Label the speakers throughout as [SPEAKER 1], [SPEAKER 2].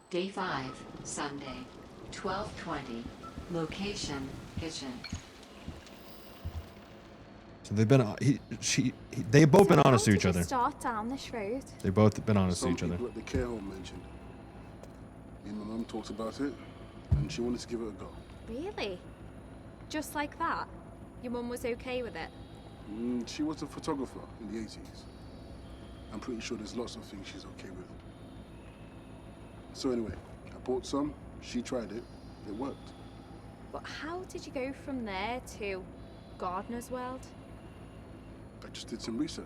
[SPEAKER 1] Day 5, Sunday, 12:20. Location, kitchen.
[SPEAKER 2] So they've been, they've both been honest to each
[SPEAKER 3] How
[SPEAKER 2] other.
[SPEAKER 3] did you start down this road?
[SPEAKER 2] They've both been honest to each
[SPEAKER 4] Some
[SPEAKER 2] other.
[SPEAKER 4] people at the care home mentioned. Me and my mum talked about it, and she wanted to give it a go.
[SPEAKER 3] Really? Just like that? Your mum was okay with it?
[SPEAKER 4] She was a photographer in the 80s. I'm pretty sure there's lots of things she's okay with. So anyway, I bought some, she tried it, it worked.
[SPEAKER 3] But how did you go from there to Gardener's World?
[SPEAKER 4] I just did some research.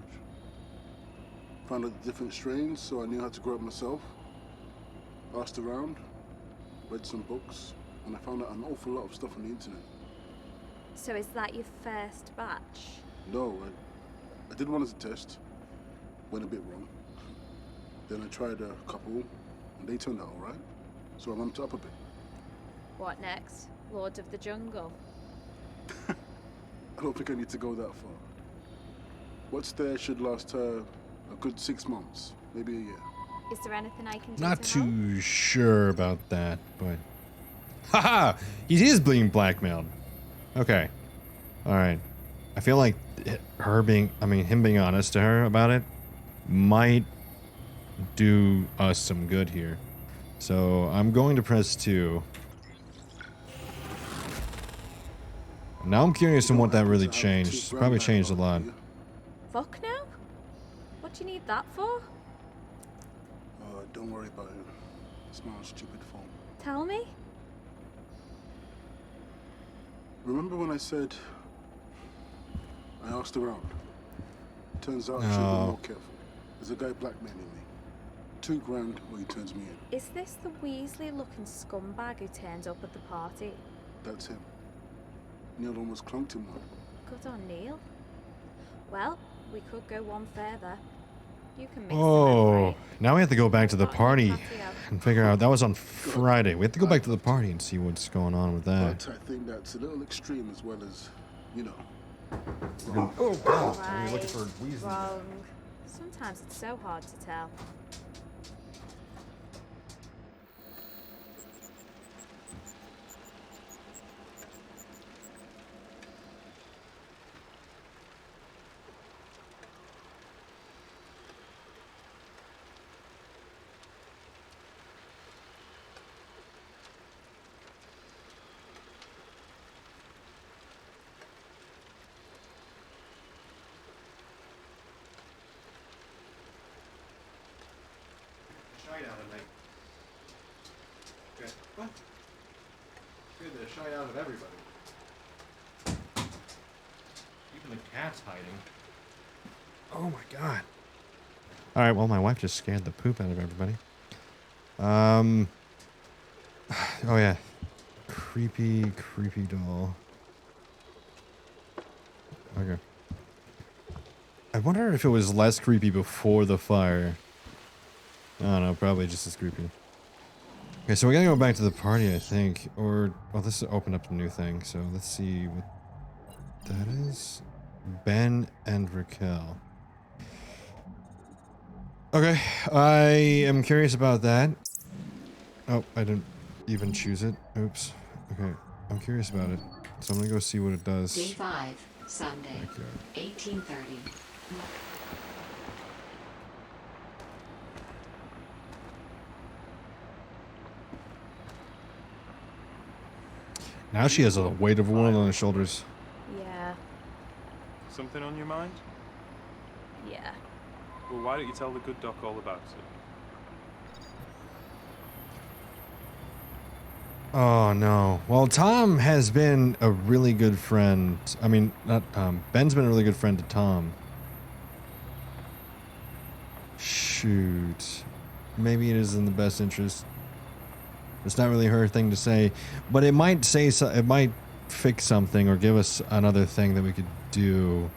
[SPEAKER 4] Found out the different strains, so I knew how to grow it myself. Asked around, read some books, and I found out an awful lot of stuff on the internet.
[SPEAKER 3] So is that your first batch?
[SPEAKER 4] No, I did one as a test. Went a bit wrong. Then I tried a couple, and they turned out all right. So I ramped it up a bit.
[SPEAKER 3] What next? Lord of the Jungle?
[SPEAKER 4] I don't think I need to go that far. What's there should last her a good 6 months, maybe a year.
[SPEAKER 3] Is there anything I can do
[SPEAKER 2] Not
[SPEAKER 3] to help?
[SPEAKER 2] too sure about that, but... Haha! He is being blackmailed. Okay. Alright. I feel like him being honest to her about it might do us some good here. So I'm going to press 2. Now I'm curious on what that really changed. It's probably changed a lot.
[SPEAKER 3] Fuck no? What do you need that for?
[SPEAKER 4] Don't worry about it. It's my stupid phone.
[SPEAKER 3] Tell me?
[SPEAKER 4] Remember when I said I asked around? Turns out I should be more careful. There's a guy blackmailing me. $2,000 or he turns me in.
[SPEAKER 3] Is this the Weasley-looking scumbag who turned up at the party?
[SPEAKER 4] That's him. Neil almost clunked him one.
[SPEAKER 3] Good on Neil. Well, we could go one further. You can make
[SPEAKER 2] Oh, now we have to go back to the party and figure out. That was on Friday. We have to go back to the party and see what's going on with that.
[SPEAKER 4] But I think that's a little extreme as well as, you know.
[SPEAKER 2] Oh, God.
[SPEAKER 3] Right,
[SPEAKER 2] You're looking for Weasley.
[SPEAKER 3] wrong. Sometimes it's so hard to tell.
[SPEAKER 2] Shine out of me. Okay. What? Scared the shine out of everybody. Even the cat's hiding. Oh my god. Alright, well my wife just scared the poop out of everybody. Oh yeah. Creepy doll. Okay. I wonder if it was less creepy before the fire. I don't know, probably just as creepy. Okay, so we gotta go back to the party, I think. Or, well, this opened up a new thing, so let's see what that is. Ben and Raquel. Okay, I am curious about that. Oh, I didn't even choose it. Oops. Okay, I'm curious about it. So I'm gonna go see what it does.
[SPEAKER 1] Day 5, Sunday,
[SPEAKER 2] Backyard.
[SPEAKER 1] 18:30.
[SPEAKER 2] Now she has a weight of the world on her shoulders.
[SPEAKER 3] Yeah,
[SPEAKER 5] Something on your mind?
[SPEAKER 3] yeah.
[SPEAKER 5] Well, why don't you tell the good doc all about it?
[SPEAKER 2] Oh no. Well, Tom has been a really good friend. I mean, not Tom. Ben's been a really good friend to Tom. Shoot. Maybe it is in the best interest. It's not really her thing to say, but it might say so. It might fix something or give us another thing that we could do.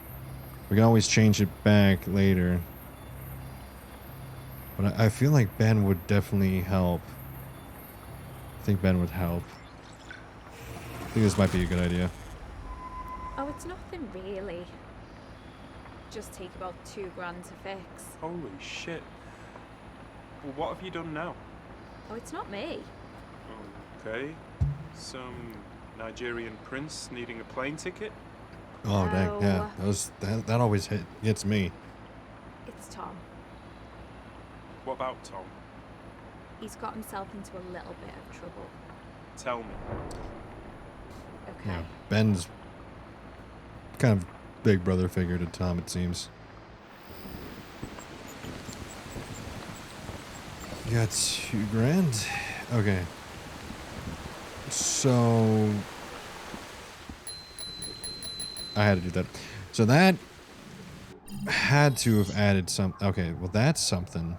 [SPEAKER 2] We can always change it back later. But I feel like Ben would definitely help. I think Ben would help. I think this might be a good idea.
[SPEAKER 3] Oh, it's nothing really. Just take about $2,000 to fix.
[SPEAKER 5] Holy shit. Well, what have you done now?
[SPEAKER 3] Oh, it's not me.
[SPEAKER 5] Okay. Some Nigerian prince needing a plane ticket?
[SPEAKER 2] Oh, dang. Yeah,
[SPEAKER 3] No.
[SPEAKER 2] that always gets me.
[SPEAKER 3] It's Tom.
[SPEAKER 5] What about Tom?
[SPEAKER 3] He's got himself into a little bit of trouble.
[SPEAKER 5] Tell me.
[SPEAKER 3] Okay.
[SPEAKER 2] Yeah, Ben's kind of big brother figure to Tom, it seems. You got $2,000. Okay. So I had to do that. So that had to have added some. Okay, well that's something.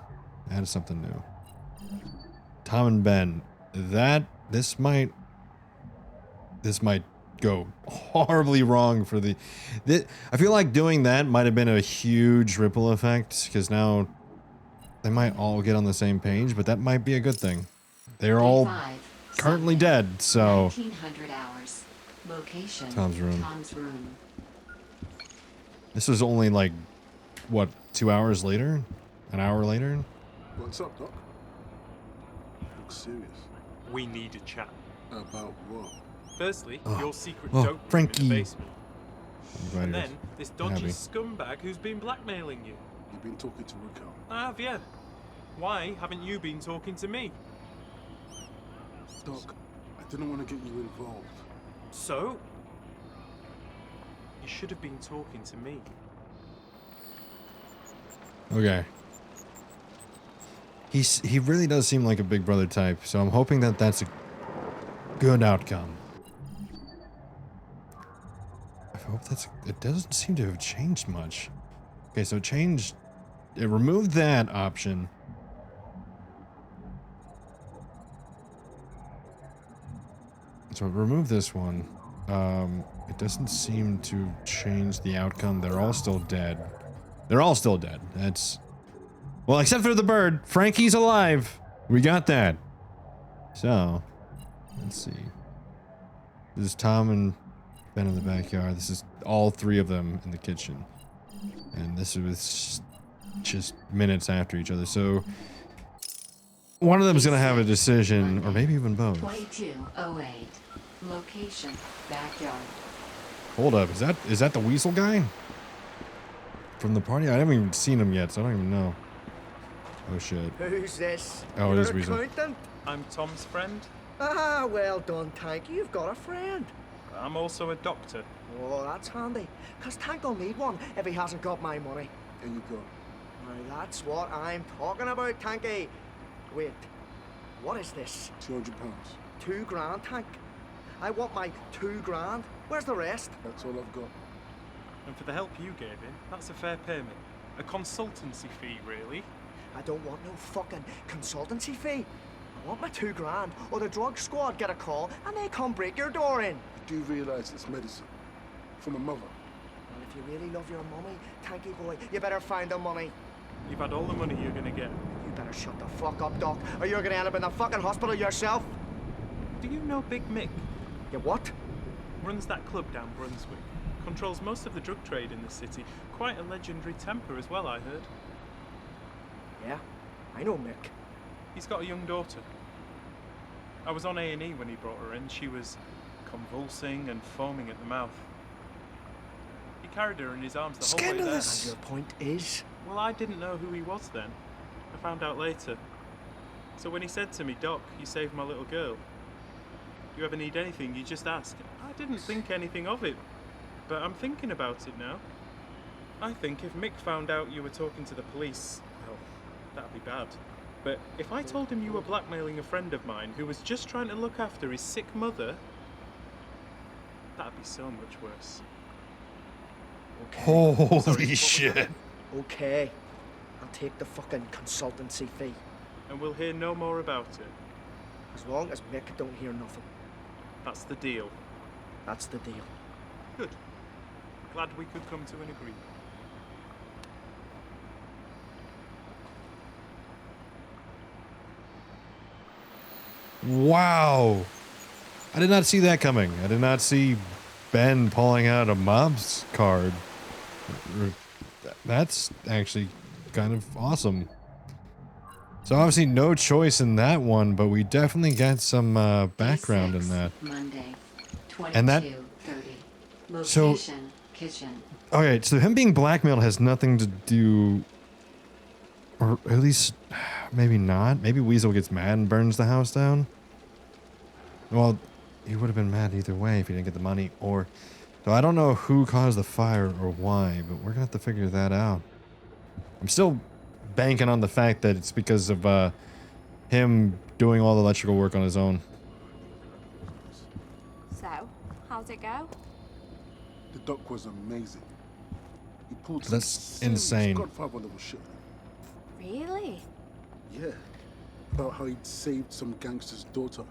[SPEAKER 2] Added something new. Tom and Ben. This might go horribly wrong for the. I feel like doing that might have been a huge ripple effect because now they might all get on the same page, but that might be a good thing. They're all
[SPEAKER 1] Day 5,
[SPEAKER 2] currently
[SPEAKER 1] Sunday,
[SPEAKER 2] dead, so
[SPEAKER 1] 1900 hours. Location,
[SPEAKER 2] Tom's room.
[SPEAKER 1] Tom's room.
[SPEAKER 2] This was only like what, 2 hours later? An hour later?
[SPEAKER 4] What's up, Doc? Look serious.
[SPEAKER 5] We need a chat.
[SPEAKER 4] About what?
[SPEAKER 5] Firstly,
[SPEAKER 2] Oh.
[SPEAKER 5] your secret
[SPEAKER 2] Oh,
[SPEAKER 5] dope room in
[SPEAKER 2] Frankie.
[SPEAKER 5] the basement.
[SPEAKER 2] I'm glad
[SPEAKER 5] And
[SPEAKER 2] you're
[SPEAKER 5] then this dodgy
[SPEAKER 2] happy.
[SPEAKER 5] scumbag who's been blackmailing you.
[SPEAKER 4] You've been talking to Raquel.
[SPEAKER 5] Have you? Why haven't you been talking to me?
[SPEAKER 4] Doc, I didn't want to get you involved.
[SPEAKER 5] So? You should have been talking to me.
[SPEAKER 2] Okay. He really does seem like a big brother type, so I'm hoping that that's a good outcome. I hope it doesn't seem to have changed much. Okay, so it removed that option. So remove this one. It doesn't seem to change the outcome. They're all still dead. They're all still dead. That's... Well, except for the bird. Frankie's alive. We got that. So, let's see. This is Tom and Ben in the backyard. This is all three of them in the kitchen. And this was just minutes after each other. So, one of them is going to have a decision, or maybe even both.
[SPEAKER 1] 2208. Location, backyard.
[SPEAKER 2] Hold up, is that the weasel guy? From the party? I haven't even seen him yet, so I don't even know. Oh shit.
[SPEAKER 6] Who's this?
[SPEAKER 2] Oh, it
[SPEAKER 6] Your
[SPEAKER 2] is Weasel.
[SPEAKER 6] accountant?
[SPEAKER 5] I'm Tom's friend.
[SPEAKER 6] Ah, well done, Tank. You've got a friend.
[SPEAKER 5] I'm also a doctor.
[SPEAKER 6] Oh, that's handy. 'Cause Tank will need one if he hasn't got my money.
[SPEAKER 4] Here you go.
[SPEAKER 6] Now, that's what I'm talking about, Tanky. Wait, what is this?
[SPEAKER 4] £200.
[SPEAKER 6] £2,000, Tank. I want my £2,000. Where's the rest?
[SPEAKER 4] That's all I've got.
[SPEAKER 5] And for the help you gave him, that's a fair payment. A consultancy fee, really.
[SPEAKER 6] I don't want no fucking consultancy fee. I want my £2,000, or the drug squad get a call and they come break your door in.
[SPEAKER 4] I do realise it's medicine. For my mother.
[SPEAKER 6] Well, if you really love your mummy, Tanky boy, you better find the money.
[SPEAKER 5] You've had all the money you're gonna get.
[SPEAKER 6] You better shut the fuck up, Doc, or you're gonna end up in the fucking hospital yourself.
[SPEAKER 5] Do you know Big Mick?
[SPEAKER 6] You what?
[SPEAKER 5] Runs that club down Brunswick. Controls most of the drug trade in the city. Quite a legendary temper as well, I heard.
[SPEAKER 6] Yeah, I know Mick.
[SPEAKER 5] He's got a young daughter. I was on A&E when he brought her in. She was convulsing and foaming at the mouth. He carried her in his arms the whole way there.
[SPEAKER 6] And your point is?
[SPEAKER 5] Well, I didn't know who he was then. I found out later. So when he said to me, "Doc, you saved my little girl. You ever need anything, you just ask." I didn't think anything of it, but I'm thinking about it now. I think if Mick found out you were talking to the police, well, that'd be bad. But if I told him you were blackmailing a friend of mine who was just trying to look after his sick mother, that'd be so much worse.
[SPEAKER 6] Okay.
[SPEAKER 2] Holy shit.
[SPEAKER 6] Okay. I'll take the fucking consultancy fee.
[SPEAKER 5] And we'll hear no more about it.
[SPEAKER 6] As long as Mick don't hear nothing.
[SPEAKER 5] That's the deal.
[SPEAKER 6] That's the deal.
[SPEAKER 5] Good. Glad we could come to an agreement.
[SPEAKER 2] Wow. I did not see that coming. I did not see Ben pulling out a mob's card. That's actually kind of awesome. So obviously no choice in that one, but we definitely get some background
[SPEAKER 1] Day
[SPEAKER 2] in
[SPEAKER 1] 6,
[SPEAKER 2] that.
[SPEAKER 1] Monday,
[SPEAKER 2] And that-
[SPEAKER 1] 22:30.
[SPEAKER 2] So-
[SPEAKER 1] Location, kitchen.
[SPEAKER 2] Okay, so him being blackmailed has nothing to do, or at least maybe not. Maybe Weasel gets mad and burns the house down. Well, he would have been mad either way if he didn't get the money, or so I don't know who caused the fire or why, but we're gonna have to figure that out. I'm still banking on the fact that it's because of him doing all the electrical work on his own.
[SPEAKER 3] So, how'd it go?
[SPEAKER 4] The doc was amazing. He pulled some
[SPEAKER 2] That's
[SPEAKER 4] serious
[SPEAKER 2] insane.
[SPEAKER 4] Godfather level shit.
[SPEAKER 3] Really?
[SPEAKER 4] Yeah. About how he'd saved some gangster's daughter,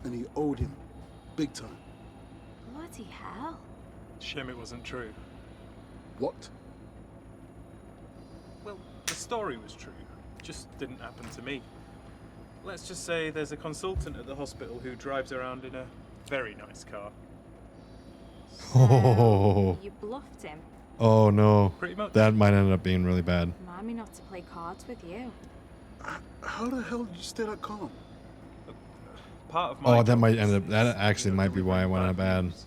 [SPEAKER 4] and he owed him, big time.
[SPEAKER 3] Bloody hell.
[SPEAKER 5] Shame it wasn't true.
[SPEAKER 4] What?
[SPEAKER 5] Well, the story was true. Just didn't happen to me. Let's just say there's a consultant at the hospital who drives around in a very nice car.
[SPEAKER 2] Oh.
[SPEAKER 3] You bluffed him.
[SPEAKER 2] Oh no,
[SPEAKER 5] Pretty much.
[SPEAKER 2] that might end up being really bad.
[SPEAKER 3] Remind me not to play cards with you.
[SPEAKER 4] How the hell did you stay that calm?
[SPEAKER 5] Part of my
[SPEAKER 2] Oh, that
[SPEAKER 5] job
[SPEAKER 2] might
[SPEAKER 5] is-
[SPEAKER 2] end up. That
[SPEAKER 5] is,
[SPEAKER 2] actually might be why it went out bad.
[SPEAKER 5] news.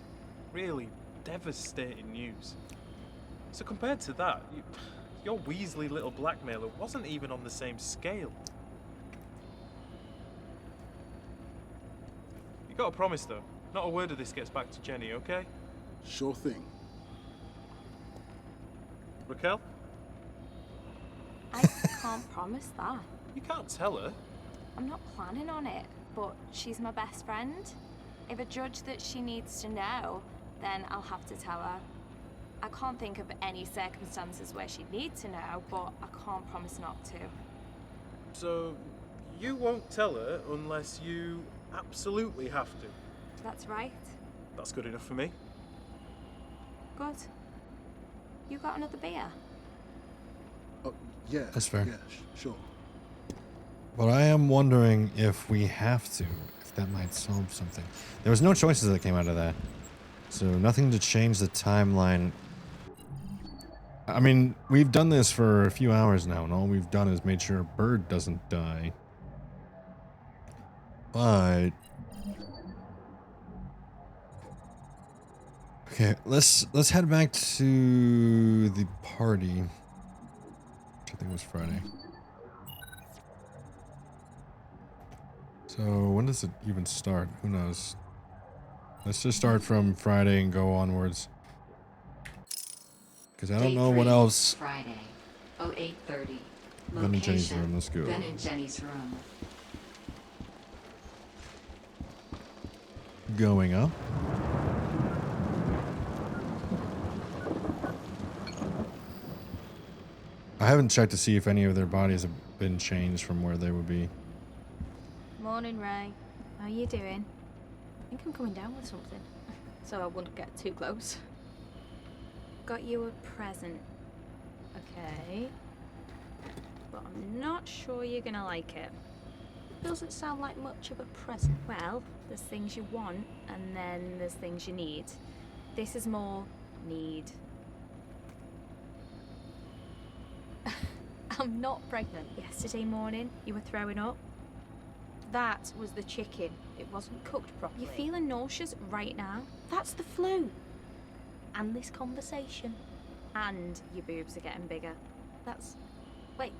[SPEAKER 5] Really devastating news. So compared to that, your Weasley little blackmailer wasn't even on the same scale. You got to promise though, not a word of this gets back to Jenny, okay?
[SPEAKER 4] Sure thing.
[SPEAKER 5] Raquel,
[SPEAKER 3] I can't promise that.
[SPEAKER 5] you can't tell her.
[SPEAKER 3] I'm not planning on it, but she's my best friend. If I judge that she needs to know, then I'll have to tell her. I can't think of any circumstances where she'd need to know, but I can't promise not to.
[SPEAKER 5] So you won't tell her unless you absolutely have to.
[SPEAKER 3] That's right.
[SPEAKER 5] That's good enough for me.
[SPEAKER 3] Good. You got another beer?
[SPEAKER 4] Oh, yeah.
[SPEAKER 2] That's fair.
[SPEAKER 4] Yeah, sure.
[SPEAKER 2] But I am wondering if we have to, if that might solve something. There was no choices that came out of that. So nothing to change the timeline. I mean, we've done this for a few hours now, and all we've done is made sure a bird doesn't die. But okay, let's head back to the party. Which I think was Friday. So when does it even start? Who knows? Let's just start from Friday and go onwards. Because I don't
[SPEAKER 1] Day
[SPEAKER 2] know what
[SPEAKER 1] 3,
[SPEAKER 2] Else.
[SPEAKER 1] Friday, 08:30.
[SPEAKER 2] Ben and Jenny's
[SPEAKER 1] Location,
[SPEAKER 2] room, let's go.
[SPEAKER 1] Ben and Jenny's room.
[SPEAKER 2] Going up. I haven't checked to see if any of their bodies have been changed from where they would be.
[SPEAKER 3] Morning, Ray. How are you doing? I think I'm coming down with something, so I wouldn't get too close. Got you a present. Okay. But I'm not sure you're gonna like it. Doesn't sound like much of a present. Well, there's things you want, and then there's things you need. This is more need. I'm not pregnant. Yesterday morning, you were throwing up. That was the chicken. It wasn't cooked properly. You're feeling nauseous right now. That's the flu. And this conversation. And your boobs are getting bigger. That's... Wait,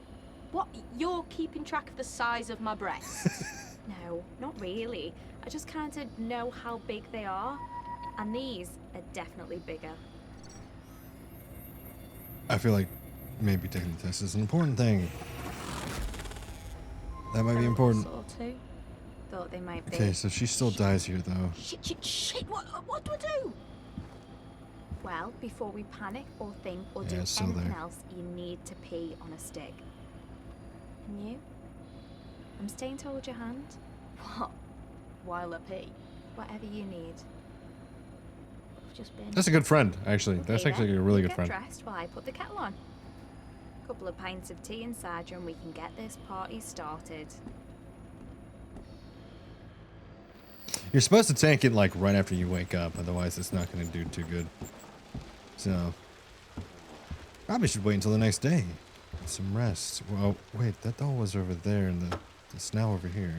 [SPEAKER 3] what? You're keeping track of the size of my breasts? No, not really. I just kind of know how big they are. And these are definitely bigger.
[SPEAKER 2] I feel like maybe taking the test is an important thing. That might be important.
[SPEAKER 3] Thought too. Thought they might be.
[SPEAKER 2] Okay, so she still dies here though.
[SPEAKER 3] Shit, what do I do? Well, before we panic or think or
[SPEAKER 2] Yeah,
[SPEAKER 3] do
[SPEAKER 2] it's still
[SPEAKER 3] anything
[SPEAKER 2] there.
[SPEAKER 3] else, you need to pee on a stick. And you? I'm staying to hold your hand. What? While I pee? Whatever you need. I've just been...
[SPEAKER 2] That's a good friend, actually. That's
[SPEAKER 3] Okay,
[SPEAKER 2] actually
[SPEAKER 3] then.
[SPEAKER 2] a really
[SPEAKER 3] You
[SPEAKER 2] good friend.
[SPEAKER 3] Get dressed while I put the kettle on. Couple of pints of tea inside you and we can get this party started.
[SPEAKER 2] You're supposed to tank it like right after you wake up, otherwise it's not going to do too good. So, probably should wait until the next day. some rest. Well, wait, that doll was over there and it's now over here.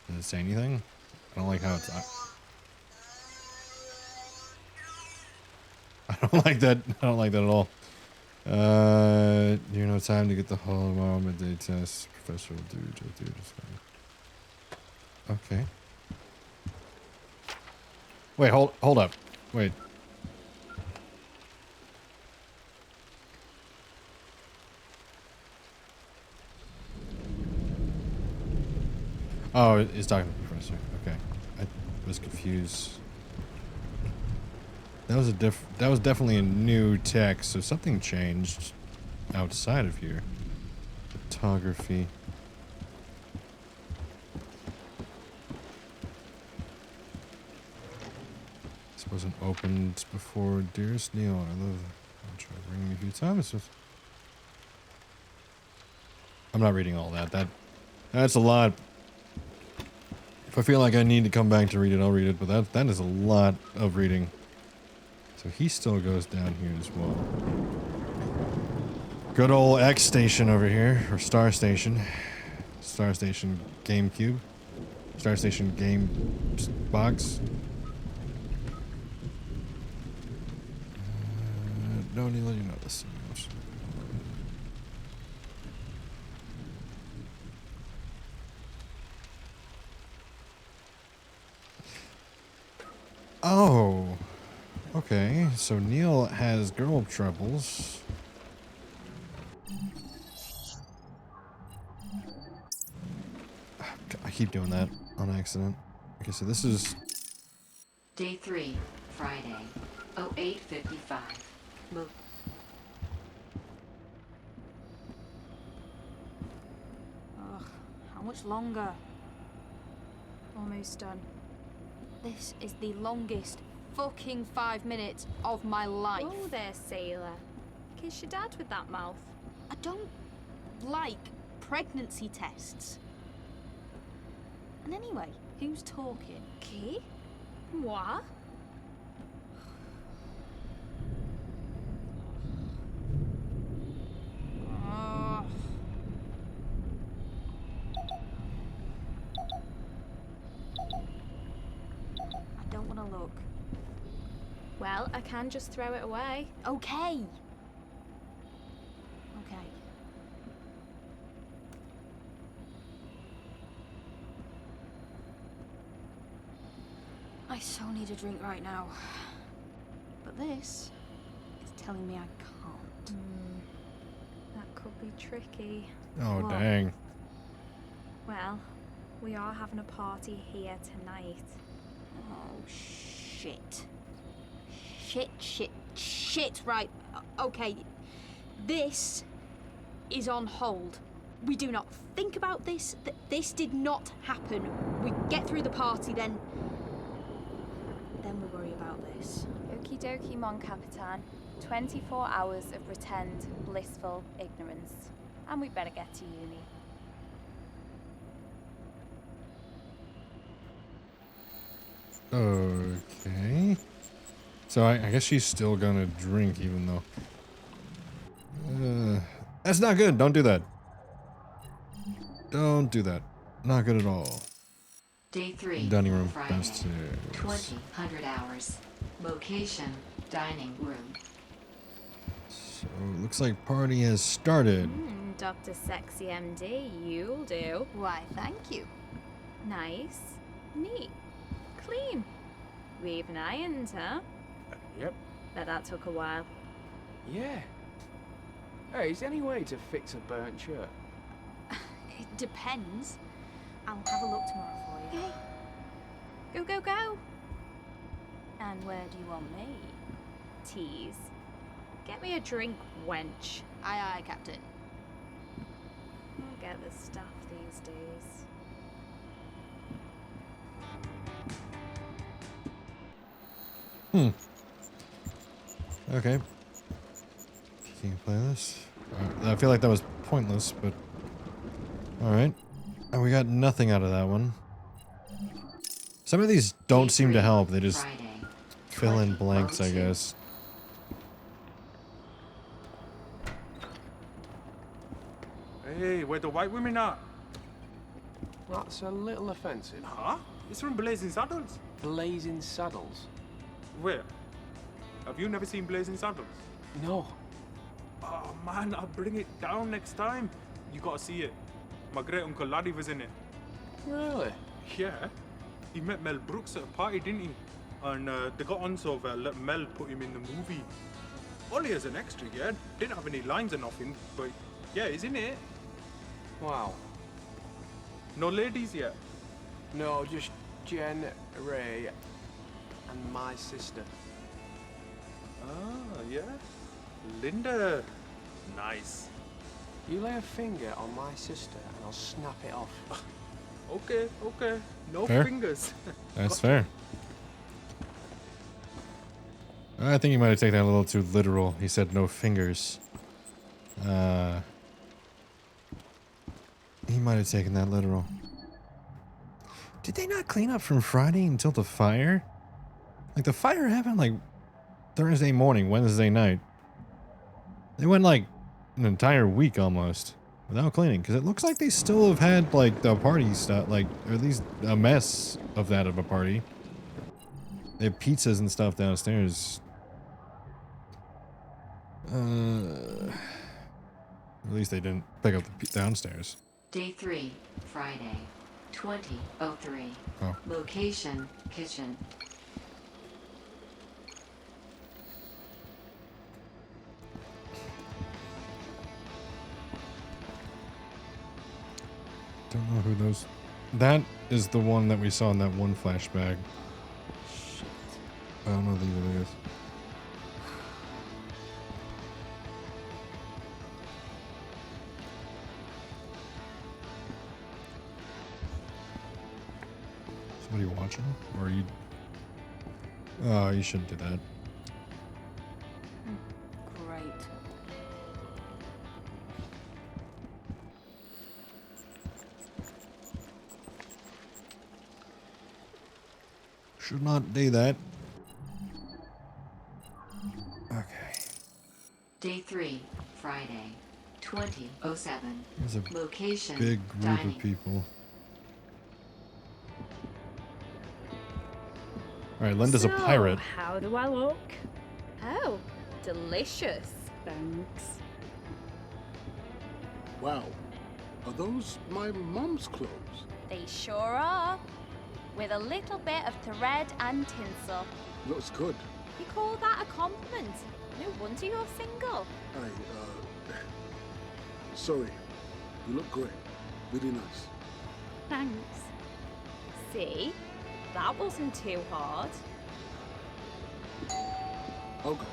[SPEAKER 2] Does it say anything? I don't like how it's... I don't like that. I don't like that at all. You know, time to get the whole tomorrow midday test. Professor will do. Just do this. Okay. Wait, hold up. Wait. Oh, it's talking to the professor. Okay. I was confused. That was definitely a new text, so something changed outside of here. Photography. This wasn't opened before. Dearest Neil, I'll try ringing you a few times. I'm not reading all that. That's a lot. If I feel like I need to come back to read it, I'll read it, but that is a lot of reading. So he still goes down here as well. Good old X station over here, or Star Station. Star Station GameCube. Star Station Game Box. No, Neil, you're not listening. Oh. Okay, so Neil has girl troubles. I keep doing that on accident. Okay, so this is...
[SPEAKER 1] Day 3, Friday, 08:55. Move.
[SPEAKER 3] Ugh, how much longer? Almost done. This is the longest fucking 5 minutes of my life.
[SPEAKER 7] Oh there, sailor. Kiss your dad with that mouth.
[SPEAKER 3] I don't like pregnancy tests. And anyway, who's talking?
[SPEAKER 7] Qui? Moi?
[SPEAKER 3] Ugh. I don't want to look.
[SPEAKER 7] Well, I can just throw it away.
[SPEAKER 3] Okay. Okay. I so need a drink right now. But this is telling me I can't.
[SPEAKER 7] That could be tricky.
[SPEAKER 2] Oh,
[SPEAKER 3] What?
[SPEAKER 2] dang.
[SPEAKER 7] Well, we are having a party here tonight.
[SPEAKER 3] Oh, shit. Shit, right. Okay. This is on hold. We do not think about this. This did not happen. We get through the party, then we worry about this.
[SPEAKER 7] Okie dokie, Mon Capitan. 24 hours of pretend blissful ignorance. And we better get to uni.
[SPEAKER 2] Okay. So I guess she's still gonna drink even though... that's not good. Don't do that. Don't do that. Not good at all.
[SPEAKER 1] Day 3,
[SPEAKER 2] Dining room
[SPEAKER 1] Friday,
[SPEAKER 2] downstairs.
[SPEAKER 1] 2000 hours. Location, dining room.
[SPEAKER 2] So it looks like party has started.
[SPEAKER 7] Dr. Sexy MD, you'll do.
[SPEAKER 3] Why, thank you.
[SPEAKER 7] Nice, neat, clean. We even ironed, huh?
[SPEAKER 8] Yep.
[SPEAKER 7] Bet that took a while.
[SPEAKER 8] Yeah. Hey, is there any way to fix a burnt shirt?
[SPEAKER 3] It depends. I'll have a look tomorrow for you.
[SPEAKER 7] Okay. Go, go, go. And where do you want me? Tease. Get me a drink, wench.
[SPEAKER 3] Aye, aye, Captain.
[SPEAKER 7] I'll get the stuff these days.
[SPEAKER 2] Okay. Can you play this? I feel like that was pointless, but... Alright. And we got nothing out of that one. Some of these don't
[SPEAKER 1] Day
[SPEAKER 2] seem to
[SPEAKER 1] 3,
[SPEAKER 2] help. They just
[SPEAKER 1] Friday,
[SPEAKER 2] fill in blanks, I
[SPEAKER 1] 20:02.
[SPEAKER 2] guess.
[SPEAKER 5] Hey, where the white women are?
[SPEAKER 8] That's a little offensive.
[SPEAKER 5] Huh? It's from Blazing Saddles.
[SPEAKER 8] Blazing Saddles?
[SPEAKER 5] Where? Have you never seen Blazing Saddles?
[SPEAKER 8] No.
[SPEAKER 5] Oh man, I'll bring it down next time. You gotta see it. My great uncle Laddie was in it.
[SPEAKER 8] Really?
[SPEAKER 5] Yeah. He met Mel Brooks at a party, didn't he? And they got on so well that Mel put him in the movie. Only as an extra, yeah. Didn't have any lines or nothing, but yeah, he's in it.
[SPEAKER 8] Wow.
[SPEAKER 5] No ladies yet.
[SPEAKER 8] No, just Jen, Ray, and my sister.
[SPEAKER 5] Ah, yeah. Linda. Nice.
[SPEAKER 8] You lay a finger on my sister and I'll snap it off.
[SPEAKER 5] Okay, okay. No
[SPEAKER 2] Fair.
[SPEAKER 5] fingers.
[SPEAKER 2] That's fair. I think he might have taken that a little too literal. He said no fingers. He might have taken that literal. Did they not clean up from Friday until the fire? Like, the fire happened, like, Thursday morning, Wednesday night. They went, like, an entire week almost without cleaning. Because it looks like they still have had, like, the party stuff, like, or at least a mess of that of a party. They have pizzas and stuff downstairs. At least they didn't pick up the downstairs.
[SPEAKER 1] Day 3, Friday, 20:03.
[SPEAKER 2] Oh.
[SPEAKER 1] Location, kitchen.
[SPEAKER 2] Don't know who those... That is the one that we saw in that one flashback.
[SPEAKER 8] Shit.
[SPEAKER 2] I don't know these are guys. Somebody watching? Or are you... Oh, you shouldn't do that.
[SPEAKER 7] Great.
[SPEAKER 2] Should not do that. Okay.
[SPEAKER 1] Day 3, Friday, 20:07.
[SPEAKER 2] There's a
[SPEAKER 1] Location,
[SPEAKER 2] big group
[SPEAKER 1] dining.
[SPEAKER 2] of people. Alright, Linda's a pirate.
[SPEAKER 9] How do I look?
[SPEAKER 7] Oh, delicious.
[SPEAKER 9] Thanks.
[SPEAKER 4] Wow. Are those my mum's clothes?
[SPEAKER 7] They sure are. With a little bit of thread and tinsel.
[SPEAKER 4] Looks good.
[SPEAKER 7] You call that a compliment? No wonder you're single.
[SPEAKER 4] Sorry. You look great. Really nice.
[SPEAKER 9] Thanks.
[SPEAKER 7] See? That wasn't too hard.
[SPEAKER 4] Okay.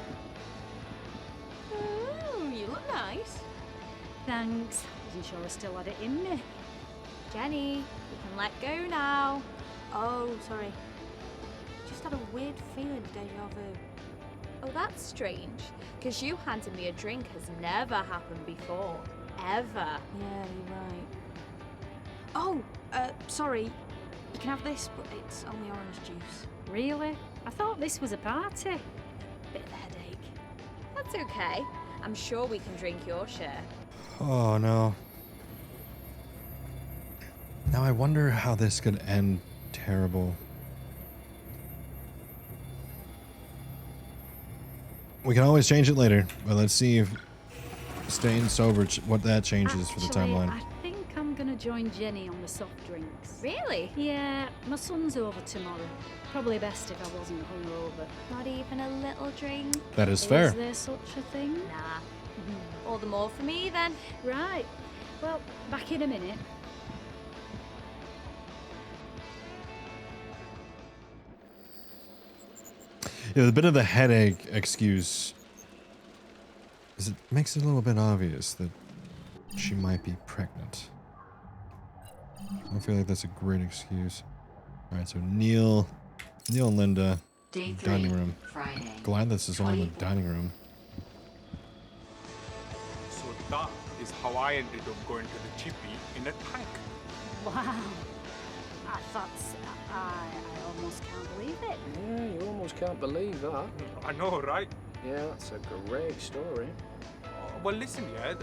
[SPEAKER 7] You look nice.
[SPEAKER 9] Thanks. Wasn't sure I still had it in me.
[SPEAKER 7] Jenny, you can let go now.
[SPEAKER 3] Oh, sorry. Just had a weird feeling of deja vu.
[SPEAKER 7] Oh, that's strange, because you handing me a drink has never happened before. Ever.
[SPEAKER 3] Yeah, you're right. Oh, sorry. You can have this, but it's only orange juice.
[SPEAKER 9] Really? I thought this was a party.
[SPEAKER 3] Bit of a headache.
[SPEAKER 7] That's okay. I'm sure we can drink your share.
[SPEAKER 2] Oh no. Now I wonder how this could end terrible. We can always change it later, but let's see if staying sober, what that changes for the timeline.
[SPEAKER 9] I think I'm gonna join Jenny on the soft drinks.
[SPEAKER 7] Really?
[SPEAKER 9] Yeah, my son's over tomorrow. Probably best if I wasn't hungover.
[SPEAKER 7] Not even a little drink?
[SPEAKER 2] That is
[SPEAKER 9] Is
[SPEAKER 2] fair.
[SPEAKER 9] there such a thing?
[SPEAKER 7] Nah. All the more for me then.
[SPEAKER 9] Right. Well, back in a minute.
[SPEAKER 2] Yeah, a bit of the headache excuse is it makes it a little bit obvious that she might be pregnant. I feel like that's a great excuse. Alright, so Neil and Linda,
[SPEAKER 1] Day 3,
[SPEAKER 2] dining room.
[SPEAKER 1] Friday.
[SPEAKER 2] Glad this is only in the
[SPEAKER 1] 24.
[SPEAKER 2] dining room.
[SPEAKER 5] So that is how I ended up going to the chippy in a tank.
[SPEAKER 9] Wow. I almost can't believe it.
[SPEAKER 8] Yeah, you almost can't believe that.
[SPEAKER 5] I know, right?
[SPEAKER 8] Yeah, that's a great story.
[SPEAKER 5] Well, listen, yeah,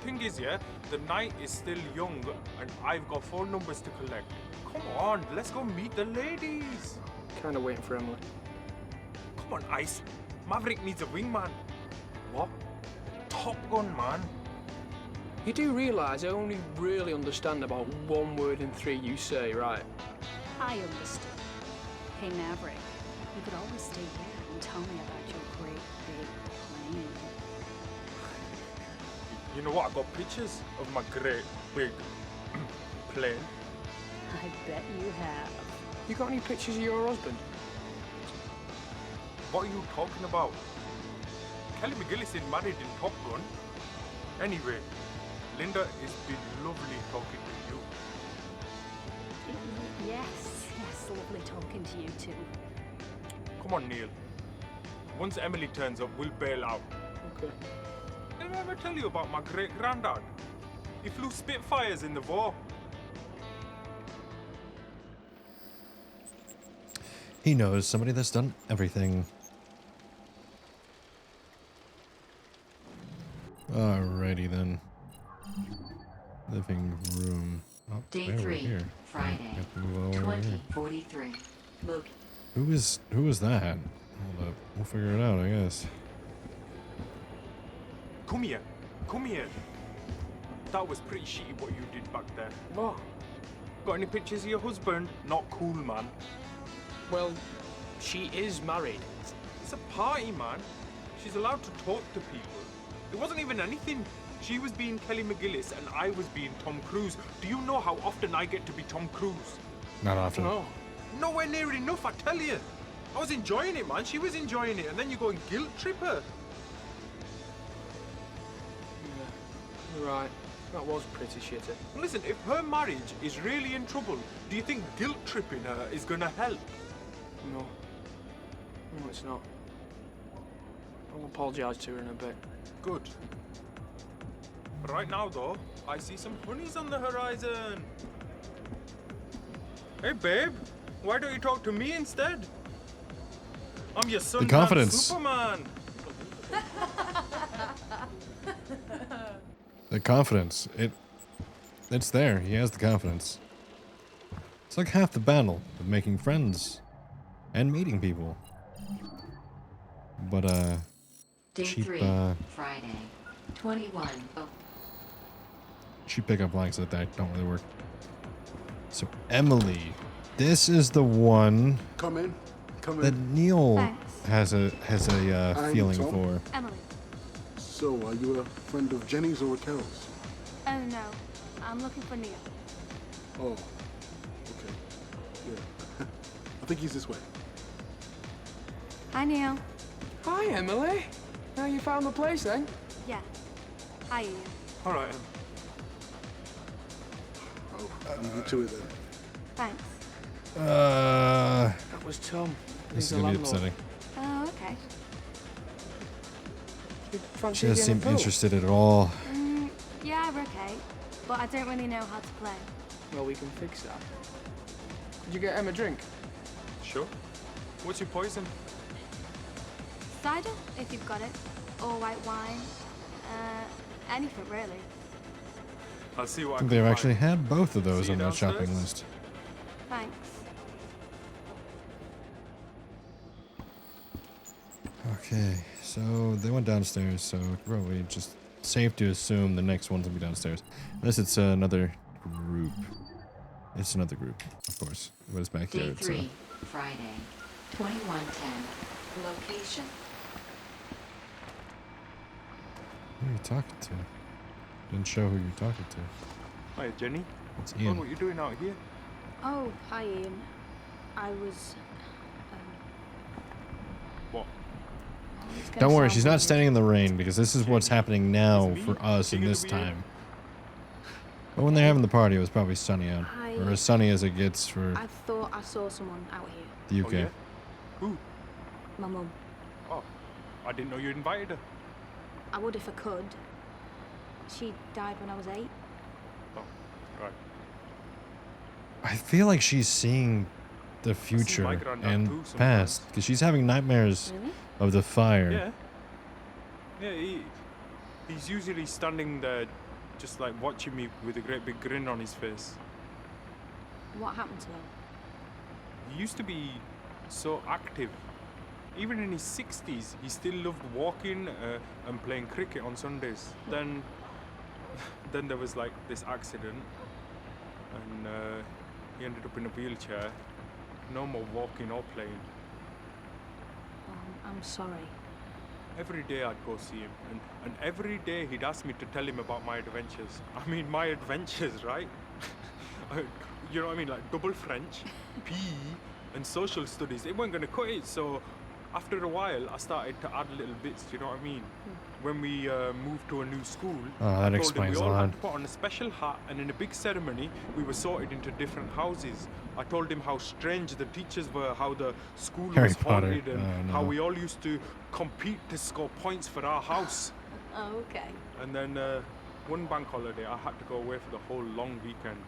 [SPEAKER 10] Thing is, yeah, the night is still young and I've got phone numbers to collect. Come on, let's go meet the ladies.
[SPEAKER 8] Kinda waiting for Emily.
[SPEAKER 10] Come on, Ice. Maverick needs a wingman. What? Top Gun, man.
[SPEAKER 8] You do realise I only really understand about 1 word in 3 you say, right?
[SPEAKER 9] I understood. Hey, Maverick, you could always stay here and tell me about your great big plane.
[SPEAKER 10] You know what? I got pictures of my great big plane.
[SPEAKER 9] I bet you have.
[SPEAKER 8] You got any pictures of your husband?
[SPEAKER 10] What are you talking about? Kelly McGillis is married in Top Gun. Anyway, Linda, it's been lovely talking to you.
[SPEAKER 9] Yes, lovely talking to you too.
[SPEAKER 10] Come on, Neil. Once Emily turns up, we'll bail out.
[SPEAKER 8] Okay.
[SPEAKER 10] Did I ever tell you about my great-granddad? He flew Spitfires in the war.
[SPEAKER 2] He knows somebody that's done everything. Alrighty then. Living room. Oh,
[SPEAKER 1] Day
[SPEAKER 2] there we're
[SPEAKER 1] 3,
[SPEAKER 2] here.
[SPEAKER 1] Friday,
[SPEAKER 2] Have to move over here.
[SPEAKER 1] 2043. Look,
[SPEAKER 2] Who is that? Hold up. We'll figure it out, I guess.
[SPEAKER 10] Come here. Come here. That was pretty shitty what you did back there.
[SPEAKER 8] What?
[SPEAKER 10] Got any pictures of your husband? Not cool, man.
[SPEAKER 8] Well, she is married.
[SPEAKER 10] It's a party, man. She's allowed to talk to people. It wasn't even anything. She was being Kelly McGillis and I was being Tom Cruise. Do you know how often I get to be Tom Cruise?
[SPEAKER 2] Not often.
[SPEAKER 8] No.
[SPEAKER 10] Nowhere near enough, I tell you. I was enjoying it, man. She was enjoying it. And then you go and guilt trip her.
[SPEAKER 8] Yeah, you're right. That was pretty shitty.
[SPEAKER 10] Listen, if her marriage is really in trouble, do you think guilt tripping her is gonna help?
[SPEAKER 8] No. No, it's not. I'll apologise to her in a bit.
[SPEAKER 10] Good. Right now, though, I see some honeys on the horizon. Hey, babe. Why don't you talk to me instead? I'm your son,
[SPEAKER 2] confidence.
[SPEAKER 10] Superman.
[SPEAKER 2] The confidence. It's there. He has the confidence. It's like half the battle of making friends and meeting people. But
[SPEAKER 1] Day
[SPEAKER 2] cheap
[SPEAKER 1] 3, Friday, 21. Oh,
[SPEAKER 2] cheap pickup lines like that don't really work. So Emily, this is the one
[SPEAKER 4] Come in. Come
[SPEAKER 2] that
[SPEAKER 4] in.
[SPEAKER 2] Neil
[SPEAKER 3] Thanks.
[SPEAKER 2] has a
[SPEAKER 4] I'm
[SPEAKER 2] feeling
[SPEAKER 4] Tom.
[SPEAKER 2] for.
[SPEAKER 3] Emily.
[SPEAKER 4] So, are you a friend of Jenny's or Raquel's?
[SPEAKER 3] Oh no, I'm looking for Neil.
[SPEAKER 4] Oh, okay. Yeah. I think he's this way.
[SPEAKER 3] Hi Neil.
[SPEAKER 8] Hi, Emily. Now you found the place, then?
[SPEAKER 3] Yeah. Hi Ian.
[SPEAKER 10] All right.
[SPEAKER 4] Leave you to it then.
[SPEAKER 3] Thanks.
[SPEAKER 8] That was Tom.
[SPEAKER 2] This is
[SPEAKER 8] He's the
[SPEAKER 2] gonna be
[SPEAKER 8] landlord.
[SPEAKER 2] upsetting.
[SPEAKER 3] Oh, okay.
[SPEAKER 8] You fancy
[SPEAKER 2] She doesn't
[SPEAKER 8] getting
[SPEAKER 2] seem
[SPEAKER 8] a pool?
[SPEAKER 2] interested at all.
[SPEAKER 3] Yeah, we're okay. But I don't really know how to play.
[SPEAKER 8] Well, we can fix that. Did you get Em a drink?
[SPEAKER 10] Sure. What's your poison?
[SPEAKER 3] Cider, if you've got it. Or white wine. Anything really.
[SPEAKER 10] I'll see what
[SPEAKER 2] I
[SPEAKER 10] I
[SPEAKER 2] think
[SPEAKER 10] can
[SPEAKER 2] they've
[SPEAKER 10] find.
[SPEAKER 2] actually had both of those
[SPEAKER 10] See
[SPEAKER 2] on
[SPEAKER 10] you
[SPEAKER 2] that shopping
[SPEAKER 10] downstairs?
[SPEAKER 2] list.
[SPEAKER 3] Thanks.
[SPEAKER 2] Okay, so they went downstairs, so probably just safe to assume the next one's gonna be downstairs. Unless it's another group. It's another group, of course. What is back
[SPEAKER 1] Day
[SPEAKER 2] here? It's,
[SPEAKER 1] 3, Friday, 2110. Location,
[SPEAKER 2] who are you talking to? Didn't show who you're talking to.
[SPEAKER 10] Hi, Jenny.
[SPEAKER 2] It's
[SPEAKER 10] Oh,
[SPEAKER 2] Ian.
[SPEAKER 10] what are you doing out here?
[SPEAKER 9] Oh, hi Ian. I was...
[SPEAKER 10] What?
[SPEAKER 9] it's gonna
[SPEAKER 2] Don't worry,
[SPEAKER 9] sound
[SPEAKER 2] she's not
[SPEAKER 9] weird.
[SPEAKER 2] standing in the rain because this is what's happening now
[SPEAKER 10] It's me,
[SPEAKER 2] for us in
[SPEAKER 10] King of
[SPEAKER 2] this
[SPEAKER 10] the Weird.
[SPEAKER 2] time. But when they're having the party, it was probably sunny out.
[SPEAKER 9] Hi.
[SPEAKER 2] Or as sunny as it gets for
[SPEAKER 9] I thought I saw someone out here.
[SPEAKER 2] the UK.
[SPEAKER 10] Oh, yeah? Who?
[SPEAKER 9] My mum.
[SPEAKER 10] Oh, I didn't know you invited her.
[SPEAKER 9] I would if I could. She died when I was 8.
[SPEAKER 10] Oh, right.
[SPEAKER 2] I feel like she's seeing the
[SPEAKER 10] my
[SPEAKER 2] future
[SPEAKER 10] granddad
[SPEAKER 2] and
[SPEAKER 10] too sometimes.
[SPEAKER 2] past because she's having nightmares
[SPEAKER 9] Really?
[SPEAKER 2] of the fire.
[SPEAKER 10] Yeah. Yeah, he's usually standing there just like watching me with a great big grin on his face.
[SPEAKER 7] What happened to him?
[SPEAKER 10] He used to be so active. Even in his 60s, he still loved walking and playing cricket on Sundays. Then there was like this accident, and he ended up in a wheelchair. No more walking or playing.
[SPEAKER 7] I'm sorry.
[SPEAKER 10] Every day I'd go see him, and every day he'd ask me to tell him about my adventures. I mean, my adventures, right? You know what I mean? Like double French, PE, and social studies. It weren't gonna cut it, so after a while I started to add little bits, you know what I mean? When we moved to a new school,
[SPEAKER 2] Oh, that
[SPEAKER 10] I told him
[SPEAKER 2] explains
[SPEAKER 10] we
[SPEAKER 2] a
[SPEAKER 10] all
[SPEAKER 2] lot.
[SPEAKER 10] had to put on a special hat, and in a big ceremony we were sorted into different houses. I told him how strange the teachers were, how the school
[SPEAKER 2] Harry
[SPEAKER 10] was
[SPEAKER 2] Potter.
[SPEAKER 10] haunted, and
[SPEAKER 2] Oh, no.
[SPEAKER 10] how we all used to compete to score points for our house.
[SPEAKER 7] Oh, okay.
[SPEAKER 10] And then one bank holiday, I had to go away for the whole long weekend.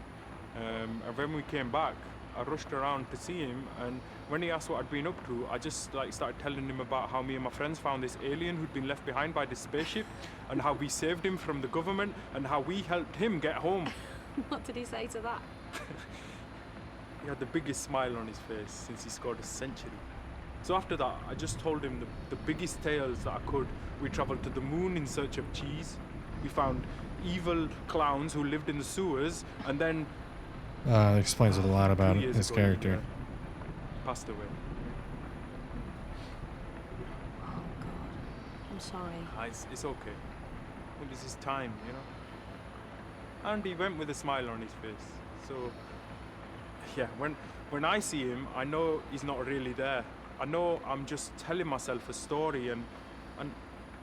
[SPEAKER 10] And when we came back, I rushed around to see him, and when he asked what I'd been up to, I just like started telling him about how me and my friends found this alien who'd been left behind by this spaceship, and how we saved him from the government, and how we helped him get home.
[SPEAKER 7] What did he say to that?
[SPEAKER 10] He had the biggest smile on his face since he scored a century. So after that, I just told him the biggest tales that I could. We travelled to the moon in search of cheese. We found evil clowns who lived in the sewers, and then
[SPEAKER 2] That explains a lot about
[SPEAKER 10] 2 years
[SPEAKER 2] his
[SPEAKER 10] ago,
[SPEAKER 2] character.
[SPEAKER 10] he passed away.
[SPEAKER 7] Oh, God. I'm sorry.
[SPEAKER 10] It's okay. It was his time, you know. And he went with a smile on his face. So, yeah, when I see him, I know he's not really there. I know I'm just telling myself a story, and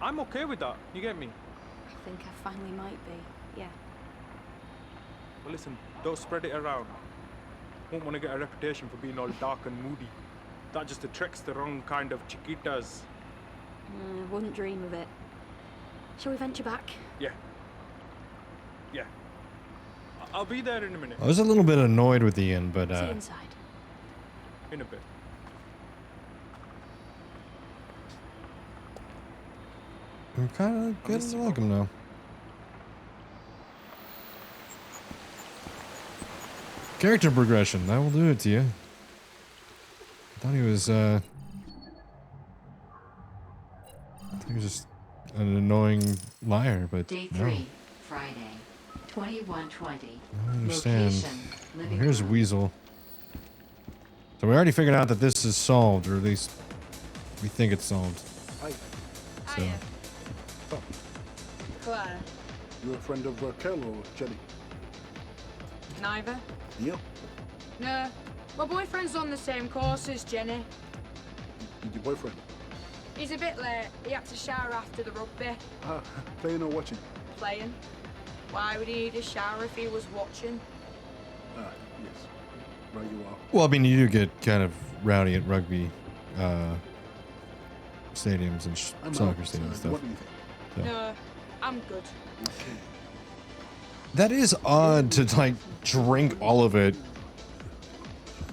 [SPEAKER 10] I'm okay with that. You get me?
[SPEAKER 7] I think I finally might be. Yeah.
[SPEAKER 10] Well, listen, don't spread it around. Won't want to get a reputation for being all dark and moody. That just attracts the wrong kind of chiquitas.
[SPEAKER 7] Wouldn't dream of it. Shall we venture back?
[SPEAKER 10] Yeah. Yeah. I'll be there in a minute.
[SPEAKER 2] I was a little bit annoyed with Ian, but
[SPEAKER 7] See you inside.
[SPEAKER 10] In a bit.
[SPEAKER 2] I'm kind of getting to like him now. Character progression, that will do it to you. I thought he was just an annoying liar, but
[SPEAKER 1] Day
[SPEAKER 2] no.
[SPEAKER 1] 3, Friday, 2120.
[SPEAKER 2] I understand.
[SPEAKER 1] Location,
[SPEAKER 2] Well,
[SPEAKER 1] living
[SPEAKER 2] here's
[SPEAKER 1] room.
[SPEAKER 2] Weasel. So we already figured out that this is solved, or at least we think it's solved.
[SPEAKER 4] Hi,
[SPEAKER 2] So
[SPEAKER 11] Claire.
[SPEAKER 4] you a friend of Raquel or Jenny?
[SPEAKER 11] Neither.
[SPEAKER 4] Yep.
[SPEAKER 11] No. My boyfriend's on the same course as Jenny.
[SPEAKER 4] Did your boyfriend?
[SPEAKER 11] He's a bit late. He had to shower after the rugby.
[SPEAKER 4] Ah, playing or watching?
[SPEAKER 11] Playing. Why would he need a shower if he was watching?
[SPEAKER 4] Ah, yes. Right you are.
[SPEAKER 2] well, I mean, you do get kind of rowdy at rugby stadiums and
[SPEAKER 4] I'm
[SPEAKER 2] soccer
[SPEAKER 4] out,
[SPEAKER 2] stadiums and
[SPEAKER 4] so
[SPEAKER 2] stuff.
[SPEAKER 4] what do you think?
[SPEAKER 2] So.
[SPEAKER 11] No. I'm good.
[SPEAKER 4] Okay.
[SPEAKER 2] That is odd to like drink all of it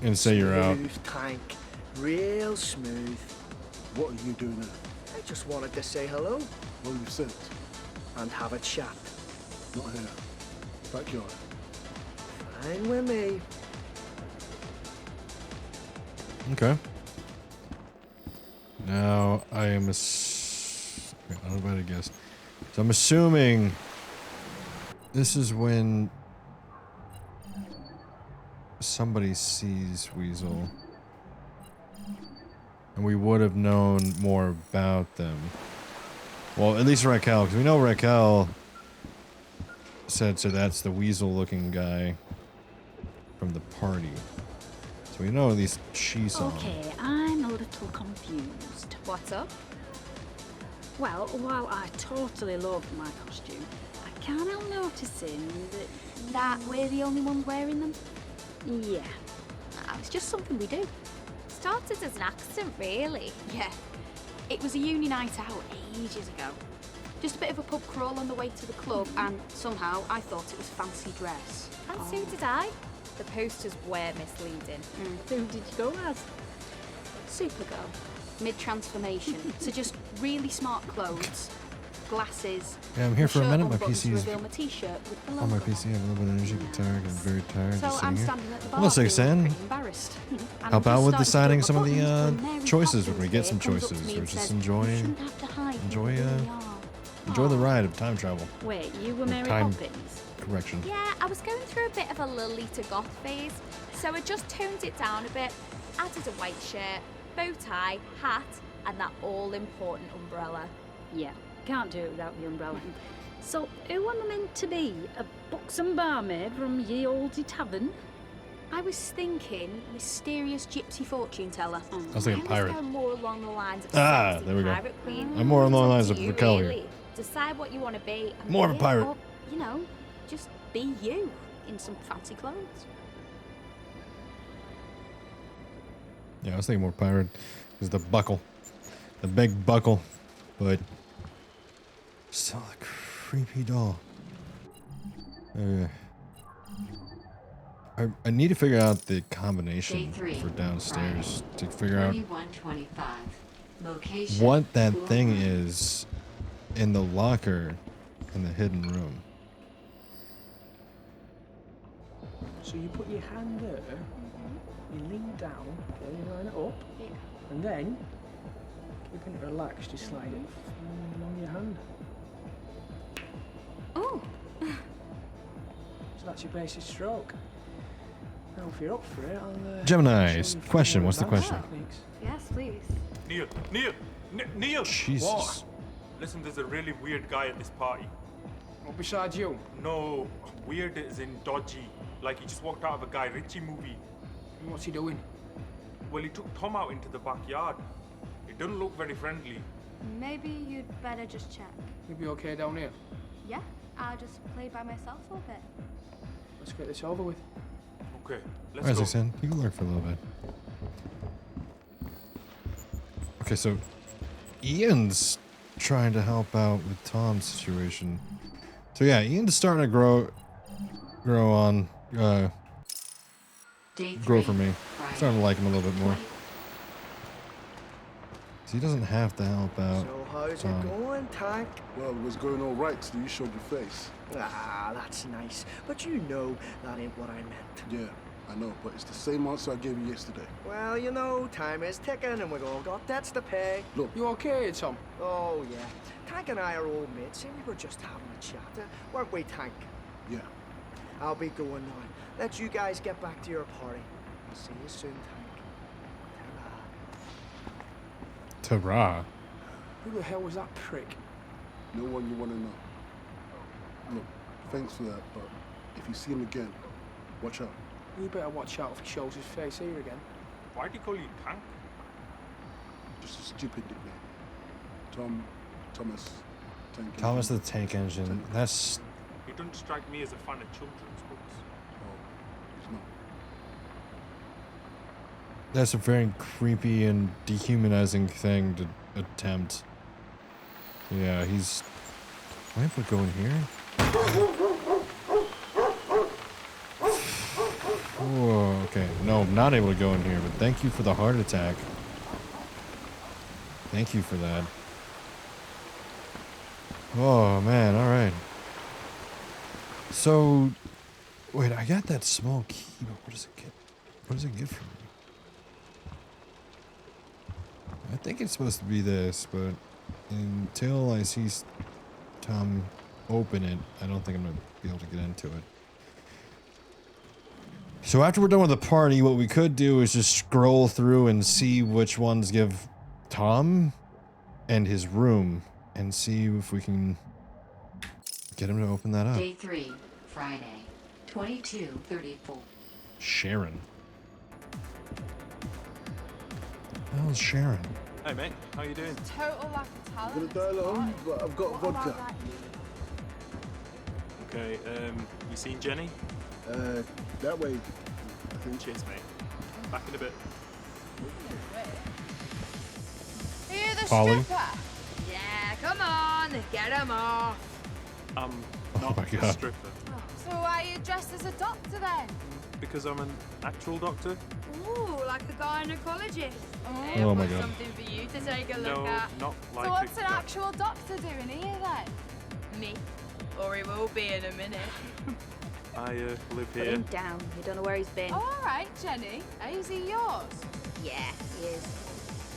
[SPEAKER 2] and say you're out.
[SPEAKER 6] Smooth tank, real smooth.
[SPEAKER 4] What are you doing there?
[SPEAKER 6] I just wanted to say hello
[SPEAKER 4] Well, you said it.
[SPEAKER 6] and have a chat.
[SPEAKER 4] Not here. Backyard.
[SPEAKER 6] Fine with me.
[SPEAKER 2] Okay. Now I am I'm about to guess. So I'm assuming this is when somebody sees Weasel, and we would have known more about them. Well, at least Raquel, because we know Raquel said so. That's the Weasel-looking guy from the party. So we know at least she saw him.
[SPEAKER 9] Okay, I'm a little confused.
[SPEAKER 7] What's up?
[SPEAKER 9] Well, while I totally love my costume, I can't help noticing
[SPEAKER 7] That we're the only ones wearing them?
[SPEAKER 9] yeah.
[SPEAKER 7] It's just something we do.
[SPEAKER 3] Started as an accident, really.
[SPEAKER 7] Yeah. It was a uni night out ages ago. Just a bit of a pub crawl on the way to the club, and somehow I thought it was fancy dress.
[SPEAKER 3] And so did I. The posters were misleading.
[SPEAKER 9] Who did you go as?
[SPEAKER 7] Supergirl. Mid-transformation. So just really smart clothes.
[SPEAKER 3] glasses.
[SPEAKER 2] Yeah, I'm here for a
[SPEAKER 3] shirt
[SPEAKER 2] minute. My
[SPEAKER 3] unbuttons to
[SPEAKER 2] PC is
[SPEAKER 3] reveal my t-shirt with the
[SPEAKER 2] on my
[SPEAKER 3] logo
[SPEAKER 2] PC. I have a little bit of energy, get tired, I'm very tired.
[SPEAKER 3] So
[SPEAKER 2] Just
[SPEAKER 3] I'm
[SPEAKER 2] sitting here.
[SPEAKER 3] standing at the bar.
[SPEAKER 2] Well, let's take a
[SPEAKER 3] feeling
[SPEAKER 2] stand.
[SPEAKER 3] pretty embarrassed. And
[SPEAKER 2] Help
[SPEAKER 3] I'm
[SPEAKER 2] out
[SPEAKER 3] just
[SPEAKER 2] with
[SPEAKER 3] starting to
[SPEAKER 2] deciding
[SPEAKER 3] put
[SPEAKER 2] some
[SPEAKER 3] my
[SPEAKER 2] of
[SPEAKER 3] buttons
[SPEAKER 2] the
[SPEAKER 3] when Mary
[SPEAKER 2] choices when
[SPEAKER 3] Poppins
[SPEAKER 2] we get some
[SPEAKER 3] here comes up to
[SPEAKER 2] choices,
[SPEAKER 3] me
[SPEAKER 2] or
[SPEAKER 3] and
[SPEAKER 2] just
[SPEAKER 3] says,
[SPEAKER 2] enjoy
[SPEAKER 3] "You shouldn't have to hide who
[SPEAKER 2] enjoy,
[SPEAKER 3] you really are."
[SPEAKER 2] enjoy the
[SPEAKER 3] Aw.
[SPEAKER 2] ride of time travel.
[SPEAKER 9] Wait, you were
[SPEAKER 2] Or
[SPEAKER 9] Mary
[SPEAKER 2] time
[SPEAKER 9] Poppins?
[SPEAKER 2] correction.
[SPEAKER 7] Yeah, I was going through a bit of a Lolita goth phase, so I just toned it down a bit, added a white shirt, bow tie, hat, and that all-important umbrella.
[SPEAKER 9] Yeah, can't do it without the umbrella. So, who am I meant to be? A buxom barmaid from ye olde tavern?
[SPEAKER 3] I was thinking mysterious gypsy fortune teller.
[SPEAKER 2] I was thinking pirate.
[SPEAKER 7] I was going more along the lines of sexy
[SPEAKER 2] There we go.
[SPEAKER 7] pirate queen.
[SPEAKER 2] I'm more along the lines
[SPEAKER 7] It's
[SPEAKER 2] of
[SPEAKER 7] up to
[SPEAKER 2] Raquel
[SPEAKER 7] you,
[SPEAKER 2] here.
[SPEAKER 7] really. Decide what you want to be. And
[SPEAKER 2] More of a
[SPEAKER 7] be it,
[SPEAKER 2] pirate.
[SPEAKER 7] Or, you know, just be you in some fancy clothes.
[SPEAKER 2] Yeah, I was thinking more pirate. Is the buckle, the big buckle, but still a creepy doll. I need to figure out the combination
[SPEAKER 1] Day 3,
[SPEAKER 2] for downstairs
[SPEAKER 1] Friday,
[SPEAKER 2] to figure out
[SPEAKER 1] 2125. Location.
[SPEAKER 2] what that
[SPEAKER 1] pool
[SPEAKER 2] thing
[SPEAKER 1] room.
[SPEAKER 2] is in the locker in the hidden room.
[SPEAKER 8] So you put your hand there, you lean down, okay, you line it up, and then, keeping it relaxed, you slide it along your hand.
[SPEAKER 7] Oh,
[SPEAKER 8] So that's your basic stroke. Now if you're up for it, I'll
[SPEAKER 2] Gemini,
[SPEAKER 8] show you a few
[SPEAKER 2] question,
[SPEAKER 8] more
[SPEAKER 2] what's the
[SPEAKER 8] advanced
[SPEAKER 2] question?
[SPEAKER 8] techniques.
[SPEAKER 7] yes, please.
[SPEAKER 10] Neil!
[SPEAKER 2] Jesus.
[SPEAKER 10] What? Listen, there's a really weird guy at this party.
[SPEAKER 8] What, besides you?
[SPEAKER 10] No, weird as in dodgy. Like he just walked out of a Guy Ritchie movie.
[SPEAKER 8] And what's he doing?
[SPEAKER 10] Well, he took Tom out into the backyard. It doesn't look very friendly.
[SPEAKER 12] Maybe you'd better just check.
[SPEAKER 8] You'll be okay down here.
[SPEAKER 12] Yeah, I'll just play by myself for a bit.
[SPEAKER 8] Let's get this over with.
[SPEAKER 10] Okay, let's
[SPEAKER 2] As
[SPEAKER 10] go.
[SPEAKER 2] I said, you can lurk for a little bit. Okay, so Ian's trying to help out with Tom's situation. So yeah, Ian's starting to grow on,
[SPEAKER 1] Day 3,
[SPEAKER 2] grow for me.
[SPEAKER 1] Friday,
[SPEAKER 2] Starting to like him a little bit more.
[SPEAKER 1] 20
[SPEAKER 2] So he doesn't have to help out.
[SPEAKER 6] So how's
[SPEAKER 2] Tom.
[SPEAKER 6] it going, Tank?
[SPEAKER 4] Well, it was going all right till you showed your face.
[SPEAKER 6] Ah, that's nice. But you know that ain't what I meant.
[SPEAKER 4] Yeah, I know, but it's the same answer I gave you yesterday.
[SPEAKER 6] Well, you know, time is ticking and we've all got debts to pay.
[SPEAKER 4] Look,
[SPEAKER 8] You okay, Tom?
[SPEAKER 6] Oh, yeah. Tank and I are old mates and we were just having a chat, weren't we, Tank?
[SPEAKER 4] yeah,
[SPEAKER 6] I'll be going now. Let you guys get back to your party. I'll see you soon, Tank. Ta-ra.
[SPEAKER 2] Ta-ra.
[SPEAKER 8] Who the hell was that prick?
[SPEAKER 4] no one you want to know. Look, thanks for that, but if you see him again, watch out.
[SPEAKER 8] You better watch out if he shows his face here again.
[SPEAKER 10] Why'd he call you Tank?
[SPEAKER 4] Just a stupid nickname. Thomas, Tank.
[SPEAKER 2] Thomas the
[SPEAKER 4] Engine.
[SPEAKER 2] Tank Engine. That's
[SPEAKER 10] He doesn't strike me as a fan of children's books.
[SPEAKER 4] Oh, he's not.
[SPEAKER 2] a very creepy and dehumanizing thing to attempt. Yeah, he's. Am I able to go in here? Oh, okay. No, I'm not able to go in here, but thank you for the heart attack. Thank you for that. Oh, man, alright. So, wait, I got that small key, but what does it get? What does it get from me? I think it's supposed to be this, but until I see Tom open it, I don't think I'm going to be able to get into it. So after we're done with the party, what we could do is just scroll through and see which ones give Tom and his room and see if we can get him to open that up.
[SPEAKER 1] Day 3, Friday, 2234.
[SPEAKER 2] Sharon. The hell is Sharon?
[SPEAKER 5] Hey mate, how you doing?
[SPEAKER 12] Total lack of
[SPEAKER 4] I'm
[SPEAKER 12] talent.
[SPEAKER 4] gonna die alone, but I've got
[SPEAKER 12] What about
[SPEAKER 4] vodka.
[SPEAKER 12] that?
[SPEAKER 5] Okay, you seen Jenny?
[SPEAKER 4] That way, I think.
[SPEAKER 5] Cheers mate. Back in a bit.
[SPEAKER 12] Are you the
[SPEAKER 2] Polly?
[SPEAKER 12] stripper?
[SPEAKER 11] Yeah, come on, get him off.
[SPEAKER 5] I'm
[SPEAKER 2] Oh
[SPEAKER 5] not
[SPEAKER 2] my
[SPEAKER 5] a
[SPEAKER 2] God.
[SPEAKER 5] stripper.
[SPEAKER 12] So why are you dressed as a doctor then?
[SPEAKER 5] because I'm an actual doctor?
[SPEAKER 11] Ooh, like a gynecologist.
[SPEAKER 2] Oh
[SPEAKER 11] I've
[SPEAKER 2] my
[SPEAKER 11] got
[SPEAKER 2] God.
[SPEAKER 11] something for you to take a look
[SPEAKER 5] No,
[SPEAKER 11] at.
[SPEAKER 5] not like
[SPEAKER 12] So what's
[SPEAKER 5] a
[SPEAKER 12] an actual doctor doing here then?
[SPEAKER 11] Me. Or he will be in a minute.
[SPEAKER 5] I live
[SPEAKER 3] Put
[SPEAKER 5] here.
[SPEAKER 3] him down. You don't know where he's been.
[SPEAKER 12] Oh, all right, Jenny. Is he yours?
[SPEAKER 3] Yeah, he is.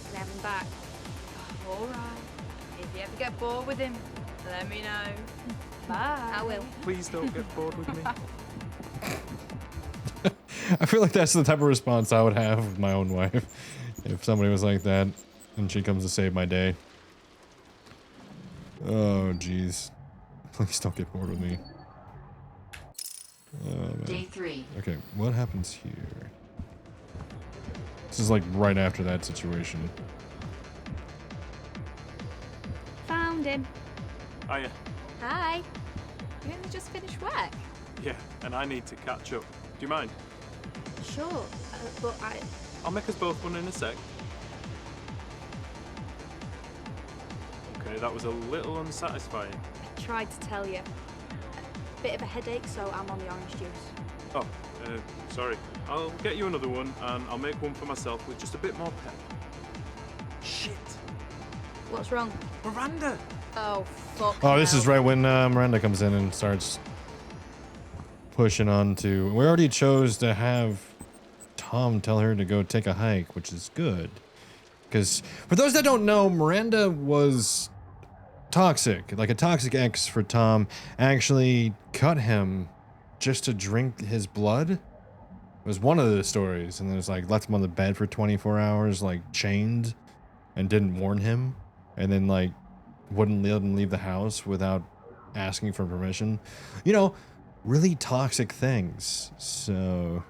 [SPEAKER 3] Can I have him back?
[SPEAKER 11] All right. If you ever get bored with him, let me know.
[SPEAKER 12] Bye.
[SPEAKER 3] I will.
[SPEAKER 5] Please don't get bored with me.
[SPEAKER 2] I feel like that's the type of response I would have with my own wife if somebody was like that and she comes to save my day. Oh, jeez. Please don't get bored with me. Oh, man.
[SPEAKER 1] Day 3.
[SPEAKER 2] Okay, what happens here? This is like right after that situation.
[SPEAKER 3] Found him.
[SPEAKER 5] Hiya.
[SPEAKER 7] Hi. You only just finished work?
[SPEAKER 5] Yeah, and I need to catch up. Do you mind?
[SPEAKER 3] Sure, but
[SPEAKER 5] I'll make us both one in a sec. Okay, that was a little unsatisfying.
[SPEAKER 3] I tried to tell you. Bit of a headache, so I'm on the orange juice.
[SPEAKER 5] Oh, sorry. I'll get you another one, and I'll make one for myself with just a bit more pep. Shit!
[SPEAKER 3] What's wrong?
[SPEAKER 5] Miranda!
[SPEAKER 3] Oh, fuck.
[SPEAKER 2] Oh, this
[SPEAKER 3] no.
[SPEAKER 2] is right when Miranda comes in and starts pushing on to... We already chose to have Tom tell her to go take a hike, which is good. Because for those that don't know, Miranda was toxic. Like a toxic ex for Tom. Actually cut him just to drink his blood. It was one of the stories. And then it's like left him on the bed for 24 hours, like chained, and didn't warn him. And then like wouldn't let him leave the house without asking for permission. You know, really toxic things. So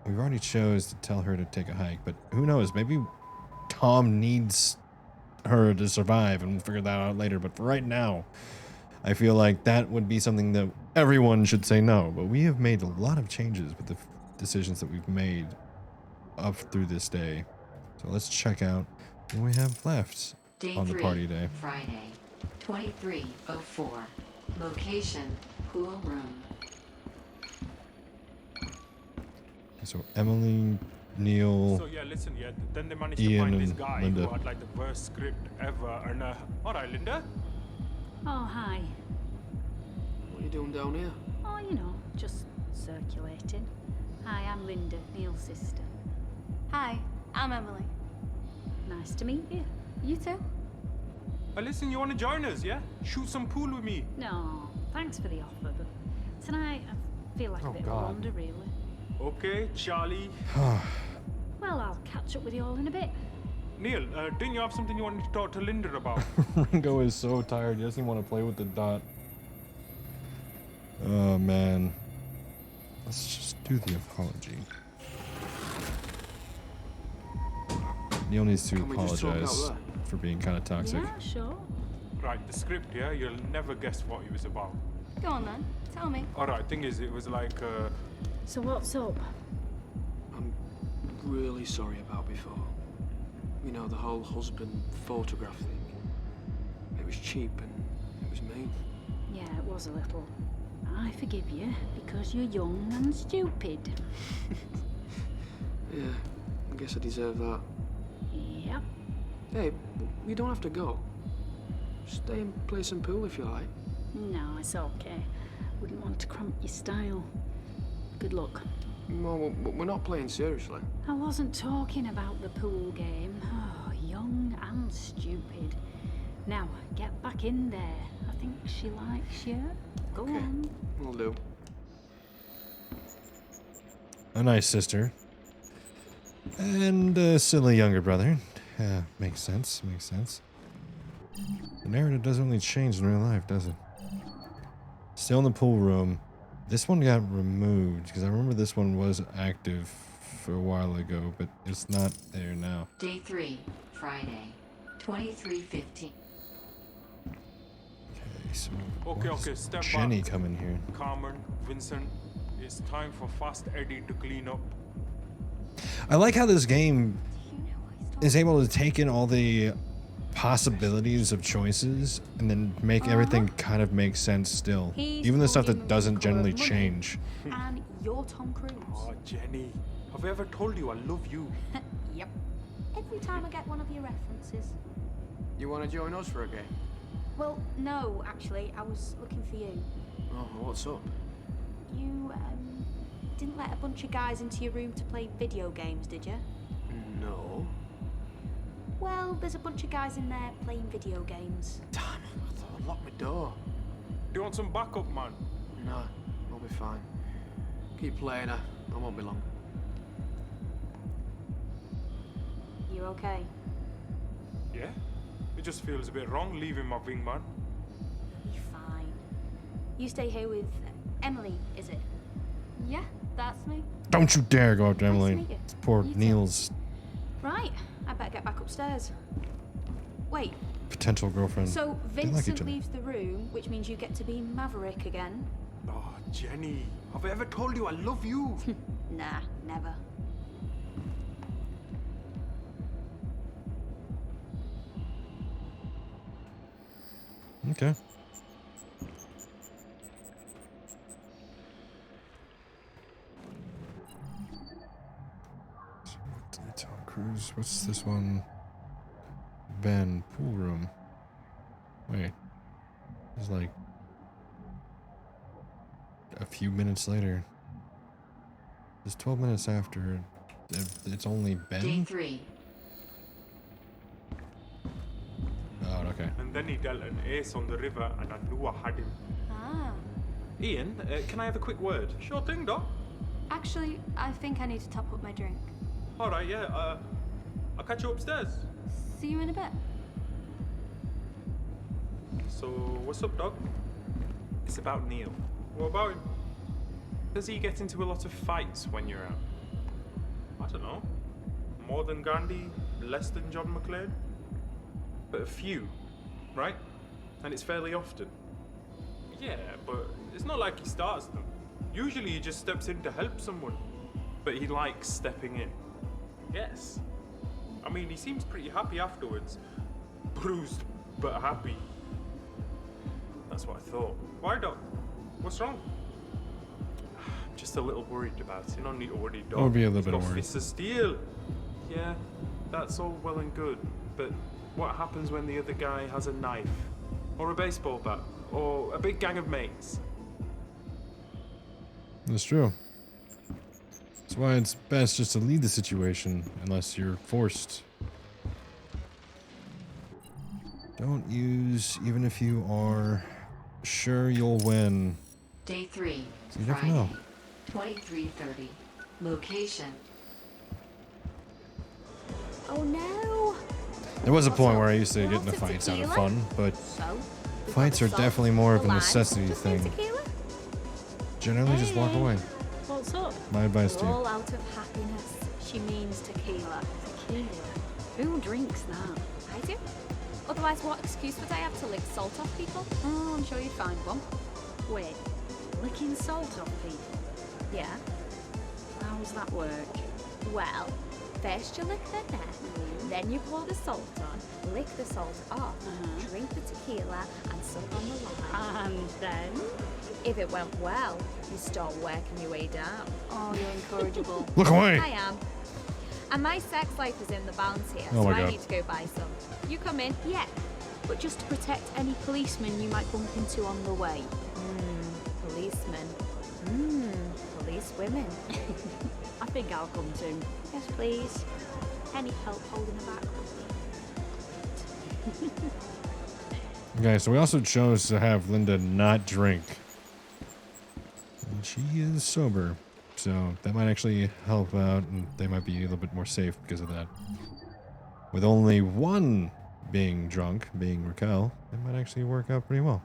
[SPEAKER 2] we've already chose to tell her to take a hike, but who knows? Maybe Tom needs her to survive, and we'll figure that out later. But for right now, I feel like that would be something that everyone should say no. But we have made a lot of changes with the decisions that we've made up through this day. So let's check out what we have left
[SPEAKER 1] Day
[SPEAKER 2] on the
[SPEAKER 1] 3,
[SPEAKER 2] party day.
[SPEAKER 1] Friday, 23:04. Location, pool room.
[SPEAKER 2] So Emily, Neil,
[SPEAKER 10] So yeah, listen, yeah. Then they managed
[SPEAKER 2] Ian
[SPEAKER 10] to find this
[SPEAKER 2] and
[SPEAKER 10] guy
[SPEAKER 2] Linda.
[SPEAKER 10] who had like the worst script ever. And all right, Linda.
[SPEAKER 9] Oh, hi.
[SPEAKER 8] What are you doing down here?
[SPEAKER 9] Oh, you know, just circulating. Hi, I'm Linda, Neil's sister.
[SPEAKER 12] Hi, I'm Emily.
[SPEAKER 9] Nice to meet you.
[SPEAKER 12] You too?
[SPEAKER 10] Listen, you want to join us? Yeah, shoot some pool with me.
[SPEAKER 9] No, thanks for the offer, but tonight I feel like a bit of a wander, really.
[SPEAKER 10] Okay, Charlie.
[SPEAKER 9] Well, I'll catch up with you all in a bit.
[SPEAKER 10] Neil, didn't you have something you wanted to talk to Linda about?
[SPEAKER 2] Ringo is so tired. He doesn't even want to play with the dot. Oh, man. Let's just do the apology. Neil needs to
[SPEAKER 8] Can we just talk out
[SPEAKER 2] apologize
[SPEAKER 8] there?
[SPEAKER 2] for being kind of toxic.
[SPEAKER 9] Yeah, sure.
[SPEAKER 10] Right, the script, yeah? You'll never guess what it was about.
[SPEAKER 12] Go on then, tell me.
[SPEAKER 10] Alright, thing is, it was like,
[SPEAKER 9] So what's up?
[SPEAKER 8] I'm really sorry about before. You know, the whole husband photograph thing. It was cheap and it was mean.
[SPEAKER 9] Yeah, it was a little. I forgive you because you're young and stupid.
[SPEAKER 8] Yeah, I guess I deserve that.
[SPEAKER 9] Yep.
[SPEAKER 8] Hey, you don't have to go. Stay and play some pool if you like.
[SPEAKER 9] No, it's okay. Wouldn't want to cramp your style. Good luck.
[SPEAKER 8] Well, we're not playing seriously.
[SPEAKER 9] I wasn't talking about the pool game. Oh, young and stupid. Now, get back in there. I think she likes you. Go
[SPEAKER 8] Okay.
[SPEAKER 9] on.
[SPEAKER 8] Will do.
[SPEAKER 2] A nice sister. And a silly younger brother. Yeah, makes sense, makes sense. The narrative doesn't really change in real life, does it? Still in the pool room. This one got removed, because I remember this one was active for a while ago, but it's not there now.
[SPEAKER 1] Day 3, Friday, 23:15.
[SPEAKER 2] Okay, so
[SPEAKER 10] Okay,
[SPEAKER 2] why does
[SPEAKER 10] okay, step
[SPEAKER 2] Jenny
[SPEAKER 10] back.
[SPEAKER 2] come in here?
[SPEAKER 10] Carmen, Vincent, it's time for Fast Eddie to clean up.
[SPEAKER 2] I like how this game is able to take in all the possibilities of choices and then make everything kind of make sense still.
[SPEAKER 3] He's
[SPEAKER 2] Even the stuff
[SPEAKER 3] William
[SPEAKER 2] that doesn't
[SPEAKER 3] Murica
[SPEAKER 2] generally
[SPEAKER 3] of Money.
[SPEAKER 2] change.
[SPEAKER 3] And you're Tom Cruise.
[SPEAKER 10] Oh, Jenny, have I ever told you I love you?
[SPEAKER 3] Yep. Every time I get one of your references.
[SPEAKER 13] You want to join us for a game?
[SPEAKER 3] Well, no, actually, I was looking for you.
[SPEAKER 13] Oh, what's up?
[SPEAKER 3] You, didn't let a bunch of guys into your room to play video games, did you?
[SPEAKER 13] No.
[SPEAKER 3] Well, there's a bunch of guys in there playing video games.
[SPEAKER 13] Damn, I thought I locked my door.
[SPEAKER 10] Do you want some backup, man?
[SPEAKER 13] No, I'll be fine. Keep playing, I won't be long.
[SPEAKER 3] You okay?
[SPEAKER 10] Yeah? It just feels a bit wrong leaving my wingman.
[SPEAKER 3] You'll be fine. You stay here with Emily, is it?
[SPEAKER 12] Yeah, that's me.
[SPEAKER 2] Don't you dare go up to
[SPEAKER 3] Nice to
[SPEAKER 2] Emily.
[SPEAKER 3] meet you.
[SPEAKER 2] It's poor
[SPEAKER 3] You too.
[SPEAKER 2] Neil's
[SPEAKER 3] Right, I better get back upstairs. Wait,
[SPEAKER 2] potential girlfriend.
[SPEAKER 3] so
[SPEAKER 2] They like each
[SPEAKER 3] Vincent
[SPEAKER 2] other.
[SPEAKER 3] leaves the room, which means you get to be Maverick again?
[SPEAKER 10] Oh, Jenny, have I ever told you I love you?
[SPEAKER 3] Nah, never.
[SPEAKER 2] Okay. Tom Cruise. What's this one? Ben, pool room. Wait. It's like a few minutes later. It's 12 minutes after. It's only
[SPEAKER 1] Day
[SPEAKER 2] Ben?
[SPEAKER 1] 3.
[SPEAKER 2] Oh, okay.
[SPEAKER 10] And then he dealt an ace on the river, and I knew I had him.
[SPEAKER 12] Ah.
[SPEAKER 5] Ian, can I have a quick word?
[SPEAKER 10] Sure thing, Doc.
[SPEAKER 12] Actually, I think I need to top up my drink.
[SPEAKER 10] All right, yeah. I'll catch you upstairs.
[SPEAKER 12] See you in a bit.
[SPEAKER 10] So, what's up, Doc?
[SPEAKER 5] It's about Neil.
[SPEAKER 10] What about him?
[SPEAKER 5] Does he get into a lot of fights when you're out?
[SPEAKER 10] I don't know. More than Gandhi, less than John McClane.
[SPEAKER 5] But a few, right? And it's fairly often.
[SPEAKER 10] Yeah, but it's not like he starts them. Usually he just steps in to help someone.
[SPEAKER 5] But he likes stepping in.
[SPEAKER 10] Yes. I mean, he seems pretty happy afterwards. Bruised, but happy.
[SPEAKER 5] That's what I thought.
[SPEAKER 10] Why, Doc? What's wrong?
[SPEAKER 5] I'm just a little worried about
[SPEAKER 10] You
[SPEAKER 5] it.
[SPEAKER 10] don't need to worry, Doc.
[SPEAKER 2] I would be a little
[SPEAKER 10] He's
[SPEAKER 2] bit
[SPEAKER 10] got
[SPEAKER 2] worried.
[SPEAKER 10] fists of steel.
[SPEAKER 5] Yeah, that's all well and good. But what happens when the other guy has a knife? Or a baseball bat? Or a big gang of mates?
[SPEAKER 2] That's true. That's why it's best just to leave the situation unless you're forced. Don't use even if you are sure you'll win.
[SPEAKER 1] Day 3.
[SPEAKER 2] So you never
[SPEAKER 1] Friday.
[SPEAKER 2] know.
[SPEAKER 1] 23:30. Location.
[SPEAKER 3] Oh no!
[SPEAKER 2] There was a point where I used to get
[SPEAKER 3] Lots
[SPEAKER 2] into
[SPEAKER 3] of
[SPEAKER 2] fights out of
[SPEAKER 3] tequila?
[SPEAKER 2] fun, but
[SPEAKER 3] So, we've
[SPEAKER 2] fights
[SPEAKER 3] got
[SPEAKER 2] are
[SPEAKER 3] the
[SPEAKER 2] definitely
[SPEAKER 3] salt,
[SPEAKER 2] more of
[SPEAKER 3] the
[SPEAKER 2] a
[SPEAKER 3] lime,
[SPEAKER 2] necessity
[SPEAKER 3] just no
[SPEAKER 2] thing.
[SPEAKER 3] tequila?
[SPEAKER 2] Generally just walk
[SPEAKER 3] Hey.
[SPEAKER 2] away.
[SPEAKER 3] What's up?
[SPEAKER 2] My advice to
[SPEAKER 3] We're
[SPEAKER 2] you.
[SPEAKER 3] all out of happiness. She means tequila.
[SPEAKER 9] Tequila. Who drinks that?
[SPEAKER 7] I do. Otherwise, what excuse would I have to lick salt off people?
[SPEAKER 3] Oh, I'm sure you'd find one.
[SPEAKER 9] Wait, licking salt off people?
[SPEAKER 7] Yeah.
[SPEAKER 9] How does that work?
[SPEAKER 7] Well, first you lick their neck, then you pour the salt on, lick the salt off, drink the tequila, and suck on the lime.
[SPEAKER 9] And then?
[SPEAKER 7] If it went well, you start working your way down.
[SPEAKER 3] Oh, you're incorrigible.
[SPEAKER 2] Look away!
[SPEAKER 7] I am. And my sex life is in the balance here,
[SPEAKER 2] Oh
[SPEAKER 7] so
[SPEAKER 2] my
[SPEAKER 7] I
[SPEAKER 2] God.
[SPEAKER 7] need to go buy some. You come in?
[SPEAKER 3] Yeah, but just to protect any policemen you might bump into on the way.
[SPEAKER 7] Policemen. Police women.
[SPEAKER 9] I think I'll come too.
[SPEAKER 3] Yes, please. Any help holding the back would be
[SPEAKER 2] Okay, so we also chose to have Linda not drink. And she is sober, so that might actually help out, and they might be a little bit more safe because of that. With only one being drunk, being Raquel, it might actually work out pretty well.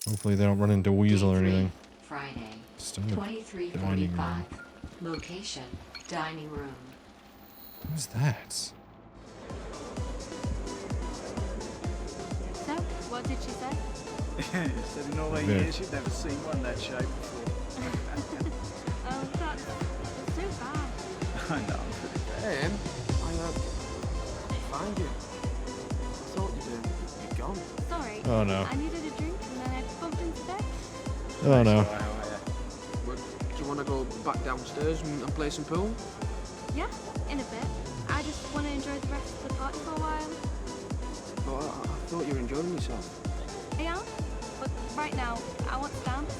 [SPEAKER 2] Hopefully they don't run into Weasel
[SPEAKER 1] Day
[SPEAKER 2] or
[SPEAKER 1] 3.
[SPEAKER 2] anything.
[SPEAKER 1] Friday.
[SPEAKER 2] Still in the dining
[SPEAKER 1] 23:45.
[SPEAKER 2] room.
[SPEAKER 1] Location. Dining room.
[SPEAKER 2] Who's that?
[SPEAKER 12] So, what did she say?
[SPEAKER 14] Said in all her
[SPEAKER 2] Yeah.
[SPEAKER 14] years she'd never seen one that shape before.
[SPEAKER 12] Oh, that's so bad.
[SPEAKER 14] I know, I'm pretty bad.
[SPEAKER 13] Hey, Em, I find you. John.
[SPEAKER 12] Sorry.
[SPEAKER 2] Oh, no.
[SPEAKER 12] I needed a drink and then I bumped into Beck.
[SPEAKER 2] Oh no.
[SPEAKER 13] But do you want to go back downstairs and play some pool?
[SPEAKER 12] Yeah, in a bit. I just want to enjoy the rest of the party for a while.
[SPEAKER 13] Oh, I thought you were enjoying yourself.
[SPEAKER 12] I am, but right now, I want to dance.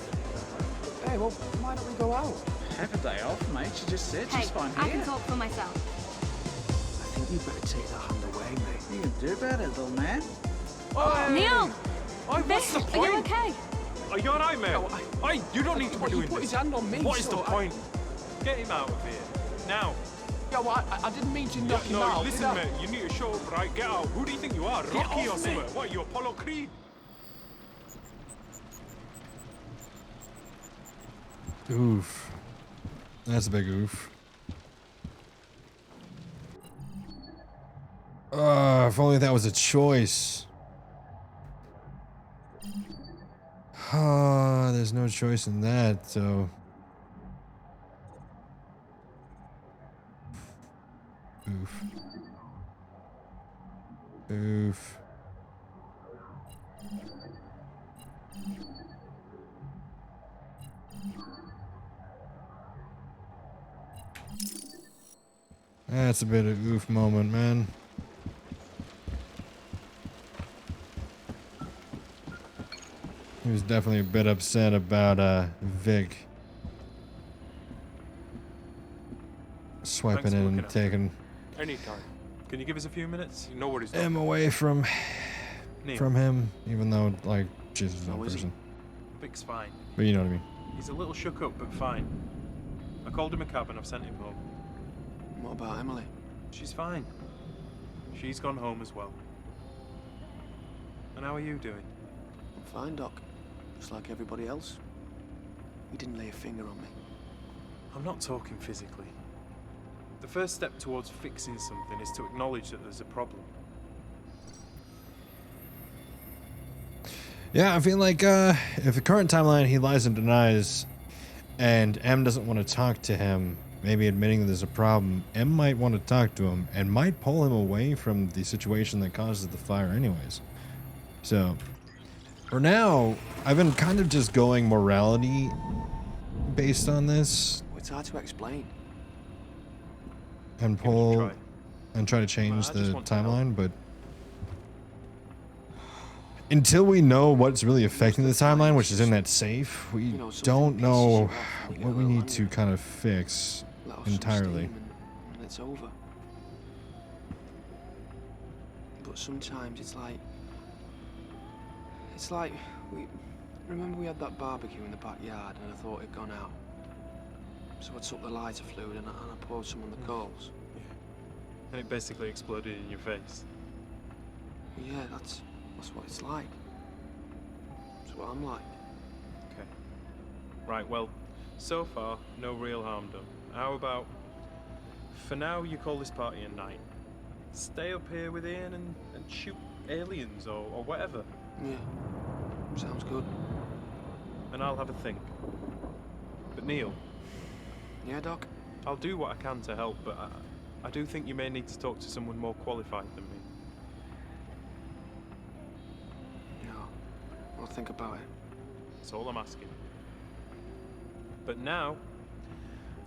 [SPEAKER 13] Hey, well, why don't we go out?
[SPEAKER 14] Have a day off, mate. She just said
[SPEAKER 12] Hey,
[SPEAKER 14] she's fine
[SPEAKER 12] I
[SPEAKER 14] here.
[SPEAKER 12] can talk for myself.
[SPEAKER 13] I think you better take that hand away, mate.
[SPEAKER 14] You can do better, little man.
[SPEAKER 12] Neil!
[SPEAKER 10] Oi, what's the
[SPEAKER 12] Are
[SPEAKER 10] point?
[SPEAKER 12] you okay?
[SPEAKER 10] Are you alright, mate? Oi, you don't need to be
[SPEAKER 13] Well, he
[SPEAKER 10] doing
[SPEAKER 13] put
[SPEAKER 10] this.
[SPEAKER 13] his hand on me,
[SPEAKER 10] What is the
[SPEAKER 13] so
[SPEAKER 10] point? Get him out of here. Now.
[SPEAKER 13] Yeah, well, I didn't mean to knock him
[SPEAKER 10] No,
[SPEAKER 13] out.
[SPEAKER 10] listen,
[SPEAKER 13] did I?
[SPEAKER 10] mate. You need to shut up, right? Get out. Who do you think you are?
[SPEAKER 13] Get
[SPEAKER 10] Rocky or
[SPEAKER 13] off
[SPEAKER 10] something?
[SPEAKER 13] me.
[SPEAKER 10] What, you Apollo Creed?
[SPEAKER 2] Oof. That's a big oof. If only that was a choice. There's no choice in that, so. Oof. Oof. That's a bit of oof moment, man. He was definitely a bit upset about Vic swiping
[SPEAKER 10] Thanks for
[SPEAKER 2] in
[SPEAKER 10] looking
[SPEAKER 2] and
[SPEAKER 10] after him.
[SPEAKER 2] taking
[SPEAKER 10] Anytime. Can you give us a few minutes? You know what he's
[SPEAKER 2] him away from
[SPEAKER 10] Neil.
[SPEAKER 2] him, even though like Jesus is
[SPEAKER 10] How
[SPEAKER 2] a
[SPEAKER 10] is he?
[SPEAKER 2] person.
[SPEAKER 10] Vic's fine.
[SPEAKER 2] But you know what I mean.
[SPEAKER 10] He's a little shook up, but fine. I called him a cab and I've sent him home.
[SPEAKER 13] What about Emily?
[SPEAKER 10] She's fine. She's gone home as well. And how are you doing?
[SPEAKER 13] I'm fine, Doc. Just like everybody else. You didn't lay a finger on me.
[SPEAKER 10] I'm not talking physically. The first step towards fixing something is to acknowledge that there's a problem.
[SPEAKER 2] Yeah, I feel like if the current timeline he lies and denies, and M doesn't want to talk to him, maybe admitting that there's a problem, M might want to talk to him and might pull him away from the situation that causes the fire anyways. So, for now, I've been kind of just going morality based on this
[SPEAKER 13] It's hard to explain.
[SPEAKER 2] and pull and try to change
[SPEAKER 10] I just
[SPEAKER 2] the
[SPEAKER 10] want to help.
[SPEAKER 2] timeline, but until we know what's really affecting the timeline, which is in that safe, we don't know what we need to kind of fix
[SPEAKER 13] Let off some
[SPEAKER 2] entirely.
[SPEAKER 13] steam and it's over. But sometimes it's like we remember we had that barbecue in the backyard and I thought it'd gone out. So I took the lighter fluid and I poured some on the coals.
[SPEAKER 10] And it basically exploded in your face.
[SPEAKER 13] Yeah, that's what it's like. That's what I'm like.
[SPEAKER 10] Okay. Right, well, so far, no real harm done. How about, for now, you call this party a night. Stay up here with Ian and shoot aliens or whatever.
[SPEAKER 13] Yeah, sounds good.
[SPEAKER 10] And I'll have a think. But Neil,
[SPEAKER 13] Yeah, Doc?
[SPEAKER 10] I'll do what I can to help, but I do think you may need to talk to someone more qualified than me.
[SPEAKER 13] Yeah, I'll think about it.
[SPEAKER 10] That's all I'm asking. But now,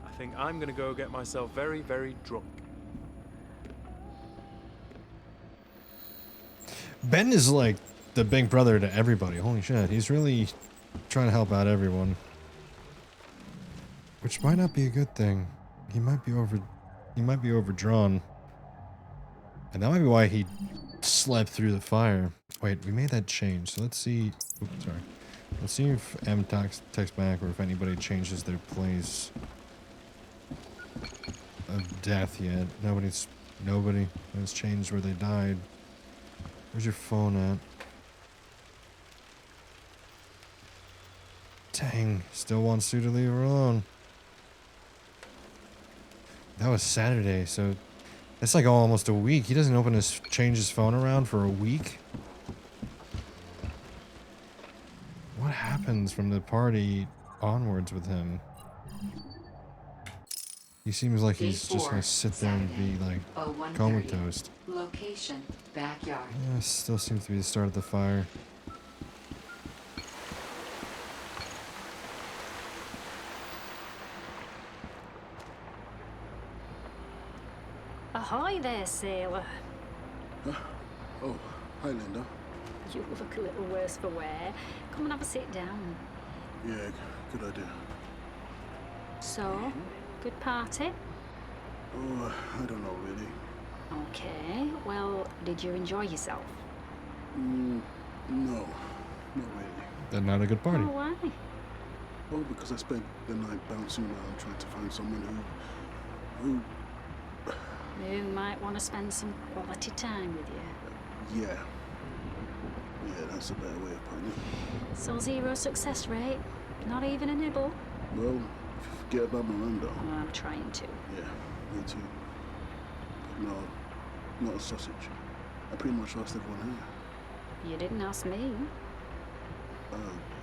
[SPEAKER 10] I think I'm gonna go get myself very, very drunk.
[SPEAKER 2] Ben is like the big brother to everybody. Holy shit, he's really trying to help out everyone. Which might not be a good thing. He might be overdrawn. And that might be why he slept through the fire. Wait, we made that change. So let's see. Oops, sorry. Let's see if M texts back or if anybody changes their place of death yet. Nobody has changed where they died. Where's your phone at? Dang, still wants you to leave her alone. That was Saturday, so that's like almost a week. He doesn't change his phone around for a week. What happens from the party onwards with him? He seems like
[SPEAKER 1] Day
[SPEAKER 2] he's just
[SPEAKER 1] 4,
[SPEAKER 2] gonna sit there and be like
[SPEAKER 1] 01:30.
[SPEAKER 2] comatose.
[SPEAKER 1] Location, backyard.
[SPEAKER 2] Yeah, still seems to be the start of the fire.
[SPEAKER 9] Ahoy there, sailor.
[SPEAKER 4] Oh, hi, Linda.
[SPEAKER 9] You look a little worse for wear. Come and have a sit down.
[SPEAKER 4] Yeah, good idea.
[SPEAKER 9] So, good party?
[SPEAKER 4] Oh, I don't know, really.
[SPEAKER 9] Okay, well, did you enjoy yourself?
[SPEAKER 4] No, not really.
[SPEAKER 2] Then not a good party.
[SPEAKER 9] Oh, why?
[SPEAKER 4] Well, because I spent the night bouncing around trying to find someone who
[SPEAKER 9] Who might want to spend some quality time with you.
[SPEAKER 4] yeah. Yeah, that's a better way of putting it.
[SPEAKER 9] So 0 success rate? Not even a nibble?
[SPEAKER 4] Well, if you forget about Miranda.
[SPEAKER 9] Oh, I'm trying to.
[SPEAKER 4] Yeah, me too. But no, not a sausage. I pretty much lost everyone here.
[SPEAKER 9] You didn't ask me.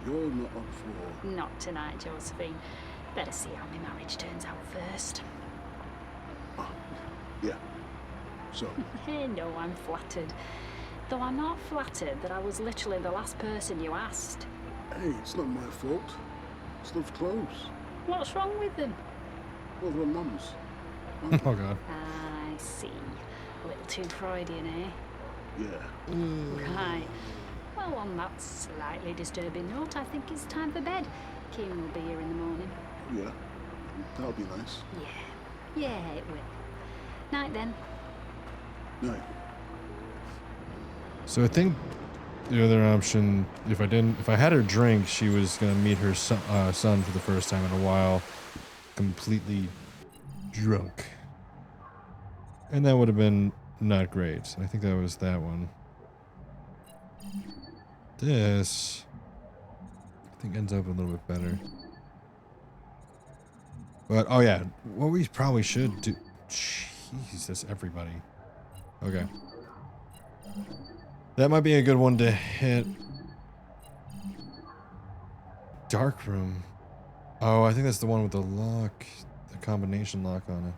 [SPEAKER 4] You're not up for...
[SPEAKER 9] Not tonight, Josephine. Better see how my marriage turns out first.
[SPEAKER 4] Yeah. So?
[SPEAKER 9] Hey, no, I'm flattered. Though I'm not flattered that I was literally the last person you asked.
[SPEAKER 4] Hey, it's not my fault. Stuff's clothes.
[SPEAKER 9] What's wrong with them?
[SPEAKER 4] Well, they're mum's.
[SPEAKER 2] Oh god.
[SPEAKER 9] I see. A little too Freudian, eh?
[SPEAKER 4] Yeah.
[SPEAKER 9] Right. Well, on that slightly disturbing note, I think it's time for bed. Kim will be here in the morning.
[SPEAKER 4] Yeah. That'll be nice.
[SPEAKER 9] Yeah, it will. Night then.
[SPEAKER 4] Night.
[SPEAKER 2] So I think the other option, if I had her drink, she was gonna meet her son for the first time in a while, completely drunk, and that would have been not great. I think that was that one. This, I think, ends up a little bit better. But oh yeah, what we probably should do. Jesus, everybody. Okay. That might be a good one to hit. Dark room. Oh, I think that's the one with the lock, the combination lock on it.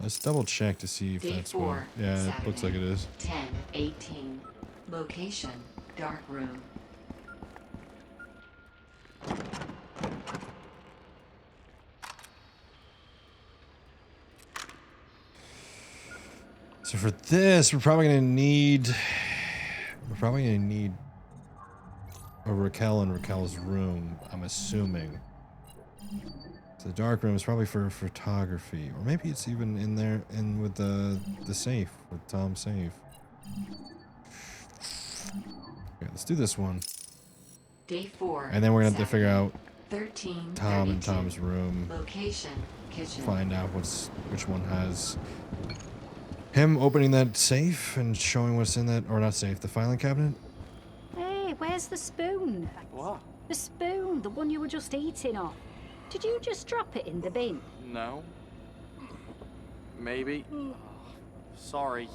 [SPEAKER 2] Let's double check to see if
[SPEAKER 1] Day
[SPEAKER 2] that's
[SPEAKER 1] 4,
[SPEAKER 2] one. Yeah,
[SPEAKER 1] Saturday,
[SPEAKER 2] it looks like it is.
[SPEAKER 1] 10:18. Location, dark room.
[SPEAKER 2] So for this, we're probably gonna need a Raquel in Raquel's room, I'm assuming. So the dark room is probably for photography, or maybe it's even in there with the safe, with Tom's safe. Okay, let's do this one.
[SPEAKER 1] Day 4.
[SPEAKER 2] And then we're gonna have to figure out
[SPEAKER 1] 13.
[SPEAKER 2] Tom and Tom's room.
[SPEAKER 1] Location, kitchen.
[SPEAKER 2] Find out which one has him opening that safe and showing what's in that, or not safe, the filing cabinet.
[SPEAKER 9] Hey, where's the spoon?
[SPEAKER 14] What?
[SPEAKER 9] The spoon, the one you were just eating off. Did you just drop it in the bin?
[SPEAKER 14] No. Maybe. Sorry.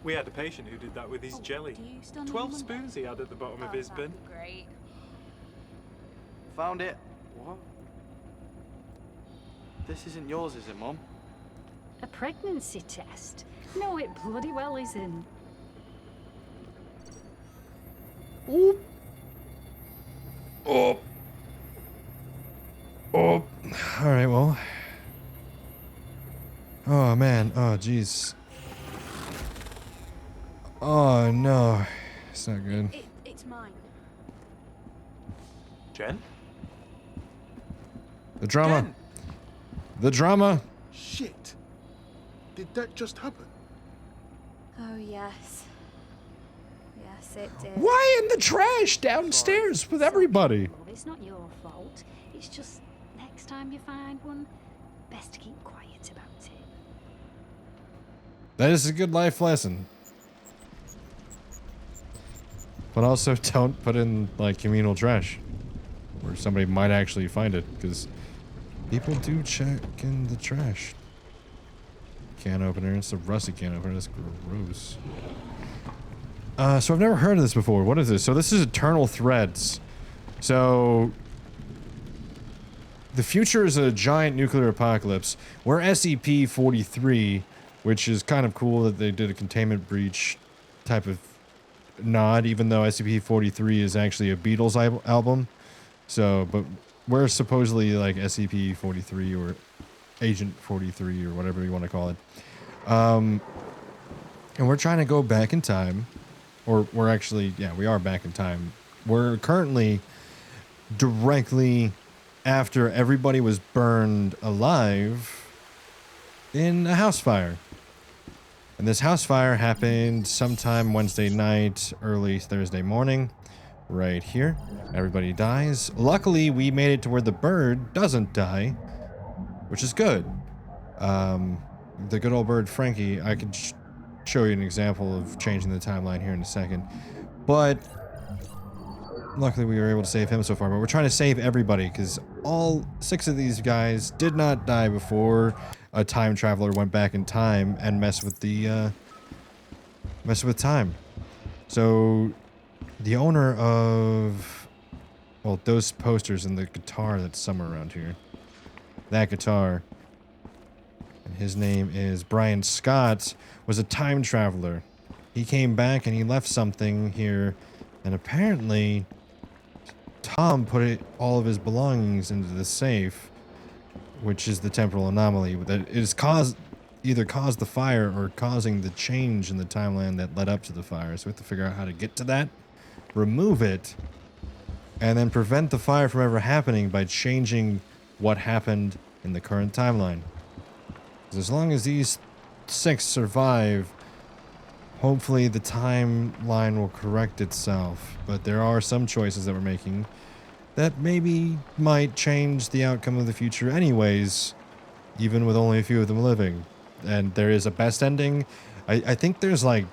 [SPEAKER 5] We had a patient who did that with his jelly.
[SPEAKER 7] Do you still need
[SPEAKER 5] 12
[SPEAKER 7] one?
[SPEAKER 5] spoons he had at the bottom of his bin.
[SPEAKER 7] Great.
[SPEAKER 14] Found it. What? This isn't yours, is it, Mum?
[SPEAKER 9] A pregnancy test? No, it bloody well isn't.
[SPEAKER 2] Oop. Oh. Oh. Alright, well. Oh, man. Oh, jeez. Oh, no. It's not good.
[SPEAKER 12] It's mine.
[SPEAKER 5] Jen?
[SPEAKER 2] The drama.
[SPEAKER 5] Jen!
[SPEAKER 2] The drama.
[SPEAKER 4] Shit. Did that just happen?
[SPEAKER 7] Oh, yes. Yes, it did.
[SPEAKER 2] Why in the trash downstairs with everybody?
[SPEAKER 9] Well, it's not your fault. It's just next time you find one, best to keep quiet about it.
[SPEAKER 2] That is a good life lesson. But also don't put in like communal trash where somebody might actually find it, because people do check in the trash. Can opener, it's a rusty can opener, that's gross. So I've never heard of this before. What is this? So this is Eternal Threads. So the future is a giant nuclear apocalypse. We're SCP-43, which is kind of cool that they did a containment breach type of nod, even though SCP-43 is actually a Beatles album. So, but we're supposedly like SCP-43 or Agent 43 or whatever you want to call it. And we're trying to go back in time. Or we're actually, yeah, we are back in time. We're currently directly after everybody was burned alive in a house fire. And this house fire happened sometime Wednesday night, early Thursday morning, right here. Everybody dies. Luckily, we made it to where the bird doesn't die, which is good. The good old bird Frankie, I could show you an example of changing the timeline here in a second. But luckily we were able to save him so far, but we're trying to save everybody because all 6 of these guys did not die before a time traveler went back in time and messed with time. So the owner of, well, those posters and the guitar that's somewhere around here, that guitar, and his name is Brian Scott, was a time traveler. He came back and he left something here, and apparently Tom put all of his belongings into the safe, which is the temporal anomaly that is either caused the fire or causing the change in the timeline that led up to the fire. So we have to figure out how to get to that, remove it, and then prevent the fire from ever happening by changing what happened in the current timeline. As long as these 6 survive, hopefully the timeline will correct itself. But there are some choices that we're making that maybe might change the outcome of the future anyways, even with only a few of them living. And there is a best ending. I think there's like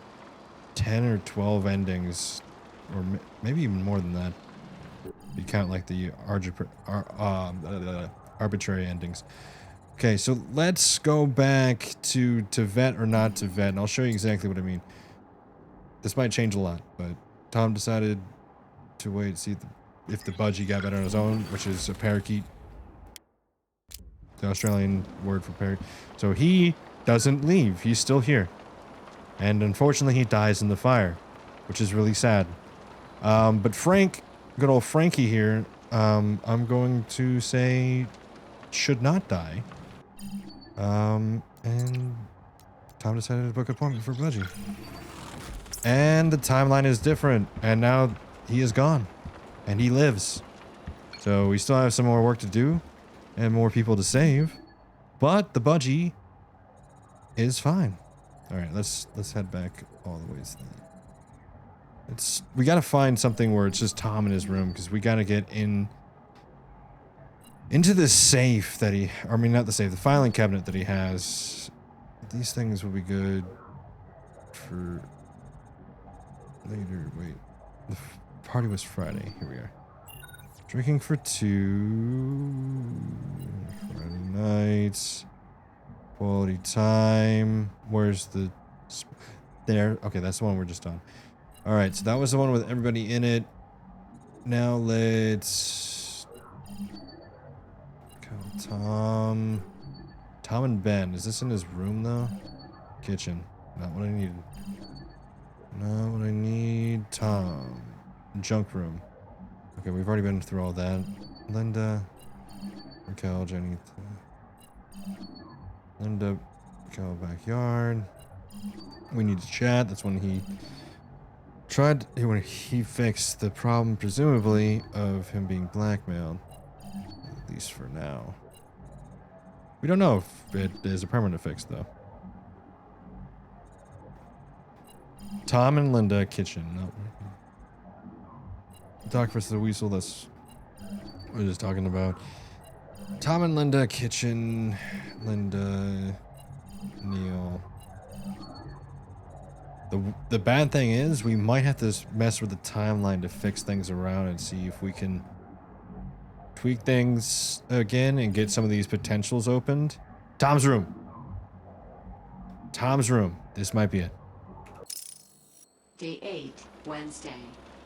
[SPEAKER 2] 10 or 12 endings, or maybe even more than that. You count like the arbitrary endings. Okay, so let's go back to vet or not to vet, and I'll show you exactly what I mean. This might change a lot, but Tom decided to wait and see if the budgie got better on his own, which is a parakeet. The Australian word for parakeet. So he doesn't leave. He's still here. And unfortunately, he dies in the fire, which is really sad. But Frank, good old Frankie here, I'm going to say should not die. And Tom decided to book an appointment for Budgie. And the timeline is different. And now he is gone. And he lives. So we still have some more work to do. And more people to save. But the Budgie is fine. Alright, let's head back all the ways. We gotta find something where it's just Tom in his room. Because we gotta get into the safe that not the safe, the filing cabinet that he has. These things will be good for later. Wait, the party was Friday. Here we are. Drinking for 2. Friday nights. Quality time. Where's the... There. Okay, that's the one we're just on. Alright, so that was the one with everybody in it. Now let's... Tom and Ben. Is this in his room though? Kitchen. Not what I needed. Not what I need. Tom. Junk room. Okay, we've already been through all that. Linda. Raquel, Jenny. Linda. Raquel, backyard. We need to chat. That's when when he fixed the problem, presumably, of him being blackmailed. At least for now. We don't know if it is a permanent fix, though. Tom and Linda, kitchen. No. Doc versus the Weasel, that's what we're just talking about. Tom and Linda, kitchen. Linda, Neil. The bad thing is, we might have to mess with the timeline to fix things around and see if we can tweak things again and get some of these potentials opened. Tom's room. Tom's room. This might be it.
[SPEAKER 1] Day 8, Wednesday,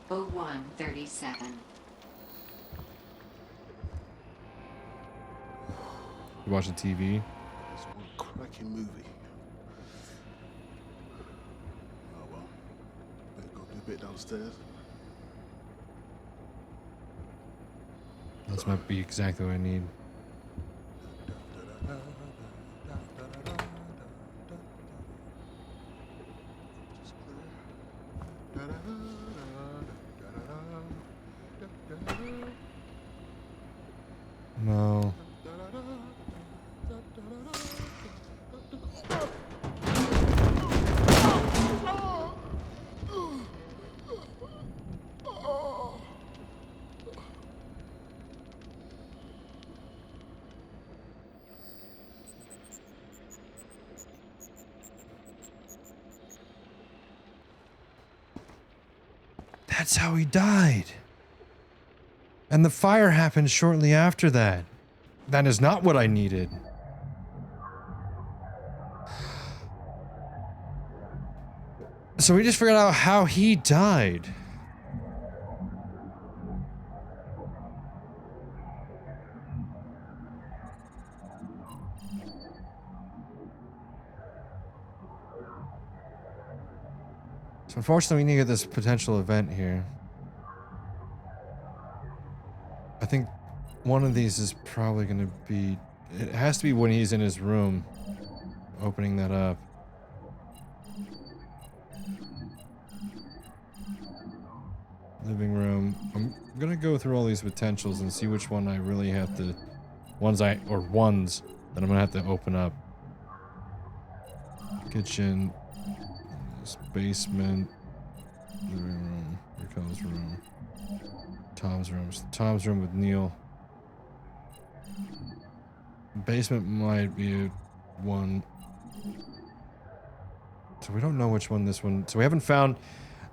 [SPEAKER 1] 01:37.
[SPEAKER 2] You watching TV?
[SPEAKER 4] It's one cracking movie. Oh well. Better go do a bit downstairs.
[SPEAKER 2] This might be exactly what I need. No. That's how he died. And the fire happened shortly after that. That is not what I needed. So we just figured out how he died. So unfortunately, we need to get this potential event here. I think one of these is probably going to be... It has to be when he's in his room. Opening that up. Living room. I'm going to go through all these potentials and see which one I really have to... ones that I'm going to have to open up. Kitchen. This basement. Living room. Rico's room. Tom's room. Tom's room with Neil. Basement might be one. So we don't know which one this one... So we haven't found...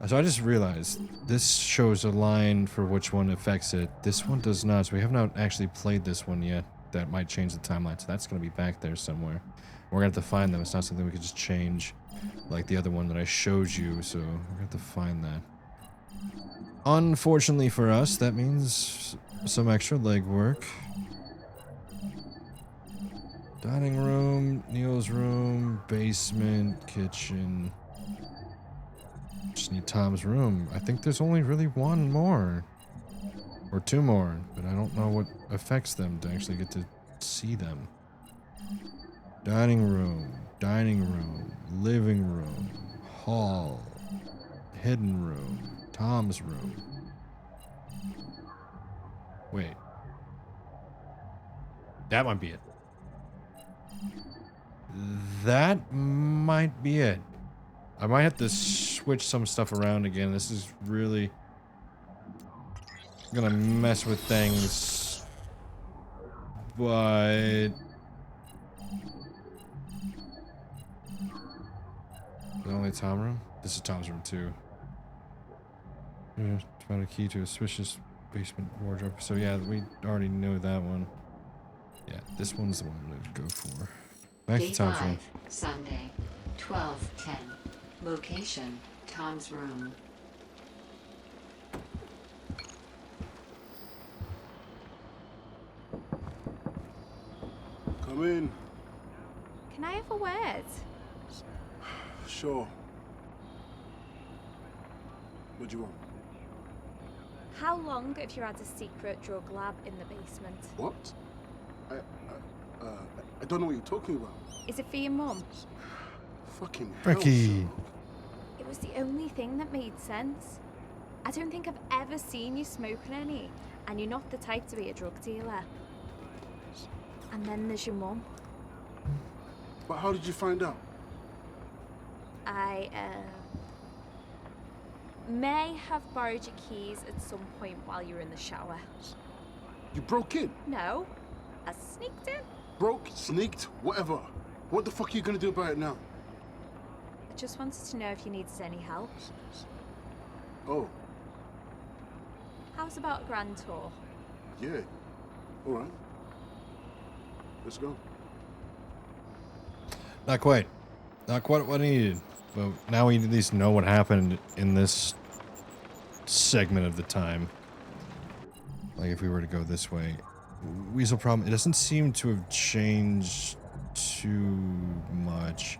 [SPEAKER 2] So I just realized this shows a line for which one affects it. This one does not. So we have not actually played this one yet. That might change the timeline. So that's going to be back there somewhere. We're going to have to find them. It's not something we could just change like the other one that I showed you. So we're going to have to find that. Unfortunately for us, that means some extra legwork. Dining room, Neil's room, basement, kitchen. Just need Tom's room. I think there's only really one more. Or two more, but I don't know what affects them to actually get to see them. Dining room, living room, hall, hidden room, Tom's room. Wait. That might be it. That might be it. I might have to switch some stuff around again. This is really gonna mess with things. But... the only Tom room? This is Tom's room too. Yeah, found a key to a suspicious basement wardrobe. So yeah, we already know that one. Yeah, this one's the one I'm gonna go for. Back
[SPEAKER 1] Day
[SPEAKER 2] to Tom's
[SPEAKER 1] 5,
[SPEAKER 2] room.
[SPEAKER 1] Sunday, 12:10. Location, Tom's room.
[SPEAKER 4] Come in.
[SPEAKER 7] Can I have a word?
[SPEAKER 4] Sure. What do you want?
[SPEAKER 7] How long have you had a secret drug lab in the basement?
[SPEAKER 4] What? I don't know what you're talking about.
[SPEAKER 7] Is it for your mum?
[SPEAKER 4] Fucking hell,
[SPEAKER 2] Ricky.
[SPEAKER 4] Sherlock.
[SPEAKER 7] It was the only thing that made sense. I don't think I've ever seen you smoking any, and you're not the type to be a drug dealer. And then there's your mum.
[SPEAKER 4] But how did you find out?
[SPEAKER 7] I may have borrowed your keys at some point while you were in the shower.
[SPEAKER 4] You broke in?
[SPEAKER 7] No, I sneaked in.
[SPEAKER 4] Broke, sneaked, whatever. What the fuck are you gonna do about it now?
[SPEAKER 7] I just wanted to know if you needed any help.
[SPEAKER 4] Oh,
[SPEAKER 7] How's about a grand tour?
[SPEAKER 4] yeah. Alright. Let's go.
[SPEAKER 2] Not quite. Not quite what I needed. But now we at least know what happened in this segment of the time. Like if we were to go this way, weasel problem, it doesn't seem to have changed too much.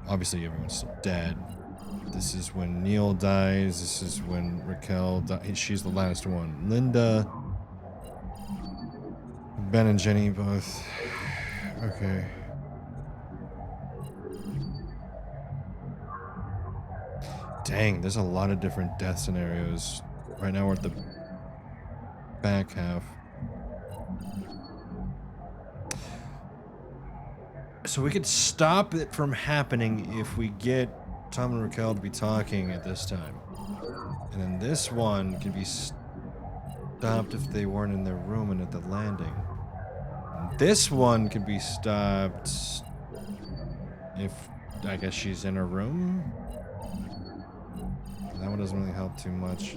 [SPEAKER 2] Obviously, everyone's still dead. This is when Neil dies. This is when Raquel dies. She's the last one. Linda, Ben and Jenny both. Okay. Dang, there's a lot of different death scenarios. Right now we're at the back half. So we could stop it from happening if we get Tom and Raquel to be talking at this time. And then this one can be stopped if they weren't in their room and at the landing. And this one can be stopped if, I guess, she's in her room. That one doesn't really help too much.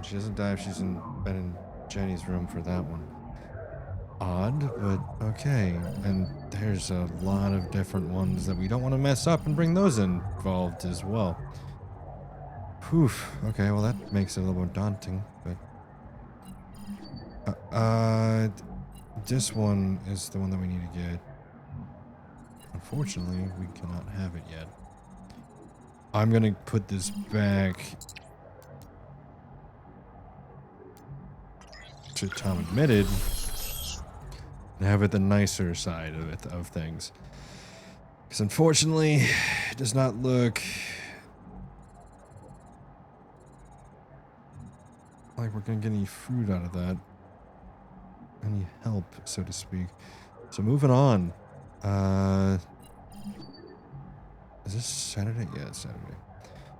[SPEAKER 2] She doesn't die if she's in Ben and Jenny's room for that one. Odd, but okay. And there's a lot of different ones that we don't want to mess up and bring those involved as well. Poof. Okay, well that makes it a little more daunting, but this one is the one that we need to get. Unfortunately, we cannot have it yet. I'm gonna put this back to Tom Admitted and have it the nicer side of things. Because unfortunately, it does not look like we're gonna get any fruit out of that. Any help, so to speak. So moving on. Is this Saturday? Yeah, it's Saturday.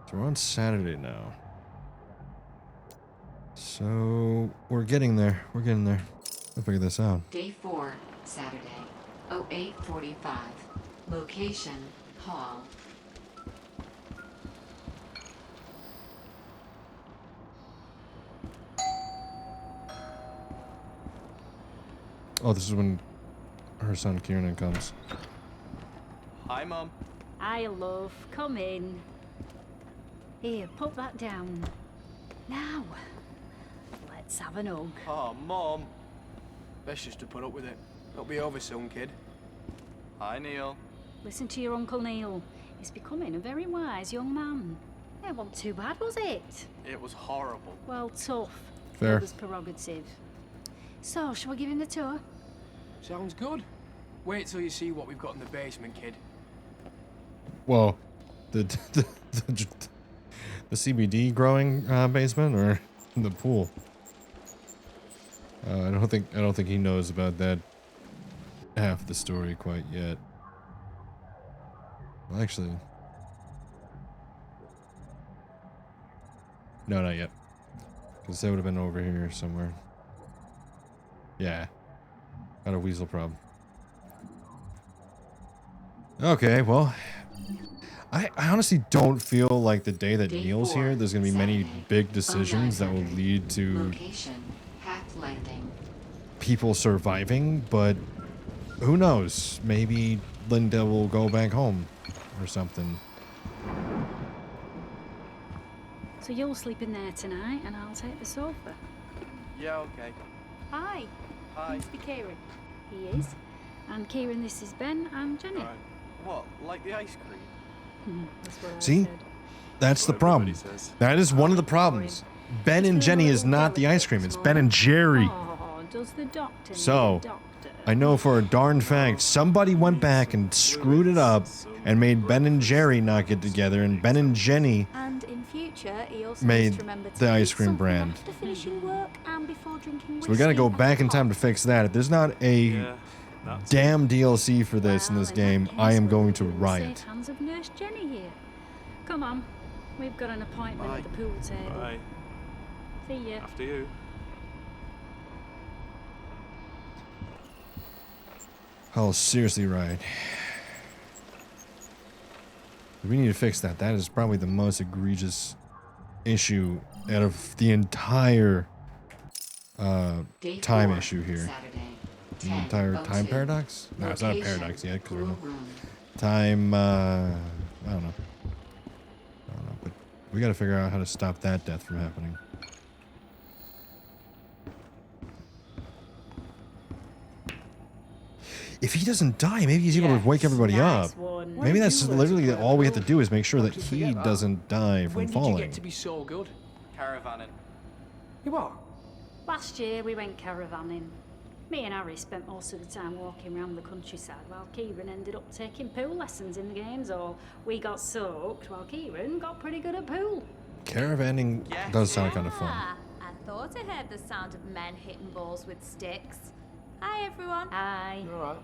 [SPEAKER 2] So we're on Saturday now. So we're getting there. We're getting there. I'll figure this out.
[SPEAKER 1] Day 4, Saturday, 08:45. Location, hall.
[SPEAKER 2] Oh, this is when her son Kieran comes.
[SPEAKER 14] Hi, Mum.
[SPEAKER 9] Hi, love. Come in. Here, put that down. Now, let's have an hug.
[SPEAKER 14] Oh, Mum.
[SPEAKER 13] Best just to put up with it. It'll be over soon, kid.
[SPEAKER 14] Hi, Neil.
[SPEAKER 9] Listen to your Uncle Neil. He's becoming a very wise young man. It wasn't too bad, was it?
[SPEAKER 14] It was horrible.
[SPEAKER 9] Well, tough.
[SPEAKER 2] Fair.
[SPEAKER 9] It was prerogative. So, shall we give him the tour?
[SPEAKER 13] Sounds good. Wait till you see what we've got in the basement, kid.
[SPEAKER 2] Well, the CBD growing basement or the pool. I don't think he knows about that half the story quite yet. Well, actually, no, not yet. Because that would have been over here somewhere. Yeah, got a weasel problem. Okay, well, I honestly don't feel like the day that
[SPEAKER 1] Day
[SPEAKER 2] Neil's
[SPEAKER 1] 4,
[SPEAKER 2] here, there's gonna be many
[SPEAKER 1] Saturday,
[SPEAKER 2] big decisions that will
[SPEAKER 1] 0900.
[SPEAKER 2] lead to
[SPEAKER 1] Location, Half Landing.
[SPEAKER 2] people surviving, but who knows? Maybe Linda will go back home or something.
[SPEAKER 9] So you'll sleep in there tonight, and I'll take the sofa.
[SPEAKER 14] Yeah, okay.
[SPEAKER 9] Hi.
[SPEAKER 14] Hi.
[SPEAKER 9] Must be Kieran. He is. And Kieran, this is Ben and Jenny.
[SPEAKER 14] Right. What, like the ice cream?
[SPEAKER 9] That's what I
[SPEAKER 2] See?
[SPEAKER 9] said.
[SPEAKER 2] That's the
[SPEAKER 5] What
[SPEAKER 2] problem.
[SPEAKER 5] everybody says.
[SPEAKER 2] That is one of the problems. Ben and Jenny is not the ice cream, it's Ben and Jerry.
[SPEAKER 9] Oh, does the doctor need
[SPEAKER 2] So,
[SPEAKER 9] a doctor?
[SPEAKER 2] I know for a darn fact somebody went back and screwed it up and made Ben and Jerry not get together, and Ben and Jenny
[SPEAKER 7] And in future, he also
[SPEAKER 2] made
[SPEAKER 7] needs to remember to
[SPEAKER 2] the
[SPEAKER 7] eat
[SPEAKER 2] ice cream
[SPEAKER 7] something
[SPEAKER 2] brand.
[SPEAKER 7] after finishing work and before drinking
[SPEAKER 2] So we gotta go
[SPEAKER 7] whiskey
[SPEAKER 2] back in
[SPEAKER 7] and
[SPEAKER 2] time to fix that. If there's not a
[SPEAKER 5] Yeah, that's
[SPEAKER 2] damn DLC for this in
[SPEAKER 9] Well,
[SPEAKER 2] this
[SPEAKER 9] in
[SPEAKER 2] game,
[SPEAKER 9] that
[SPEAKER 2] I
[SPEAKER 9] case,
[SPEAKER 2] am
[SPEAKER 9] we'll
[SPEAKER 2] going to
[SPEAKER 9] be in the
[SPEAKER 2] riot.
[SPEAKER 9] safe hands of Nurse Jenny here. Come on, we've got an appointment
[SPEAKER 14] Bye.
[SPEAKER 9] at the pool table.
[SPEAKER 5] Bye.
[SPEAKER 9] See ya.
[SPEAKER 5] After you.
[SPEAKER 2] I'll seriously riot. We need to fix that. That is probably the most egregious issue out of the entire
[SPEAKER 1] Day
[SPEAKER 2] time
[SPEAKER 1] 4,
[SPEAKER 2] issue here.
[SPEAKER 1] Saturday,
[SPEAKER 2] The entire time
[SPEAKER 1] 10:02.
[SPEAKER 2] paradox? No, it's not a
[SPEAKER 1] Location,
[SPEAKER 2] paradox yet. 'Cause we're
[SPEAKER 1] pool
[SPEAKER 2] not-
[SPEAKER 1] room.
[SPEAKER 2] Time, I don't know. But we gotta figure out how to stop that death from happening. If he doesn't die, maybe he's able to wake everybody
[SPEAKER 9] nice
[SPEAKER 2] up.
[SPEAKER 9] one.
[SPEAKER 2] Maybe that's literally all we have to do is make sure that
[SPEAKER 13] How'd you
[SPEAKER 2] he
[SPEAKER 13] forget that?
[SPEAKER 2] doesn't die from
[SPEAKER 13] When did you
[SPEAKER 2] falling.
[SPEAKER 13] get to be so good?
[SPEAKER 14] Caravanning.
[SPEAKER 13] You are?
[SPEAKER 9] Last year we went caravanning. Me and Harry spent most of the time walking around the countryside while Kieran ended up taking pool lessons in the games hall. We got soaked while Kieran got pretty good at pool.
[SPEAKER 2] Caravanning does sound kind of fun.
[SPEAKER 7] Ah, I thought I heard the sound of men hitting balls with sticks. Hi, everyone.
[SPEAKER 9] Hi.
[SPEAKER 13] All right.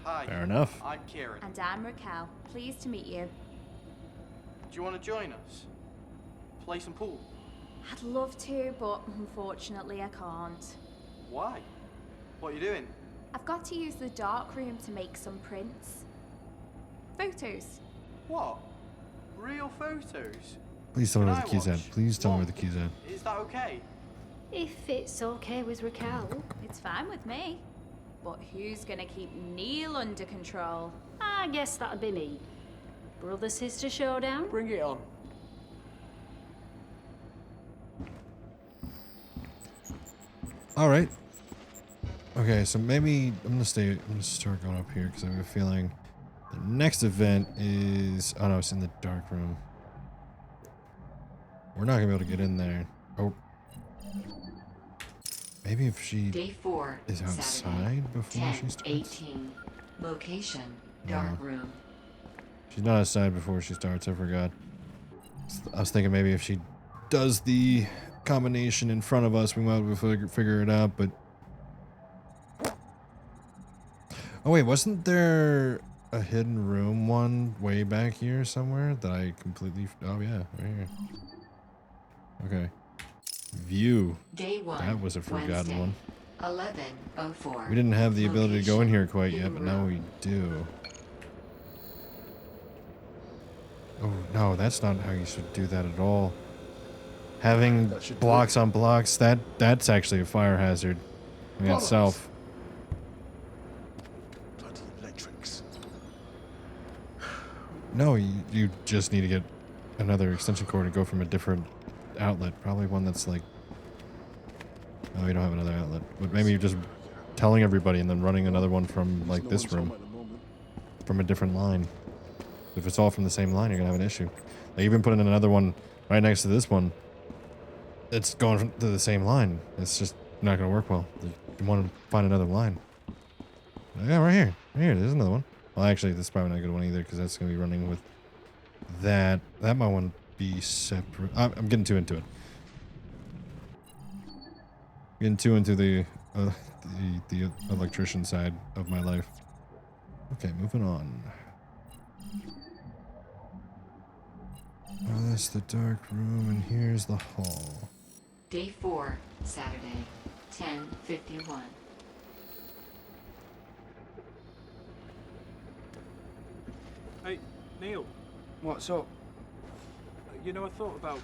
[SPEAKER 14] Hi.
[SPEAKER 2] Fair enough.
[SPEAKER 14] I'm Kieran.
[SPEAKER 7] And I'm Raquel. Pleased to meet you.
[SPEAKER 14] Do you want to join us? Play some pool?
[SPEAKER 7] I'd love to, but unfortunately I can't.
[SPEAKER 14] Why? What are you doing?
[SPEAKER 7] I've got to use the dark room to make some prints. Photos.
[SPEAKER 14] What? Real photos?
[SPEAKER 2] Please tell me
[SPEAKER 14] Can
[SPEAKER 2] where the
[SPEAKER 14] I
[SPEAKER 2] key's at.
[SPEAKER 14] watch?
[SPEAKER 2] Please tell me where
[SPEAKER 14] What?
[SPEAKER 2] the key's at.
[SPEAKER 14] Is that okay?
[SPEAKER 9] If it's okay with Raquel.
[SPEAKER 7] It's fine with me. But who's gonna keep Neil under control?
[SPEAKER 9] I guess that'd be me. Brother-sister showdown?
[SPEAKER 13] Bring it on.
[SPEAKER 2] All right. Okay, so maybe I'm gonna start going up here because I have a feeling the next event is. Oh no, it's in the dark room. We're not gonna be able to get in there. Oh. Maybe if she
[SPEAKER 1] Day 4,
[SPEAKER 2] is outside
[SPEAKER 1] Saturday,
[SPEAKER 2] before she starts.
[SPEAKER 1] 10:18. Location, dark room.
[SPEAKER 2] She's not outside before she starts. I forgot. I was thinking maybe if she does the combination in front of us, we might be able to figure it out. But oh wait, wasn't there a hidden room one way back here somewhere that I completely? Oh yeah, right here. Okay. View.
[SPEAKER 1] Day 1,
[SPEAKER 2] That was a forgotten
[SPEAKER 1] Wednesday,
[SPEAKER 2] one.
[SPEAKER 1] 11:04.
[SPEAKER 2] We didn't have the ability to go in here quite yet,
[SPEAKER 1] Location,
[SPEAKER 2] but now we do. Oh no, that's not how you should do that at all. Having blocks on blocks, that's actually a fire hazard in itself.
[SPEAKER 4] Bloody electrics.
[SPEAKER 2] No, you just need to get another extension cord and go from a different outlet. Probably one that's like... Oh, you don't have another outlet. But maybe you're just telling everybody and then running another one from like this room. From a different line. If it's all from the same line, you're gonna have an issue. Like even putting another one right next to this one, it's going to the same line. It's just not gonna work well. You want to find another line. Yeah, right here. Right here, there's another one. Well, actually, this is probably not a good one either because that's gonna be running with that. That might want to be separate. I'm getting too into it. Getting too into the electrician side of my life. Okay, moving on. Oh, that's the dark room, and here's the hall.
[SPEAKER 1] Day 4, Saturday, 10:51.
[SPEAKER 10] Hey, Neil.
[SPEAKER 13] What's up?
[SPEAKER 10] You know, I thought about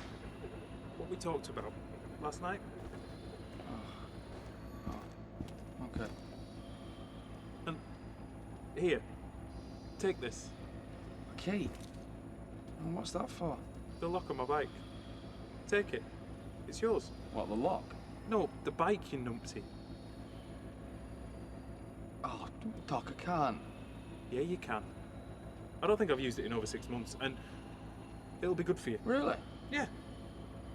[SPEAKER 10] what we talked about last night.
[SPEAKER 13] Okay.
[SPEAKER 10] And here, take this.
[SPEAKER 13] A key? And what's that for?
[SPEAKER 10] The lock on my bike. Take it. It's yours.
[SPEAKER 13] What, the lock?
[SPEAKER 10] No, the bike, you numpty.
[SPEAKER 13] Oh, Doc, I can't.
[SPEAKER 10] Yeah, you can. I don't think I've used it in over 6 months, and it'll be good for you.
[SPEAKER 13] Really?
[SPEAKER 10] Yeah.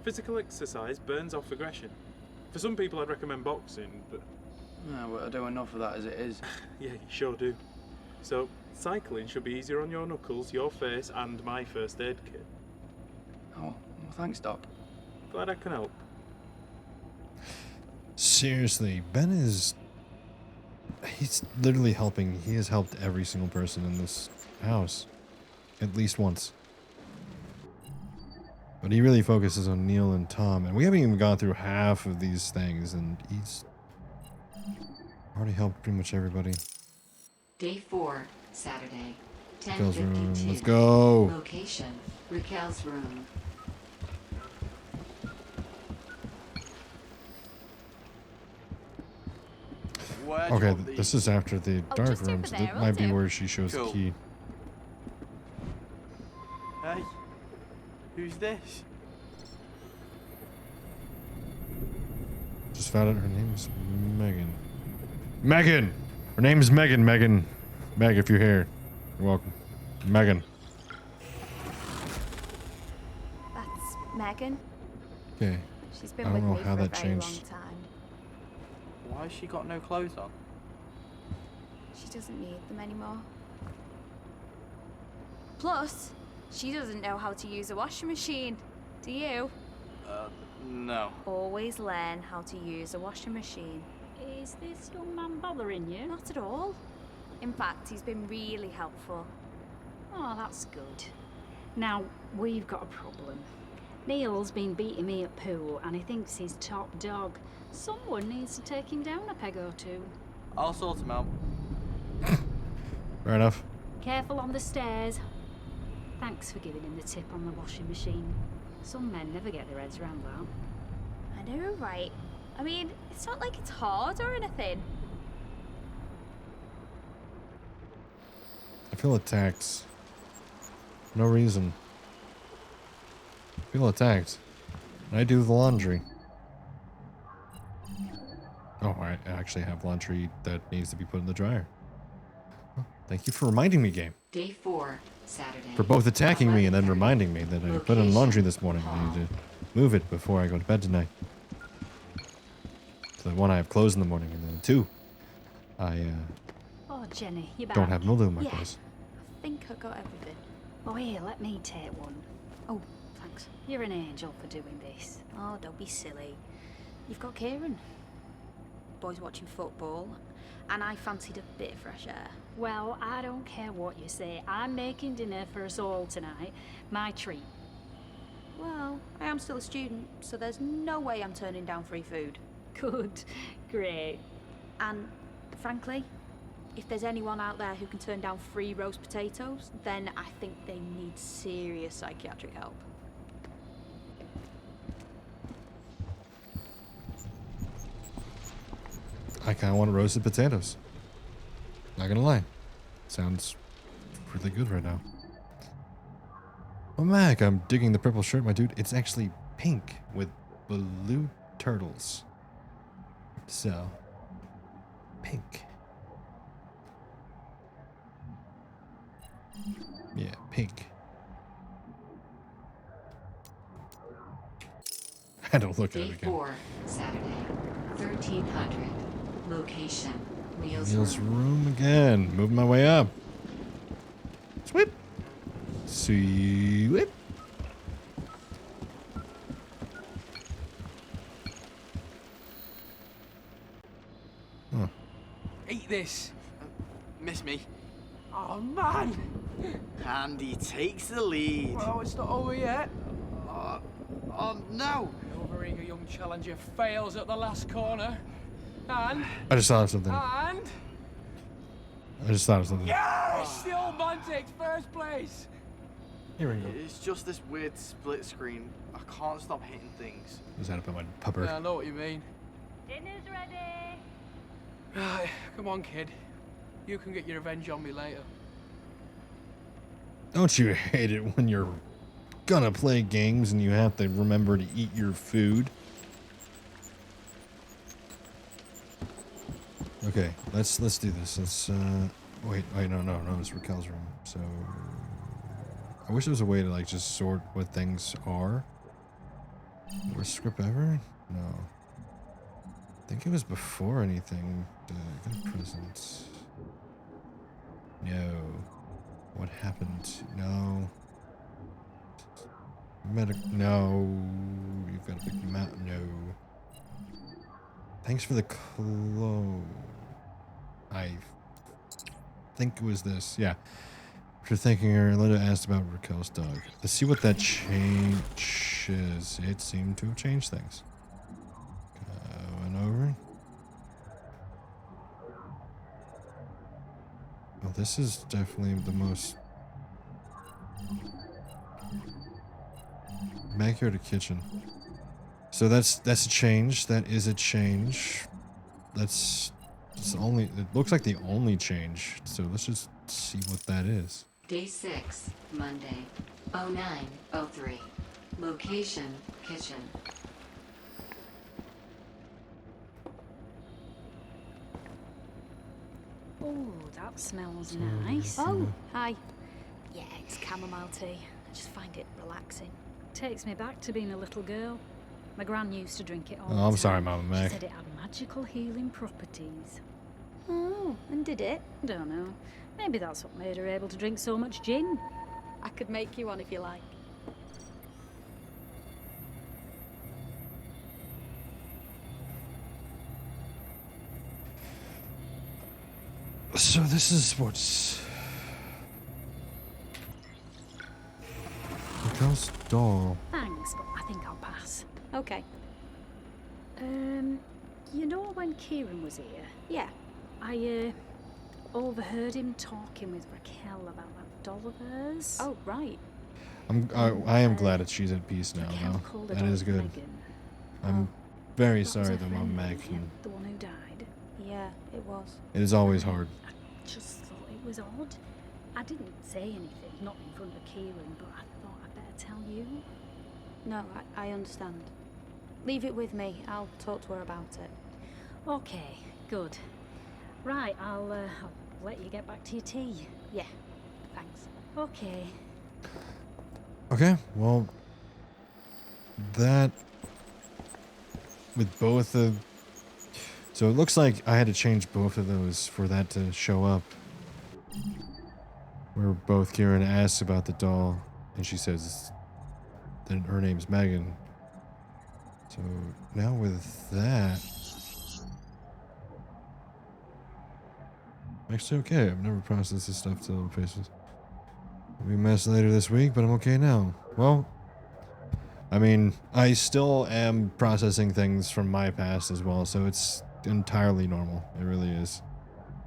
[SPEAKER 10] Physical exercise burns off aggression. For some people, I'd recommend boxing, but...
[SPEAKER 13] Yeah, well, I do enough of that as it is.
[SPEAKER 10] Yeah, you sure do. So, cycling should be easier on your knuckles, your face, and my first aid kit.
[SPEAKER 13] Oh, well, thanks, Doc.
[SPEAKER 10] Glad I can help.
[SPEAKER 2] Seriously, Ben is... He's literally helping. He has helped every single person in this house. At least once. But he really focuses on Neil and Tom. And we haven't even gone through half of these things. And he's already helped pretty much everybody.
[SPEAKER 1] Day 4, Saturday,
[SPEAKER 2] Raquel's room.
[SPEAKER 1] 10:52.
[SPEAKER 2] Let's go.
[SPEAKER 1] Location, Raquel's room.
[SPEAKER 2] Okay, this is after the dark
[SPEAKER 7] just
[SPEAKER 2] room,
[SPEAKER 7] over
[SPEAKER 2] so
[SPEAKER 7] there,
[SPEAKER 2] that
[SPEAKER 7] will
[SPEAKER 2] might be
[SPEAKER 7] do.
[SPEAKER 2] where she shows the
[SPEAKER 14] Cool.
[SPEAKER 2] key.
[SPEAKER 14] Hey, who's this?
[SPEAKER 2] Just found out her name's Megan. Megan! Her name's Megan. Megan. Meg, if you're here, you're welcome. Megan.
[SPEAKER 7] That's Megan.
[SPEAKER 2] Okay.
[SPEAKER 7] She's
[SPEAKER 2] I
[SPEAKER 7] been
[SPEAKER 2] don't
[SPEAKER 7] with
[SPEAKER 2] know
[SPEAKER 7] me
[SPEAKER 2] how
[SPEAKER 7] for a
[SPEAKER 2] that
[SPEAKER 7] very long
[SPEAKER 2] changed.
[SPEAKER 7] time.
[SPEAKER 14] Why has she got no clothes on?
[SPEAKER 7] She doesn't need them anymore. Plus, she doesn't know how to use a washing machine. Do you?
[SPEAKER 14] No.
[SPEAKER 7] Always learn how to use a washing machine.
[SPEAKER 9] Is this young man bothering you?
[SPEAKER 7] Not at all. In fact, he's been really helpful.
[SPEAKER 9] Oh, that's good. Now, we've got a problem. Neil's been beating me at pool and he thinks he's top dog. Someone needs to take him down a peg or two.
[SPEAKER 14] I'll sort him out.
[SPEAKER 2] Fair enough.
[SPEAKER 9] Careful on the stairs. Thanks for giving him the tip on the washing machine. Some men never get their heads around that.
[SPEAKER 7] I know, right? I mean, it's not like it's hard or anything.
[SPEAKER 2] I feel attacked. No reason. I feel attacked. And I do the laundry. Oh, I actually have laundry that needs to be put in the dryer. Well, thank you for reminding me, game.
[SPEAKER 1] Day 4, Saturday.
[SPEAKER 2] For both attacking me and then
[SPEAKER 1] 11:30.
[SPEAKER 2] reminding me that I put in laundry this morning. I need to move it before I go to bed tonight. So one, I have clothes in the morning, and then two, I
[SPEAKER 9] Oh, Jenny, you back?
[SPEAKER 2] don't have mildew in my
[SPEAKER 7] Yeah.
[SPEAKER 2] clothes.
[SPEAKER 7] I think I got everything.
[SPEAKER 9] Oh, here, let me take one.
[SPEAKER 7] Oh, thanks.
[SPEAKER 9] You're an angel for doing this.
[SPEAKER 7] Oh, don't be silly. You've got Kieran. Boys watching football, and I fancied a bit of fresh air.
[SPEAKER 9] Well, I don't care what you say. I'm making dinner for us all tonight. My treat.
[SPEAKER 7] Well, I am still a student, so there's no way I'm turning down free food.
[SPEAKER 9] Good. Great.
[SPEAKER 7] And frankly, if there's anyone out there who can turn down free roast potatoes, then I think they need serious psychiatric help.
[SPEAKER 2] I kind of want roasted potatoes. Not gonna lie. Sounds really good right now. Oh, Mac, I'm digging the purple shirt, my dude. It's actually pink with blue turtles. So, pink. Yeah, pink. I don't look at it
[SPEAKER 1] Day
[SPEAKER 2] again.
[SPEAKER 1] 4, Saturday. 1300. Location. Neil's
[SPEAKER 2] Neil's
[SPEAKER 1] room.
[SPEAKER 2] room again. Moving my way up. Sweep. Sweep. Huh.
[SPEAKER 13] Eat this.
[SPEAKER 14] Miss me.
[SPEAKER 13] Oh, man.
[SPEAKER 14] And he takes the lead.
[SPEAKER 13] Oh, it's not over yet.
[SPEAKER 14] Oh, no.
[SPEAKER 13] The overeager young challenger fails at the last corner. And...
[SPEAKER 2] I just thought of something.
[SPEAKER 13] And...
[SPEAKER 2] I just thought of something.
[SPEAKER 13] Yes! The old man takes first place.
[SPEAKER 2] Here we go.
[SPEAKER 14] It's just this weird split screen. I can't stop hitting things.
[SPEAKER 2] Just had to put my pupper.
[SPEAKER 13] Yeah, I know what you mean.
[SPEAKER 9] Dinner's ready.
[SPEAKER 13] Right, come on, kid. You can get your revenge on me later.
[SPEAKER 2] Don't you hate it when you're gonna play games and you have to remember to eat your food? Okay, let's do this. Let's wait, no, it's Raquel's room. So I wish there was a way to like just sort what things are. Worst script ever? No. I think it was before anything. Good presents. No. What happened? No. No. You've got a big mouth. No. Thanks for the clothes. I think it was this. Yeah. After thanking her, Linda asked about Raquel's dog. Let's see what that change is. It seemed to have changed things. Going over. Well, this is definitely the most... Backyard to kitchen. So that's a change. That is a change. That's only... It looks like the only change. So let's just see what that is.
[SPEAKER 1] Day 6, Monday. 0903. Location, kitchen.
[SPEAKER 9] Oh, that smells nice.
[SPEAKER 7] Oh, hi. Yeah, it's chamomile tea. I just find it relaxing.
[SPEAKER 9] Takes me back to being a little girl. My gran used to drink it all the
[SPEAKER 2] Oh,
[SPEAKER 9] time.
[SPEAKER 2] I'm sorry, Mama
[SPEAKER 9] She
[SPEAKER 2] Mac.
[SPEAKER 9] said it had magical healing properties.
[SPEAKER 7] Oh, and did it?
[SPEAKER 9] Don't know. Maybe that's what made her able to drink so much gin.
[SPEAKER 7] I could make you one if you like.
[SPEAKER 2] So this is what's... Raquel's doll.
[SPEAKER 9] Thanks, but I think I'll pass.
[SPEAKER 7] Okay.
[SPEAKER 9] You know when Kieran was here?
[SPEAKER 7] Yeah.
[SPEAKER 9] I overheard him talking with Raquel about that doll of hers.
[SPEAKER 7] Oh, right.
[SPEAKER 2] I am glad that she's at peace now,
[SPEAKER 9] Raquel
[SPEAKER 2] though.
[SPEAKER 9] called her
[SPEAKER 2] That
[SPEAKER 9] doll
[SPEAKER 2] is good.
[SPEAKER 9] Megan.
[SPEAKER 2] I'm very
[SPEAKER 9] That was
[SPEAKER 2] sorry
[SPEAKER 9] her
[SPEAKER 2] that
[SPEAKER 9] friend,
[SPEAKER 2] Mama Mac.
[SPEAKER 9] wasn't it? The one who died.
[SPEAKER 7] Yeah, it was.
[SPEAKER 2] It is always hard.
[SPEAKER 9] I just thought it was odd. I didn't say anything, not in front of Kieran, but I thought I'd better tell you.
[SPEAKER 7] No, I understand. Leave it with me. I'll talk to her about it.
[SPEAKER 9] Okay, good. Right, I'll let you get back to your tea.
[SPEAKER 7] Yeah, thanks.
[SPEAKER 9] Okay.
[SPEAKER 2] Okay, well, that with both of... So it looks like I had to change both of those for that to show up. Where both Kieran asks about the doll, and she says that her name's Megan. So now with that... Actually, okay, I've never processed this stuff till faces. I'll be a mess later this week, but I'm okay now. Well, I mean, I still am processing things from my past as well, so it's entirely normal. It really is.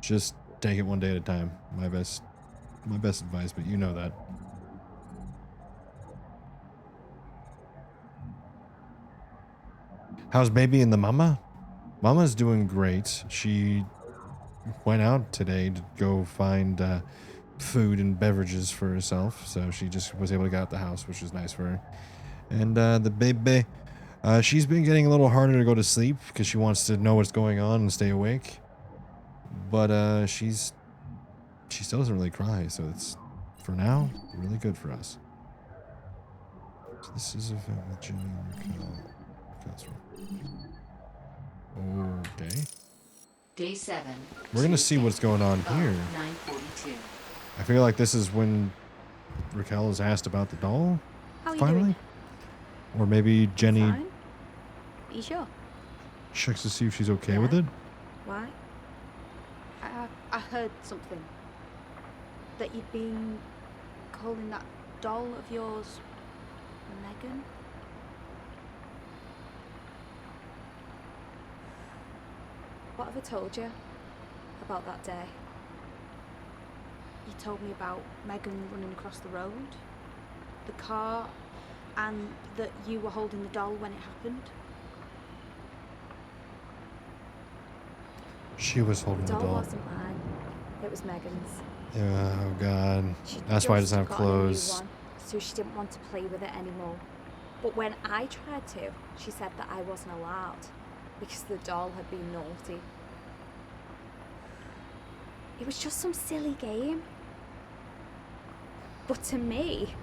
[SPEAKER 2] Just take it one day at a time. My best advice, but you know that. How's baby and the mama? Mama's doing great. She went out today to go find food and beverages for herself, so she just was able to get out the house, which was nice for her. And the baby, she's been getting a little harder to go to sleep because she wants to know what's going on and stay awake. But she still doesn't really cry, so it's, for now, really good for us. So this is a film with Jenny and Raquel. Okay.
[SPEAKER 1] Day 7.
[SPEAKER 2] We're gonna see what's going on here.
[SPEAKER 1] 9:42.
[SPEAKER 2] I feel like this is when Raquel is asked about the doll.
[SPEAKER 7] How are you
[SPEAKER 2] finally,
[SPEAKER 7] doing?
[SPEAKER 2] or maybe Jenny
[SPEAKER 7] Fine. Are you sure?
[SPEAKER 2] checks to see if she's okay with it.
[SPEAKER 7] Why? I heard something. That you'd been calling that doll of yours Megan? What have I told you about that day? You told me about Megan running across the road, the car, and that you were holding the doll when it happened.
[SPEAKER 2] She was holding
[SPEAKER 7] The
[SPEAKER 2] the
[SPEAKER 7] doll
[SPEAKER 2] doll.
[SPEAKER 7] wasn't mine. It was Megan's.
[SPEAKER 2] Oh God,
[SPEAKER 7] She
[SPEAKER 2] that's why it
[SPEAKER 7] just
[SPEAKER 2] doesn't have
[SPEAKER 7] got a new
[SPEAKER 2] clothes.
[SPEAKER 7] one, so she didn't want to play with it anymore. But when I tried to, she said that I wasn't allowed because the doll had been naughty. It was just some silly game. But to me,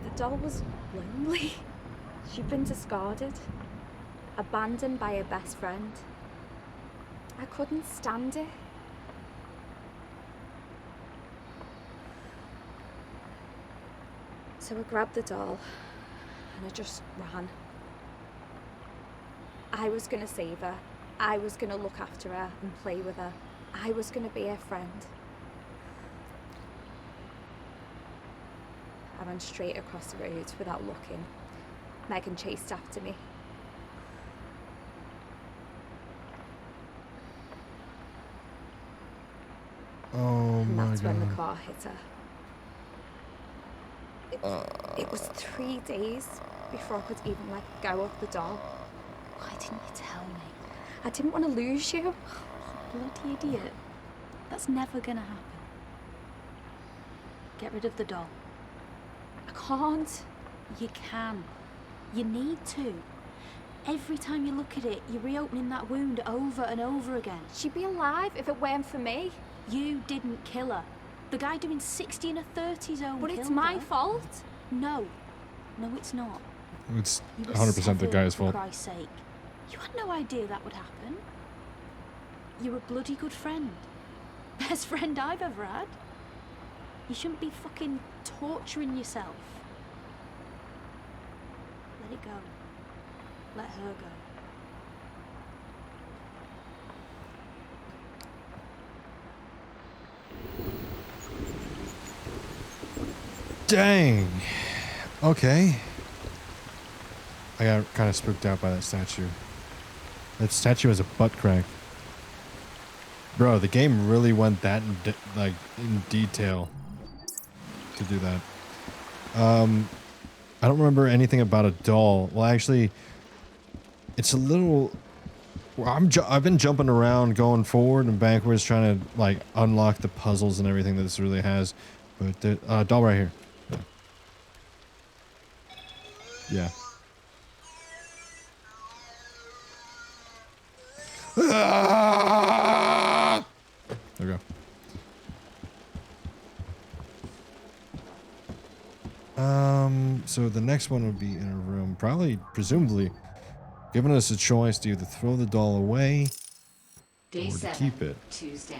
[SPEAKER 7] the doll was lonely. She'd been discarded, abandoned by her best friend. I couldn't stand it. So I grabbed the doll and I just ran. I was gonna save her. I was gonna look after her and play with her. I was gonna be her friend. I ran straight across the road without looking. Megan chased after me.
[SPEAKER 2] Oh
[SPEAKER 7] And
[SPEAKER 2] my
[SPEAKER 7] that's when the
[SPEAKER 2] God.
[SPEAKER 7] car hit her. It was 3 days before I could even let go of the doll. Why didn't you tell me? I didn't want to lose you. Bloody idiot. That's never gonna happen. Get rid of the doll. I can't.
[SPEAKER 9] You can. You need to. Every time you look at it, you're reopening that wound over and over again.
[SPEAKER 7] She'd be alive if it weren't for me.
[SPEAKER 3] You didn't kill her. The guy doing 60 in a 30 zone.
[SPEAKER 7] But it's
[SPEAKER 3] killed
[SPEAKER 7] my
[SPEAKER 3] her.
[SPEAKER 7] fault.
[SPEAKER 3] No. No, it's not.
[SPEAKER 2] It's
[SPEAKER 3] You were
[SPEAKER 2] 100% the
[SPEAKER 3] severed,
[SPEAKER 2] guy's
[SPEAKER 3] for
[SPEAKER 2] fault.
[SPEAKER 3] Christ's sake. You had no idea that would happen. You're a bloody good friend. Best friend I've ever had. You shouldn't be fucking torturing yourself. Let it go. Let her go.
[SPEAKER 2] Dang. Okay. I got kind of spooked out by that statue. That statue has a butt crack. Bro, the game really went that in detail to do that. I don't remember anything about a doll. Well, actually, it's a little. I've been jumping around, going forward and backwards, trying to like unlock the puzzles and everything that this really has. But the doll right here. Yeah. There we go. So the next one would be in a room, presumably, giving us a choice to either throw the doll away
[SPEAKER 1] Day
[SPEAKER 2] or to
[SPEAKER 1] 7,
[SPEAKER 2] keep it.
[SPEAKER 1] Tuesday,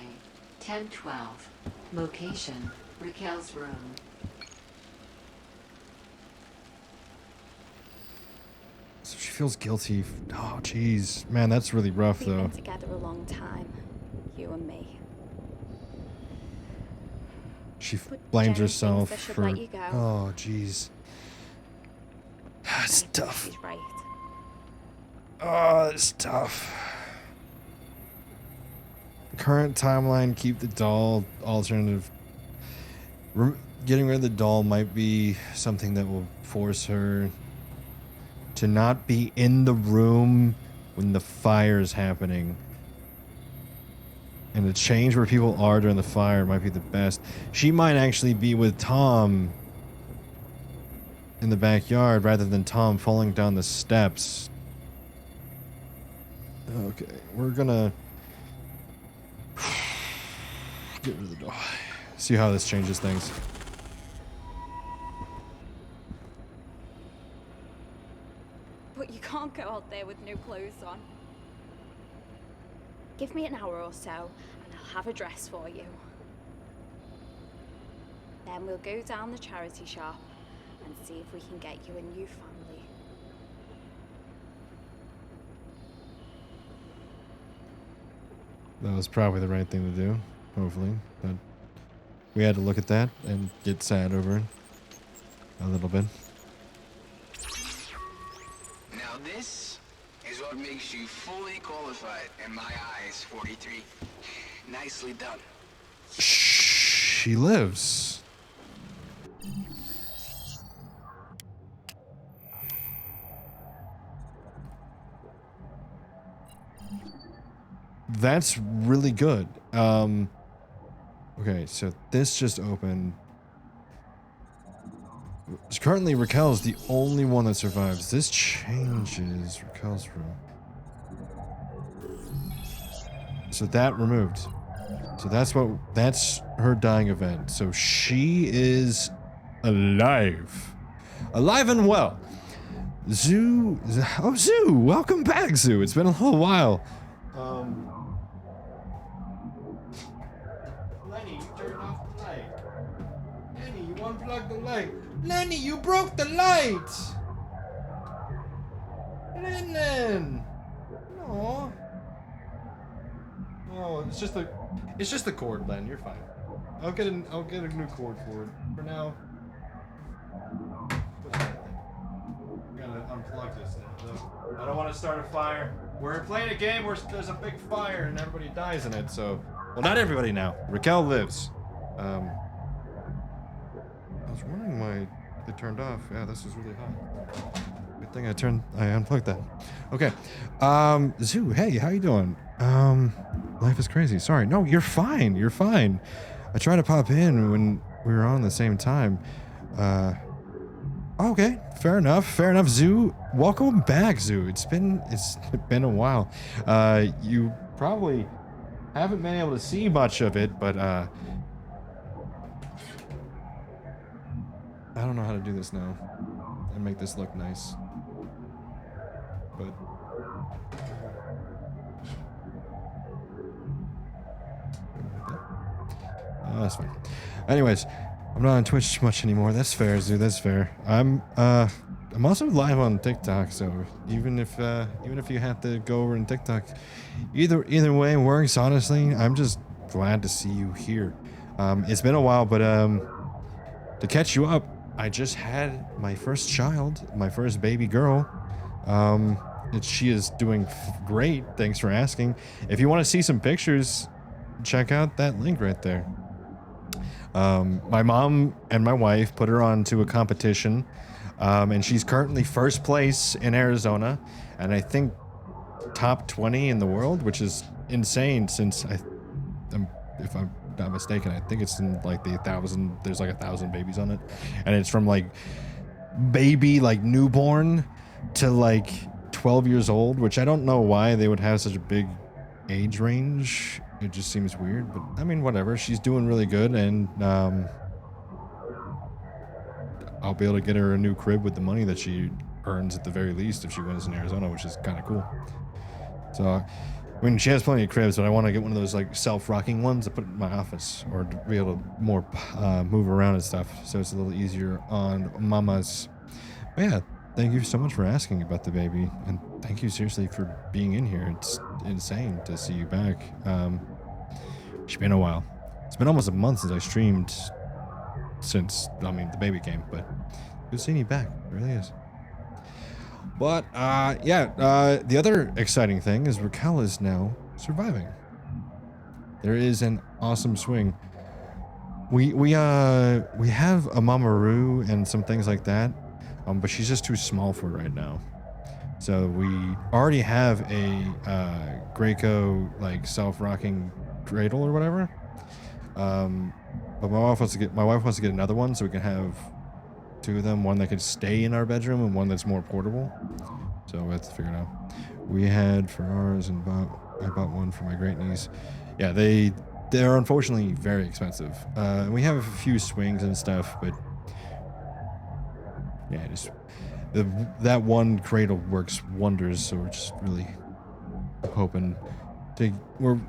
[SPEAKER 1] 10:12. Location, Raquel's room.
[SPEAKER 2] So she feels guilty. Oh, jeez. Man, that's really rough,
[SPEAKER 7] We've
[SPEAKER 2] though.
[SPEAKER 7] been together a long time, you and me.
[SPEAKER 2] She
[SPEAKER 7] But
[SPEAKER 2] blames
[SPEAKER 7] Jenny
[SPEAKER 2] herself
[SPEAKER 7] thinks I should
[SPEAKER 2] for...
[SPEAKER 7] let you go.
[SPEAKER 2] Oh, jeez. It's
[SPEAKER 7] I think
[SPEAKER 2] tough.
[SPEAKER 7] she's right.
[SPEAKER 2] Oh, it's tough. Current timeline, keep the doll. Alternative. Getting rid of the doll might be something that will force her to not be in the room when the fire is happening. And to change where people are during the fire might be the best. She might actually be with Tom in the backyard rather than Tom falling down the steps. Okay, we're gonna get rid of the doll. See how this changes things.
[SPEAKER 7] But you can't go out there with no clothes on. Give me an hour or so, and I'll have a dress for you. Then we'll go down the charity shop and see if we can get you a new family.
[SPEAKER 2] That was probably the right thing to do, hopefully. But we had to look at that and get sad over it a little bit.
[SPEAKER 15] Now this is what makes you fully qualified in my eyes, 43. Nicely done.
[SPEAKER 2] She lives. That's really good. Okay, so this just opened. Currently, Raquel's the only one that survives. This changes Raquel's room. So that removed. So that's her dying event. So she is alive. Alive and well. Zoo. Oh, Zoo. Welcome back, Zoo. It's been a little while. Lenny, you turned off the light. Lenny, you unplugged the light. Lenny, you broke the light. Lennon. Aww. Oh, it's just the cord, Len. You're fine. I'll get a new cord for it. For now. Gotta unplug this now. I don't want to start a fire. We're playing a game where there's a big fire and everybody dies in it. So, well, not everybody now. Raquel lives. I was wondering why it turned off. Yeah, this is really hot. Good thing I unplugged that. Okay. Zoo, hey, how you doing? Life is crazy. Sorry. No, you're fine. You're fine. I tried to pop in when we were on the same time. Okay. Fair enough. Fair enough. Zoo, welcome back, Zoo. It's been a while. You probably Haven't been able to see much of it, but I don't know how to do this now and make this look nice. But that's fine. Anyways, I'm not on Twitch much anymore. That's fair, dude. That's fair. I'm also live on TikTok, so even if you have to go over in TikTok, either way works. Honestly, I'm just glad to see you here. It's been a while, but to catch you up, I just had my first child, my first baby girl. She is doing great. Thanks for asking. If you want to see some pictures, check out that link right there. My mom and my wife put her on to a competition, and she's currently first place in Arizona, and I think top 20 in the world, which is insane since if I'm not mistaken, I think it's in like the 1,000, there's like 1,000 babies on it, and it's from like baby, like newborn, to like 12 years old, which I don't know why they would have such a big age range. It just seems weird, but I mean, whatever. She's doing really good, and I'll be able to get her a new crib with the money that she earns at the very least if she wins in Arizona, which is kind of cool. So, I mean, she has plenty of cribs, but I want to get one of those like self-rocking ones to put in my office, or to be able to more move around and stuff, so it's a little easier on mamas. But yeah, thank you so much for asking about the baby, and thank you seriously for being in here. It's insane to see you back. It's been a while. It's been almost a month since I streamed, I mean, the baby came, but good seeing you back. It really is. But, the other exciting thing is Raquel is now surviving. There is an awesome swing. We have a Mamaroo and some things like that, but she's just too small for it right now. So we already have a Graco like self-rocking cradle or whatever. But my wife wants to get another one so we can have two of them, one that can stay in our bedroom and one that's more portable. So we have to figure it out. We had for ours, and I bought one for my great niece. Yeah, they're unfortunately very expensive. We have a few swings and stuff, but yeah, just that one cradle works wonders. So we're just really hoping to we're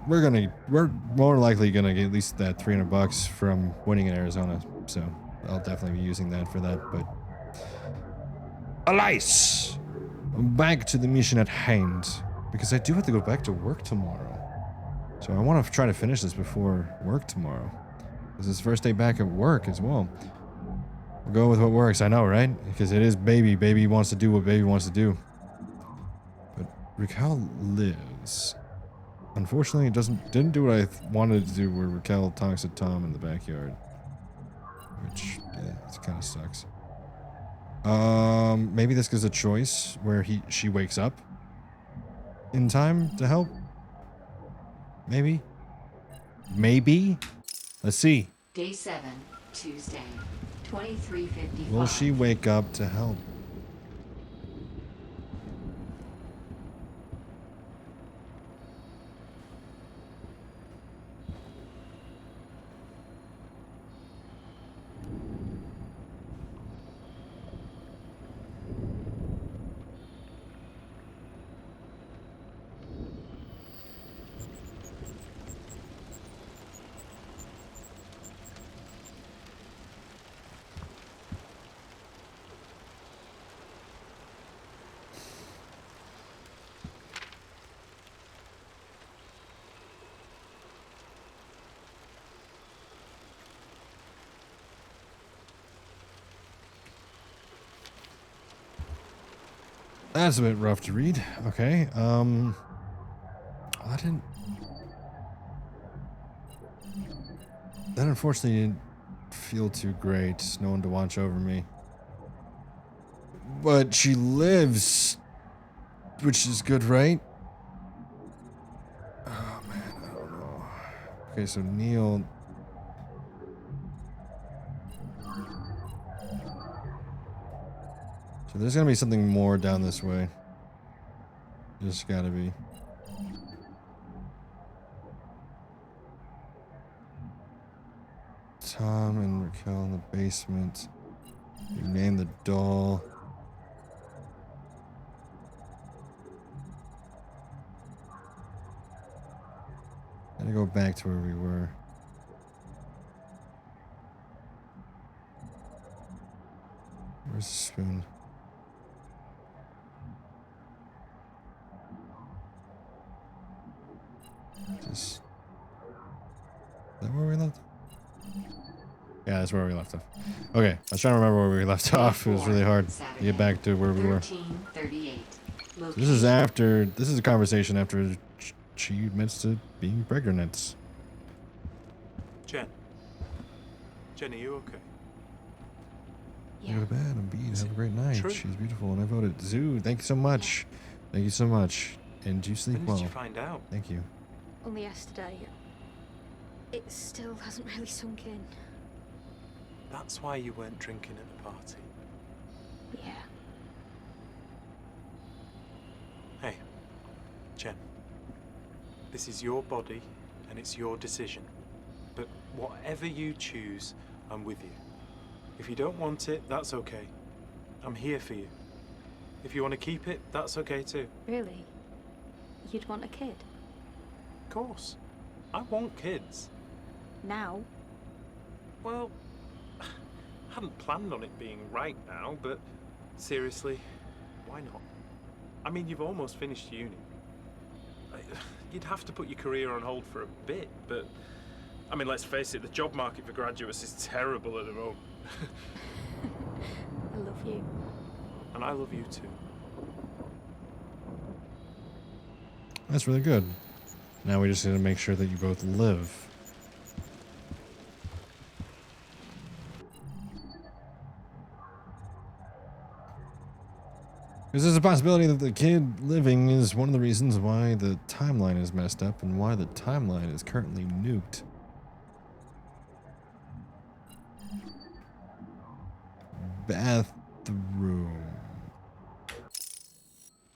[SPEAKER 2] more likely gonna get at least that $300 from winning in Arizona. So I'll definitely be using that for that. But alas, back to the mission at hand, because I do have to go back to work tomorrow. So I want to try to finish this before work tomorrow. This is first day back at work as well. We'll go with what works, I know, right? Because it is baby. Baby wants to do what baby wants to do. But Raquel lives. Unfortunately, it didn't do what I wanted to do, where Raquel talks to Tom in the backyard. Which, yeah, it kind of sucks. Maybe this gives a choice where she wakes up in time to help. Maybe. Let's see.
[SPEAKER 1] Day 7, Tuesday, 23:55.
[SPEAKER 2] Will she wake up to help? That's a bit rough to read. Okay. That unfortunately didn't feel too great. No one to watch over me. But she lives, which is good, right? Oh man, I don't know. Okay, so Neil. So there's gonna be something more down this way. There's gotta be. Tom and Raquel in the basement. You named the doll. Gotta go back to where we were. Where's the spoon? Is that where we left? Yeah, that's where we left off. Okay, I was trying to remember where we left off. It was really hard to get back to where we were.
[SPEAKER 1] 1338.
[SPEAKER 2] So this is after. This is a conversation after she admits to being pregnant.
[SPEAKER 10] Jen. Jen, are you okay?
[SPEAKER 2] Go to bed and beat. Have a great night.
[SPEAKER 10] true?
[SPEAKER 2] She's beautiful, and I voted Zoo. Thank you so much. Thank you so much. And you sleep
[SPEAKER 10] When
[SPEAKER 2] well.
[SPEAKER 10] did you find out?
[SPEAKER 2] Thank you.
[SPEAKER 12] Only yesterday. It still hasn't really sunk in.
[SPEAKER 10] That's why you weren't drinking at the party.
[SPEAKER 12] Yeah.
[SPEAKER 10] Hey, Jen. This is your body, and it's your decision. But whatever you choose, I'm with you. If you don't want it, that's okay. I'm here for you. If you want to keep it, that's okay too.
[SPEAKER 12] Really? You'd want a kid?
[SPEAKER 10] Of course. I want kids.
[SPEAKER 12] Now?
[SPEAKER 10] Well, I hadn't planned on it being right now, but seriously, why not? I mean, you've almost finished uni. You'd have to put your career on hold for a bit, but I mean, let's face it, the job market for graduates is terrible at the moment.
[SPEAKER 12] I love you.
[SPEAKER 10] And I love you too.
[SPEAKER 2] That's really good. Now we just need to make sure that you both live. Because there's a possibility that the kid living is one of the reasons why the timeline is messed up and why the timeline is currently nuked. Bathroom.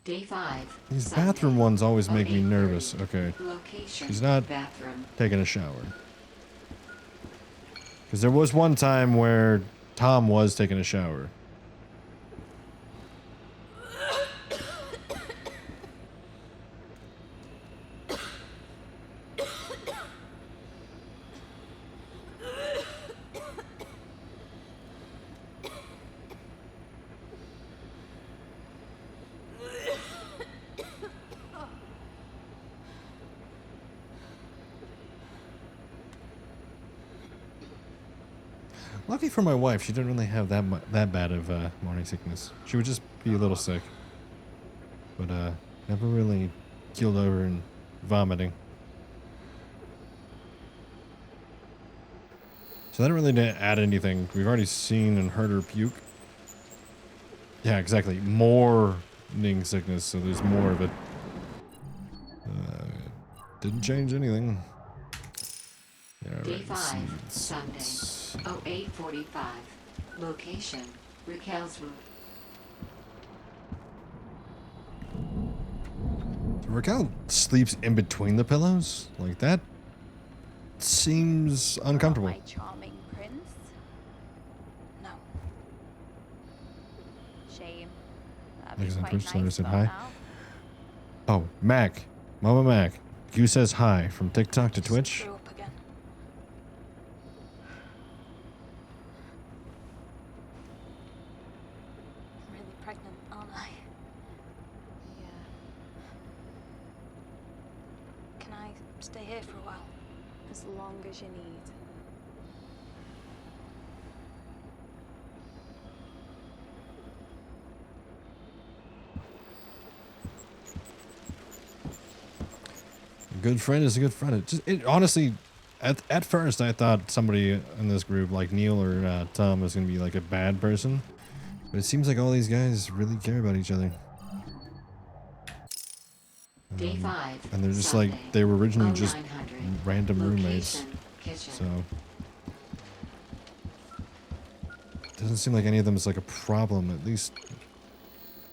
[SPEAKER 1] Day 5.
[SPEAKER 2] These
[SPEAKER 1] Sunday.
[SPEAKER 2] bathroom ones always make me
[SPEAKER 1] 08:30.
[SPEAKER 2] nervous. Okay.
[SPEAKER 1] Location.
[SPEAKER 2] She's not
[SPEAKER 1] Bathroom.
[SPEAKER 2] taking a shower. Because there was one time where Tom was taking a shower. Lucky for my wife, she didn't really have that bad of morning sickness. She would just be a little sick, but never really keeled over and vomiting. So that really didn't add anything. We've already seen and heard her puke. Yeah, exactly. Morning sickness, so there's more of it. Didn't change anything. Yeah,
[SPEAKER 1] Day
[SPEAKER 2] right,
[SPEAKER 1] 5.
[SPEAKER 2] seeds.
[SPEAKER 1] Sunday. 08:45. Location. Raquel's room.
[SPEAKER 2] Raquel sleeps in between the pillows? Like that seems uncomfortable.
[SPEAKER 3] My charming prince? No. Shame. That'd be
[SPEAKER 2] Excellent,
[SPEAKER 3] quite
[SPEAKER 2] Prince.
[SPEAKER 3] nice
[SPEAKER 2] Somebody said
[SPEAKER 3] though
[SPEAKER 2] hi.
[SPEAKER 3] now.
[SPEAKER 2] Oh, Mac. Mama Mac. Q says hi from TikTok to Twitch.
[SPEAKER 3] Threw up again. I'm really pregnant, aren't I? Yeah. Can I stay here for a while? As long as you need.
[SPEAKER 2] A good friend is a good friend. It honestly, at first I thought somebody in this group, like Neil or Tom, was going to be like a bad person. But it seems like all these guys really care about each other.
[SPEAKER 1] Day 5.
[SPEAKER 2] And they're just
[SPEAKER 1] Sunday.
[SPEAKER 2] like, they were originally just
[SPEAKER 1] 0900.
[SPEAKER 2] random roommates.
[SPEAKER 1] Location. Kitchen.
[SPEAKER 2] So, doesn't seem like any of them is like a problem. At least,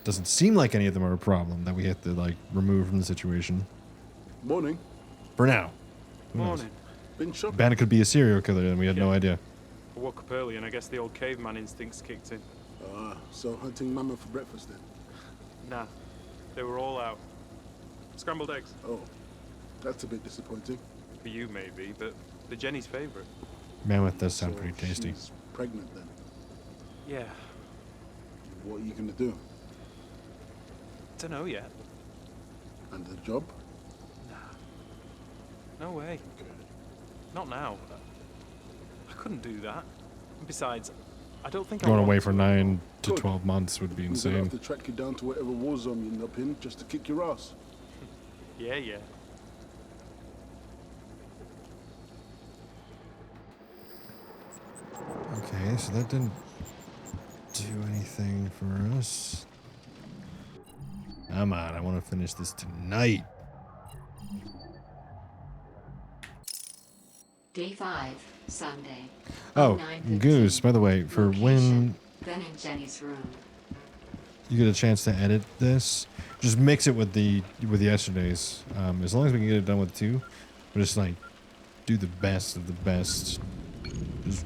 [SPEAKER 2] doesn't seem like any of them are a problem that we have to like remove from the situation.
[SPEAKER 4] Morning.
[SPEAKER 2] For now. Who knows?
[SPEAKER 10] Morning.
[SPEAKER 4] Been shopping?
[SPEAKER 2] Bandit could be a serial killer and we had no idea.
[SPEAKER 5] I woke up early and I guess the old caveman instincts kicked in.
[SPEAKER 4] So hunting mammoth for breakfast then?
[SPEAKER 5] Nah, they were all out. Scrambled eggs.
[SPEAKER 4] Oh, that's a bit disappointing.
[SPEAKER 5] For you maybe, but they're Jenny's favourite.
[SPEAKER 2] Mammoth does sound
[SPEAKER 4] So
[SPEAKER 2] pretty tasty.
[SPEAKER 4] She's pregnant then?
[SPEAKER 5] Yeah.
[SPEAKER 4] What are you gonna do?
[SPEAKER 5] Dunno yet.
[SPEAKER 4] And the job?
[SPEAKER 5] No way. Not now. I couldn't do that. Besides, I don't think I
[SPEAKER 2] Going
[SPEAKER 5] want
[SPEAKER 2] away
[SPEAKER 5] to
[SPEAKER 2] for
[SPEAKER 5] anymore.
[SPEAKER 2] 9 to 12 months would be
[SPEAKER 4] We're gonna
[SPEAKER 2] insane.
[SPEAKER 4] have to track you down to whatever war zone you end up in just to kick your ass.
[SPEAKER 5] Yeah, yeah.
[SPEAKER 2] Okay, so that didn't do anything for us. Come on, I want to finish this tonight.
[SPEAKER 1] Day 5, Sunday.
[SPEAKER 2] Oh,
[SPEAKER 1] 9:15.
[SPEAKER 2] Goose, by the way, for when
[SPEAKER 1] Ben in Jenny's room.
[SPEAKER 2] you get a chance to edit this, just mix it with the yesterday's. As long as we can get it done with 2, but just like do the best of the best. Just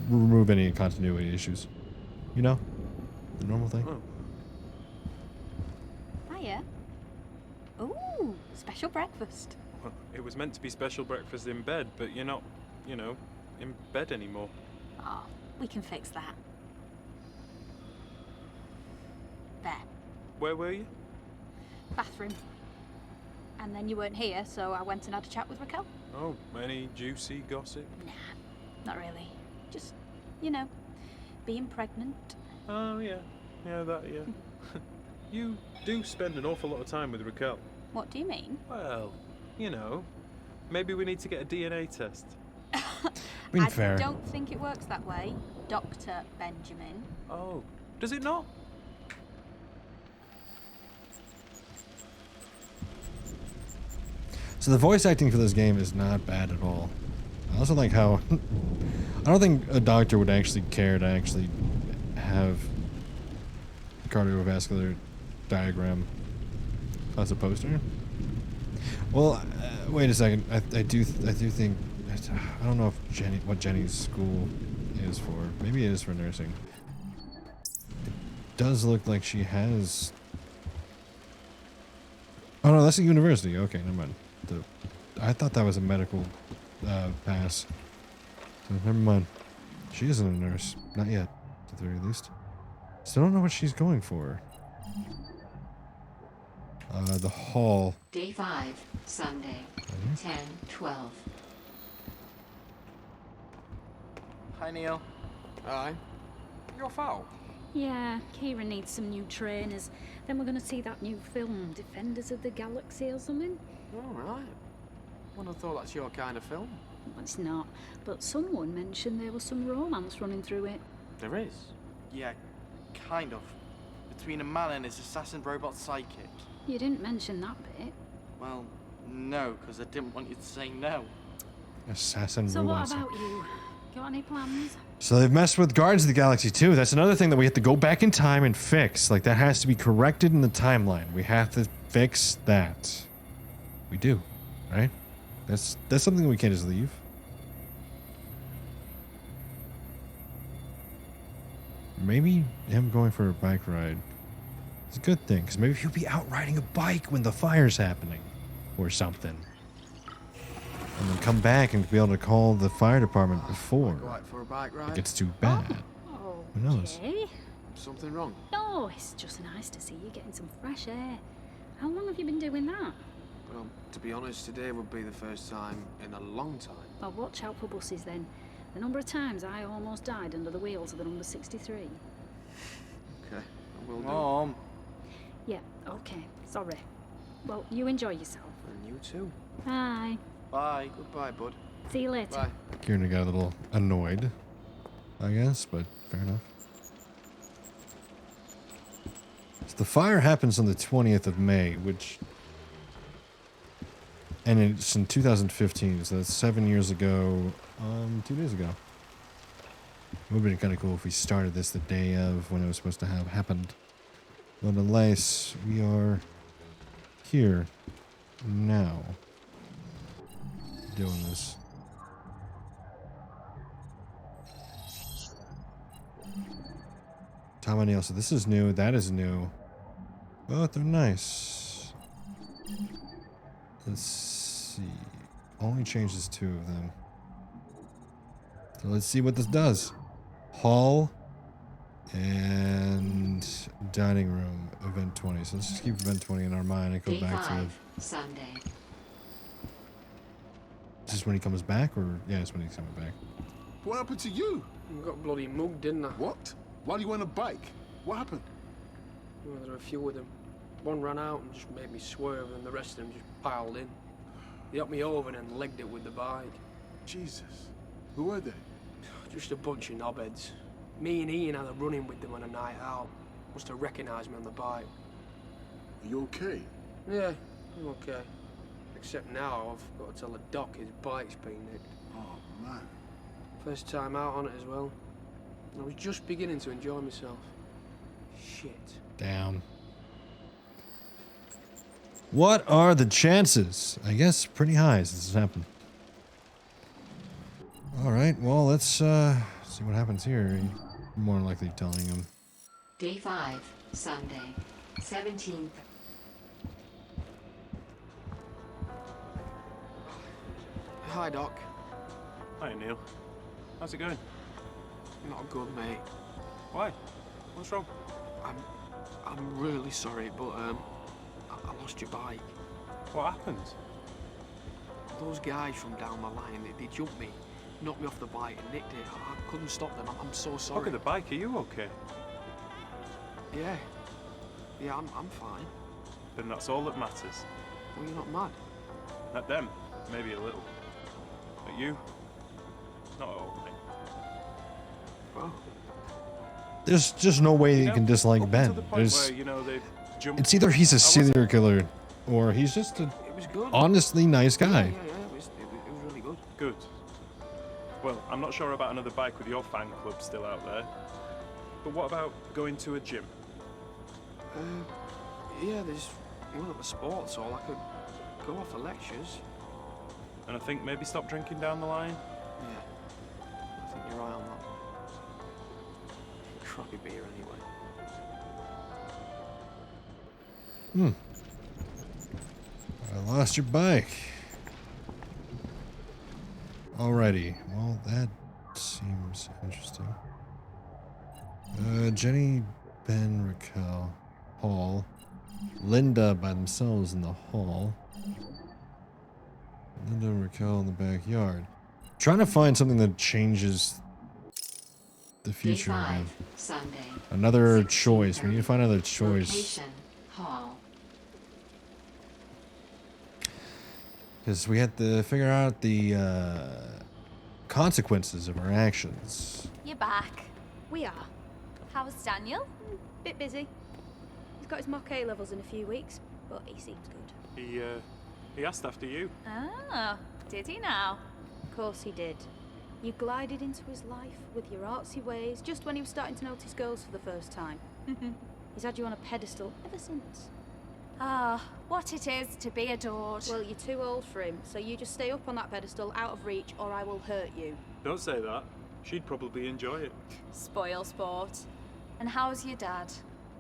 [SPEAKER 2] remove any continuity issues. You know, the normal thing.
[SPEAKER 3] Hiya. Ooh, special breakfast.
[SPEAKER 5] Well, it was meant to be special breakfast in bed, but you're not, you know, in bed anymore.
[SPEAKER 3] Oh, we can fix that. There.
[SPEAKER 5] Where were you?
[SPEAKER 3] Bathroom. And then you weren't here, so I went and had a chat with Raquel.
[SPEAKER 5] Oh, any juicy gossip?
[SPEAKER 3] Nah, not really. Just, you know, being pregnant.
[SPEAKER 5] Oh, yeah. Yeah, that, yeah. You do spend an awful lot of time with Raquel.
[SPEAKER 3] What do you mean?
[SPEAKER 5] Well, you know, maybe we need to get a DNA test.
[SPEAKER 2] Being
[SPEAKER 3] I
[SPEAKER 2] fair.
[SPEAKER 3] don't think it works that way, Dr. Benjamin.
[SPEAKER 5] Oh, does it not?
[SPEAKER 2] So the voice acting for this game is not bad at all. I also like how I don't think a doctor would actually care to actually have a cardiovascular diagram as a poster. Well, wait a second. I do think I don't know if what Jenny's school is for. Maybe it is for nursing. It does look like she has. Oh no, that's a university. Okay, never mind. I thought that was a medical pass. So never mind. She isn't a nurse. Not yet, at the very least. Still don't know what she's going for. The hall.
[SPEAKER 1] Day 5, Sunday. 10:12.
[SPEAKER 14] Hi, Neil.
[SPEAKER 13] Aye. You're foul.
[SPEAKER 9] Yeah, Kieran needs some new trainers. Then we're going to see that new film, Defenders of the Galaxy or something.
[SPEAKER 13] All right. Wouldn't have thought that's your kind of film.
[SPEAKER 9] Well, it's not, but someone mentioned there was some romance running through it.
[SPEAKER 13] There is.
[SPEAKER 14] Yeah, kind of. Between a man and his assassin robot psychic.
[SPEAKER 9] You didn't mention that bit.
[SPEAKER 14] Well, no, because I didn't want you to say no.
[SPEAKER 2] Assassin
[SPEAKER 9] So what
[SPEAKER 2] robots.
[SPEAKER 9] about you? Got any plans?
[SPEAKER 2] So they've messed with Guardians of the Galaxy too. That's another thing that we have to go back in time and fix. Like that has to be corrected in the timeline. We have to fix that. We do, right? That's something we can't just leave. Maybe him going for a bike ride is a good thing, because maybe he'll be out riding a bike when the fire's happening, or something. And then come back and be able to call the fire department before
[SPEAKER 13] Go out for a bike ride.
[SPEAKER 2] it gets too bad.
[SPEAKER 9] Oh,
[SPEAKER 2] Who knows?
[SPEAKER 9] okay.
[SPEAKER 13] Something wrong?
[SPEAKER 9] No, it's just nice to see you getting some fresh air. How long have you been doing that?
[SPEAKER 13] Well, to be honest, today would be the first time in a long time.
[SPEAKER 9] Well, watch out for buses then. The number of times I almost died under the wheels of the number 63.
[SPEAKER 13] Okay, I will do.
[SPEAKER 14] Mom.
[SPEAKER 9] Yeah, okay. Sorry. Well, you enjoy yourself.
[SPEAKER 13] And you too.
[SPEAKER 9] Bye.
[SPEAKER 14] Bye.
[SPEAKER 13] Goodbye, bud.
[SPEAKER 9] See you later.
[SPEAKER 13] Bye.
[SPEAKER 2] Kieran got a little annoyed, I guess, but fair enough. So the fire happens on the 20th of May, and it's in 2015, so that's 7 years ago, 2 days ago. It would have been kind of cool if we started this the day of when it was supposed to have happened. Nonetheless, we are here now doing this. Tom and Neil. So this is new. That is new. Both are nice. Let's see. Only changes 2 of them. So let's see what this does. Hall and dining room, event 20. So let's just keep event 20 in our mind and go
[SPEAKER 1] Day
[SPEAKER 2] back
[SPEAKER 1] 5,
[SPEAKER 2] to...
[SPEAKER 1] Sunday.
[SPEAKER 2] Is this when he comes back, or... Yeah, it's when he's coming back.
[SPEAKER 4] What happened to you?
[SPEAKER 13] I got bloody mugged, didn't I?
[SPEAKER 4] What? Why do you on a bike? What happened?
[SPEAKER 13] Well, there were a few of them. One ran out and just made me swerve, and the rest of them just piled in. They knocked me over and then legged it with the bike.
[SPEAKER 4] Jesus. Who were they?
[SPEAKER 13] Just a bunch of knobheads. Me and Ian had a run-in with them on a night out. Must have recognised me on the bike.
[SPEAKER 4] Are you okay?
[SPEAKER 13] Yeah, I'm okay. Except now I've got to tell the doc his bike's been nicked.
[SPEAKER 4] Oh, man.
[SPEAKER 13] First time out on it as well. I was just beginning to enjoy myself. Shit.
[SPEAKER 2] Damn. What are the chances? I guess pretty high since this happened. Alright, well, let's see what happens here. More than likely telling him.
[SPEAKER 1] Day 5, Sunday, 17th.
[SPEAKER 13] Hi, Doc.
[SPEAKER 5] Hi, Neil. How's it going?
[SPEAKER 13] Not good, mate.
[SPEAKER 5] Why? What's wrong?
[SPEAKER 13] I'm really sorry, but I lost your bike.
[SPEAKER 5] What happened?
[SPEAKER 13] Those guys from down the line, they jumped me, knocked me off the bike and nicked it. I couldn't stop them. I'm so sorry.
[SPEAKER 5] Look at the bike. Are you okay?
[SPEAKER 13] Yeah. Yeah, I'm fine.
[SPEAKER 5] Then that's all that matters.
[SPEAKER 13] Well, you're not mad.
[SPEAKER 5] At them, maybe a little. But you, not at all, mate.
[SPEAKER 13] Well,
[SPEAKER 2] There's just no way you can dislike
[SPEAKER 5] up
[SPEAKER 2] Ben.
[SPEAKER 5] to the point
[SPEAKER 2] There's,
[SPEAKER 5] where, you know, they jumped.
[SPEAKER 2] it's either he's a serial killer or he's just a
[SPEAKER 13] it was good.
[SPEAKER 2] honestly nice guy.
[SPEAKER 13] Yeah, it was really good.
[SPEAKER 5] Good. Well, I'm not sure about another bike with your fan club still out there. But what about going to a gym?
[SPEAKER 13] Yeah, there's one at the sports hall. I could go off the lectures.
[SPEAKER 5] And I think maybe stop drinking down the line?
[SPEAKER 13] Yeah, I think you're right on that. Crappy beer anyway.
[SPEAKER 2] I lost your bike. Alrighty. Well, that seems interesting. Jenny, Ben, Raquel, Hall. Linda by themselves in the hall. Linda and Raquel in the backyard. Trying to find something that changes the future.
[SPEAKER 1] Day 5,
[SPEAKER 2] Of
[SPEAKER 1] Sunday.
[SPEAKER 2] another choice. We need to find another choice.
[SPEAKER 1] Location, hall.
[SPEAKER 2] Because we had to figure out the consequences of our actions.
[SPEAKER 7] You're back. We are. How's Daniel?
[SPEAKER 12] Bit busy. He's got his mock A levels in a few weeks, but he seems good.
[SPEAKER 5] He asked after you.
[SPEAKER 7] Oh, did he now?
[SPEAKER 12] Of course he did. You glided into his life with your artsy ways just when he was starting to notice girls for the first time. He's had you on a pedestal ever since.
[SPEAKER 7] Ah, what it is to be adored.
[SPEAKER 12] Well, you're too old for him, so you just stay up on that pedestal, out of reach, or I will hurt you.
[SPEAKER 5] Don't say that. She'd probably enjoy it.
[SPEAKER 7] Spoil sport. And how's your dad?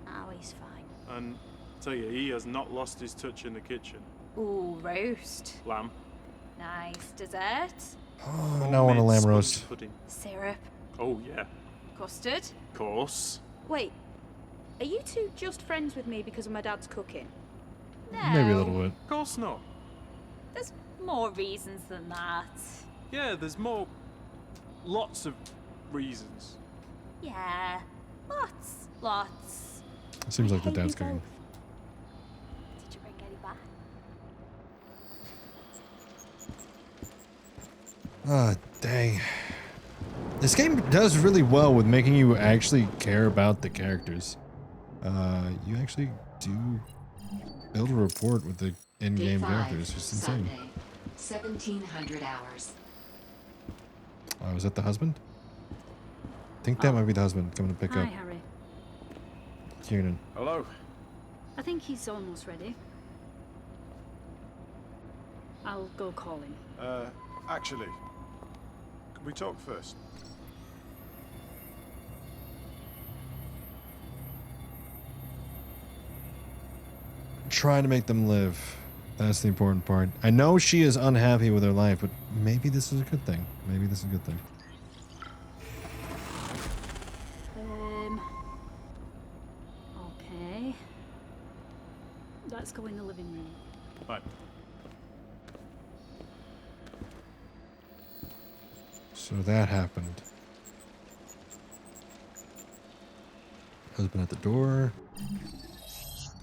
[SPEAKER 12] Oh, he's fine.
[SPEAKER 5] And tell you, he has not lost his touch in the kitchen.
[SPEAKER 7] Ooh, roast.
[SPEAKER 5] Lamb.
[SPEAKER 7] Nice. Dessert?
[SPEAKER 2] Oh, now I want a lamb
[SPEAKER 5] Sponge
[SPEAKER 2] roast.
[SPEAKER 5] pudding.
[SPEAKER 7] Syrup?
[SPEAKER 5] Oh, yeah.
[SPEAKER 7] Custard?
[SPEAKER 5] Course.
[SPEAKER 12] Wait, are you two just friends with me because of my dad's cooking?
[SPEAKER 7] No.
[SPEAKER 2] Maybe a little bit.
[SPEAKER 5] Course not.
[SPEAKER 7] There's more reasons than that.
[SPEAKER 5] Yeah, there's more. Lots of reasons.
[SPEAKER 7] Yeah. Lots.
[SPEAKER 2] Seems like the
[SPEAKER 12] hate
[SPEAKER 2] dad's
[SPEAKER 12] you
[SPEAKER 2] cooking.
[SPEAKER 12] both.
[SPEAKER 7] Did you bring Eddie back?
[SPEAKER 2] Ah, dang. This game does really well with making you actually care about the characters. You actually do build a rapport with the
[SPEAKER 1] Day
[SPEAKER 2] in-game
[SPEAKER 1] 5,
[SPEAKER 2] characters. It's insane.
[SPEAKER 1] Sunday, 1700 hours.
[SPEAKER 2] Oh, is that the husband? I think that might be the husband coming to pick
[SPEAKER 9] Hi,
[SPEAKER 2] up
[SPEAKER 9] Harry.
[SPEAKER 2] Kieran.
[SPEAKER 10] Hello.
[SPEAKER 9] I think he's almost ready. I'll go call him.
[SPEAKER 10] Actually, could we talk first?
[SPEAKER 2] trying to make them live. That's the important part. I know she is unhappy with her life, but maybe this is a good thing. Maybe this is a good thing.
[SPEAKER 9] Okay. Let's go in the living room.
[SPEAKER 5] Right.
[SPEAKER 2] So that happened. Husband at the door.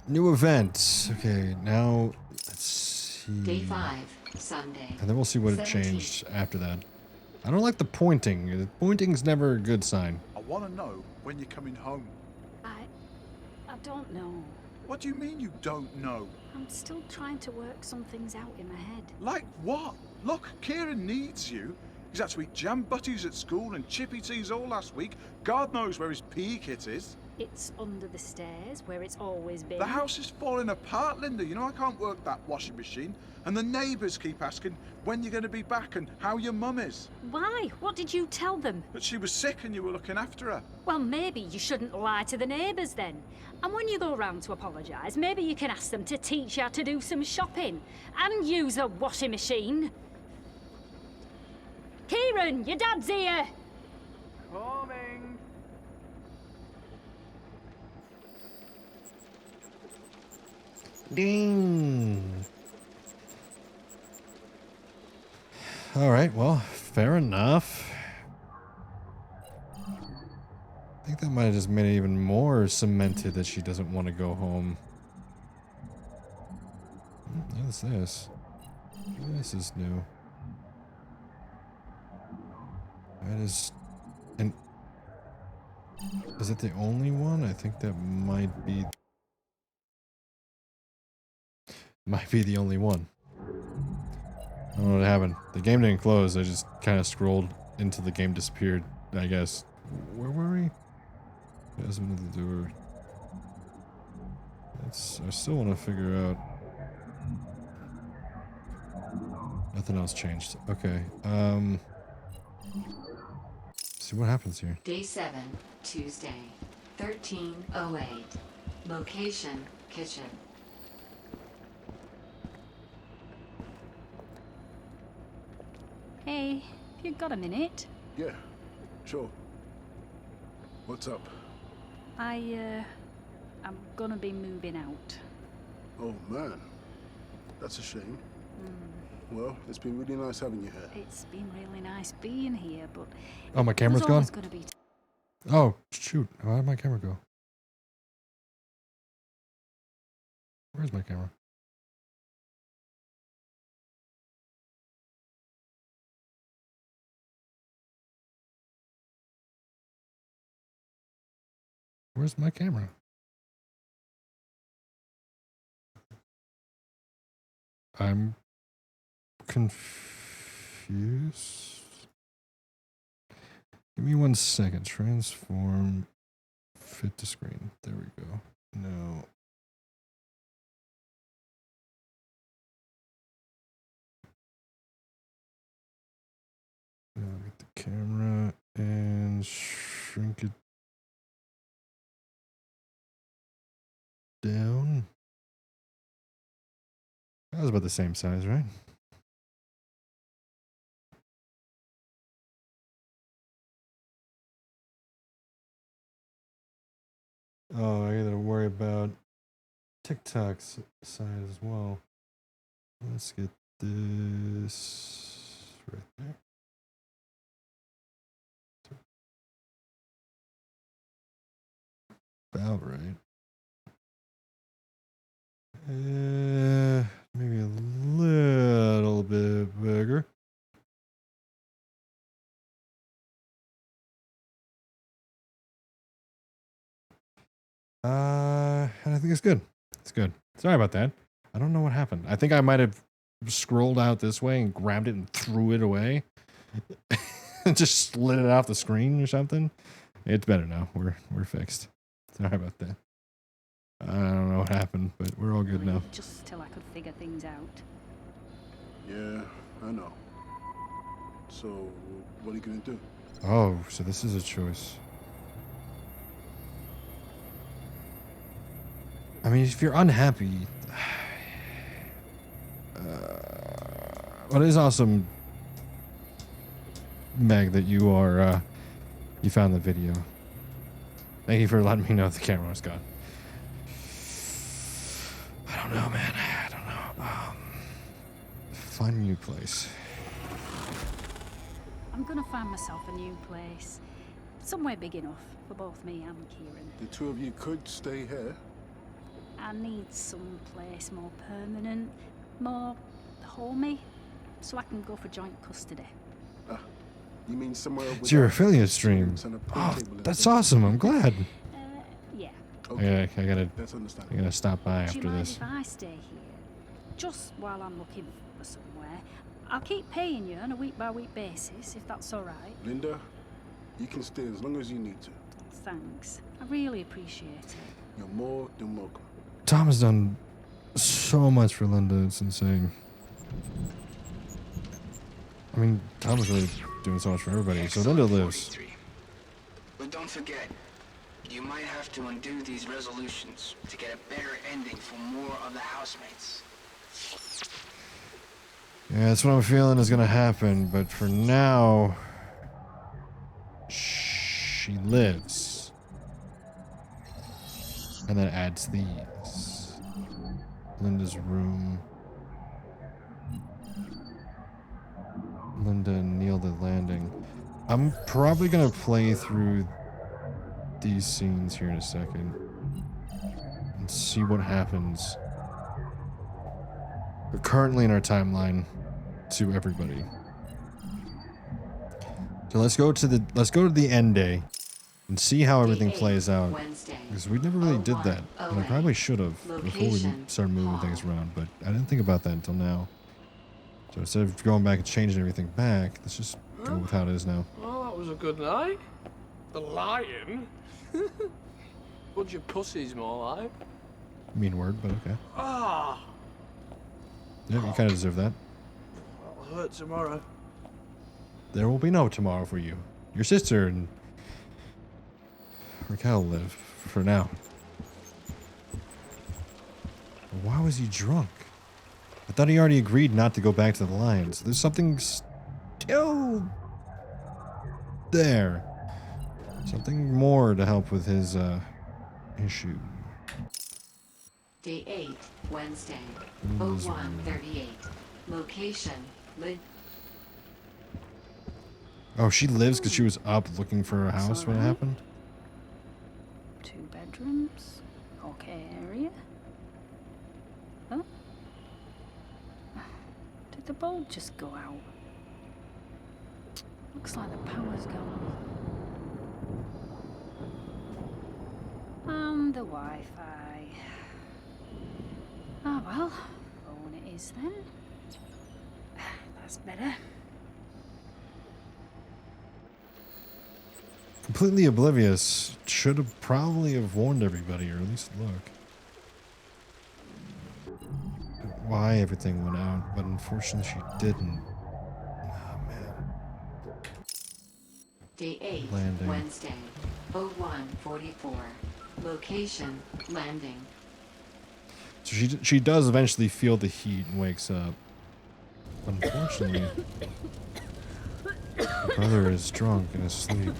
[SPEAKER 2] New event. Okay, now let's see.
[SPEAKER 1] Day 5, Sunday.
[SPEAKER 2] And then we'll see what it
[SPEAKER 1] 17.
[SPEAKER 2] changed after that. I don't like the pointing. The pointing's never a good sign.
[SPEAKER 16] I want to know when you're coming home.
[SPEAKER 9] I don't know.
[SPEAKER 16] What do you mean you don't know?
[SPEAKER 9] I'm still trying to work some things out in my head.
[SPEAKER 16] Like what? Look, Kieran needs you. He's had to eat jam butties at school and chippy teas all last week. God knows where his PE kit is.
[SPEAKER 9] It's under the stairs, where it's always been.
[SPEAKER 16] The house is falling apart, Linda. You know I can't work that washing machine. And the neighbours keep asking when you're going to be back and how your mum is.
[SPEAKER 9] Why? What did you tell them?
[SPEAKER 16] That she was sick and you were looking after her.
[SPEAKER 9] Well, maybe you shouldn't lie to the neighbours then. And when you go round to apologise, maybe you can ask them to teach you how to do some shopping and use a washing machine. Kieran, your dad's here!
[SPEAKER 6] Coming.
[SPEAKER 2] Ding. All right, well, fair enough. I think that might have just made it even more cemented that she doesn't want to go home. What's this? This is new. That is... And... Is it the only one? I think that might be... Might be the only one. I don't know what happened. The game didn't close. I just kind of scrolled until the game disappeared, I guess. Where were we? Husband at the door. I still want to figure out. Nothing else changed. Okay. See what happens here.
[SPEAKER 1] Day 7, Tuesday, 13:08. Location, kitchen.
[SPEAKER 9] Hey, if you've got a minute.
[SPEAKER 4] Yeah, sure. What's up?
[SPEAKER 9] I'm gonna be moving out.
[SPEAKER 4] Oh man, that's a shame. Well, it's been really nice having you here.
[SPEAKER 9] It's been really nice being here, but...
[SPEAKER 2] Oh, my camera's
[SPEAKER 9] it was
[SPEAKER 2] gone?
[SPEAKER 9] always gonna be
[SPEAKER 2] Oh, shoot. Where did my camera go? Where's my camera? Where's my camera? I'm confused. Give me 1 second. Transform. Fit to screen. There we go. No. Now get the camera and shrink it down. That was about the same size, right? Oh, I gotta worry about TikTok's size as well. Let's get this right there. About right. Maybe a little bit bigger. And I think it's good. It's good. Sorry about that. I don't know what happened. I think I might have scrolled out this way and grabbed it and threw it away. And just slid it off the screen or something. It's better now. We're fixed. Sorry about that. I don't know what happened, but we're all good now.
[SPEAKER 9] Just till I could figure things out.
[SPEAKER 4] Yeah, I know. So, what are you gonna do?
[SPEAKER 2] Oh, so this is a choice. I mean, if you're unhappy, Well, it is awesome, Meg, that you are, you found the video. Thank you for letting me know the camera was gone. I don't know, man. I don't know. Find a new place.
[SPEAKER 9] I'm gonna find myself a new place. Somewhere big enough for both me and Kieran.
[SPEAKER 4] The two of you could stay here.
[SPEAKER 9] I need some place more permanent, more homey, so I can go for joint custody.
[SPEAKER 4] You mean somewhere with
[SPEAKER 2] It's your affiliate stream. Oh, that's awesome. I'm glad.
[SPEAKER 9] Yeah.
[SPEAKER 2] I gotta
[SPEAKER 4] That's understandable.
[SPEAKER 2] I gotta stop by
[SPEAKER 9] Do you
[SPEAKER 2] after
[SPEAKER 9] mind
[SPEAKER 2] this.
[SPEAKER 9] if I stay here? Just while I'm looking for somewhere. I'll keep paying you on a week-by-week basis, if that's all right.
[SPEAKER 4] Linda, you can stay as long as you need to.
[SPEAKER 9] Thanks. I really appreciate it.
[SPEAKER 4] You're more than welcome.
[SPEAKER 2] Tom has done so much for Linda. It's insane. I mean, Tom is really doing so much for everybody. So Linda lives.
[SPEAKER 15] But don't forget, you might have to undo these resolutions to get a better ending for more of the housemates.
[SPEAKER 2] Yeah, that's what I'm feeling is gonna happen. But for now, she lives. And then adds these. Linda's room. Linda and Neil the landing. I'm probably gonna play through these scenes here in a second and see what happens. We're currently in our timeline to everybody. So let's go to the end day and see how everything plays out. Because we never really did that. And I probably should have before we started moving things around, but I didn't think about that until now. So instead of going back and changing everything back, let's just go with how it is now.
[SPEAKER 13] Well, that was a good night. The lion? Bunch of pussies, more like.
[SPEAKER 2] Mean word, but okay.
[SPEAKER 13] Ah!
[SPEAKER 2] Yeah, you kind of deserve that.
[SPEAKER 13] That'll hurt tomorrow.
[SPEAKER 2] There will be no tomorrow for you. Your sister and Raquel live for now. Why was he drunk? I thought he already agreed not to go back to the Lions. There's something still there. Something more to help with his issue.
[SPEAKER 1] Day 8, Wednesday,
[SPEAKER 2] Linda's
[SPEAKER 1] 01:38. Location,
[SPEAKER 2] Oh, she lives because she was up looking for a house when it happened?
[SPEAKER 9] 2 bedrooms. Okay area. Oh. Did the bulb just go out? Looks like the power's gone. And the Wi-Fi. Ah, well, phone it is then. That's better.
[SPEAKER 2] Completely oblivious. Should have probably have warned everybody, or at least look. Why everything went out, but unfortunately she didn't. Oh, man.
[SPEAKER 1] Day 8,
[SPEAKER 2] Landing.
[SPEAKER 1] Wednesday, 01:44. Location, landing.
[SPEAKER 2] So she does eventually feel the heat and wakes up. Unfortunately, her brother is drunk and asleep.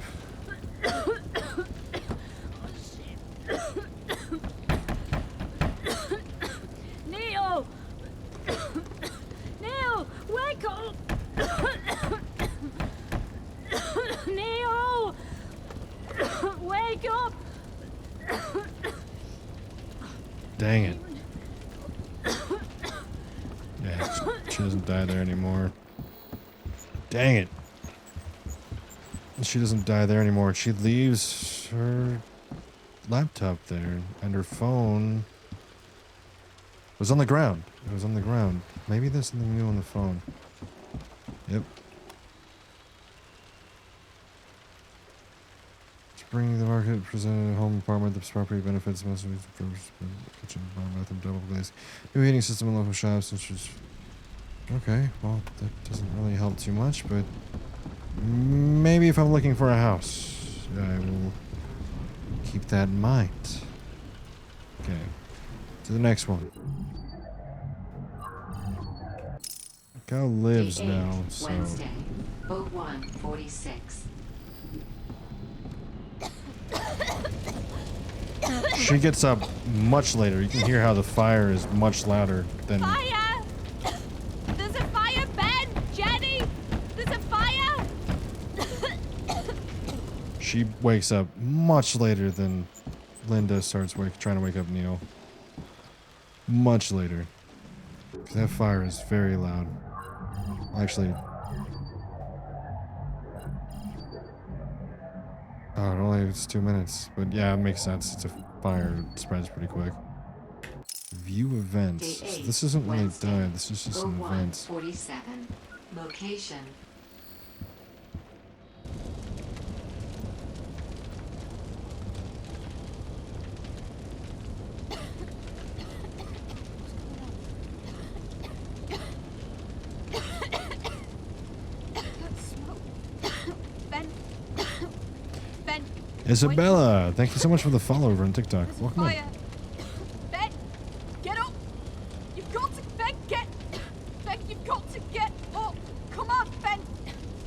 [SPEAKER 9] Neil! Neil! Wake up! Neil! Wake up!
[SPEAKER 2] Dang it. Yeah, she doesn't die there anymore. Dang it. She doesn't die there anymore. She leaves her laptop there, and her phone was on the ground. It was on the ground. Maybe there's something new on the phone. Yep. Spring the market presented a home apartment. The property benefits most of the kitchen, bar, bathroom, double glazed. New heating system in local shops, which is okay. Well, that doesn't really help too much, but maybe if I'm looking for a house, I will keep that in mind. Okay, to the next one. Gal lives
[SPEAKER 1] Day 8,
[SPEAKER 2] now, so
[SPEAKER 1] Wednesday, 01:46.
[SPEAKER 2] she gets up much later. You can hear how the fire is much louder than.
[SPEAKER 3] Fire! There's a fire, Ben! Jenny! There's a fire!
[SPEAKER 2] She wakes up much later than Linda starts trying to wake up Neil. Much later. 'Cause that fire is very loud. Actually. Oh, it only it's 2 minutes. But yeah, it makes sense. It's a fire. It spreads pretty quick. View events.
[SPEAKER 1] Day
[SPEAKER 2] So
[SPEAKER 1] 8,
[SPEAKER 2] this isn't really
[SPEAKER 1] Wednesday,
[SPEAKER 2] done. This is just an event.
[SPEAKER 1] 01:47. Location.
[SPEAKER 3] Ben. Ben.
[SPEAKER 2] Isabella, thank you so much for the follow over on TikTok. Welcome in.
[SPEAKER 3] Fire. Ben. Get up. You've got to. Ben, get. Ben, you've got to get up. Come on, Ben.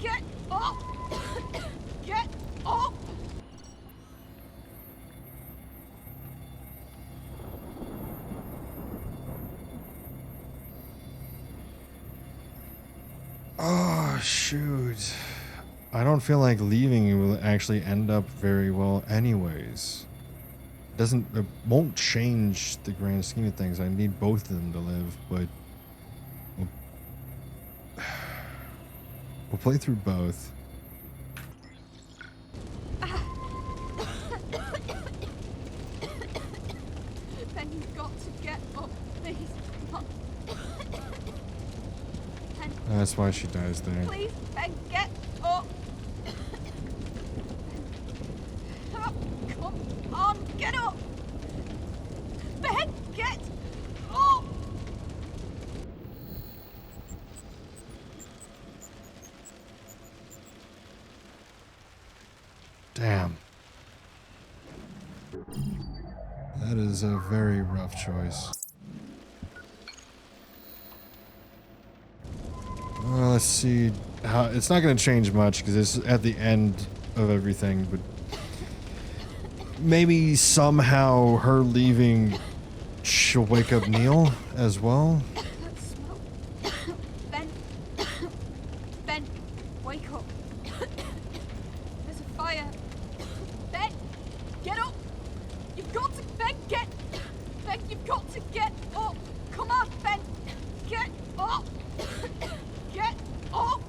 [SPEAKER 3] Get up. Get up.
[SPEAKER 2] Oh, shoot. I don't feel like leaving will actually end up very well anyways. It won't change the grand scheme of things. I need both of them to live, but we'll play through both.
[SPEAKER 3] Ben, you've got to get up, please. Come on. Ben,
[SPEAKER 2] That's why she dies there.
[SPEAKER 3] please, Ben, get up. Oh, come on, get up. Ben, get up.
[SPEAKER 2] Damn. That is a very rough choice. Well, let's see how it's not going to change much because it's at the end of everything, but maybe somehow her leaving she'll wake up Neil as well.
[SPEAKER 3] Ben, Ben, wake up. There's a fire. Ben, get up. You've got to, Ben, Ben, you've got to get up. Come on, Ben, get up. Get up.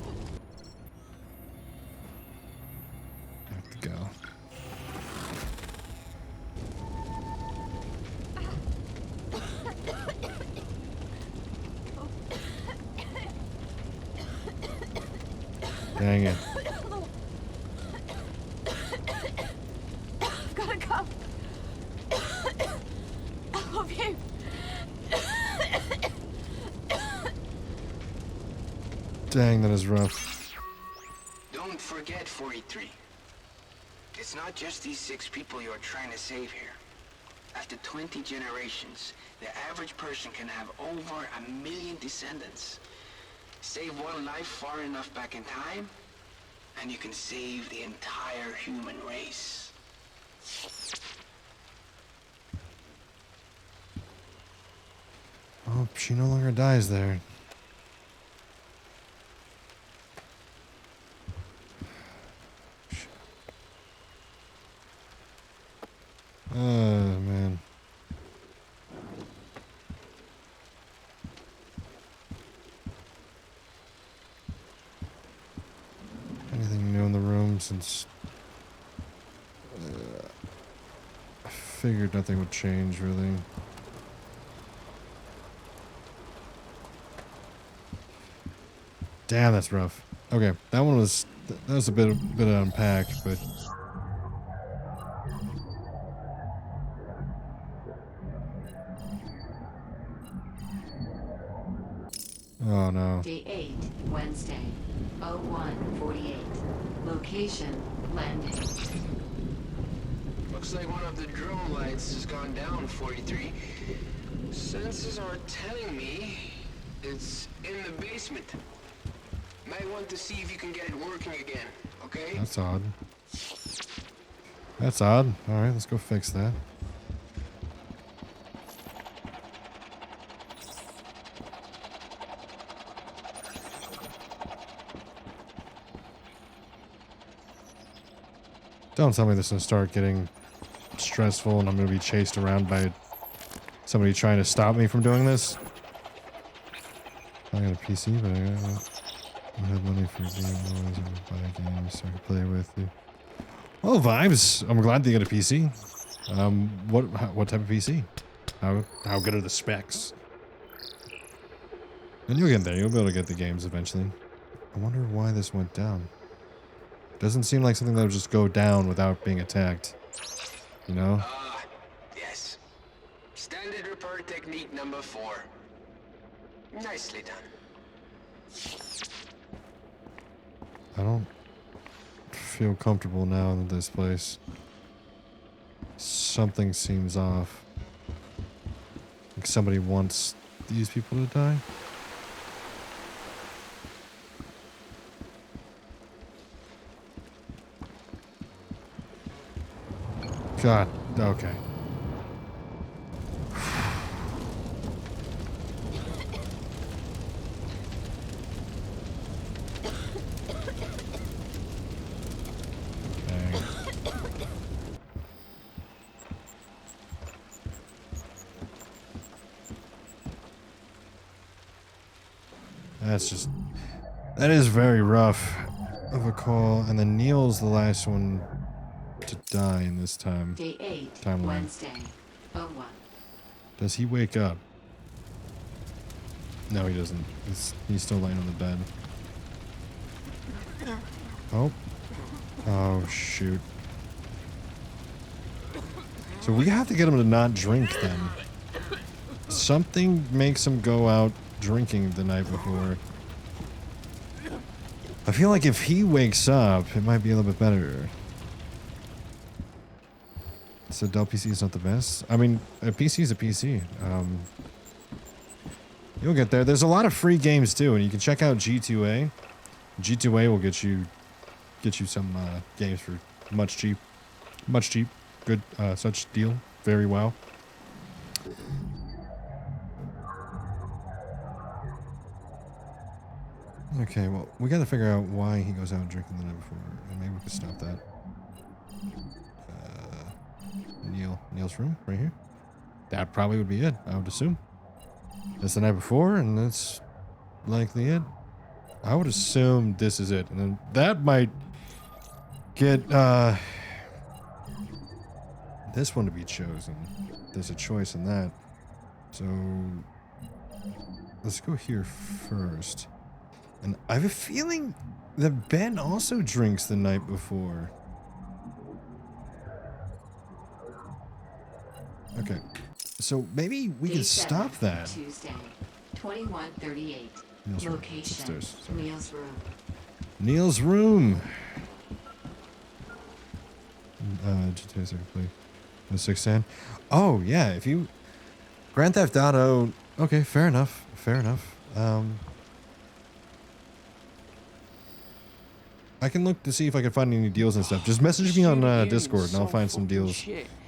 [SPEAKER 2] Have to go. Dang it.
[SPEAKER 3] I've gotta go. I love you.
[SPEAKER 2] Dang, that is rough.
[SPEAKER 15] Don't forget, 43. It's not just these 6 people you're trying to save here. After 20 generations, the average person can have over 1 million descendants. Save one life far enough back in time, and you can save the entire human race.
[SPEAKER 2] Oh, she no longer dies there. Oh, man. Anything new in the room since I figured nothing would change really. Damn, that's rough. Okay, that one was a bit to unpack, but oh no.
[SPEAKER 1] Day 8, Wednesday, 01:48. Location, landing.
[SPEAKER 15] Looks like one of the drone lights has gone down, 43. Sensors are telling me It's in the basement. Might want to see if you can get it working again, okay?
[SPEAKER 2] That's odd. That's odd. Alright, let's go fix that. Don't tell me this is going to start getting stressful and I'm going to be chased around by somebody trying to stop me from doing this. I got a PC, but I have money for games. I buy games so I can play with you. Well, vibes. I'm glad they got a PC. What type of PC? How good are the specs? And you'll get there. You'll be able to get the games eventually. I wonder why this went down. Doesn't seem like something that would just go down without being attacked. You know?
[SPEAKER 15] Yes. Standard repair technique number 4. Nicely done.
[SPEAKER 2] I don't feel comfortable now in this place. Something seems off. Like somebody wants these people to die. God, okay. That is very rough of a call. And then Neil's the last one to die in this time.
[SPEAKER 1] Day 8,
[SPEAKER 2] timeline.
[SPEAKER 1] Wednesday, 01.
[SPEAKER 2] Does he wake up? No, he doesn't. He's still laying on the bed. Oh. Oh, shoot. So we have to get him to not drink then. Something makes him go out drinking the night before. I feel like if he wakes up, it might be a little bit better. So Dell PC is not the best. I mean, a PC is a PC. You'll get there. There's a lot of free games too, and you can check out G2A. G2A will get you some games for much cheap. Good such deal. Very well. Okay, well, we got to figure out why he goes out drinking the night before, and maybe we can stop that. Neil's room, right here. That probably would be it, I would assume. That's the night before, and that's likely it. I would assume this is it, and then that might get this one to be chosen. There's a choice in that. So let's go here first. And I have a feeling that Ben also drinks the night before. Okay, so maybe we can stop that.
[SPEAKER 1] Tuesday, 2138.
[SPEAKER 2] Neil's room.
[SPEAKER 1] Location,
[SPEAKER 2] Upstairs. Sorry.
[SPEAKER 1] Neil's room.
[SPEAKER 2] Neil's room. GTA second play. The 610. Oh yeah, if you Grand Theft Auto. Okay, fair enough. Fair enough. I can look to see if I can find any deals and stuff. Just message me on Discord and I'll find some deals.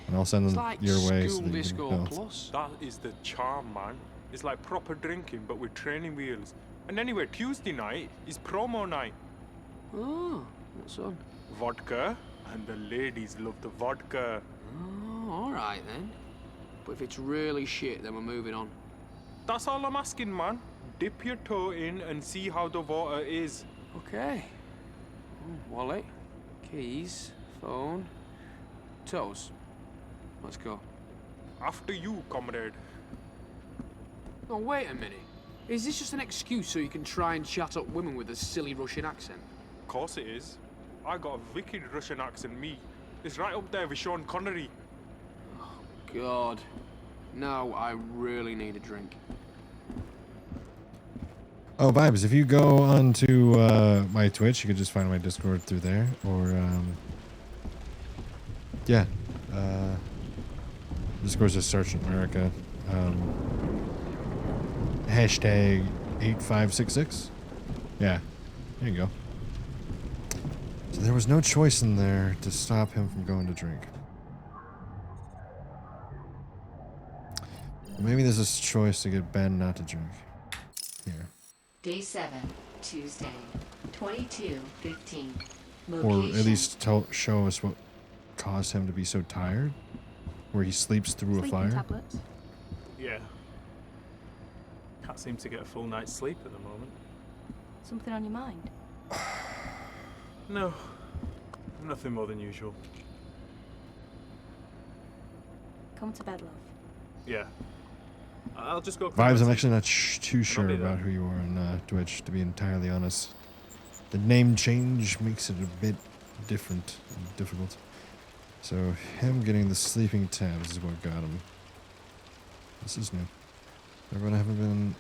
[SPEAKER 2] And I'll send them your way so that you can know.
[SPEAKER 10] That is the charm, man. It's like proper drinking, but with training wheels. And anyway, Tuesday night is promo night.
[SPEAKER 13] Oh, what's on?
[SPEAKER 10] Vodka, and the ladies love the vodka.
[SPEAKER 13] Oh, alright then. But if it's really shit, then we're moving on.
[SPEAKER 10] That's all I'm asking, man. Dip your toe in and see how the water is.
[SPEAKER 13] Okay. Wallet, keys, phone, toes. Let's go.
[SPEAKER 10] After you, comrade.
[SPEAKER 13] Oh, wait a minute. Is this just an excuse so you can try and chat up women with a silly Russian accent?
[SPEAKER 10] Of course it is. I got a wicked Russian accent, me. It's right up there with Sean Connery.
[SPEAKER 13] Oh, God. Now I really need a drink.
[SPEAKER 2] Oh, Vibes, if you go onto my Twitch, you can just find my Discord through there. Or, yeah. Discord's just SergeantMurica. Hashtag 8566. Yeah, there you go. So there was no choice in there to stop him from going to drink. Maybe there's this choice to get Ben not to drink. Here.
[SPEAKER 1] Day 7, Tuesday, 22:15.
[SPEAKER 2] Or at least show us what caused him to be so tired. Where he sleeps through a fire.
[SPEAKER 3] Tablets.
[SPEAKER 5] Yeah. Can't seem to get a full night's sleep at the moment.
[SPEAKER 3] Something on your mind?
[SPEAKER 5] No. Nothing more than usual.
[SPEAKER 3] Come to bed, love.
[SPEAKER 5] Yeah. I'll just go.
[SPEAKER 2] Vibes, I'm actually not too sure about who you are on Twitch, to be entirely honest. The name change makes it a bit different and difficult. So, him getting the sleeping tabs is what got him. This is new. Everyone haven't been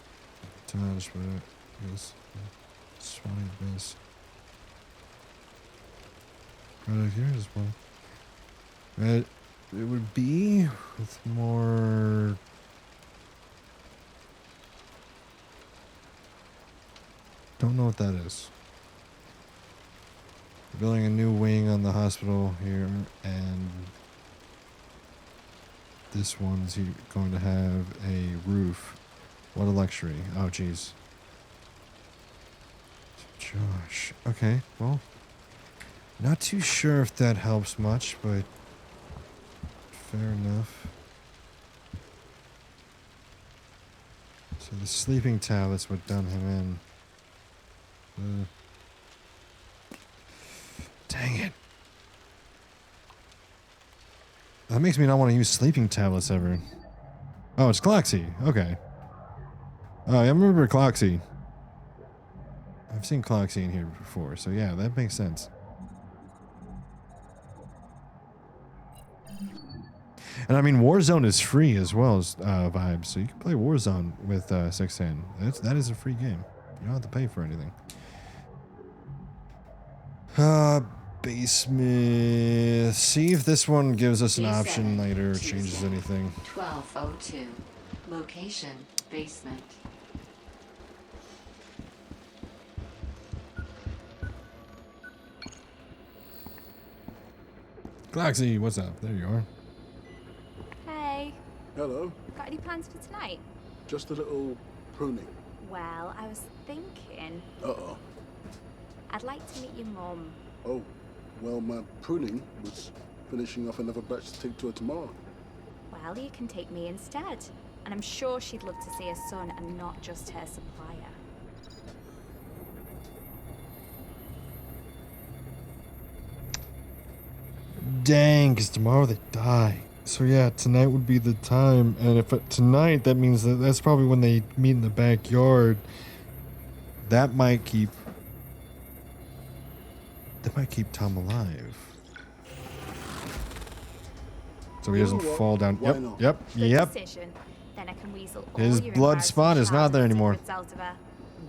[SPEAKER 2] touched, but it was swatting this. Right here is one. It would be with more. Don't know what that is. Building a new wing on the hospital here, and this one's going to have a roof. What a luxury. Oh, jeez. Josh. Okay, well, not too sure if that helps much, but fair enough. So the sleeping tablet's what done him in. Dang it. That makes me not want to use sleeping tablets ever. Oh, it's Cloxy. Okay. Oh, I remember Cloxy. I've seen Cloxy in here before, so yeah, that makes sense. And I mean, Warzone is free as well as Vibes, so you can play Warzone with 610. That is a free game. You don't have to pay for anything. Basement. See if this one gives us an option later or changes anything.
[SPEAKER 1] 12:02. Location, basement.
[SPEAKER 2] Cloxy, what's up? There you are.
[SPEAKER 7] Hey.
[SPEAKER 4] Hello.
[SPEAKER 7] Got any plans for tonight?
[SPEAKER 4] Just a little pruning.
[SPEAKER 7] Well, I was thinking
[SPEAKER 4] Uh-oh.
[SPEAKER 7] I'd like to meet your mum.
[SPEAKER 4] Oh, well, my pruning was finishing off another batch to take to her tomorrow.
[SPEAKER 7] Well, you can take me instead. And I'm sure she'd love to see her son and not just her supplier.
[SPEAKER 2] Dang, because tomorrow they die. So yeah, tonight would be the time. And if tonight, that means that's probably when they meet in the backyard. That might keep Tom alive. So he doesn't fall down. Yep.
[SPEAKER 7] Good decision. Then I can weasel all
[SPEAKER 2] His
[SPEAKER 7] your
[SPEAKER 2] blood spot is not there anymore.
[SPEAKER 7] out of her.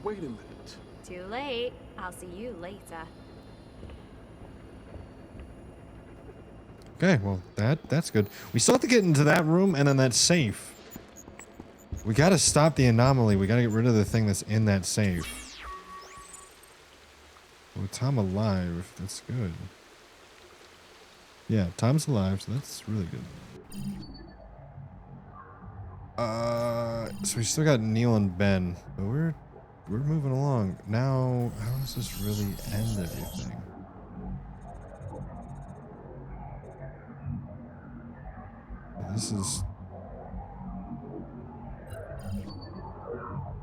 [SPEAKER 4] Wait a minute.
[SPEAKER 7] Too late. I'll see you later.
[SPEAKER 2] Okay, well, that's good. We still have to get into that room and then that safe. We gotta stop the anomaly. We gotta get rid of the thing that's in that safe. With Tom alive, that's good. Yeah, Tom's alive, so that's really good. So we still got Neil and Ben, but we're moving along. Now, how does this really end everything? This is...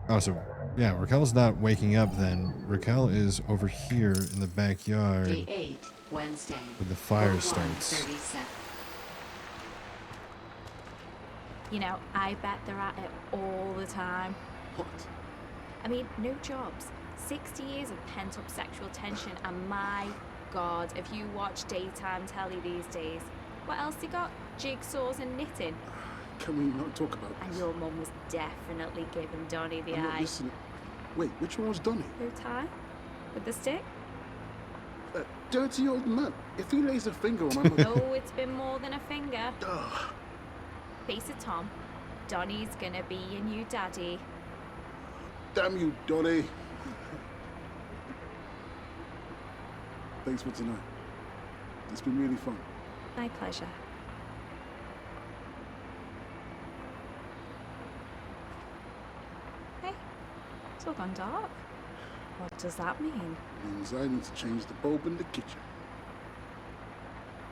[SPEAKER 2] Oh, so... Yeah, Raquel's not waking up then. Raquel is over here in the backyard.
[SPEAKER 1] Day 8, Wednesday.
[SPEAKER 2] When the fire starts.
[SPEAKER 1] 37.
[SPEAKER 7] You know, I bet they're at it all the time.
[SPEAKER 4] What?
[SPEAKER 7] I mean, no jobs. 60 years of pent-up sexual tension, and my God, if you watch daytime telly these days, what else they got? Jigsaws and knitting.
[SPEAKER 4] Can we not talk about this?
[SPEAKER 7] And your mum was definitely giving Donnie the eye.
[SPEAKER 4] Listen. Wait, which one was Donnie?
[SPEAKER 7] Who tie? With the stick?
[SPEAKER 4] Dirty old man. If he lays a finger on my...
[SPEAKER 7] Oh, it's been more than a finger. Face it, Tom. Donnie's gonna be your new daddy.
[SPEAKER 4] Damn you, Dolly. Thanks for tonight. It's been really fun.
[SPEAKER 7] My pleasure. Hey, it's all gone dark. What does that mean?
[SPEAKER 4] Means I need to change the bulb in the kitchen.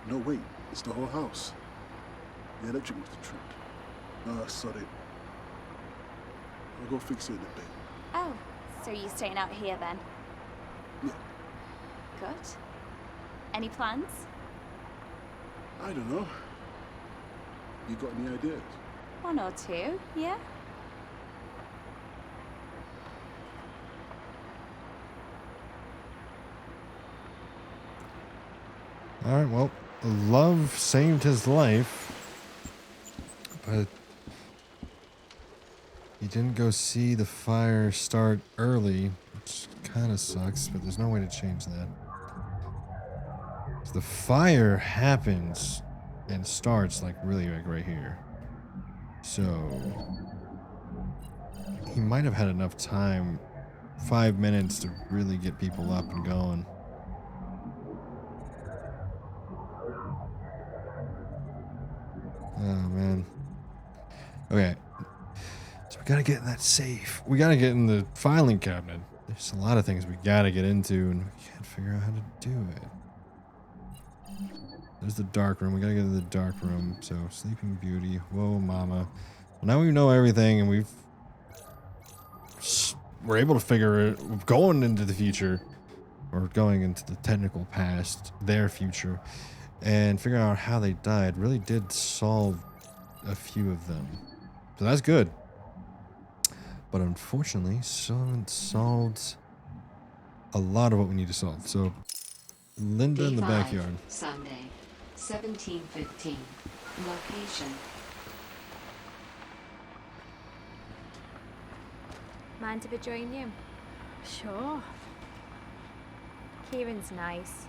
[SPEAKER 4] No, wait. It's the whole house. The electric must have tripped. Ah, sorry. I'll go fix it in a bit.
[SPEAKER 7] Oh, so you're staying out here then?
[SPEAKER 4] Yeah.
[SPEAKER 7] Good. Any plans?
[SPEAKER 4] I don't know. You got any ideas?
[SPEAKER 7] One or two, yeah?
[SPEAKER 2] Alright, well, love saved his life, but he didn't go see the fire start early, which kind of sucks, but there's no way to change that. So the fire happens and starts like really like right here. So he might have had enough time, 5 minutes, to really get people up and going. Oh man. Okay. So we gotta get in that safe. We gotta get in the filing cabinet. There's a lot of things we gotta get into and we can't figure out how to do it. There's the dark room. We gotta get to the dark room. So Sleeping Beauty. Whoa, mama. Well, now we know everything and we're able to figure it. Going into the future, or going into the technical past, their future, and figuring out how they died really did solve a few of them. So that's good. But unfortunately, still haven't solved a lot of what we need to solve. So Linda in the
[SPEAKER 1] Day 5,
[SPEAKER 2] backyard.
[SPEAKER 1] Sunday, 17:15. Location.
[SPEAKER 7] Mind if I join you?
[SPEAKER 3] Sure.
[SPEAKER 7] Kieran's nice.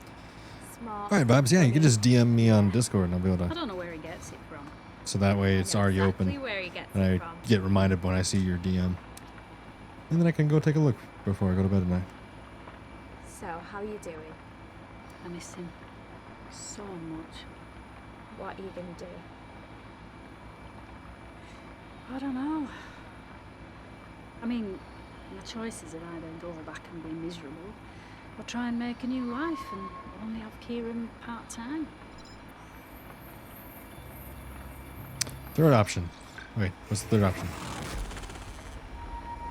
[SPEAKER 7] Smart.
[SPEAKER 2] Alright, Babs, yeah, you can just DM me on Discord and I'll be able
[SPEAKER 3] I
[SPEAKER 2] to.
[SPEAKER 3] don't know where he gets it from.
[SPEAKER 2] So that way it's already
[SPEAKER 7] Exactly
[SPEAKER 2] open.
[SPEAKER 7] where he gets
[SPEAKER 2] And
[SPEAKER 7] it
[SPEAKER 2] I
[SPEAKER 7] from.
[SPEAKER 2] get reminded when I see your DM. And then I can go take a look before I go to bed tonight.
[SPEAKER 7] So, how you doing?
[SPEAKER 3] I miss him so much.
[SPEAKER 7] What are you gonna do?
[SPEAKER 3] I don't know. I mean, my choice is that I don't go back and be miserable, or try and make a new life and only have Kieran part-time.
[SPEAKER 2] Third option. Wait, what's the third option?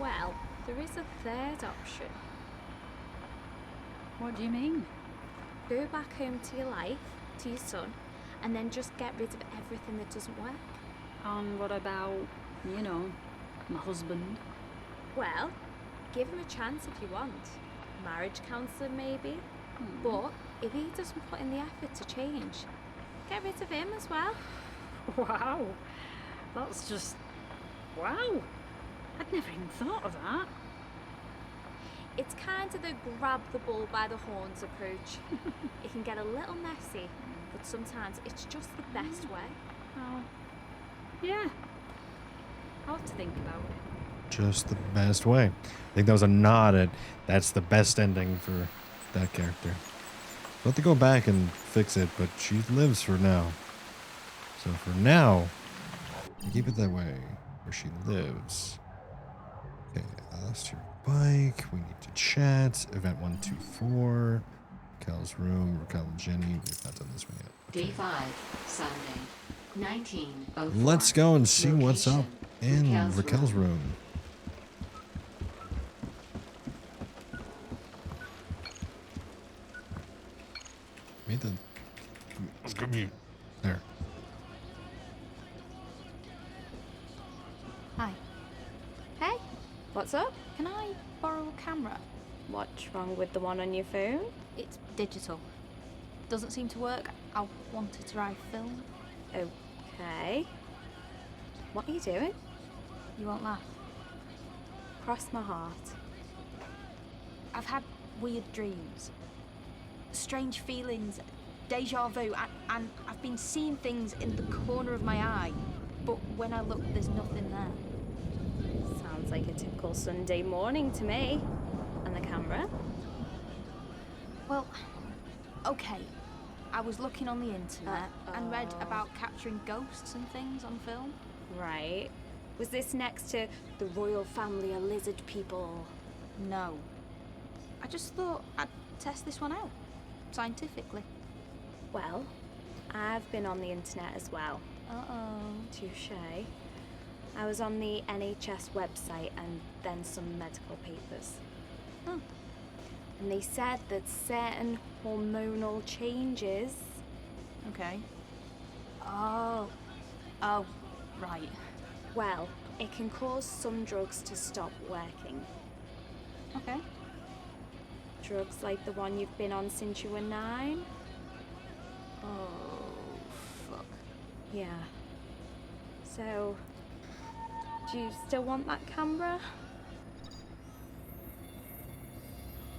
[SPEAKER 7] Well, there is a third option.
[SPEAKER 3] What do you mean?
[SPEAKER 7] Go back home to your life, to your son, and then just get rid of everything that doesn't work.
[SPEAKER 3] And what about, you know, my husband?
[SPEAKER 7] Well, give him a chance if you want. Marriage counsellor, maybe. But if he doesn't put in the effort to change, get rid of him as well.
[SPEAKER 3] Wow. That's just... wow. I'd never even thought of that.
[SPEAKER 7] It's kind of the grab the bull by the horns approach. It can get a little messy, but sometimes it's just the best way.
[SPEAKER 3] Oh, yeah. I'll have to think about it.
[SPEAKER 2] Just the best way. I think that was a nod at that's the best ending for that character. We'll have to go back and fix it, but she lives for now. So for now, we keep it that way, where she lives. Okay, I lost your bike. We need to chat. Event 124. Raquel's room. Raquel and Jenny. We've not done this one yet.
[SPEAKER 1] Day 5, Sunday, 19:04.
[SPEAKER 2] Let's go and see what's up in
[SPEAKER 1] Raquel's
[SPEAKER 2] Raquel's room. Made the... Let's go mute. There.
[SPEAKER 7] Hi. Hey, what's up? Can I borrow a camera? What's wrong with the one on your phone?
[SPEAKER 3] It's digital. Doesn't seem to work. I want to try film.
[SPEAKER 7] Okay. What are you doing?
[SPEAKER 3] You won't laugh.
[SPEAKER 7] Cross my heart.
[SPEAKER 3] I've had weird dreams. Strange feelings. Deja vu. And I've been seeing things in the corner of my eye. But when I look, there's nothing there.
[SPEAKER 7] Sounds Sounds like a typical Sunday morning to me. And the camera?
[SPEAKER 3] Well, okay. I was looking on the internet and read about capturing ghosts and things on film.
[SPEAKER 7] Right. Was this next to the royal family of lizard people?
[SPEAKER 3] No. I just thought I'd test this one out, scientifically.
[SPEAKER 7] Well, I've been on the internet as well.
[SPEAKER 3] Uh-oh.
[SPEAKER 7] Touche. I was on the NHS website and then some medical papers.
[SPEAKER 3] Oh.
[SPEAKER 7] And they said that certain hormonal changes...
[SPEAKER 3] Okay. Oh. Oh, right.
[SPEAKER 7] Well, it can cause some drugs to stop working.
[SPEAKER 3] Okay.
[SPEAKER 7] Drugs like the one you've been on since you were 9?
[SPEAKER 3] Oh, fuck.
[SPEAKER 7] Yeah. So, do you still want that camera?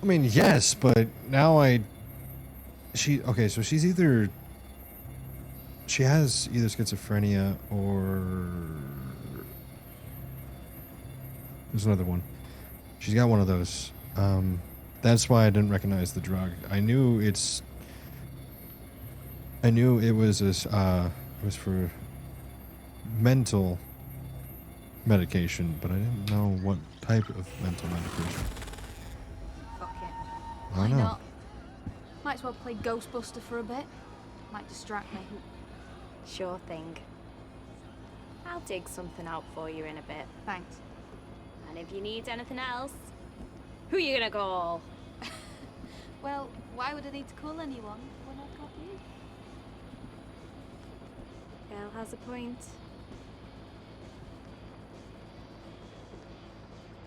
[SPEAKER 2] I mean, yes, but now okay, so she has either schizophrenia or there's another one. She's got one of those. That's why I didn't recognize the drug. I knew it was for mental medication, but I didn't know what type of mental medication.
[SPEAKER 3] Fuck it.
[SPEAKER 2] I
[SPEAKER 3] Why
[SPEAKER 2] know.
[SPEAKER 3] not? Might as well play Ghostbuster for a bit. Might distract me.
[SPEAKER 7] Sure thing. I'll dig something out for you in a bit.
[SPEAKER 3] Thanks.
[SPEAKER 7] And if you need anything else, who you gonna call?
[SPEAKER 3] Well, why would I need to call anyone when I've got you?
[SPEAKER 7] Girl has a point.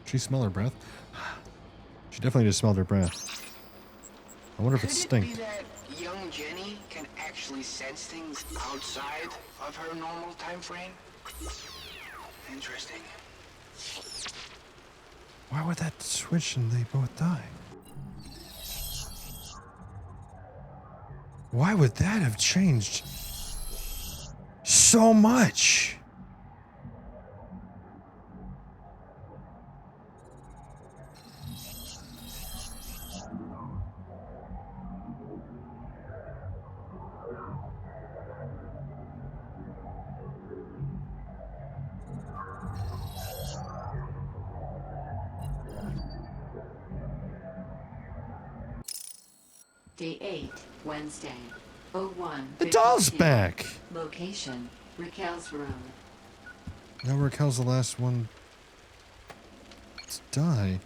[SPEAKER 2] She smell her breath? She definitely just smelled her breath. I wonder if it
[SPEAKER 15] Could it
[SPEAKER 2] stinks.
[SPEAKER 15] be that young Jenny can actually sense things outside of her normal time frame? Interesting.
[SPEAKER 2] Why would that switch and they both die? Why would that have changed so much?
[SPEAKER 1] Day 8, Wednesday. 01.
[SPEAKER 2] The doll's back!
[SPEAKER 1] Location, Raquel's room.
[SPEAKER 2] Now Raquel's the last one to die.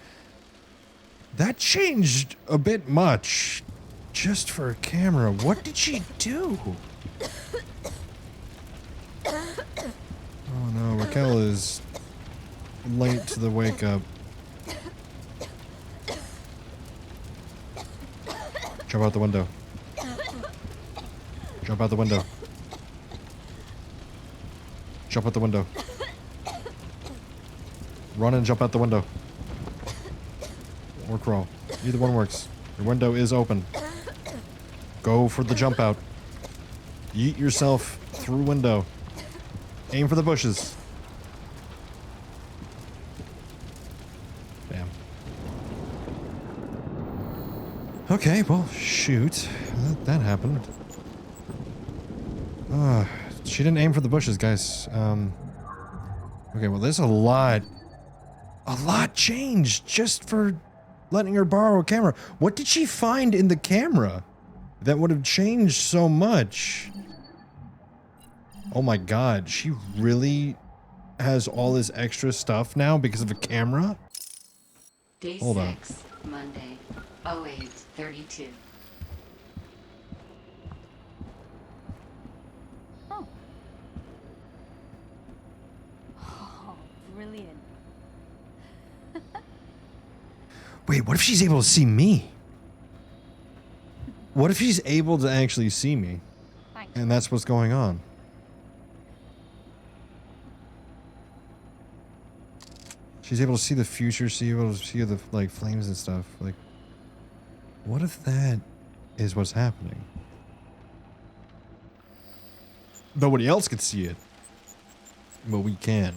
[SPEAKER 2] That changed a bit much. Just for a camera. What did she do? Oh no, Raquel is late to the wake up. Jump out the window. Jump out the window. Jump out the window. Run and jump out the window. Or crawl. Either one works. Your window is open. Go for the jump out. Yeet yourself through window. Aim for the bushes. Damn. Okay, well, shoot. That happened. She didn't aim for the bushes, guys. Okay, well, there's a lot changed just for letting her borrow a camera. What did she find in the camera that would have changed so much? Oh my god, she really has all this extra stuff now because of a camera?
[SPEAKER 1] Day
[SPEAKER 2] Hold
[SPEAKER 1] 6, Monday. 08:32.
[SPEAKER 3] Oh, brilliant.
[SPEAKER 2] Wait, what if she's able to see me? What if she's able to actually see me?
[SPEAKER 3] Thanks.
[SPEAKER 2] And that's what's going on? She's able to see the future, able to see the like flames and stuff. Like, what if that is what's happening? Nobody else can see it, but we can.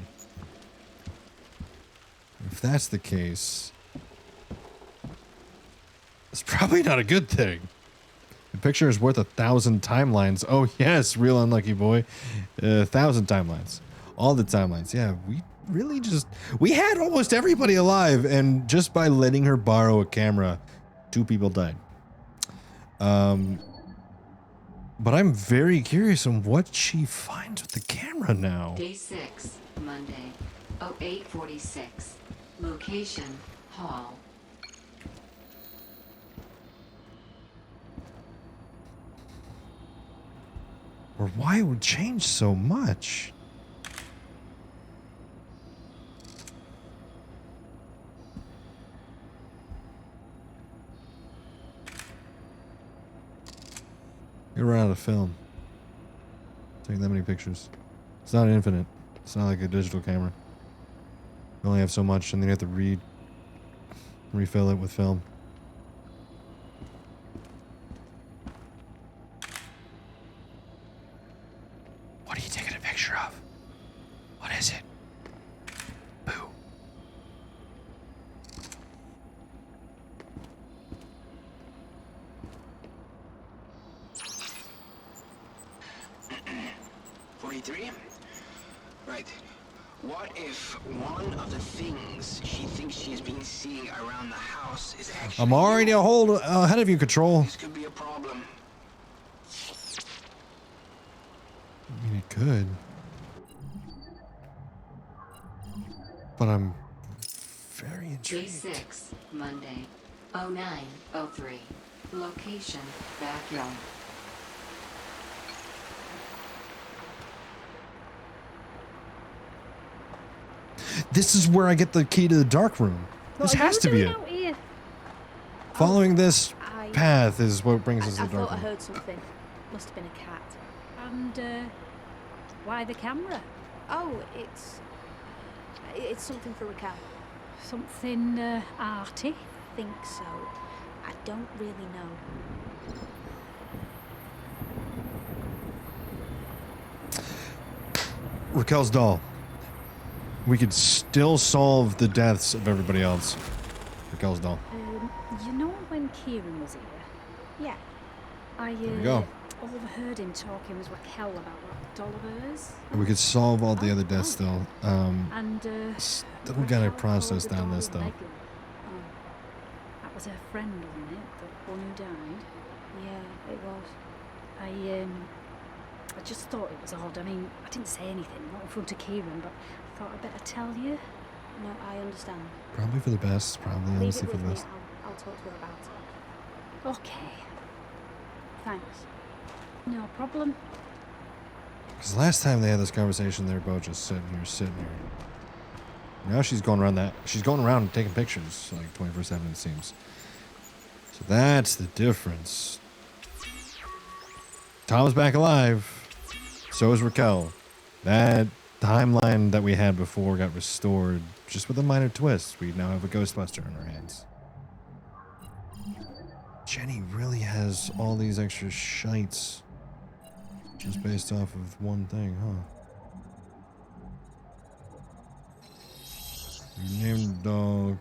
[SPEAKER 2] if that's the case, it's probably not a good thing. A picture is worth 1,000 timelines. Oh yes, real unlucky boy. 1,000 timelines. All the timelines. Yeah, we really we had almost everybody alive, and just by letting her borrow a camera, 2 people died. But I'm very curious on what she finds with the camera now.
[SPEAKER 1] Day 6, Monday, 08:46. Location, hall.
[SPEAKER 2] Or why it would change so much. You run out of film. Take that many pictures. It's not infinite. It's not like a digital camera. You only have so much, and then you have to refill it with film. What are you taking a picture of? What is it? Boo.
[SPEAKER 15] Right. What if one of the things she thinks she's been seeing around the house is actually...
[SPEAKER 2] I'm already ahead of you, Control.
[SPEAKER 15] This could be a problem.
[SPEAKER 2] I mean, it could. But I'm very
[SPEAKER 1] Day
[SPEAKER 2] intrigued.
[SPEAKER 1] 6, Monday, 09:03. Location, backyard.
[SPEAKER 2] This is where I get the key to the dark room. This has to be it. Following this path is what brings us to
[SPEAKER 12] I
[SPEAKER 2] the dark
[SPEAKER 12] thought I
[SPEAKER 2] room.
[SPEAKER 12] heard something. Must have been a cat.
[SPEAKER 9] And why the camera?
[SPEAKER 12] Oh, it's something for Raquel.
[SPEAKER 9] Something arty?
[SPEAKER 12] Think so. I don't really know.
[SPEAKER 2] Raquel's doll. We could still solve the deaths of everybody else. Raquel's doll.
[SPEAKER 9] You know when Kieran was here?
[SPEAKER 12] Yeah.
[SPEAKER 9] I
[SPEAKER 2] There we go.
[SPEAKER 9] overheard him talking with Raquel about that doll of hers.
[SPEAKER 2] We could solve all the other deaths still.
[SPEAKER 9] And
[SPEAKER 2] Still gotta process down this though.
[SPEAKER 9] Megan. Oh, that was her friend, wasn't it? The one who died.
[SPEAKER 12] Yeah, it was.
[SPEAKER 9] I just thought it was odd. I mean, I didn't say anything, not in front of Kieran, but I thought I'd better tell you.
[SPEAKER 12] No, I understand.
[SPEAKER 2] Probably for the best. Probably
[SPEAKER 12] Leave
[SPEAKER 2] honestly
[SPEAKER 12] it
[SPEAKER 2] for
[SPEAKER 12] with
[SPEAKER 2] the
[SPEAKER 12] me.
[SPEAKER 2] best.
[SPEAKER 12] I'll talk to her about it.
[SPEAKER 9] Okay. Thanks. No problem.
[SPEAKER 2] Because last time they had this conversation, they were both just sitting here. Now she's going around she's going around taking pictures like 24/7 it seems. So that's the difference. Tom's back alive. So is Raquel. That timeline that we had before got restored just with a minor twist. We now have a Ghostbuster in our hands. Jenny really has all these extra shites just based off of one thing, huh? Named dog.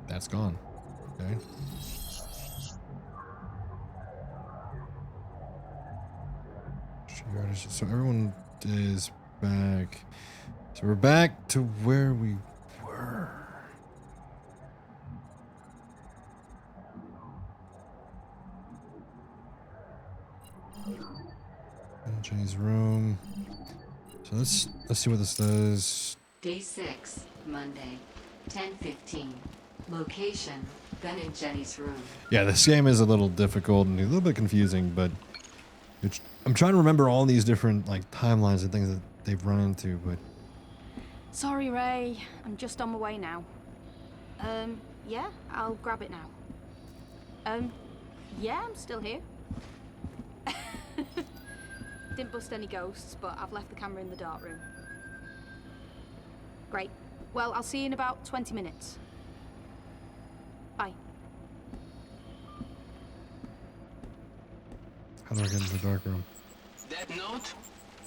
[SPEAKER 2] That's gone. Okay. So everyone is back. So we're back to where we were. Jenny's room. So let's see what this does.
[SPEAKER 1] Day 6, Monday, 10:15. Location, Ben and Jenny's room.
[SPEAKER 2] Yeah, this game is a little difficult and a little bit confusing, but I'm trying to remember all these different like timelines and things that they've run into, but
[SPEAKER 12] Sorry, Ray. I'm just on my way now. Yeah, I'll grab it now. Yeah, I'm still here. Didn't bust any ghosts, but I've left the camera in the dark room. Great. Well, I'll see you in about 20 minutes. Bye.
[SPEAKER 2] how do I get into the dark room?
[SPEAKER 15] That note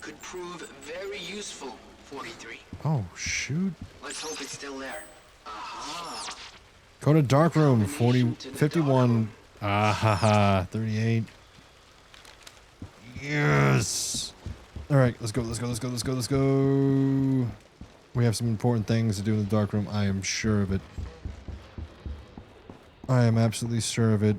[SPEAKER 15] could prove very useful, 43.
[SPEAKER 2] Oh, shoot.
[SPEAKER 15] Let's hope it's still there. Aha.
[SPEAKER 2] Go to dark room, 51. Ah, ha, ha, 38. Yes. All right, let's go, let's go, let's go, let's go, let's go. We have some important things to do in the dark room. I am sure of it. I am absolutely sure of it.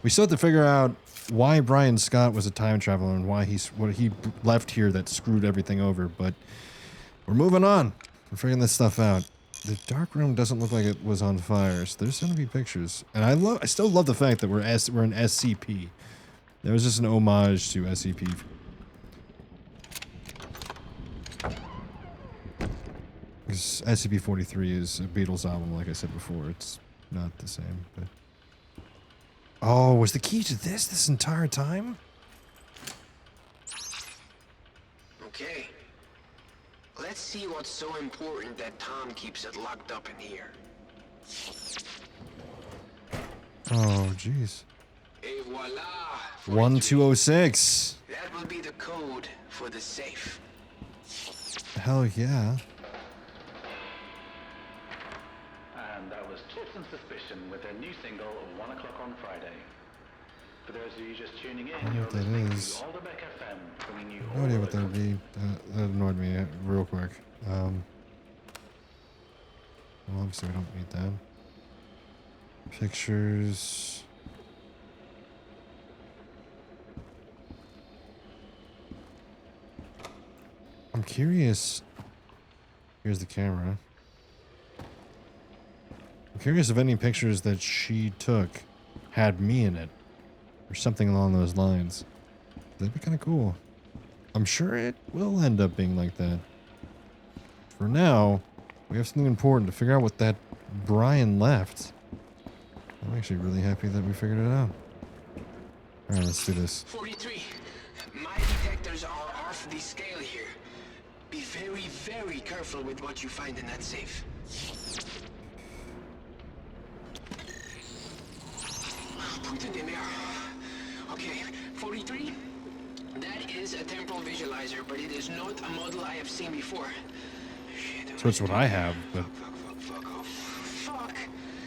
[SPEAKER 2] We still have to figure out why Brian Scott was a time traveler and why what he left here that screwed everything over, but we're moving on. We're figuring this stuff out. The dark room doesn't look like it was on fire, so there's gonna be pictures. And I still love the fact that we're in SCP. That was just an homage to SCP. Because SCP-43 is a Beatles album, like I said before. It's not the same, but... Oh, was the key to this entire time?
[SPEAKER 15] Okay. Let's see what's so important that Tom keeps it locked up in here.
[SPEAKER 2] Oh, jeez.
[SPEAKER 15] Et voila!
[SPEAKER 2] 1206.
[SPEAKER 15] That will be the code for the safe.
[SPEAKER 2] Hell yeah.
[SPEAKER 17] And that was Truth and Suspicion with their new single, 1 o'clock on Friday. For those of you just tuning in,
[SPEAKER 2] I don't know
[SPEAKER 17] you're
[SPEAKER 2] what that
[SPEAKER 17] listening
[SPEAKER 2] is.
[SPEAKER 17] to Alderbeck FM, bringing you
[SPEAKER 2] No idea what that would be. That annoyed me real quick. Well, obviously we don't need that. Pictures. I'm curious. Here's the camera. I'm curious if any pictures that she took had me in it. Or something along those lines. That'd be kind of cool. I'm sure it will end up being like that. For now, we have something important to figure out what that Brian left. I'm actually really happy that we figured it out. Alright, let's do this.
[SPEAKER 15] 43. My detectors are off the scale here. Be very, very careful with what you find in that safe. Put it in there. Okay, 43. That is a temporal visualizer, but it is not a model I have seen before. Shit,
[SPEAKER 2] So it's what I have, but...
[SPEAKER 15] Fuck!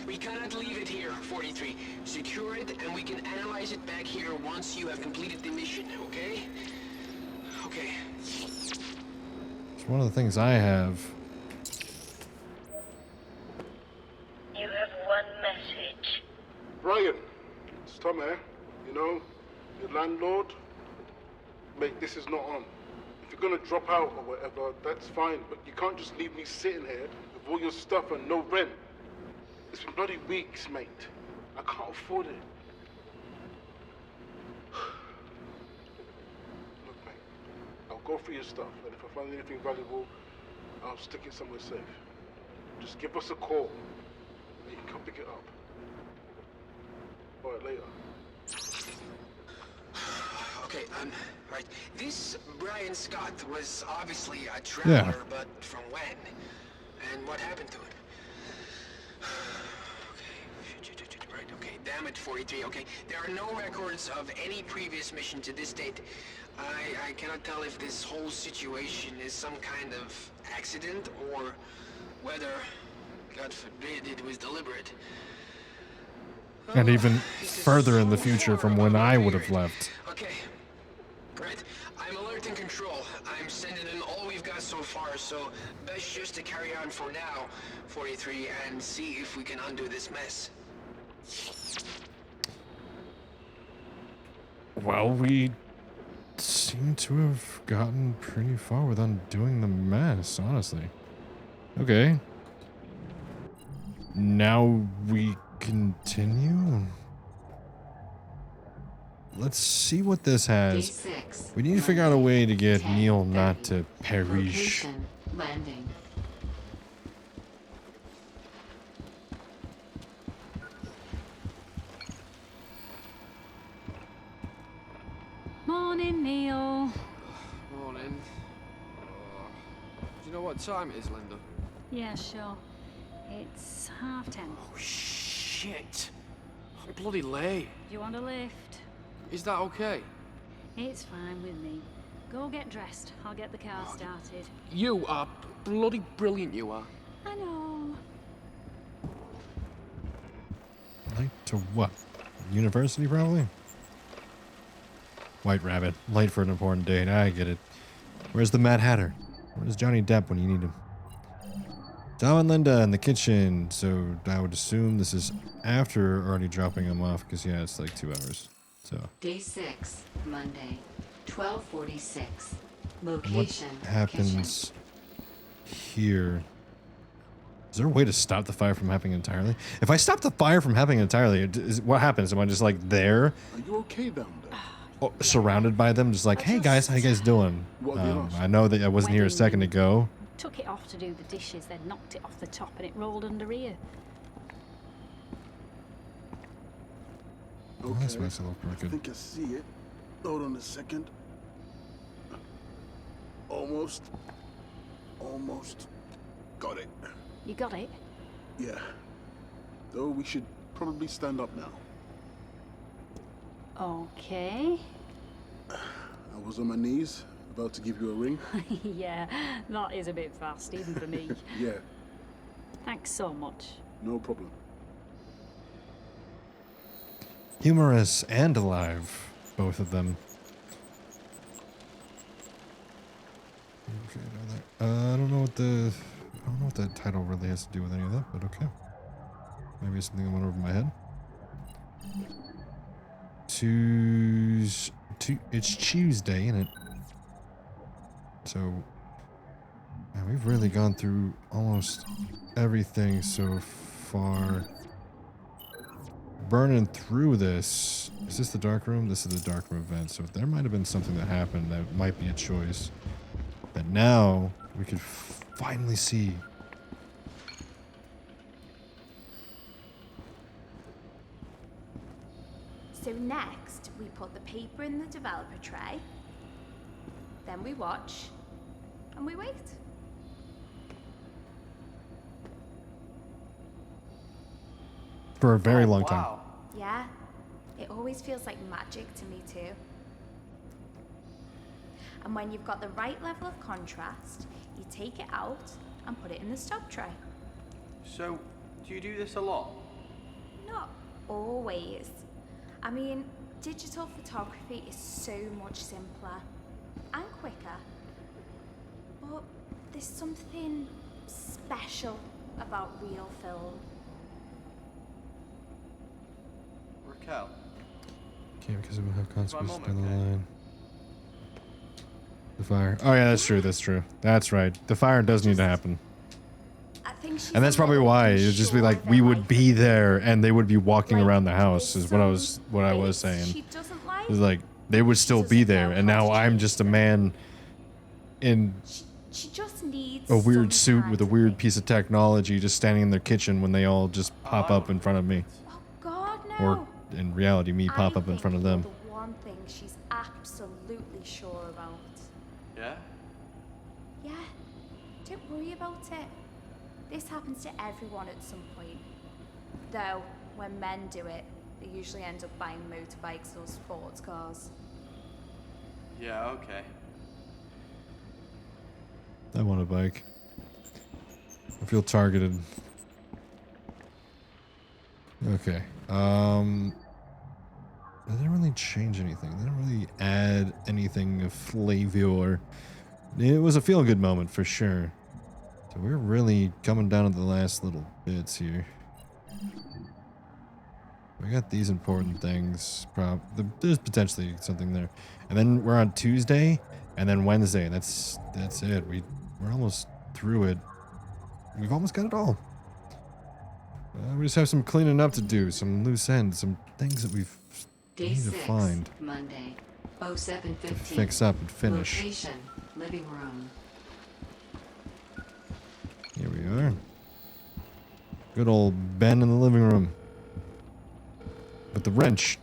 [SPEAKER 15] We cannot leave it here, 43. Secure it, and we can analyze it back here once you have completed the mission, okay? Okay.
[SPEAKER 2] It's one of the things I have.
[SPEAKER 18] You have one message.
[SPEAKER 4] Brian, it's Tom here. You know, your landlord. Mate, this is not on. If you're gonna drop out or whatever, that's fine, but you can't just leave me sitting here with all your stuff and no rent. It's been bloody weeks, mate. I can't afford it. Look, mate, I'll go through your stuff, and if I find anything valuable, I'll stick it somewhere safe. Just give us a call, and you can come pick it up. All right, later.
[SPEAKER 15] Okay, right. This Brian Scott was obviously a traveler, but from when? And what happened to it? Okay, right, okay, damn it, 43, okay. There are no records of any previous mission to this date. I cannot tell if this whole situation is some kind of accident or whether, God forbid, it was deliberate.
[SPEAKER 2] And even further in the future from when I would have left.
[SPEAKER 15] Okay. Right. I'm alert in control. I'm sending in all we've got so far, so best just to carry on for now, 43, and see if we can undo this mess.
[SPEAKER 2] Well, we seem to have gotten pretty far with undoing the mess, honestly. Okay. Now we continue. Let's see what this has.
[SPEAKER 1] D6,
[SPEAKER 2] We need to figure out a way to get Neil not to perish.
[SPEAKER 1] Location, landing.
[SPEAKER 9] Morning, Neil.
[SPEAKER 13] Morning. Do you know what time it is, Linda?
[SPEAKER 9] Yeah, sure. It's 10:30.
[SPEAKER 13] Oh, shit. I'm bloody late.
[SPEAKER 9] Do you want a lift?
[SPEAKER 13] Is that okay?
[SPEAKER 9] It's fine with me. Go get dressed. I'll get the car started.
[SPEAKER 13] You are bloody brilliant, you are.
[SPEAKER 9] I know.
[SPEAKER 2] Late to what? University, probably? White Rabbit. Late for an important date. I get it. Where's the Mad Hatter? Where's Johnny Depp when you need him? Dom and Linda in the kitchen. So I would assume this is after already dropping him off, because yeah, it's like 2 hours. So
[SPEAKER 1] Day 6, Monday, 12:46.
[SPEAKER 2] what
[SPEAKER 1] Location,
[SPEAKER 2] happens here? Is there a way to stop the fire from happening entirely? If I stop the fire from happening entirely, what happens? Am I just like there?
[SPEAKER 4] Are you okay down there?
[SPEAKER 2] Oh, surrounded by them, just like, hey guys, how you guys doing?
[SPEAKER 4] What have you lost?
[SPEAKER 2] I know that I wasn't here a second ago.
[SPEAKER 9] Took it off to do the dishes, then knocked it off the top and it rolled under here.
[SPEAKER 2] Oh, that's makes it look pretty
[SPEAKER 4] I
[SPEAKER 2] good.
[SPEAKER 4] think I see it. Hold on a second. Almost. Almost. Got it.
[SPEAKER 9] You got it?
[SPEAKER 4] Yeah. Though we should probably stand up now.
[SPEAKER 9] Okay.
[SPEAKER 4] I was on my knees, about to give you a ring.
[SPEAKER 9] Yeah, that is a bit fast, even for me.
[SPEAKER 4] Yeah,
[SPEAKER 9] Thanks so much.
[SPEAKER 4] no problem.
[SPEAKER 2] Humorous and alive, both of them. Okay, I don't know what that title really has to do with any of that, but okay. Maybe something that went over my head. It's Tuesday, isn't it? So, man, we've really gone through almost everything so far. Burning through this. Is this the dark room? This is the dark room event. So there might have been something that happened that might be a choice. That now we could finally see.
[SPEAKER 7] So next, we put the paper in the developer tray. Then we watch. And we wait.
[SPEAKER 2] For a very long time.
[SPEAKER 7] Yeah, it always feels like magic to me too. And when you've got the right level of contrast, you take it out and put it in the stock tray.
[SPEAKER 14] So, do you do this a lot?
[SPEAKER 7] Not always. I mean, digital photography is so much simpler and quicker. But there's something special about real film.
[SPEAKER 14] Raquel?
[SPEAKER 2] Can't because it would have consequences
[SPEAKER 14] mom
[SPEAKER 2] down the line. The fire. Oh yeah, that's true. That's true. That's right. The fire does need to happen.
[SPEAKER 7] I think she's
[SPEAKER 2] And that's probably why it'd just be like we would be there and they would be walking around the house is what I was saying.
[SPEAKER 7] she doesn't like.
[SPEAKER 2] It's like they would still be there and now I'm just a man in
[SPEAKER 7] She just needs
[SPEAKER 2] a weird
[SPEAKER 7] some
[SPEAKER 2] suit
[SPEAKER 7] time
[SPEAKER 2] with a
[SPEAKER 7] to
[SPEAKER 2] weird
[SPEAKER 7] think.
[SPEAKER 2] piece of technology just standing in their kitchen when they all just pop up in front of me.
[SPEAKER 7] God, no.
[SPEAKER 2] Or in reality me pop
[SPEAKER 7] I
[SPEAKER 2] up in
[SPEAKER 7] think
[SPEAKER 2] front of
[SPEAKER 7] you're
[SPEAKER 2] them.
[SPEAKER 7] The one thing she's absolutely sure about.
[SPEAKER 14] Yeah?
[SPEAKER 7] Yeah, don't worry about it. This happens to everyone at some point. Though, when men do it, they usually end up buying motorbikes or sports cars.
[SPEAKER 14] Yeah, okay.
[SPEAKER 2] I want a bike. I feel targeted. Okay. They didn't really change anything. They didn't really add anything of flavor. It was a feel-good moment for sure. So we're really coming down to the last little bits here. We got these important things. There's potentially something there. And then we're on Tuesday, and then Wednesday. That's it. We're almost through it. We've almost got it all. We just have some cleaning up to do, some loose ends, some things that we've
[SPEAKER 1] Day
[SPEAKER 2] need to
[SPEAKER 1] 6,
[SPEAKER 2] find
[SPEAKER 1] Monday,
[SPEAKER 2] to
[SPEAKER 1] 07:15.
[SPEAKER 2] fix up and finish.
[SPEAKER 1] Location, living room.
[SPEAKER 2] Here we are. Good old Ben in the living room. With the wrench.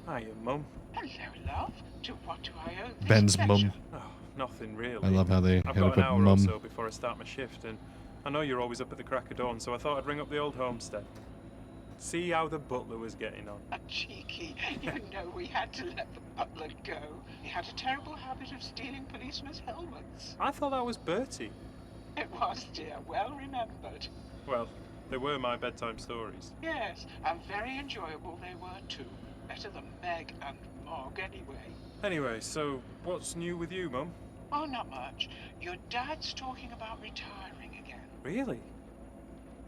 [SPEAKER 5] Hiya, Mum.
[SPEAKER 19] Hello, love. To what do I owe this
[SPEAKER 2] Ben's
[SPEAKER 19] pleasure?
[SPEAKER 2] mum.
[SPEAKER 5] Oh, nothing really.
[SPEAKER 2] I love how they
[SPEAKER 5] I've
[SPEAKER 2] had to
[SPEAKER 5] got
[SPEAKER 2] put
[SPEAKER 5] an hour or
[SPEAKER 2] mum.
[SPEAKER 5] so before I start my shift, and I know you're always up at the crack of dawn, so I thought I'd ring up the old homestead. See how the butler was getting on.
[SPEAKER 19] Cheeky. You know we had to let the butler go. He had a terrible habit of stealing policemen's helmets.
[SPEAKER 5] I thought that was Bertie.
[SPEAKER 19] It was, dear. Well remembered.
[SPEAKER 5] Well, they were my bedtime stories.
[SPEAKER 19] Yes, and very enjoyable they were too. Better than Meg and Mog anyway.
[SPEAKER 5] Anyway, so what's new with you, Mum?
[SPEAKER 19] Oh, not much. Your dad's talking about retiring again.
[SPEAKER 5] Really?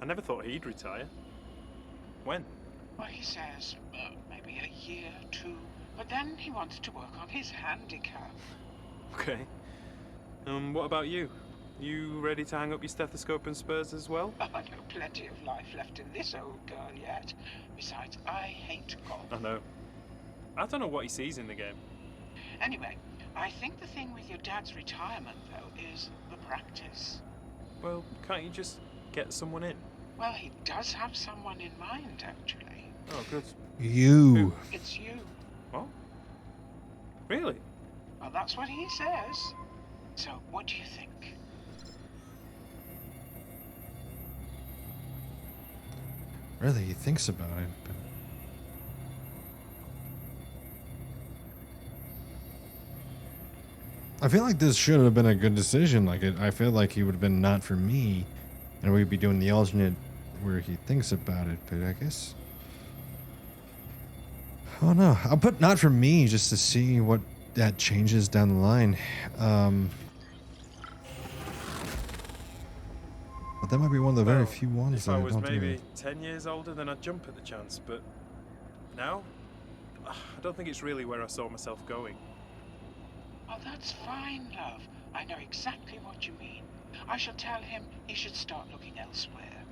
[SPEAKER 5] I never thought he'd retire. When?
[SPEAKER 19] Well, he says maybe a year, 2. But then he wants to work on his handicap.
[SPEAKER 5] Okay. What about you? You ready to hang up your stethoscope and spurs as well?
[SPEAKER 19] I know plenty of life left in this old girl yet. Besides, I hate golf.
[SPEAKER 5] I know. I don't know what he sees in the game.
[SPEAKER 19] Anyway, I think the thing with your dad's retirement, though, is the practice.
[SPEAKER 5] Well, can't you just get someone in?
[SPEAKER 19] Well, he does have someone in mind, actually.
[SPEAKER 5] Oh, good.
[SPEAKER 2] You.
[SPEAKER 19] It's you.
[SPEAKER 5] What? Really?
[SPEAKER 19] Well, that's what he says. So, what do you think?
[SPEAKER 2] Really, he thinks about it. But... I feel like this should have been a good decision. Like, I feel like he would have been not for me, and we'd be doing the alternate where he thinks about it. But I guess, oh no, I'll put not for me just to see what that changes down the line. But that might be one of the very few ones
[SPEAKER 5] If
[SPEAKER 2] that
[SPEAKER 5] I was
[SPEAKER 2] don't do
[SPEAKER 5] maybe
[SPEAKER 2] it.
[SPEAKER 5] 10 years older, then I'd jump at the chance. But now, I don't think it's really where I saw myself going.
[SPEAKER 19] Oh, that's fine, love. I know exactly what you mean. I shall tell him he should start looking elsewhere.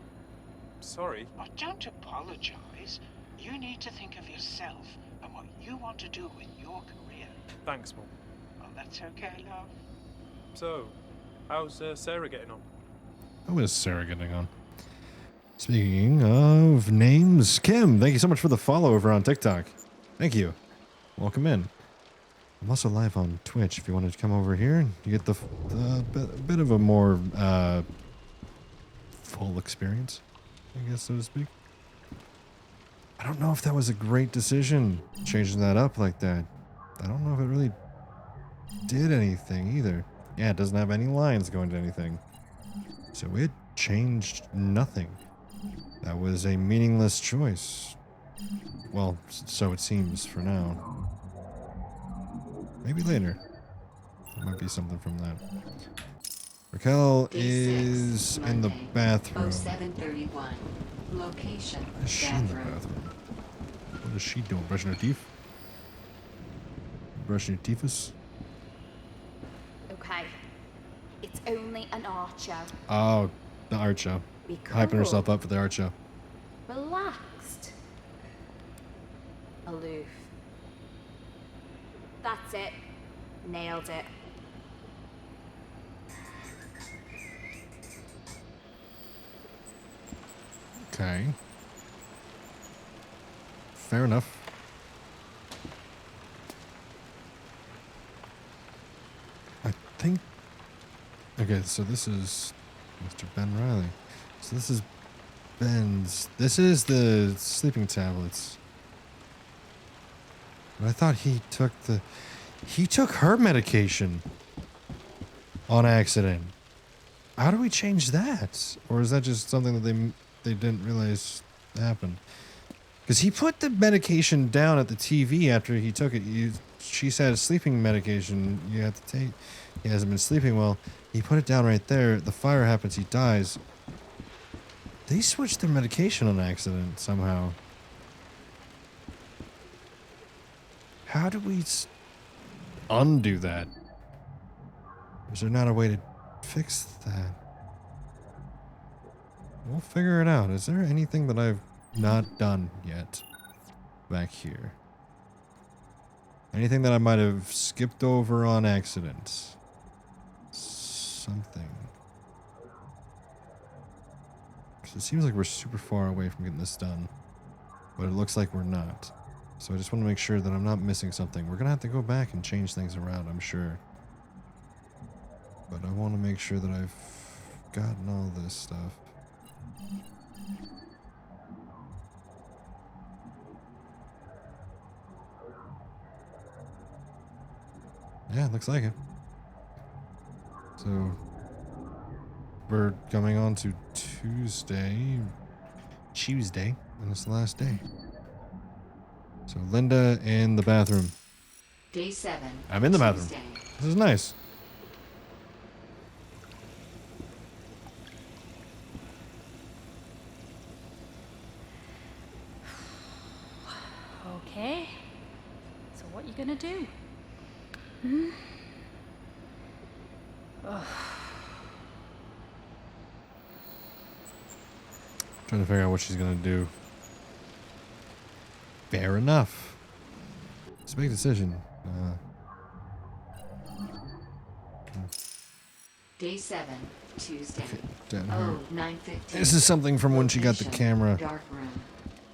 [SPEAKER 5] Sorry.
[SPEAKER 19] Oh, don't apologize. You need to think of yourself and what you want to do with your career.
[SPEAKER 5] Thanks, Mum.
[SPEAKER 19] Oh, that's okay, love.
[SPEAKER 5] So, how's Sarah getting on?
[SPEAKER 2] How is Sarah getting on? Speaking of names, Kim, thank you so much for the follow over on TikTok. Thank you. Welcome in. I'm also live on Twitch if you wanted to come over here. You get the bit of a more full experience, I guess, so to speak. I don't know if that was a great decision, changing that up like that. I don't know if it really did anything either. Yeah, it doesn't have any lines going to anything. So it changed nothing. That was a meaningless choice. Well, so it seems for now. Maybe later. There might be something from that. Raquel is in the bathroom.
[SPEAKER 1] 0731. Location.
[SPEAKER 2] Is she in the bathroom? What is she doing? Brushing her teeth? Brushing your teethus?
[SPEAKER 7] Okay. It's only an art show.
[SPEAKER 2] Oh, the art show.
[SPEAKER 7] Be
[SPEAKER 2] Hyping
[SPEAKER 7] cool.
[SPEAKER 2] herself up for the art show.
[SPEAKER 7] Relaxed. Aloof. That's it. Nailed it.
[SPEAKER 2] Okay. Fair enough. I think... Okay, so this is Mr. Ben Riley. So this is Ben's... This is the sleeping tablets. But I thought he took the... He took her medication on accident. How do we change that? Or is that just something that they didn't realize happened? Because he put the medication down at the TV after he took it. She said sleeping medication you have to take. He hasn't been sleeping well. He put it down right there. The fire happens. He dies. They switched their medication on accident somehow. How do we undo that? Is there not a way to fix that? We'll figure it out. Is there anything that I've not done yet back here? Anything that I might have skipped over on accident? Something. Because it seems like we're super far away from getting this done. But it looks like we're not. So I just want to make sure that I'm not missing something. We're going to have to go back and change things around, I'm sure. But I want to make sure that I've gotten all this stuff. Yeah, looks like it. So we're coming on to Tuesday, and it's the last day. So Linda in the bathroom.
[SPEAKER 1] Day 7.
[SPEAKER 2] I'm in the bathroom.
[SPEAKER 1] Tuesday.
[SPEAKER 2] This is nice.
[SPEAKER 12] Okay. So what you gonna do? Ugh.
[SPEAKER 2] Trying to figure out what she's gonna do. Fair enough. It's a big decision.
[SPEAKER 1] Day 7. Tuesday.
[SPEAKER 2] Down here.
[SPEAKER 1] Oh, 9:15.
[SPEAKER 2] This is something from when she got the
[SPEAKER 1] Location,
[SPEAKER 2] camera.
[SPEAKER 1] Dark room.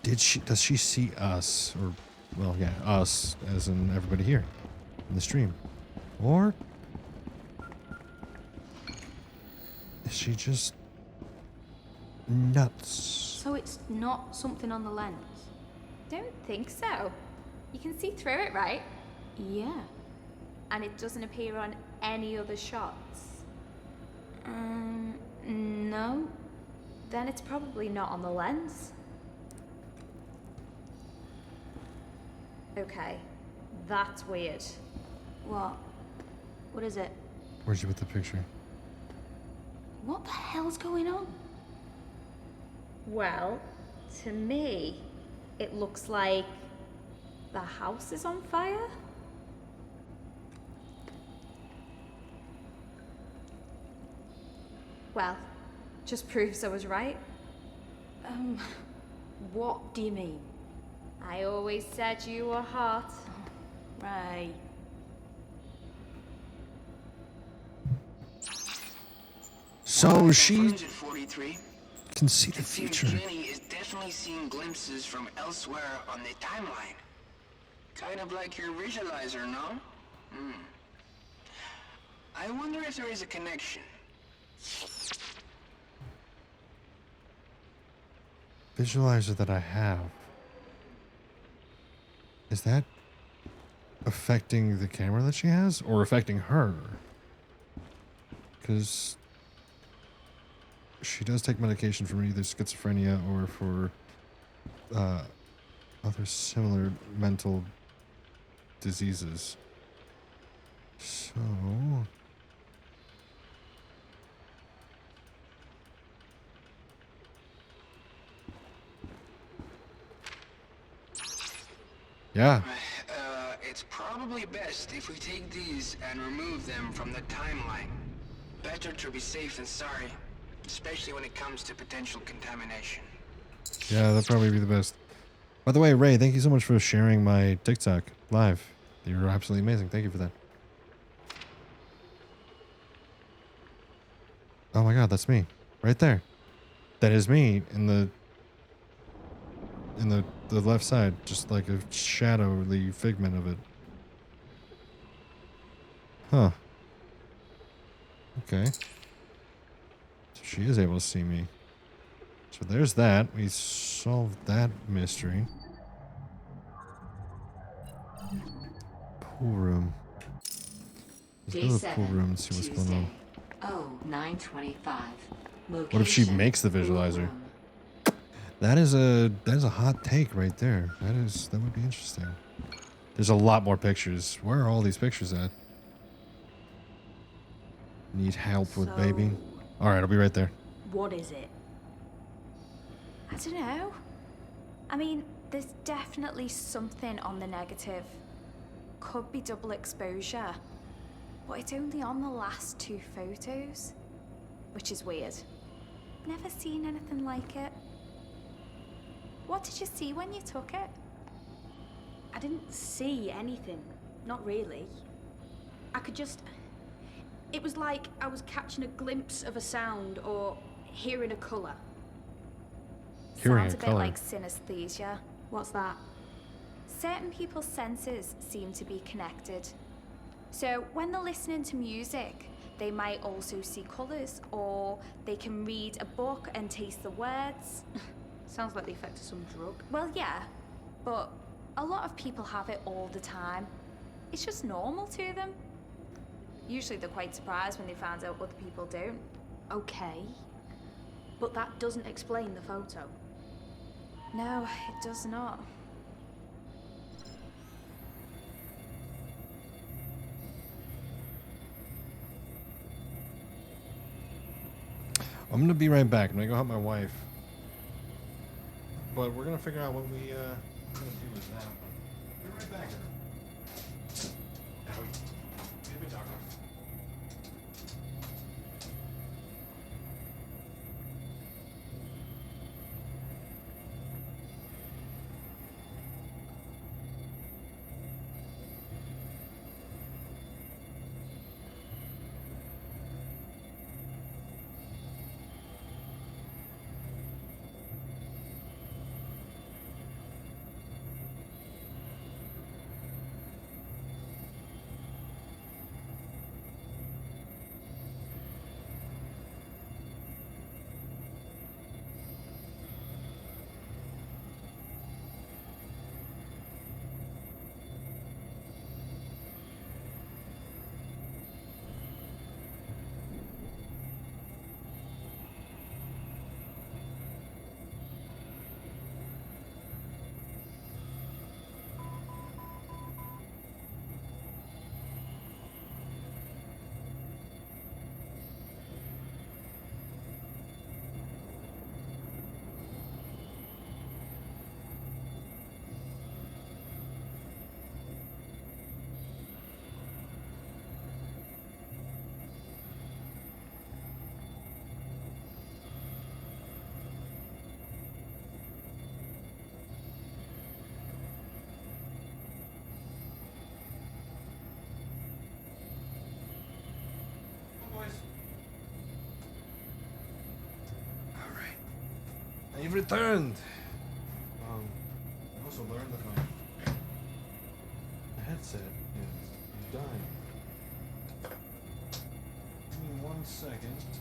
[SPEAKER 2] Does she see us? Or, well, yeah, us, as in everybody here in the stream. Or is she just nuts?
[SPEAKER 3] So it's not something on the lens?
[SPEAKER 7] Don't think so. You can see through it, right?
[SPEAKER 3] Yeah.
[SPEAKER 7] And it doesn't appear on any other shots. No. Then it's probably not on the lens. Okay, that's weird.
[SPEAKER 3] What? What is it?
[SPEAKER 2] Where'd you put the picture?
[SPEAKER 3] What the hell's going on?
[SPEAKER 7] Well, to me, it looks like the house is on fire. Well, just proves I was right.
[SPEAKER 3] What do you mean?
[SPEAKER 7] I always said you were hot.
[SPEAKER 3] Right.
[SPEAKER 2] So she
[SPEAKER 15] Confirms at 43.
[SPEAKER 2] can see the
[SPEAKER 15] It seems
[SPEAKER 2] future.
[SPEAKER 15] Jenny is definitely seeing glimpses from elsewhere on the timeline. Kind of like your visualizer, no? I wonder if there is a connection.
[SPEAKER 2] Visualizer that I have. Is that affecting the camera that she has? Or affecting her? Because she does take medication for either schizophrenia or for other similar mental diseases. So... yeah.
[SPEAKER 15] It's probably best if we take these and remove them from the timeline. Better to be safe than sorry, especially when it comes to potential contamination.
[SPEAKER 2] Yeah, that'd probably be the best. By the way, Ray, thank you so much for sharing my TikTok live. You're absolutely amazing. Thank you for that. Oh my god, that's me. Right there. That is me in the left side, just like a shadowy figment of it. Huh. Okay. So she is able to see me. So there's that. We solved that mystery. Pool room. Let's
[SPEAKER 1] Day
[SPEAKER 2] go to the
[SPEAKER 1] 7.
[SPEAKER 2] pool room and see what's going
[SPEAKER 1] Tuesday.
[SPEAKER 2] on.
[SPEAKER 1] Oh, 9:25.
[SPEAKER 2] What if she
[SPEAKER 1] Location,
[SPEAKER 2] makes the
[SPEAKER 1] pool
[SPEAKER 2] visualizer?
[SPEAKER 1] room.
[SPEAKER 2] That is a hot take right there. That would be interesting. There's a lot more pictures. Where are all these pictures at? Need help with baby. All right, I'll be right there.
[SPEAKER 3] What is it?
[SPEAKER 7] I don't know. I mean, there's definitely something on the negative. Could be double exposure. But it's only on the last 2 photos. Which is weird. Never seen anything like it. What did you see when you took it?
[SPEAKER 3] I didn't see anything. Not really. I could just... It was like I was catching a glimpse of a sound or hearing a colour.
[SPEAKER 7] Sounds a bit like synesthesia.
[SPEAKER 3] What's that?
[SPEAKER 7] Certain people's senses seem to be connected. So when they're listening to music, they might also see colours, or they can read a book and taste the words.
[SPEAKER 3] Sounds like the effect of some drug.
[SPEAKER 7] Well, yeah, but a lot of people have it all the time. It's just normal to them.
[SPEAKER 3] Usually they're quite surprised when they find out other people don't. Okay. But that doesn't explain the photo. No, it does not.
[SPEAKER 2] I'm gonna be right back. I'm gonna go help my wife. But we're gonna figure out what we're gonna do with that. Be right back. I've returned. I also learned that my headset is dying. Give me 1 second to.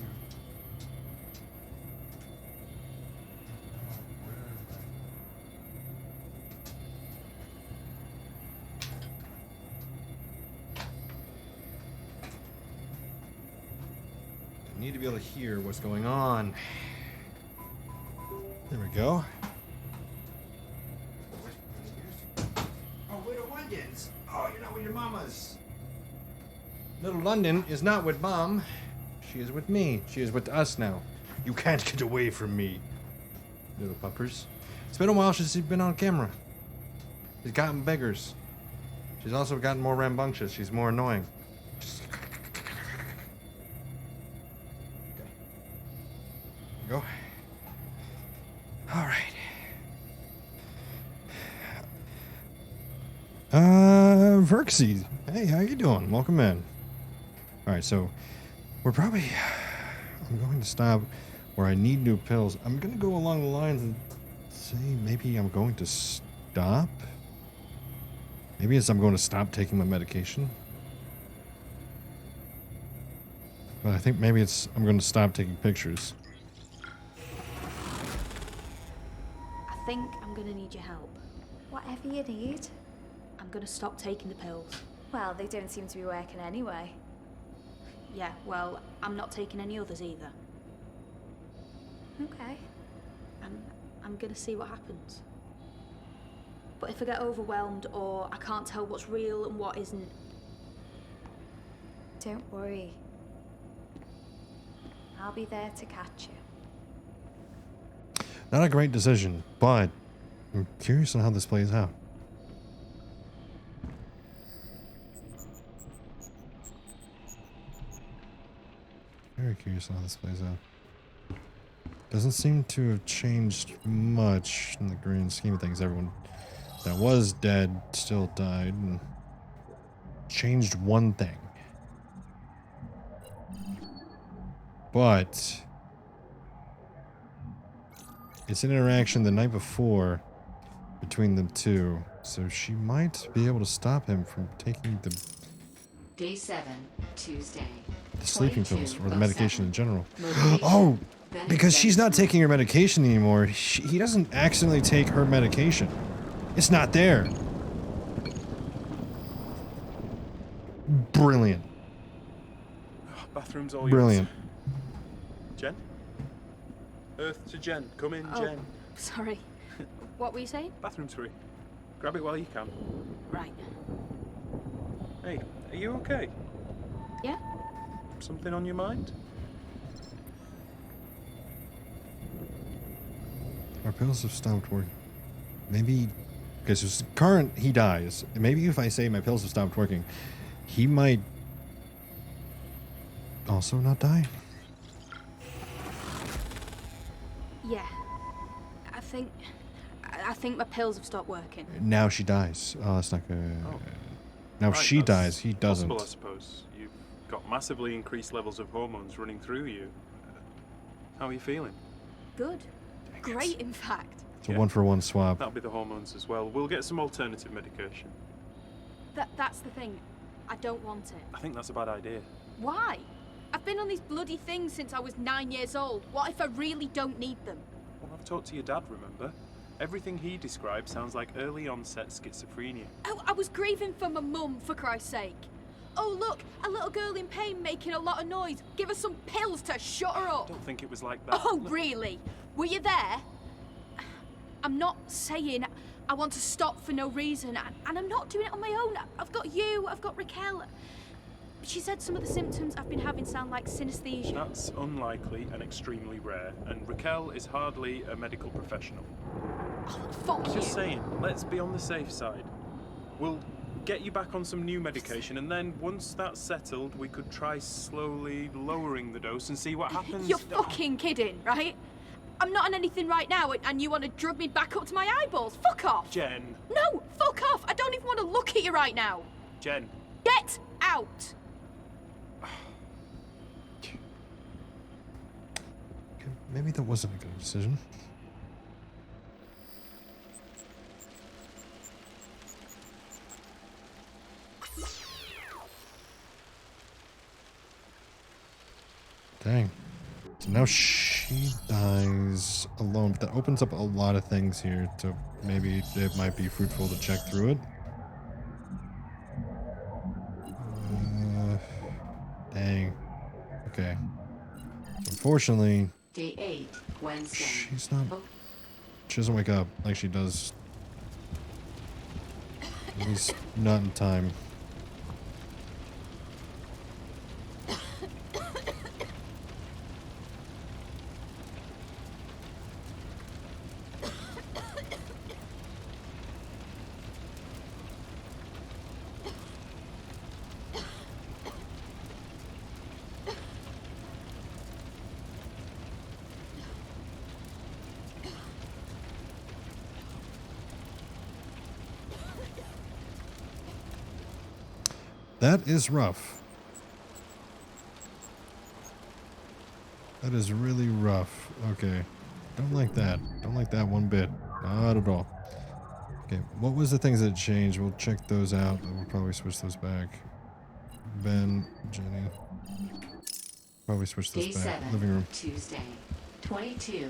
[SPEAKER 2] I need to be able to hear what's going on. There we go. Oh, Little London's. Oh, you're not with your mamas. Little London is not with Mom. She is with me. She is with us now. You can't get away from me, little puppers. It's been a while since she's been on camera. She's gotten beggars. She's also gotten more rambunctious. She's more annoying. There we go. All right. Verxie. Hey, how you doing? Welcome in. All right, so we're probably. I'm going to stop where I need new pills. I'm going to go along the lines and say maybe I'm going to stop. Maybe I'm going to stop taking my medication. But I think maybe I'm going to stop taking pictures.
[SPEAKER 3] I think I'm gonna need your help.
[SPEAKER 7] Whatever you need.
[SPEAKER 3] I'm gonna stop taking the pills.
[SPEAKER 7] Well, they don't seem to be working anyway.
[SPEAKER 3] Yeah, well, I'm not taking any others either.
[SPEAKER 7] Okay.
[SPEAKER 3] I'm gonna see what happens. But if I get overwhelmed or I can't tell what's real and what isn't...
[SPEAKER 7] Don't worry. I'll be there to catch you.
[SPEAKER 2] Not a great decision, but I'm curious on how this plays out. Very curious on how this plays out. Doesn't seem to have changed much in the grand scheme of things. Everyone that was dead still died and changed one thing. But it's an interaction the night before between them two, so she might be able to stop him from taking the
[SPEAKER 1] Day 7, Tuesday.
[SPEAKER 2] sleeping pills or the medication in general.
[SPEAKER 1] Location,
[SPEAKER 2] Oh,
[SPEAKER 1] then
[SPEAKER 2] because she's not
[SPEAKER 1] adventure.
[SPEAKER 2] taking her medication anymore. He doesn't accidentally take her medication. It's not there. Brilliant.
[SPEAKER 5] Bathroom's all
[SPEAKER 2] Brilliant.
[SPEAKER 5] yours. Jen? Earth to Jen. Come in,
[SPEAKER 3] Oh,
[SPEAKER 5] Jen.
[SPEAKER 3] sorry. What were you saying?
[SPEAKER 5] Bathroom's free. Grab it while you can.
[SPEAKER 3] Right.
[SPEAKER 5] Hey, are you okay?
[SPEAKER 3] Yeah?
[SPEAKER 5] Something on your mind?
[SPEAKER 2] Our pills have stopped working. Maybe, because current, he dies. Maybe if I say my pills have stopped working, he might also not die.
[SPEAKER 3] Yeah. I think my pills have stopped working.
[SPEAKER 2] Now she dies. Oh, that's not good.
[SPEAKER 5] Oh.
[SPEAKER 2] Now if
[SPEAKER 5] Right,
[SPEAKER 2] she
[SPEAKER 5] that's
[SPEAKER 2] dies, he doesn't.
[SPEAKER 5] Possible, I suppose. You've got massively increased levels of hormones running through you. How are you feeling?
[SPEAKER 3] Good. Great, in fact.
[SPEAKER 2] It's a 1-for-1 swap.
[SPEAKER 5] That'll be the hormones as well. We'll get some alternative medication.
[SPEAKER 3] That's the thing. I don't want it.
[SPEAKER 5] I think that's a bad idea.
[SPEAKER 3] Why? I've been on these bloody things since I was 9 years old. What if I really don't need them?
[SPEAKER 5] Well, I've talked to your dad, remember? Everything he described sounds like early onset schizophrenia.
[SPEAKER 3] Oh, I was grieving for my mum, for Christ's sake. Oh, look, a little girl in pain making a lot of noise. Give her some pills to shut her up.
[SPEAKER 5] I don't think it was like that.
[SPEAKER 3] Oh, really? Were you there? I'm not saying I want to stop for no reason, and I'm not doing it on my own. I've got you, I've got Raquel. She said some of the symptoms I've been having sound like synesthesia.
[SPEAKER 5] That's unlikely and extremely rare, and Raquel is hardly a medical professional.
[SPEAKER 3] Oh, fuck you.
[SPEAKER 5] Just saying, let's be on the safe side. We'll get you back on some new medication, and then once that's settled, we could try slowly lowering the dose and see what happens.
[SPEAKER 3] You're fucking kidding, right? I'm not on anything right now, and you want to drug me back up to my eyeballs? Fuck off!
[SPEAKER 5] Jen.
[SPEAKER 3] No, fuck off! I don't even want to look at you right now!
[SPEAKER 5] Jen.
[SPEAKER 3] Get out!
[SPEAKER 2] Maybe that wasn't a good decision. Dang. So now she dies alone, but that opens up a lot of things here, so maybe it might be fruitful to check through it. Dang. Okay. So unfortunately,
[SPEAKER 1] Day 8, Wednesday.
[SPEAKER 2] she's not. She doesn't wake up like she does. At least not in time. That is rough. That is really rough. Okay. Don't like that. Don't like that one bit. Not at all. Okay, what was the things that changed? We'll check those out. We'll probably switch those back. Ben, Jenny. Probably switch those
[SPEAKER 1] Day
[SPEAKER 2] back.
[SPEAKER 1] 7,
[SPEAKER 2] Living room.
[SPEAKER 1] Tuesday, 22:30.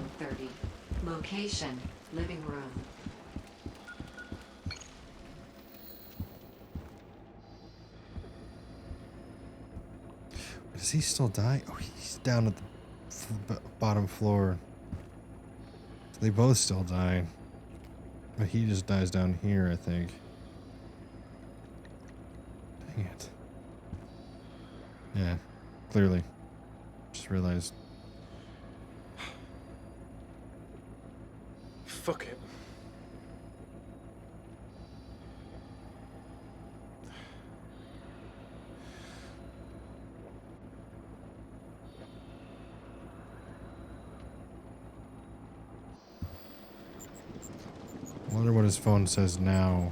[SPEAKER 1] Location, living room.
[SPEAKER 2] Does he still die? Oh, he's down at the bottom floor. So they both still die. But he just dies down here, I think. Dang it. Yeah, clearly. Just realized.
[SPEAKER 5] Fuck it.
[SPEAKER 2] Wonder what his phone says now.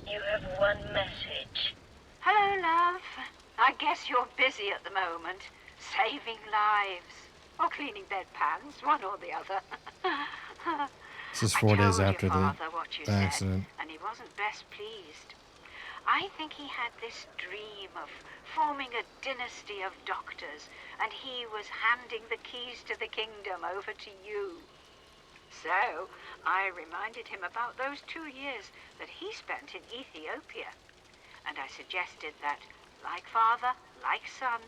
[SPEAKER 18] You have one message.
[SPEAKER 20] Hello, love. I guess you're busy at the moment, saving lives. Or cleaning bedpans, one or the other.
[SPEAKER 2] This is 4 days after the accident.
[SPEAKER 20] And he wasn't best pleased. I think he had this dream of forming a dynasty of doctors, and he was handing the keys to the kingdom over to you. So, I reminded him about those 2 years that he spent in Ethiopia, and I suggested that Like father, like son,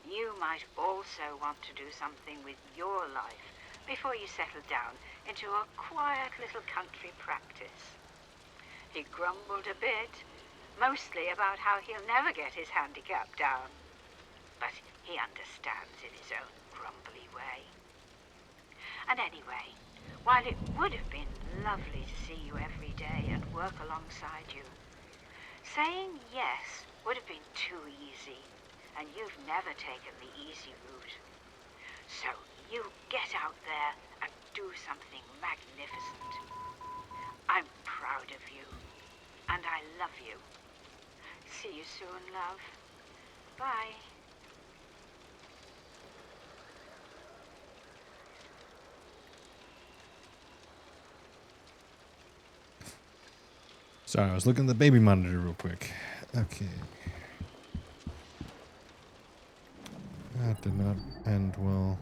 [SPEAKER 20] you might also want to do something with your life before you settle down into a quiet little country practice. He grumbled a bit, mostly about how he'll never get his handicap down. But he understands in his own grumbly way. And anyway, while it would have been lovely to see you every day and work alongside you, saying yes would have been too easy, and you've never taken the easy route. So you get out there and do something magnificent. I'm proud of you, and I love you. See you soon, love. Bye.
[SPEAKER 2] Sorry, I was looking at the baby monitor real quick. Okay. That did not end well.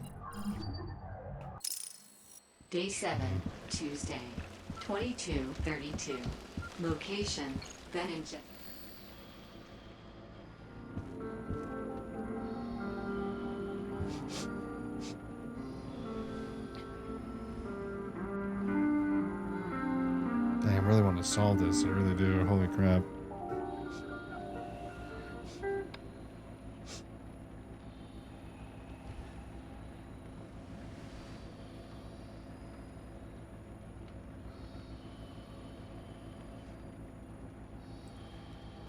[SPEAKER 1] Day 7, Tuesday, 22:32. Location, Benninja.
[SPEAKER 2] Dang, I really want to solve this. I really do. Holy crap.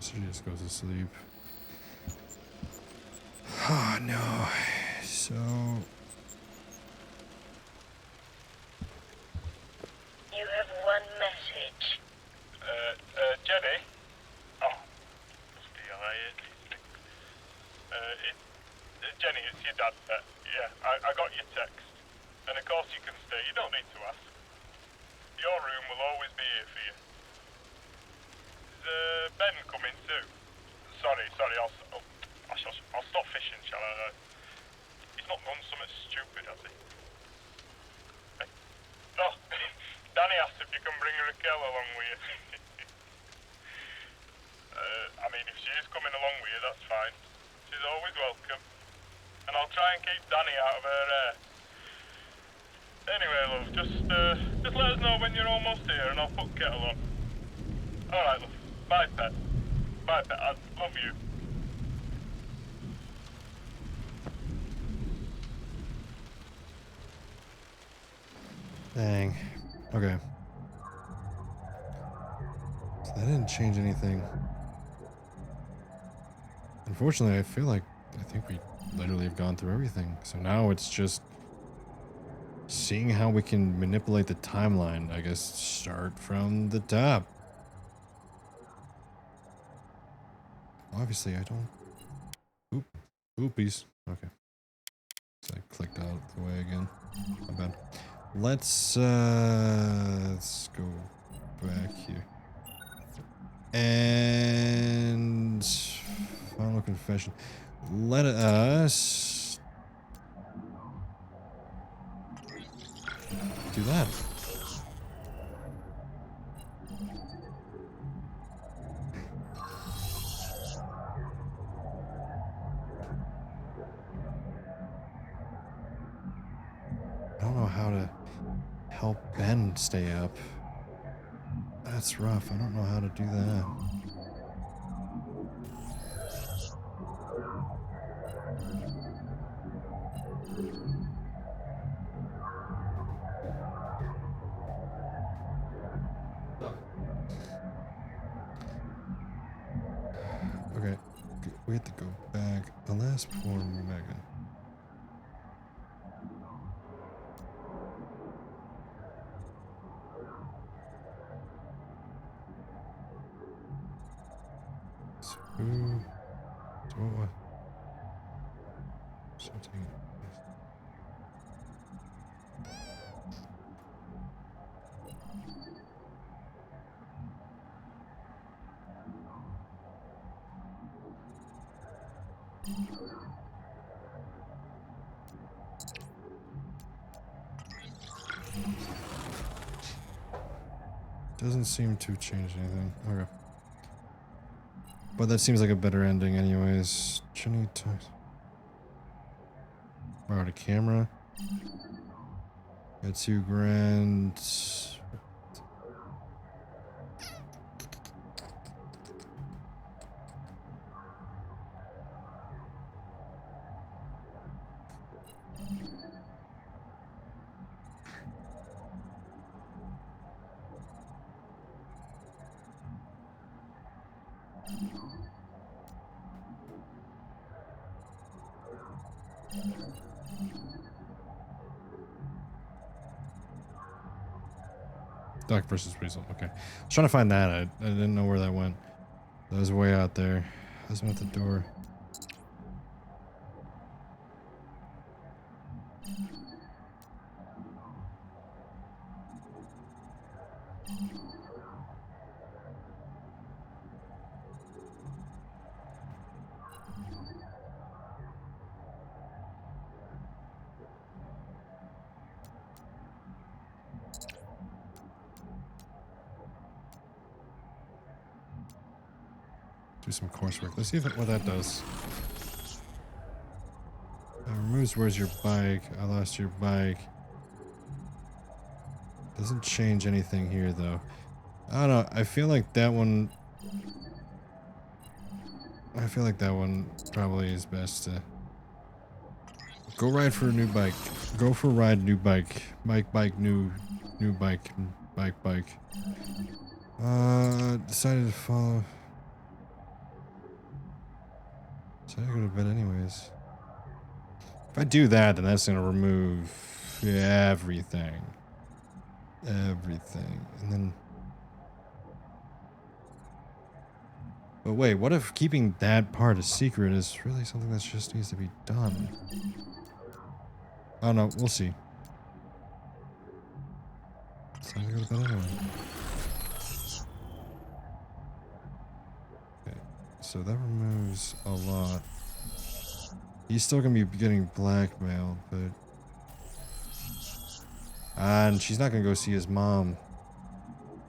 [SPEAKER 2] So she just goes to sleep. Oh no. So
[SPEAKER 18] You have one message.
[SPEAKER 10] Jenny? Oh, must be alright. Jenny, it's your dad. Yeah, I got your text. And of course you can stay. You don't need to ask. Your room will always be here for you. Is Ben coming too? Sorry, I'll stop fishing, shall I? He's not done something stupid, has he? Hey. No, Danny asked if you can bring Raquel along with you. I mean, if she is coming along with you, that's fine. She's always welcome. And I'll try and keep Danny out of her hair. Anyway, love, just let us know when you're almost here and I'll put kettle on. Alright, love. Bye, pet. Bye, pet. I love you.
[SPEAKER 2] dang. Okay. So that didn't change anything. Unfortunately, I think we literally have gone through everything. So now it's just seeing how we can manipulate the timeline. I guess start from the top. Obviously, I don't. Oop. Oopies. Okay. So I clicked out the way again. My bad. Let's go back here. And final confession. Let us do that. I don't know how to help Ben stay up. That's rough. I don't know how to do that. Okay, we have to go back. Alas, poor Megan. So what? Something. Doesn't seem to change anything. Okay. But that seems like a better ending anyways. Jenny talks. Borrowed a camera. Got $2,000. Duck versus Weasel. Okay. I was trying to find that. I didn't know where that went. That was way out there. I was at the door. Do some coursework. Let's see what that does. Removes where's your bike. I lost your bike. Doesn't change anything here though. I don't know. I feel like that one probably is best to go ride for a new bike. Go for a ride, new bike. Bike, new bike. Bike. Decided to follow. So I go to bed anyways. If I do that, then that's gonna remove everything. Everything. And then... But wait, what if keeping that part a secret is really something that just needs to be done? Oh no, we'll see. It's time to go to bed anyway. Okay, so that removes a lot. He's still gonna be getting blackmailed, but... And she's not gonna go see his mom.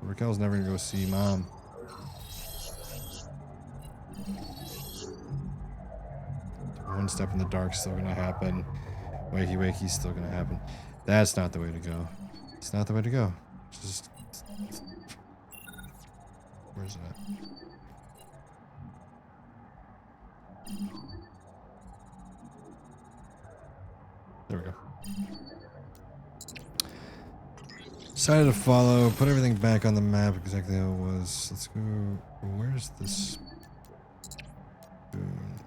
[SPEAKER 2] Raquel's never gonna go see mom. One step in the dark's still gonna happen. Wakey's still gonna happen. That's not the way to go. It's not the way to go. Just... Where's that? There we go. Decided to follow, put everything back on the map exactly how it was. Let's go. Where's this spoon?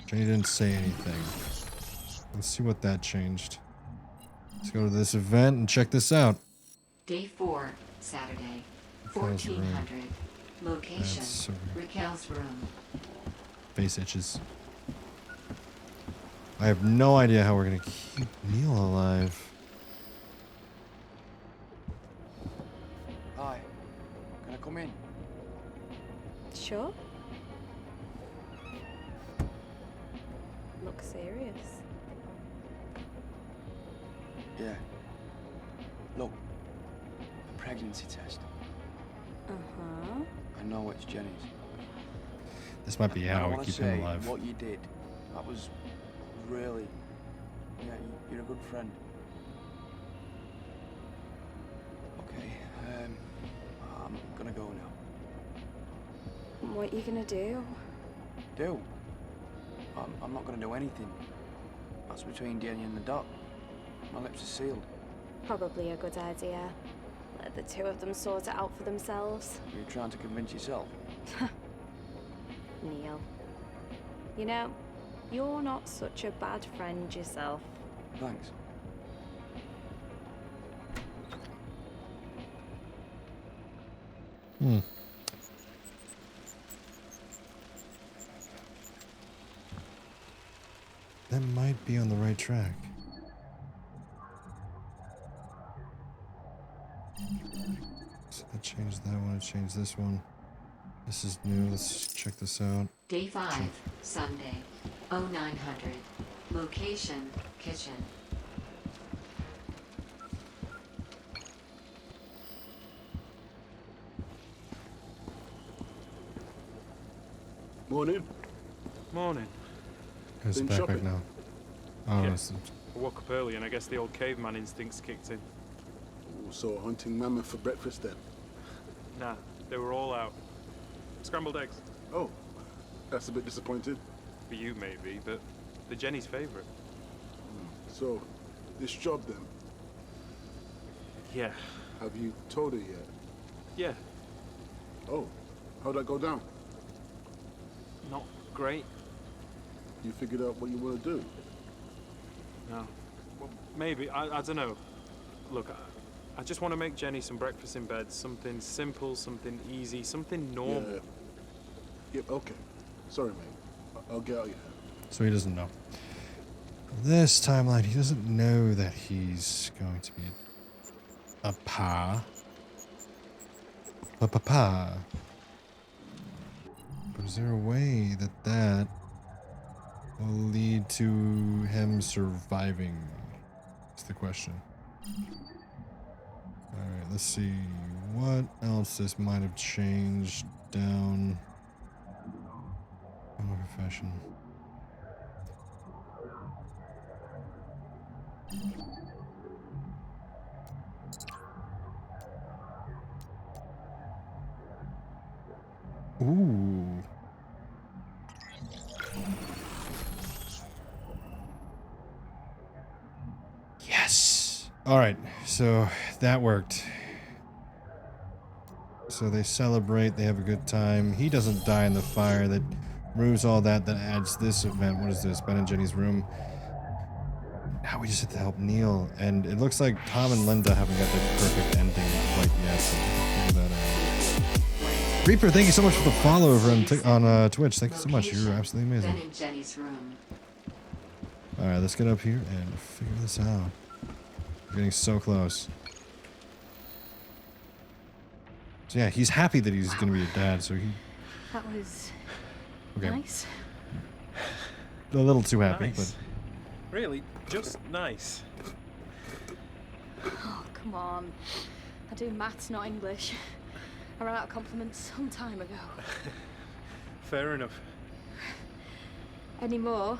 [SPEAKER 2] Jenny didn't say anything. Let's see what that changed. Let's go to this event and check this out.
[SPEAKER 1] Day 4, Saturday, 1400. Location, Raquel's room.
[SPEAKER 2] Face itches. I have no idea how we're gonna keep Neil alive.
[SPEAKER 13] Hi. Can I come in?
[SPEAKER 7] Sure. Look serious.
[SPEAKER 13] Yeah. Look, a pregnancy test.
[SPEAKER 7] Uh-huh.
[SPEAKER 13] I know it's Jenny's.
[SPEAKER 2] This might be how we keep him alive.
[SPEAKER 13] What you did, that was really... Yeah, you're a good friend. Okay, I'm gonna go now.
[SPEAKER 7] What are you gonna do?
[SPEAKER 13] Do? I'm not gonna do anything. That's between Jenny and the doc. My lips are sealed.
[SPEAKER 7] Probably a good idea. Let the two of them sort it out for themselves.
[SPEAKER 13] Are you trying to convince yourself?
[SPEAKER 7] Neil. You know, you're not such a bad friend yourself.
[SPEAKER 13] Thanks.
[SPEAKER 2] That might be on the right track. So I changed that one, I changed this one. This is new, let's check this out.
[SPEAKER 1] Day 5, Sunday, 0900. Location, kitchen.
[SPEAKER 4] Morning.
[SPEAKER 5] Morning.
[SPEAKER 2] Here's the
[SPEAKER 4] Been
[SPEAKER 2] backpack
[SPEAKER 4] shopping?
[SPEAKER 2] now. Oh,
[SPEAKER 5] Yeah.
[SPEAKER 2] it's-
[SPEAKER 5] I woke up early and I guess the old caveman instincts kicked in.
[SPEAKER 4] So hunting mammoth for breakfast then?
[SPEAKER 5] Nah, they were all out. Scrambled eggs.
[SPEAKER 4] Oh, that's a bit disappointing.
[SPEAKER 5] For you maybe, but they're Jenny's favourite.
[SPEAKER 4] So, this job then?
[SPEAKER 5] Yeah.
[SPEAKER 4] Have you told her yet?
[SPEAKER 5] Yeah.
[SPEAKER 4] Oh, how'd that go down?
[SPEAKER 5] Not great.
[SPEAKER 4] You figured out what you want to do?
[SPEAKER 5] No. Well, maybe. I don't know. Look, I just want to make Jenny some breakfast in bed. Something simple, something easy, something normal.
[SPEAKER 4] Yeah. Yep, okay. Sorry, mate. I'll get out of your hair.
[SPEAKER 2] So he doesn't know. This timeline, he doesn't know that he's going to be a pa. Pa. But is there a way that that will lead to him surviving? That's the question. Alright, let's see what else this might have changed down. Criminal profession. Ooh. Yes. All right. So that worked. So they celebrate. They have a good time. He doesn't die in the fire. That removes all that. That adds this event. What is this? Ben and Jenny's room. Now we just have to help Neil. And it looks like Tom and Linda haven't got the perfect ending quite yet. So figure that out. Reaper, thank you so much for the follow over on Twitch. Thank you so much. You're absolutely amazing.
[SPEAKER 1] Ben and Jenny's room.
[SPEAKER 2] All right, let's get up here and figure this out. We're getting so close. So yeah, he's happy that he's going to be a dad, so he...
[SPEAKER 12] That was
[SPEAKER 2] Okay.
[SPEAKER 12] nice.
[SPEAKER 2] A little too happy,
[SPEAKER 5] Nice. Really? Just nice.
[SPEAKER 12] Oh, come on. I do maths, not English. I ran out of compliments some time ago.
[SPEAKER 5] Fair enough.
[SPEAKER 12] Any more,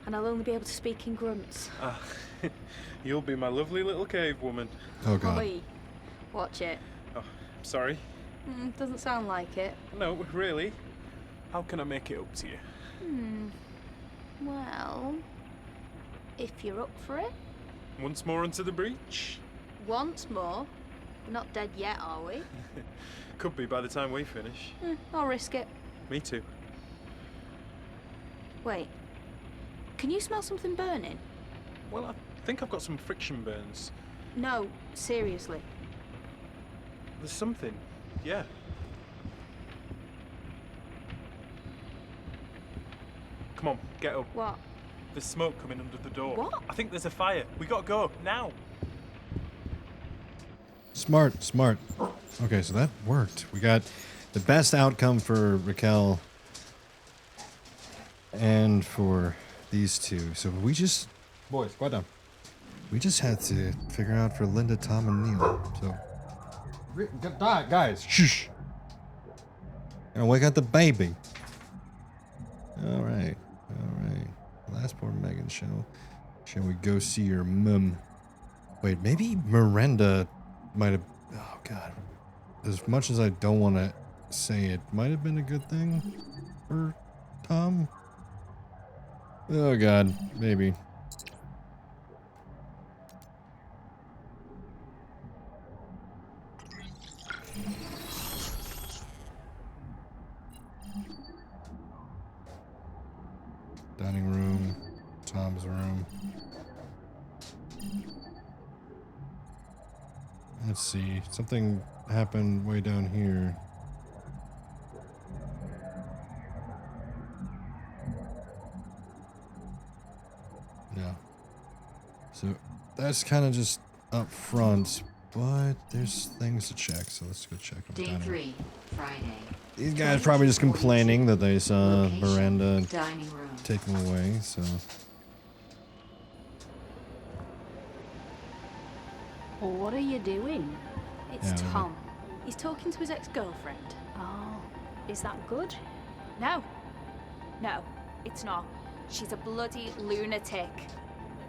[SPEAKER 12] and I'll only be able to speak in grunts.
[SPEAKER 5] Ah, you'll be my lovely little cave woman.
[SPEAKER 2] Oh god.
[SPEAKER 12] Oi, watch it.
[SPEAKER 5] Oh, sorry.
[SPEAKER 12] Doesn't sound like it.
[SPEAKER 5] No, really. How can I make it up to you?
[SPEAKER 12] Well, if you're up for it.
[SPEAKER 5] Once more into the breach?
[SPEAKER 12] Once more. We're not dead yet, are we?
[SPEAKER 5] Could be by the time we finish.
[SPEAKER 12] I'll risk it.
[SPEAKER 5] Me too.
[SPEAKER 12] Wait. Can you smell something burning?
[SPEAKER 5] Well, I think I've got some friction burns.
[SPEAKER 12] No, seriously.
[SPEAKER 5] There's something. Yeah. Come on, get up.
[SPEAKER 12] What?
[SPEAKER 5] There's smoke coming under the door.
[SPEAKER 12] What?
[SPEAKER 5] I think there's a fire. We gotta go, now.
[SPEAKER 2] Smart, smart. Okay, so that worked. We got the best outcome for Raquel and for these two. So we just... Boys, quiet down. We just had to figure out for Linda, Tom, and Neil. So... Guys, shush! Gonna wake up the baby. Alright, alright. Last poor Megan show. Shall we go see your mum? Wait, maybe Miranda might have... Oh, God. As much as I don't want to say it, might have been a good thing for Tom? Oh, God. Maybe. Dining room. Tom's room. Let's see. Something happened way down here. No. So that's kind of just up front, but there's things to check, so let's go check them.
[SPEAKER 1] Day 3, Friday.
[SPEAKER 2] These guys probably just complaining that they saw Miranda
[SPEAKER 1] Dining room.
[SPEAKER 2] take them away, so...
[SPEAKER 9] What are you doing?
[SPEAKER 12] It's
[SPEAKER 2] Yeah,
[SPEAKER 12] Tom. He's talking to his ex-girlfriend.
[SPEAKER 9] Oh, is that good?
[SPEAKER 12] No,
[SPEAKER 3] No, it's not. She's a bloody lunatic.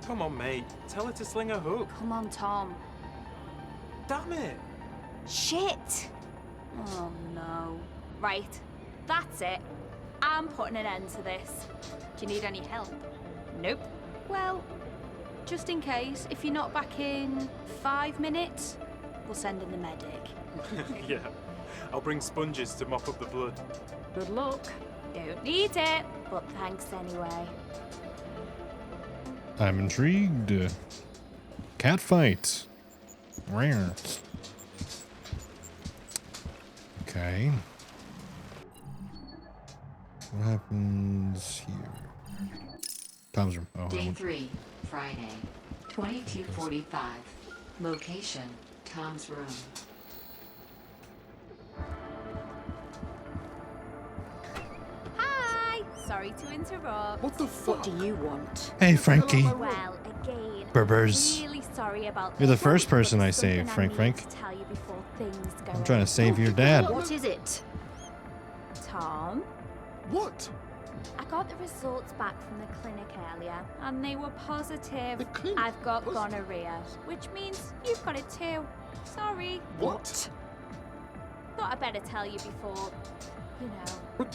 [SPEAKER 5] Come on, mate. Tell her to sling a hook.
[SPEAKER 3] Come on, Tom.
[SPEAKER 5] Damn it!
[SPEAKER 3] Shit! Oh no. Right, that's it. I'm putting an end to this. Do you need any help? Nope. Well, just in case, if you're not back in 5 minutes, we'll send in the medic.
[SPEAKER 5] Yeah. I'll bring sponges to mop up the blood.
[SPEAKER 3] Good luck. Don't need it, but thanks anyway.
[SPEAKER 2] I'm intrigued. Cat fight. Rare. Okay. What happens here? Tom's room. Oh,
[SPEAKER 1] Day 3, Friday, 22:45. Location, Tom's room.
[SPEAKER 3] Hi! Sorry to interrupt.
[SPEAKER 4] What the fuck?
[SPEAKER 3] What do you want?
[SPEAKER 2] Hey, Frankie.
[SPEAKER 3] Well, again,
[SPEAKER 2] Berbers.
[SPEAKER 3] really sorry about
[SPEAKER 2] You're the
[SPEAKER 3] this,
[SPEAKER 2] first person
[SPEAKER 3] but
[SPEAKER 2] I
[SPEAKER 3] something
[SPEAKER 2] saved, Frank.
[SPEAKER 3] need to tell you before things go
[SPEAKER 2] I'm trying to
[SPEAKER 3] wrong.
[SPEAKER 2] save your dad.
[SPEAKER 3] What is it? Tom?
[SPEAKER 4] What?
[SPEAKER 3] I got the results back from the clinic earlier, and they were positive. I've got gonorrhea, which means you've got it too. Sorry.
[SPEAKER 4] What?
[SPEAKER 3] Thought I'd better tell you before, you know.
[SPEAKER 4] What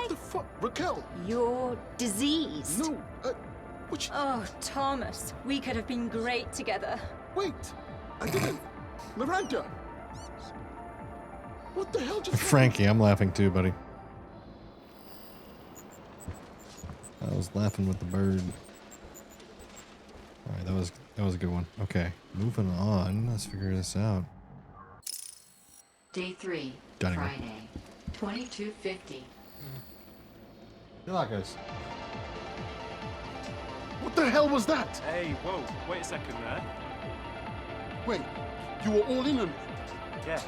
[SPEAKER 4] the fuck? Raquel?
[SPEAKER 21] You're diseased.
[SPEAKER 4] No, which...
[SPEAKER 21] Oh, Thomas, we could have been great together.
[SPEAKER 4] Wait, I didn't. Miranda! What the hell just
[SPEAKER 2] Frankie, I'm laughing too, buddy. I was laughing with the bird. Alright, that was a good one. Okay, moving on. Let's figure this out.
[SPEAKER 1] Day 3,
[SPEAKER 2] Dining room.
[SPEAKER 1] Friday, 22:50.
[SPEAKER 2] Good luck, guys.
[SPEAKER 4] What the hell was that?
[SPEAKER 5] Hey, whoa. Wait a second there.
[SPEAKER 4] Wait, you were all in on it?
[SPEAKER 5] Yeah.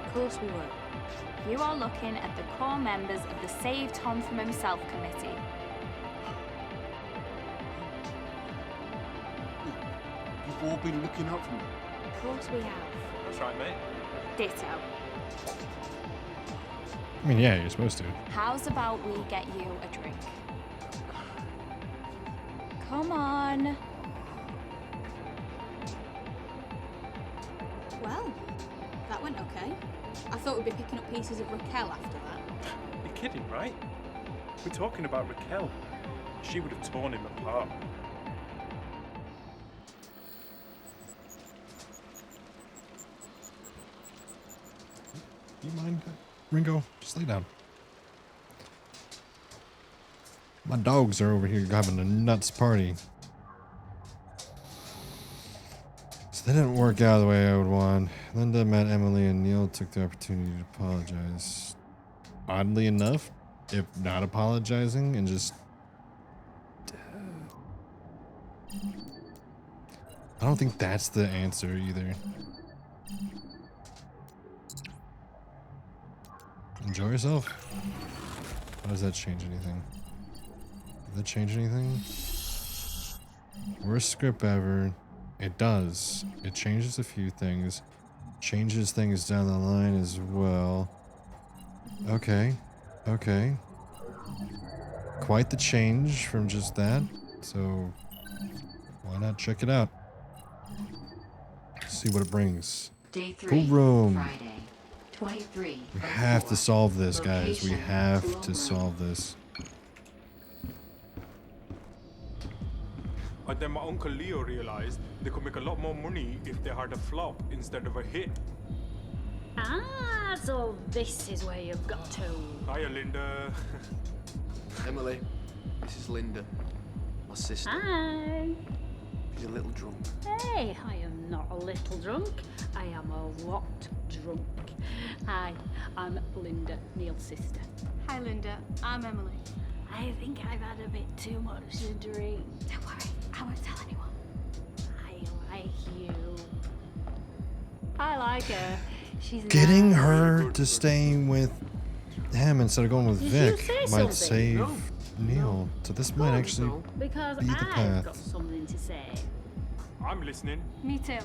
[SPEAKER 3] Of course we were. You are looking at the core members of the Save Tom From Himself committee.
[SPEAKER 4] You've all been looking out for me.
[SPEAKER 3] Of course we have.
[SPEAKER 5] That's right, mate.
[SPEAKER 3] Ditto.
[SPEAKER 2] I mean, yeah, you're supposed to.
[SPEAKER 3] How's about we get you a drink? Come on.
[SPEAKER 22] Well, that went okay. I thought we'd be picking up pieces of Raquel after that.
[SPEAKER 5] You're kidding, right? We're talking about Raquel. She would have torn him apart.
[SPEAKER 2] Do you mind, Ringo? Just lay down. My dogs are over here having a nuts party. So that didn't work out the way I would want. Linda met Emily and Neil took the opportunity to apologize. Oddly enough, if not apologizing and just... I don't think that's the answer either. Enjoy yourself? How does that change anything? Does that change anything? Worst script ever. It does. It changes a few things. Changes things down the line as well. Okay. Okay. Quite the change from just that. So, why not check it out? See what it brings.
[SPEAKER 1] Day 3,
[SPEAKER 2] Pool room.
[SPEAKER 1] Friday, 23.
[SPEAKER 2] We have to solve this, guys. We have to solve this.
[SPEAKER 10] And then my Uncle Leo realized they could make a lot more money if they had a flop instead of a hit.
[SPEAKER 9] Ah, so this is where you've got to.
[SPEAKER 10] Hiya, Linda.
[SPEAKER 13] Emily, this is Linda, my sister.
[SPEAKER 9] Hi.
[SPEAKER 13] She's a little drunk.
[SPEAKER 9] Hey, I am not a little drunk. I am a lot drunk. Hi, I'm Linda, Neil's sister.
[SPEAKER 22] Hi, Linda. I'm Emily.
[SPEAKER 9] I think I've had a bit too much to drink.
[SPEAKER 3] Don't worry, I won't tell anyone.
[SPEAKER 9] I like you. I like her. She's
[SPEAKER 2] Getting
[SPEAKER 9] nice.
[SPEAKER 2] her to stay with him instead of going with
[SPEAKER 9] Did
[SPEAKER 2] Vic
[SPEAKER 9] you say
[SPEAKER 2] might
[SPEAKER 9] something?
[SPEAKER 2] save
[SPEAKER 9] No.
[SPEAKER 2] Neil. So this might actually
[SPEAKER 9] Because
[SPEAKER 2] be the
[SPEAKER 9] I've
[SPEAKER 2] path.
[SPEAKER 9] got something to say.
[SPEAKER 10] I'm listening.
[SPEAKER 22] Me too.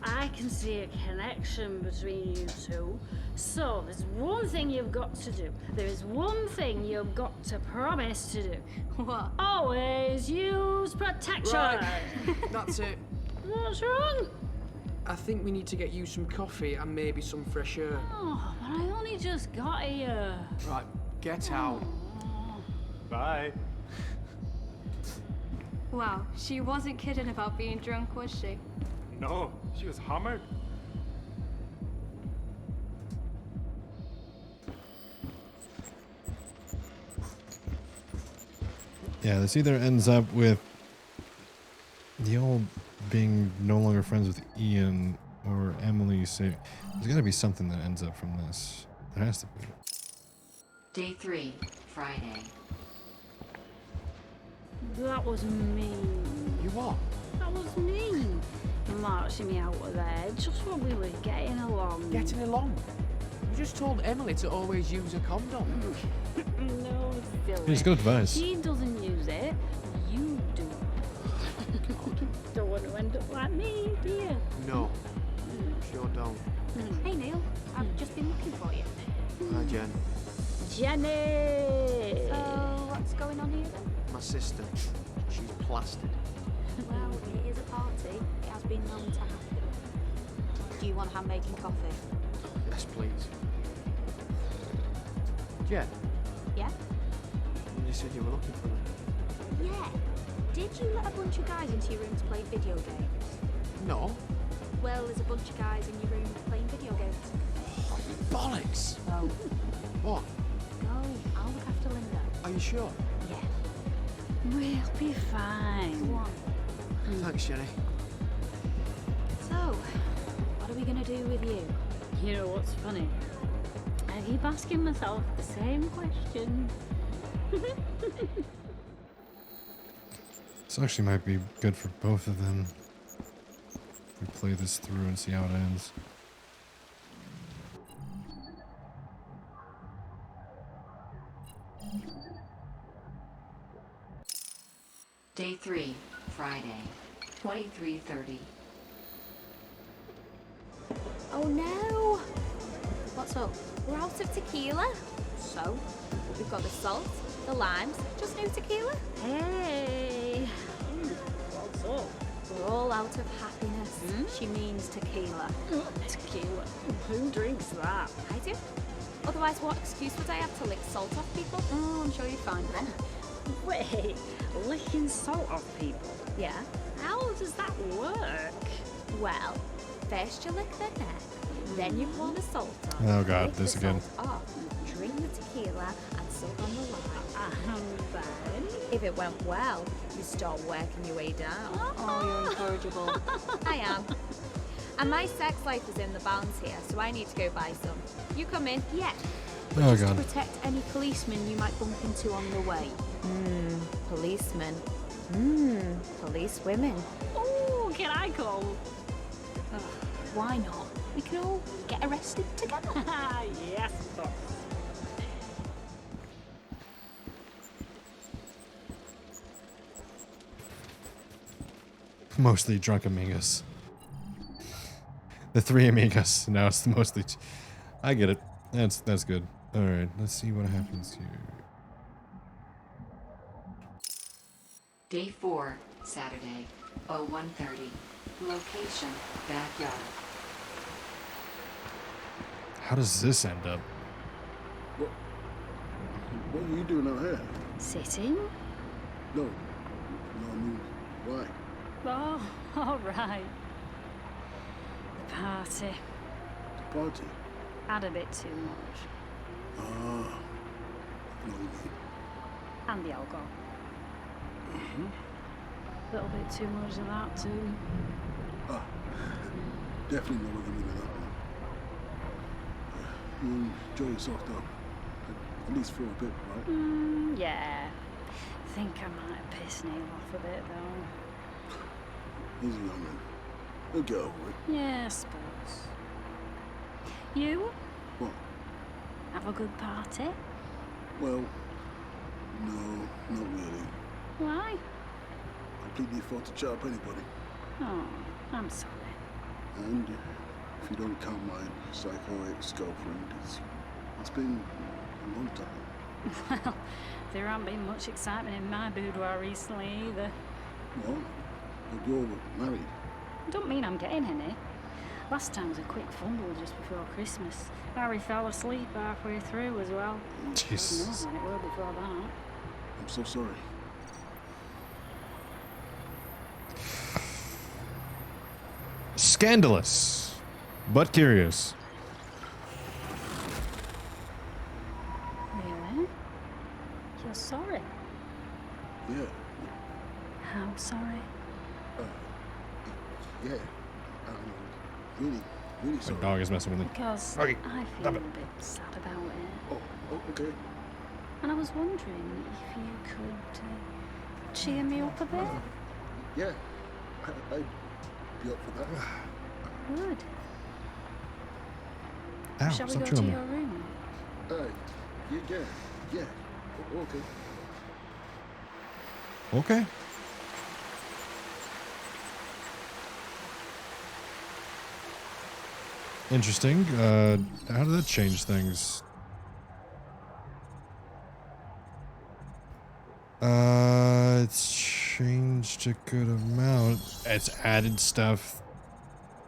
[SPEAKER 9] I can see a connection between you two. So there's one thing you've got to do. There's one thing you've got to promise to do.
[SPEAKER 22] What?
[SPEAKER 9] Always use protection.
[SPEAKER 13] Right. That's it.
[SPEAKER 9] What's wrong?
[SPEAKER 13] I think we need to get you some coffee and maybe some fresh air.
[SPEAKER 9] Oh, but I only just got here.
[SPEAKER 13] Right, get out.
[SPEAKER 5] Bye.
[SPEAKER 22] Wow, she wasn't kidding about being drunk, was she?
[SPEAKER 10] No, she was hammered.
[SPEAKER 2] Yeah, this either ends up with the old being no longer friends with Ian or Emily. Say, there's got to be something that ends up from this. There has to be.
[SPEAKER 1] Day 3, Friday.
[SPEAKER 9] That was mean.
[SPEAKER 13] You what?
[SPEAKER 9] That was mean. Marching me out of there just when we were getting along.
[SPEAKER 13] Getting along? You just told Emily to always use a condom.
[SPEAKER 9] No, silly.
[SPEAKER 2] It's good advice.
[SPEAKER 9] She doesn't use it. You do. Don't want to end up like me, do you?
[SPEAKER 13] No, sure don't.
[SPEAKER 3] Hey, Neil. I've just been looking for you.
[SPEAKER 13] Hi, Jen.
[SPEAKER 9] Jenny!
[SPEAKER 3] So, what's going on here then?
[SPEAKER 13] My sister. She's plastered.
[SPEAKER 3] Well, it is a party. It has been known to happen. Do you want hand making coffee?
[SPEAKER 13] Yes, please. Jen,
[SPEAKER 3] Yeah?
[SPEAKER 13] you said you were looking for me.
[SPEAKER 3] Yeah. Did you let a bunch of guys into your room to play video games?
[SPEAKER 13] No.
[SPEAKER 3] Well, there's a bunch of guys in your room playing video games.
[SPEAKER 13] Bollocks!
[SPEAKER 3] Oh.
[SPEAKER 13] What?
[SPEAKER 3] Go. I'll look after Linda.
[SPEAKER 13] Are you sure?
[SPEAKER 3] Yeah.
[SPEAKER 9] We'll be fine.
[SPEAKER 3] Go on.
[SPEAKER 13] Thanks, Jenny.
[SPEAKER 3] So, what are we gonna do with you?
[SPEAKER 9] You know what's funny? I keep asking myself the same question.
[SPEAKER 2] This actually might be good for both of them. We play this through and see how it ends.
[SPEAKER 1] Day 3, Friday, 23:30.
[SPEAKER 3] Oh no! What's up? We're out of tequila. So, we've got the salt, the limes, just no tequila.
[SPEAKER 9] Hey! What's up?
[SPEAKER 3] We're all out of happiness. She means tequila.
[SPEAKER 9] Tequila? Who drinks that?
[SPEAKER 3] I do. Otherwise, what excuse would I have to lick salt off people? Oh, I'm sure you'd find one.
[SPEAKER 9] Wait, licking salt off people?
[SPEAKER 3] Yeah.
[SPEAKER 9] How does that work?
[SPEAKER 3] Well, first you lick their neck, then you pour the salt on.
[SPEAKER 2] Oh god,
[SPEAKER 3] lick
[SPEAKER 2] this
[SPEAKER 3] the
[SPEAKER 2] again.
[SPEAKER 3] salt off, drink the tequila, and suck on the lime.
[SPEAKER 9] And then?
[SPEAKER 3] If it went well, you start working your way down. Oh, you're incorrigible. I am. And my sex life is in the balance here, so I need to go buy some. You come in? Yeah. But
[SPEAKER 2] Oh
[SPEAKER 3] just
[SPEAKER 2] god.
[SPEAKER 3] to protect any policemen you might bump into on the way. Policemen. Police women.
[SPEAKER 9] Oh, can I go?
[SPEAKER 3] Why not? We can all get arrested together.
[SPEAKER 9] Yes, boss.
[SPEAKER 2] Mostly drunk amigos. The 3 amigos. Now it's mostly. I get it. That's good. All right. Let's see what happens here.
[SPEAKER 1] Day 4, Saturday, 01:30. Location, backyard.
[SPEAKER 2] How does this end up?
[SPEAKER 4] What are you doing out here?
[SPEAKER 9] Sitting?
[SPEAKER 4] No. No, I mean, why?
[SPEAKER 9] Oh, all right. The party.
[SPEAKER 4] The party?
[SPEAKER 9] Had a bit too much.
[SPEAKER 4] Ah. No,
[SPEAKER 9] And the alcohol.
[SPEAKER 4] mm-hmm.
[SPEAKER 9] A little bit too much of that too.
[SPEAKER 4] Ah. Definitely know what you mean by that one. You enjoy yourself though. At least for a bit, right?
[SPEAKER 9] Yeah. Think I might piss Neil off a bit though.
[SPEAKER 4] He's a young man. He'll get over it.
[SPEAKER 9] Yeah, I suppose. You?
[SPEAKER 4] What?
[SPEAKER 9] Have a good party?
[SPEAKER 4] Well, no, not really.
[SPEAKER 9] Why?
[SPEAKER 4] Completely failed to chat up anybody.
[SPEAKER 9] Oh, I'm sorry.
[SPEAKER 4] And if you don't count my psycho ex-girlfriend, it's been a long time.
[SPEAKER 9] Well, there hasn't been much excitement in my boudoir recently either.
[SPEAKER 4] What? But you're married.
[SPEAKER 9] Don't mean I'm getting any. Last time was a quick fumble just before Christmas. Harry fell asleep halfway through as well.
[SPEAKER 2] Jesus.
[SPEAKER 9] God knows when it were before that.
[SPEAKER 4] I'm so sorry.
[SPEAKER 2] Scandalous, but curious.
[SPEAKER 9] Really? You're sorry?
[SPEAKER 4] Yeah.
[SPEAKER 9] How sorry?
[SPEAKER 4] Yeah. Really, really
[SPEAKER 2] My
[SPEAKER 4] sorry.
[SPEAKER 2] dog is messing with me.
[SPEAKER 9] Because
[SPEAKER 2] Okay,
[SPEAKER 9] I feel
[SPEAKER 2] stop
[SPEAKER 9] a
[SPEAKER 2] it.
[SPEAKER 9] bit sad about it.
[SPEAKER 4] Oh, okay.
[SPEAKER 9] And I was wondering if you could cheer me up a bit?
[SPEAKER 4] Yeah. I'd be up for that.
[SPEAKER 9] Good.
[SPEAKER 2] Ow,
[SPEAKER 9] Shall we
[SPEAKER 2] stop
[SPEAKER 9] go to
[SPEAKER 2] chewing
[SPEAKER 9] your
[SPEAKER 2] me.
[SPEAKER 9] room?
[SPEAKER 4] Yeah. Okay.
[SPEAKER 2] Okay. Interesting. How did that change things? It's changed a good amount. It's added stuff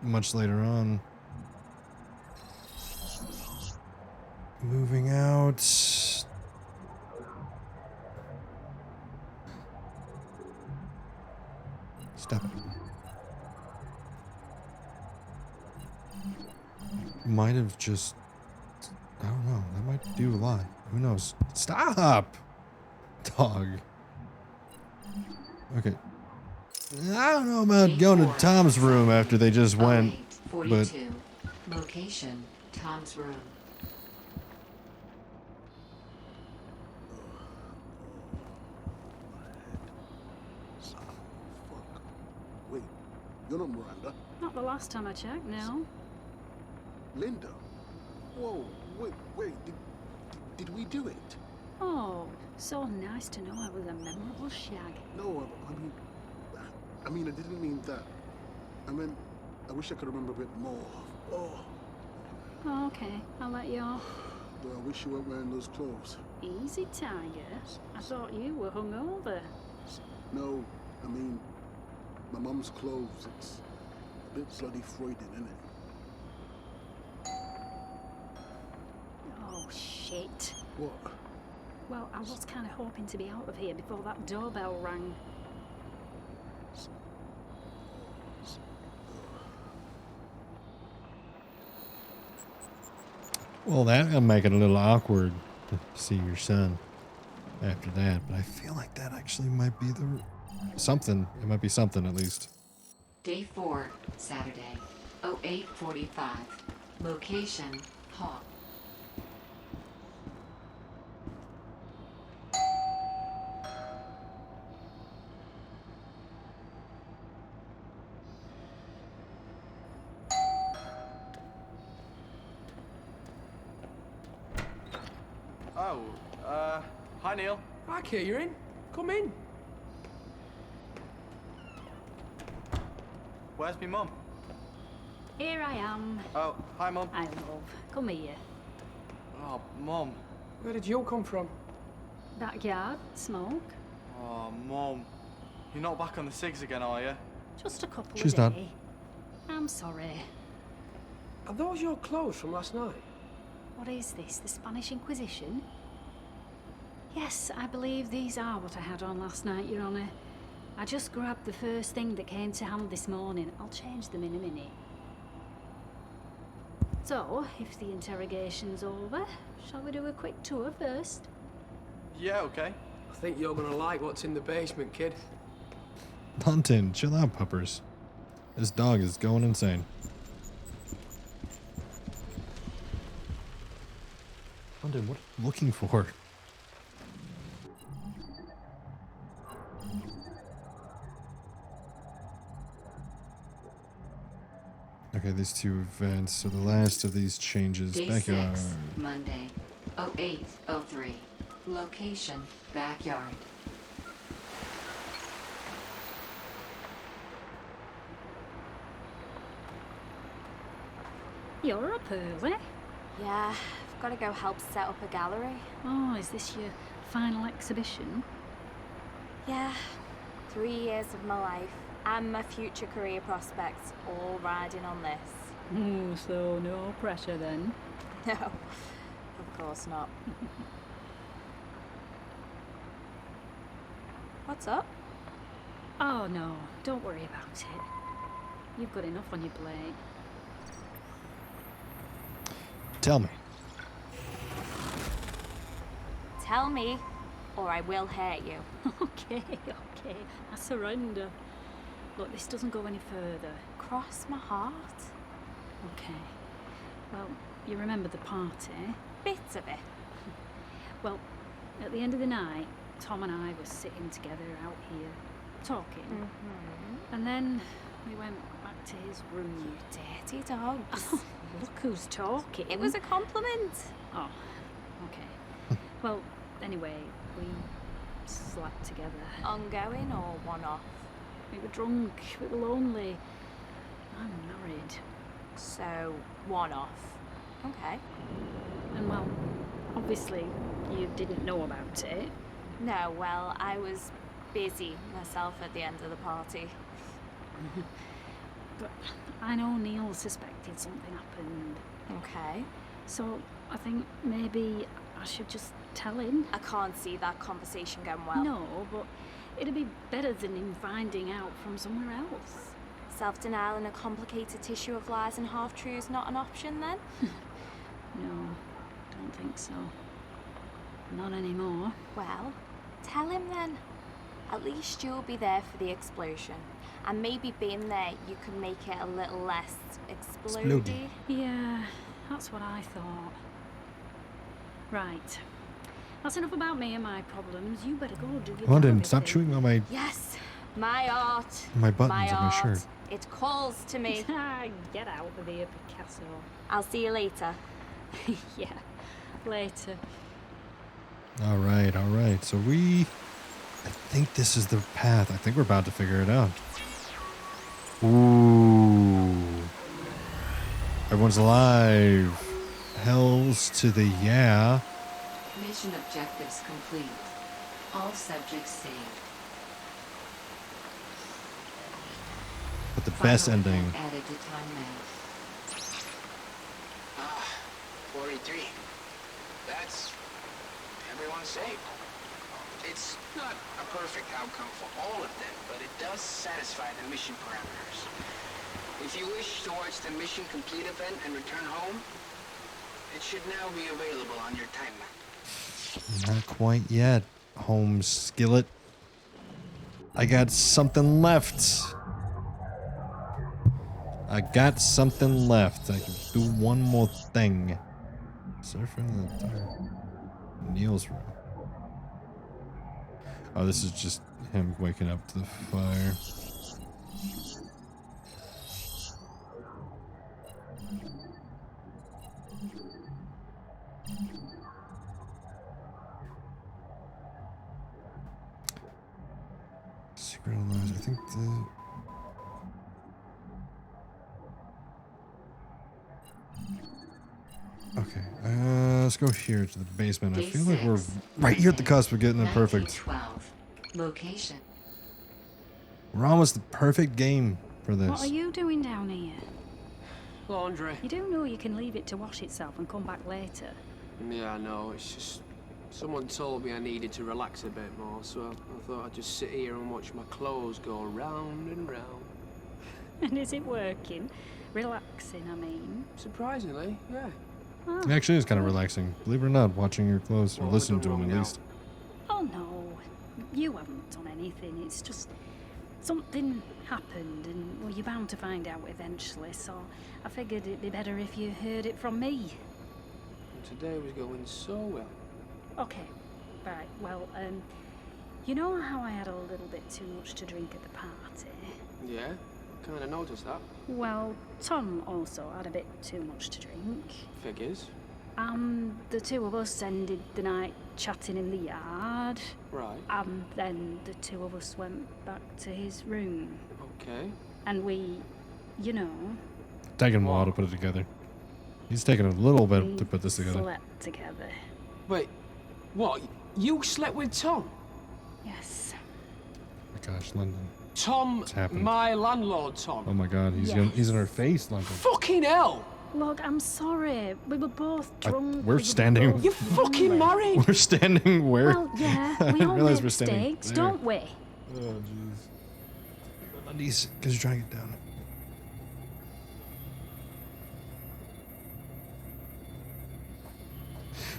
[SPEAKER 2] much later on. Moving out. Stop it. Might have just... I don't know. That might do a lot. Who knows? Stop! Dog. Okay. I don't know about going to Tom's room after they just went, but...
[SPEAKER 1] 42. Location, Tom's room.
[SPEAKER 4] Wait, you're not Miranda.
[SPEAKER 9] Not the last time I checked, no.
[SPEAKER 4] Linda? Whoa, wait, did we do it?
[SPEAKER 9] Oh, so nice to know I was a memorable shag.
[SPEAKER 4] No, I mean, I didn't mean that. I meant, I wish I could remember a bit more.
[SPEAKER 9] Oh, okay, I'll let you off.
[SPEAKER 4] Though I wish you weren't wearing those clothes.
[SPEAKER 9] Easy, Tiger. I thought you were hungover.
[SPEAKER 4] No, I mean, my mum's clothes, it's a bit bloody Freudian, isn't it?
[SPEAKER 9] Oh, shit.
[SPEAKER 4] What?
[SPEAKER 9] Well, I was kind of hoping to be out of here before that doorbell rang.
[SPEAKER 2] Well, that'll make it a little awkward to see your son after that. But I feel like that actually might be the... something. It might be something, at least.
[SPEAKER 1] Day 4, Saturday, 08:45. Location, Hawk.
[SPEAKER 14] Oh, hi Neil.
[SPEAKER 13] Hi, Kieran. Come in.
[SPEAKER 14] Where's me mum?
[SPEAKER 9] Here I am.
[SPEAKER 14] Oh, hi mum.
[SPEAKER 9] I love. Come here.
[SPEAKER 14] Oh, mum.
[SPEAKER 13] Where did you come from?
[SPEAKER 9] Backyard, smoke.
[SPEAKER 14] Oh, mum. You're not back on the cigs again, are you?
[SPEAKER 9] Just a couple
[SPEAKER 2] She's
[SPEAKER 9] a
[SPEAKER 2] not.
[SPEAKER 9] day. I'm sorry.
[SPEAKER 13] Are those your clothes from last night?
[SPEAKER 9] What is this, the Spanish Inquisition? Yes, I believe these are what I had on last night, Your Honour. I just grabbed the first thing that came to hand this morning. I'll change them in a minute. So, if the interrogation's over, shall we do a quick tour first?
[SPEAKER 14] Yeah, okay.
[SPEAKER 13] I think you're gonna like what's in the basement, kid.
[SPEAKER 2] Hunting, chill out, puppers. This dog is going insane. Hunting, what are you looking for? Okay, these two events. So the last of these changes.
[SPEAKER 1] Day
[SPEAKER 2] Backyard.
[SPEAKER 1] 6, Monday, 08:03. Location, backyard.
[SPEAKER 9] You're up early.
[SPEAKER 7] Yeah, I've got to go help set up a gallery.
[SPEAKER 9] Oh, is this your final exhibition?
[SPEAKER 7] Yeah, 3 years of my life and my future career prospects all riding on this.
[SPEAKER 9] Oh, so no pressure then?
[SPEAKER 7] No, of course not. What's up?
[SPEAKER 9] Oh no, don't worry about it. You've got enough on your plate.
[SPEAKER 2] Tell me.
[SPEAKER 7] Tell me, or I will hurt you.
[SPEAKER 9] Okay, I surrender. Look, this doesn't go any further.
[SPEAKER 7] Cross my heart.
[SPEAKER 9] Okay. Well, you remember the party?
[SPEAKER 7] Bits of it.
[SPEAKER 9] Well, at the end of the night, Tom and I were sitting together out here, talking.
[SPEAKER 7] Mm-hmm.
[SPEAKER 9] And then we went back to his room.
[SPEAKER 7] You dirty dogs.
[SPEAKER 9] Oh, look who's talking.
[SPEAKER 7] It was a compliment.
[SPEAKER 9] Oh, okay. Well, anyway, we slept together.
[SPEAKER 7] Ongoing or one-off?
[SPEAKER 9] We were drunk, we were lonely. I'm married.
[SPEAKER 7] So, one-off. Okay.
[SPEAKER 9] And well, obviously, you didn't know about it.
[SPEAKER 7] No, well, I was busy myself at the end of the party.
[SPEAKER 9] But I know Neil suspected something happened.
[SPEAKER 7] Okay.
[SPEAKER 9] So I think maybe I should just tell him.
[SPEAKER 7] I can't see that conversation going well.
[SPEAKER 9] No, but it'd be better than him finding out from somewhere else.
[SPEAKER 7] Self-denial in a complicated tissue of lies and half-truths not an option, then?
[SPEAKER 9] No, don't think so. Not anymore.
[SPEAKER 7] Well, tell him then. At least you'll be there for the explosion. And maybe being there, you can make it a little less explodey.
[SPEAKER 9] Yeah, that's what I thought. Right. That's enough about me and my problems. You better go do your
[SPEAKER 2] London, stop chewing on my
[SPEAKER 7] Yes, my art.
[SPEAKER 2] buttons
[SPEAKER 7] my
[SPEAKER 2] of my
[SPEAKER 7] art.
[SPEAKER 2] shirt.
[SPEAKER 7] It calls to me.
[SPEAKER 9] Get out of here, Picasso.
[SPEAKER 7] I'll see you later.
[SPEAKER 9] Yeah, later.
[SPEAKER 2] All right. So I think this is the path. I think we're about to figure it out. Ooh. Everyone's alive. Hells to the yeah.
[SPEAKER 1] Mission objectives complete. All subjects saved.
[SPEAKER 2] But the best
[SPEAKER 1] Final
[SPEAKER 2] ending.
[SPEAKER 1] event added to timeline.
[SPEAKER 15] 43. That's everyone saved. It's not a perfect outcome for all of them, but it does satisfy the mission parameters. If you wish to watch the mission complete event and return home, it should now be available on your time map.
[SPEAKER 2] Not quite yet, home skillet. I got something left. I can do one more thing. Surfing the dark. Neil's room. Oh, this is just him waking up to the fire. Secret Allies, I think the... Okay, let's go here to the basement. I feel like we're right here at the cusp of getting it perfect.
[SPEAKER 1] 12. Location.
[SPEAKER 2] We're almost the perfect game for this.
[SPEAKER 9] What are you doing down here?
[SPEAKER 13] Laundry.
[SPEAKER 9] You do know you can leave it to wash itself and come back later.
[SPEAKER 13] Yeah, I know. It's just someone told me I needed to relax a bit more, so I thought I'd just sit here and watch my clothes go round and round.
[SPEAKER 9] And is it working? Relaxing, I mean.
[SPEAKER 13] Surprisingly, yeah.
[SPEAKER 9] Oh,
[SPEAKER 2] It actually is kind of relaxing. Believe it or not, watching your clothes or
[SPEAKER 13] Well,
[SPEAKER 2] listening
[SPEAKER 13] we're
[SPEAKER 2] to them
[SPEAKER 13] wrong
[SPEAKER 2] at
[SPEAKER 13] now.
[SPEAKER 2] least.
[SPEAKER 9] Oh no, you haven't done anything. It's just something happened, and well, you're bound to find out eventually. So I figured it'd be better if you heard it from me.
[SPEAKER 13] Today was going so well.
[SPEAKER 9] Okay, right. Well, you know how I had a little bit too much to drink at the party?
[SPEAKER 13] Yeah, kind of noticed that.
[SPEAKER 9] Well, Tom also had a bit too much to drink.
[SPEAKER 13] Figures.
[SPEAKER 9] The two of us ended the night chatting in the yard.
[SPEAKER 13] Right.
[SPEAKER 9] Then the two of us went back to his room.
[SPEAKER 13] Okay.
[SPEAKER 9] And we, you know...
[SPEAKER 2] Taking a while to put it together. He's taking a little bit to put this together.
[SPEAKER 9] Slept together.
[SPEAKER 13] Wait, what? You slept with Tom?
[SPEAKER 9] Yes.
[SPEAKER 2] Oh my gosh, London.
[SPEAKER 13] Tom,
[SPEAKER 2] What's happened?
[SPEAKER 13] my landlord, Tom.
[SPEAKER 2] Oh my god, he's he's in her face, London.
[SPEAKER 13] Fucking hell!
[SPEAKER 9] Look, I'm sorry. We were both drunk.
[SPEAKER 2] We're standing.
[SPEAKER 13] You're fucking married!
[SPEAKER 2] We're standing where?
[SPEAKER 9] Well, yeah,
[SPEAKER 2] I
[SPEAKER 9] we all
[SPEAKER 2] realize
[SPEAKER 9] make
[SPEAKER 2] we're standing
[SPEAKER 9] mistakes,
[SPEAKER 2] there.
[SPEAKER 9] don't we?
[SPEAKER 2] Oh, jeez. Undies, because you're trying to get down.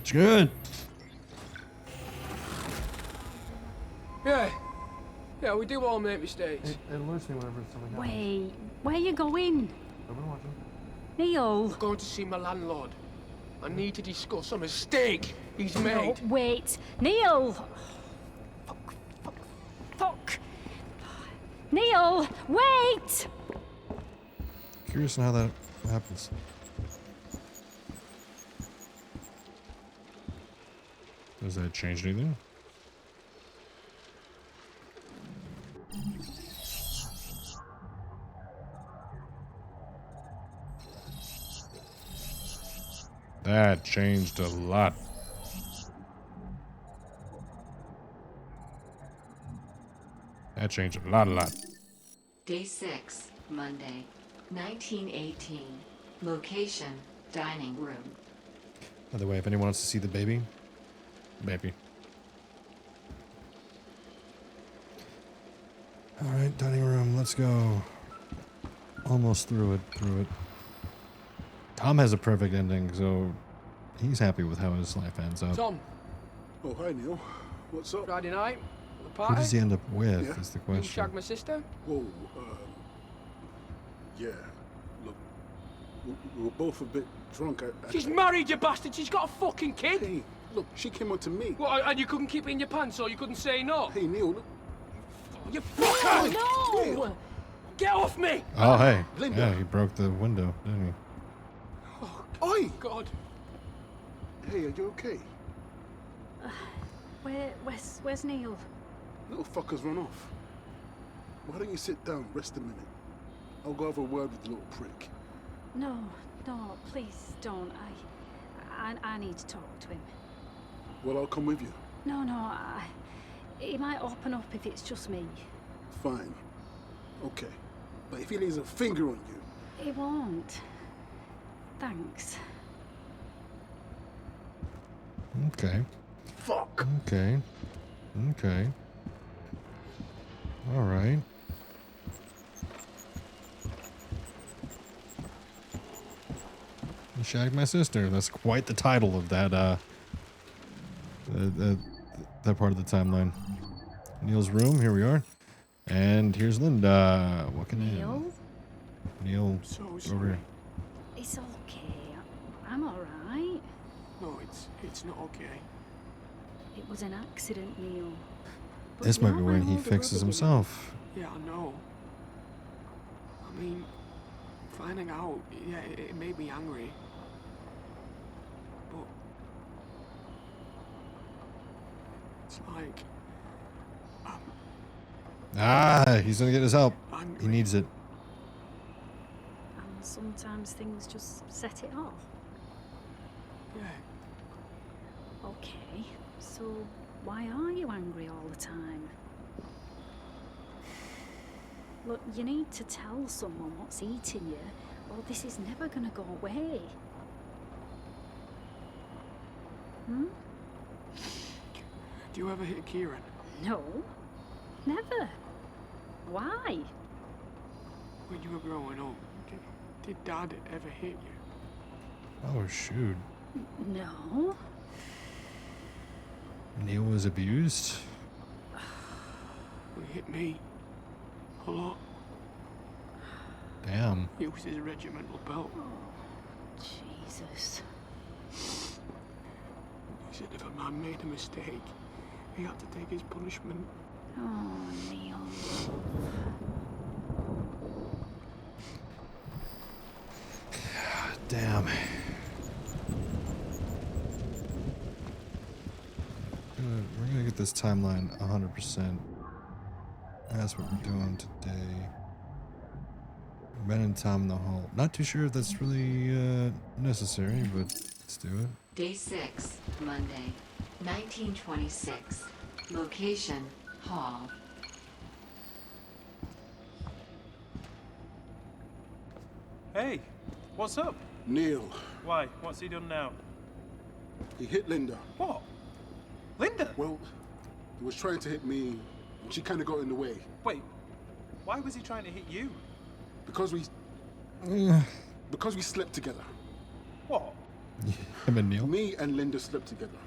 [SPEAKER 2] It's good.
[SPEAKER 13] Yeah, we do all make mistakes.
[SPEAKER 2] It alerts me whenever something happens.
[SPEAKER 9] Wait, where you going?
[SPEAKER 2] I've been watching.
[SPEAKER 9] Neil!
[SPEAKER 13] I'm going to see my landlord. I need to discuss a mistake he's made.
[SPEAKER 9] No, wait. Neil! Fuck. Neil, wait!
[SPEAKER 2] Curious on how that happens. Does that change anything? That changed a lot. That changed a lot.
[SPEAKER 1] Day 6, Monday, 1918. Location, dining room.
[SPEAKER 2] By the way, if anyone wants to see the baby. Alright, dining room, let's go. Almost through it. Tom has a perfect ending, so he's happy with how his life ends up.
[SPEAKER 13] Tom,
[SPEAKER 4] Oh, hi, Neil. What's up?
[SPEAKER 13] Friday night, the
[SPEAKER 2] Who
[SPEAKER 13] party.
[SPEAKER 2] does he end up with,
[SPEAKER 4] Yeah.
[SPEAKER 2] is the
[SPEAKER 13] You
[SPEAKER 2] question.
[SPEAKER 13] shag my sister?
[SPEAKER 4] Whoa, yeah. Look, we were both a bit drunk.
[SPEAKER 13] She's married, you bastard. She's got a fucking kid.
[SPEAKER 4] Hey, look, she came up to me.
[SPEAKER 13] What, and you couldn't keep it in your pants, or you couldn't say no?
[SPEAKER 4] Hey, Neil, look.
[SPEAKER 13] You fucker!
[SPEAKER 9] No!
[SPEAKER 13] Get off me!
[SPEAKER 2] Oh, hey.
[SPEAKER 4] Linda.
[SPEAKER 2] Yeah, he broke the window, didn't he?
[SPEAKER 4] Oi!
[SPEAKER 13] God.
[SPEAKER 4] Hey, are you okay?
[SPEAKER 9] Where's Neil?
[SPEAKER 4] Little fucker's run off. Why don't you sit down, rest a minute? I'll go have a word with the little prick.
[SPEAKER 9] No, please don't. I need to talk to him.
[SPEAKER 4] Well, I'll come with you.
[SPEAKER 9] No, he might open up if it's just me.
[SPEAKER 4] Fine. Okay. But if he lays a finger on you...
[SPEAKER 9] He won't. Thanks.
[SPEAKER 2] Okay.
[SPEAKER 4] Fuck!
[SPEAKER 2] Okay. Alright. You shagged my sister. That's quite the title of that, that part of the timeline. Neil's room, here we are. And here's Linda. Walking in. Neil,
[SPEAKER 13] So
[SPEAKER 2] over
[SPEAKER 13] sorry.
[SPEAKER 2] here.
[SPEAKER 9] It's okay. I'm alright.
[SPEAKER 13] No, it's not okay.
[SPEAKER 9] It was an accident, Neil. But
[SPEAKER 2] This might
[SPEAKER 9] you're
[SPEAKER 2] be
[SPEAKER 9] my
[SPEAKER 2] when he
[SPEAKER 9] older
[SPEAKER 2] fixes
[SPEAKER 9] brother,
[SPEAKER 2] himself.
[SPEAKER 13] Yeah, I know. I mean, finding out, yeah, it made me angry. But it's like
[SPEAKER 2] Ah, he's gonna get his help.
[SPEAKER 13] Angry.
[SPEAKER 2] He needs it.
[SPEAKER 9] And sometimes things just set it off.
[SPEAKER 13] Yeah.
[SPEAKER 9] Okay, so why are you angry all the time? Look, you need to tell someone what's eating you, or this is never gonna go away. Hmm?
[SPEAKER 13] Do you ever hit Kieran?
[SPEAKER 9] No, never. Why?
[SPEAKER 13] When you were growing up, did Dad ever hit you?
[SPEAKER 2] Oh, shoot.
[SPEAKER 9] No.
[SPEAKER 2] Neil was abused?
[SPEAKER 13] He hit me a lot.
[SPEAKER 2] Damn.
[SPEAKER 13] He was his regimental belt.
[SPEAKER 9] Jesus.
[SPEAKER 13] He said if a man made a mistake, he had to take his punishment.
[SPEAKER 9] Oh, Neil.
[SPEAKER 2] Damn. We're gonna get this timeline 100%. That's what we're doing today. Ben and Tom in the hall. Not too sure if that's really necessary, but let's do it.
[SPEAKER 1] Day 6, Monday, 1926. Location, Hall.
[SPEAKER 5] Hey, what's up?
[SPEAKER 4] Neil,
[SPEAKER 5] Why? What's he done now?
[SPEAKER 4] he hit Linda.
[SPEAKER 5] What? Linda?
[SPEAKER 4] Well, he was trying to hit me, and she kind of got in the way.
[SPEAKER 5] Wait, why was he trying to hit you?
[SPEAKER 4] Because we slept together.
[SPEAKER 5] What?
[SPEAKER 2] Him and Neil?
[SPEAKER 4] Me and Linda slept together.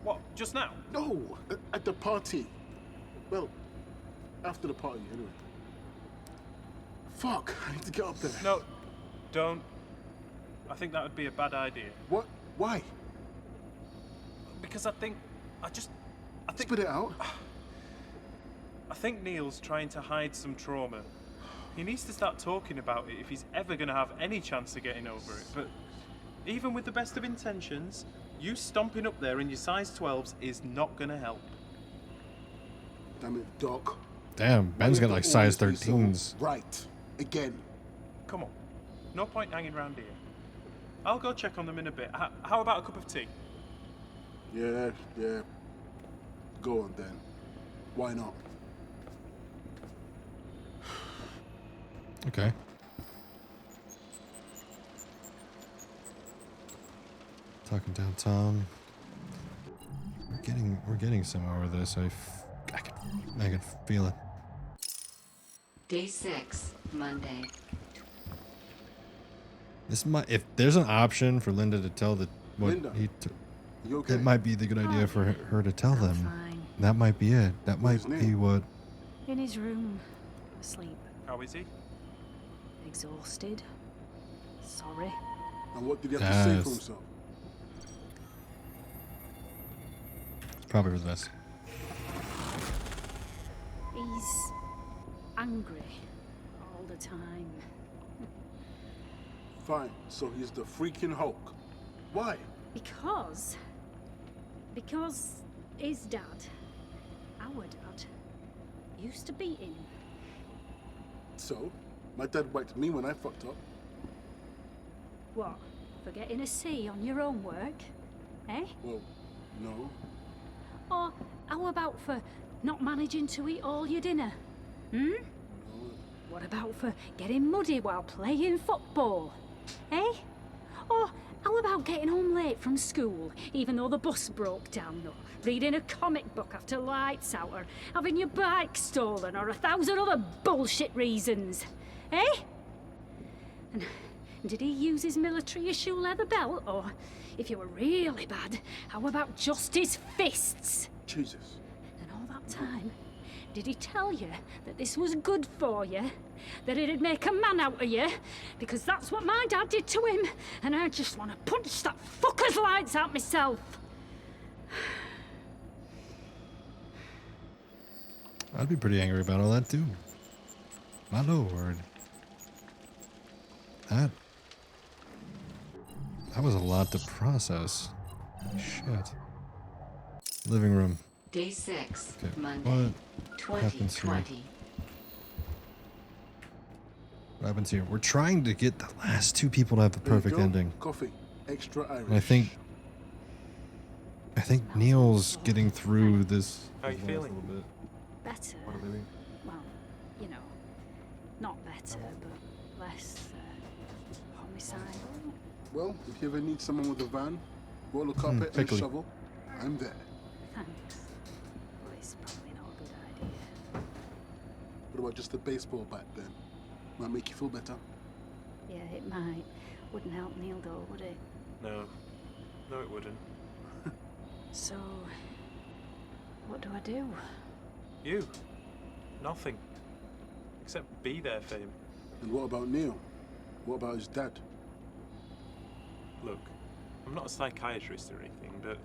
[SPEAKER 5] What, just now?
[SPEAKER 4] No, at the party. Well, after the party, anyway. Fuck, I need to get up there.
[SPEAKER 5] No, don't. I think that would be a bad idea.
[SPEAKER 4] What? Why?
[SPEAKER 5] Because I think
[SPEAKER 4] Spit it out.
[SPEAKER 5] I think Neil's trying to hide some trauma. He needs to start talking about it if he's ever going to have any chance of getting over it. But even with the best of intentions, you stomping up there in your size 12s is not going to help.
[SPEAKER 4] Damn it, Doc.
[SPEAKER 2] Damn, Ben's got like size
[SPEAKER 4] Always be so
[SPEAKER 2] 13s.
[SPEAKER 4] Right. Again.
[SPEAKER 5] Come on. No point hanging around here. I'll go check on them in a bit. How about a cup of tea?
[SPEAKER 4] Yeah. Go on then. Why not?
[SPEAKER 2] Okay. Talking down Tom. We're getting somewhere with this. I can feel it.
[SPEAKER 1] Day 6, Monday.
[SPEAKER 2] This might, if there's an option for Linda to tell what
[SPEAKER 4] Linda,
[SPEAKER 2] he
[SPEAKER 4] you okay?
[SPEAKER 2] it might be the good idea for her to tell them.
[SPEAKER 9] Fine.
[SPEAKER 2] That might be it. That might
[SPEAKER 4] Where's
[SPEAKER 2] be
[SPEAKER 4] Neil?
[SPEAKER 2] what.
[SPEAKER 9] In his room, asleep,
[SPEAKER 5] How is he?
[SPEAKER 9] exhausted, sorry.
[SPEAKER 4] And what did he have to say for
[SPEAKER 2] Yes.
[SPEAKER 4] himself?
[SPEAKER 2] It's probably for the best.
[SPEAKER 9] He's angry all the time.
[SPEAKER 4] Fine, so he's the freaking Hulk. Why?
[SPEAKER 9] Because his dad, our dad, used to beat him.
[SPEAKER 4] So, my dad whacked me when I fucked up.
[SPEAKER 9] What? For getting a C on your own work? Eh?
[SPEAKER 4] Well, no.
[SPEAKER 9] Or how about for not managing to eat all your dinner? Hmm? What about for getting muddy while playing football? Eh? Or how about getting home late from school, even though the bus broke down, or reading a comic book after lights out, or having your bike stolen, or 1,000 other bullshit reasons? Eh? And did he use his military issue leather belt, or if you were really bad, how about just his fists?
[SPEAKER 4] Jesus.
[SPEAKER 9] And all that time, did he tell you that this was good for you? That it'd make a man out of you? Because that's what my dad did to him, and I just want to punch that fucker's lights out myself.
[SPEAKER 2] I'd be pretty angry about all that too. My lord. That was a lot to process. Shit. Living room.
[SPEAKER 1] Day 6,
[SPEAKER 2] Okay,
[SPEAKER 1] Monday,
[SPEAKER 2] what happens here?
[SPEAKER 1] 2020.
[SPEAKER 2] What happens here? We're trying to get the last two people to have the
[SPEAKER 4] There you
[SPEAKER 2] perfect
[SPEAKER 4] go.
[SPEAKER 2] ending.
[SPEAKER 4] Coffee. Extra Irish.
[SPEAKER 2] And I think Neil's getting through this.
[SPEAKER 5] How you
[SPEAKER 2] last
[SPEAKER 5] feeling?
[SPEAKER 2] little bit.
[SPEAKER 9] Better.
[SPEAKER 2] What, baby?
[SPEAKER 9] Well, you know, not better, but less homicidal.
[SPEAKER 4] Well, if you ever need someone with a van, roll a carpet and a
[SPEAKER 2] pickly.
[SPEAKER 4] shovel, I'm there.
[SPEAKER 9] Thanks. But it's probably not a good idea.
[SPEAKER 4] What about just a baseball bat then? Might make you feel better.
[SPEAKER 9] Yeah, it might. Wouldn't help Neil though, would it?
[SPEAKER 5] No, it wouldn't.
[SPEAKER 9] So, what do I do?
[SPEAKER 5] You? Nothing. Except be there for him.
[SPEAKER 4] And what about Neil? What about his dad?
[SPEAKER 5] Look, I'm not a psychiatrist or anything, but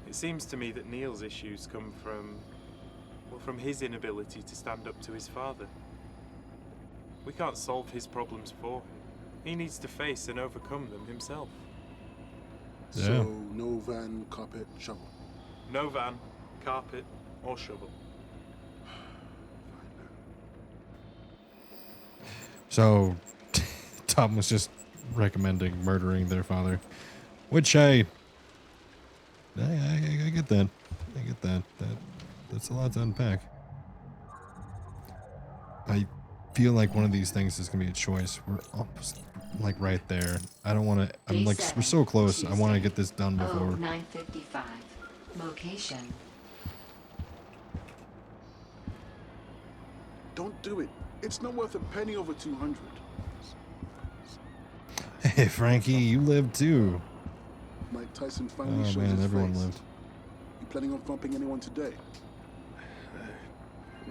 [SPEAKER 5] it seems to me that Neil's issues come from his inability to stand up to his father. We can't solve his problems for him. He needs to face and overcome them himself.
[SPEAKER 2] Yeah.
[SPEAKER 4] So, no van, carpet, shovel.
[SPEAKER 5] No van, carpet, or shovel.
[SPEAKER 2] So, Tom was just recommending murdering their father. Which I get that. I get that. That's a lot to unpack. I feel like one of these things is gonna be a choice. We're almost like right there. I don't want to. I'm
[SPEAKER 1] Day
[SPEAKER 2] like
[SPEAKER 1] 7,
[SPEAKER 2] we're so close. I want to
[SPEAKER 1] Tuesday.
[SPEAKER 2] get this done before.
[SPEAKER 1] 9:55. Location.
[SPEAKER 4] Don't do it. It's not worth a penny over 200.
[SPEAKER 2] Hey Frankie, you lived too.
[SPEAKER 4] Mike Tyson finally
[SPEAKER 2] Oh
[SPEAKER 4] shows
[SPEAKER 2] man,
[SPEAKER 4] his
[SPEAKER 2] everyone
[SPEAKER 4] face.
[SPEAKER 2] lived.
[SPEAKER 4] You planning on thumping anyone today?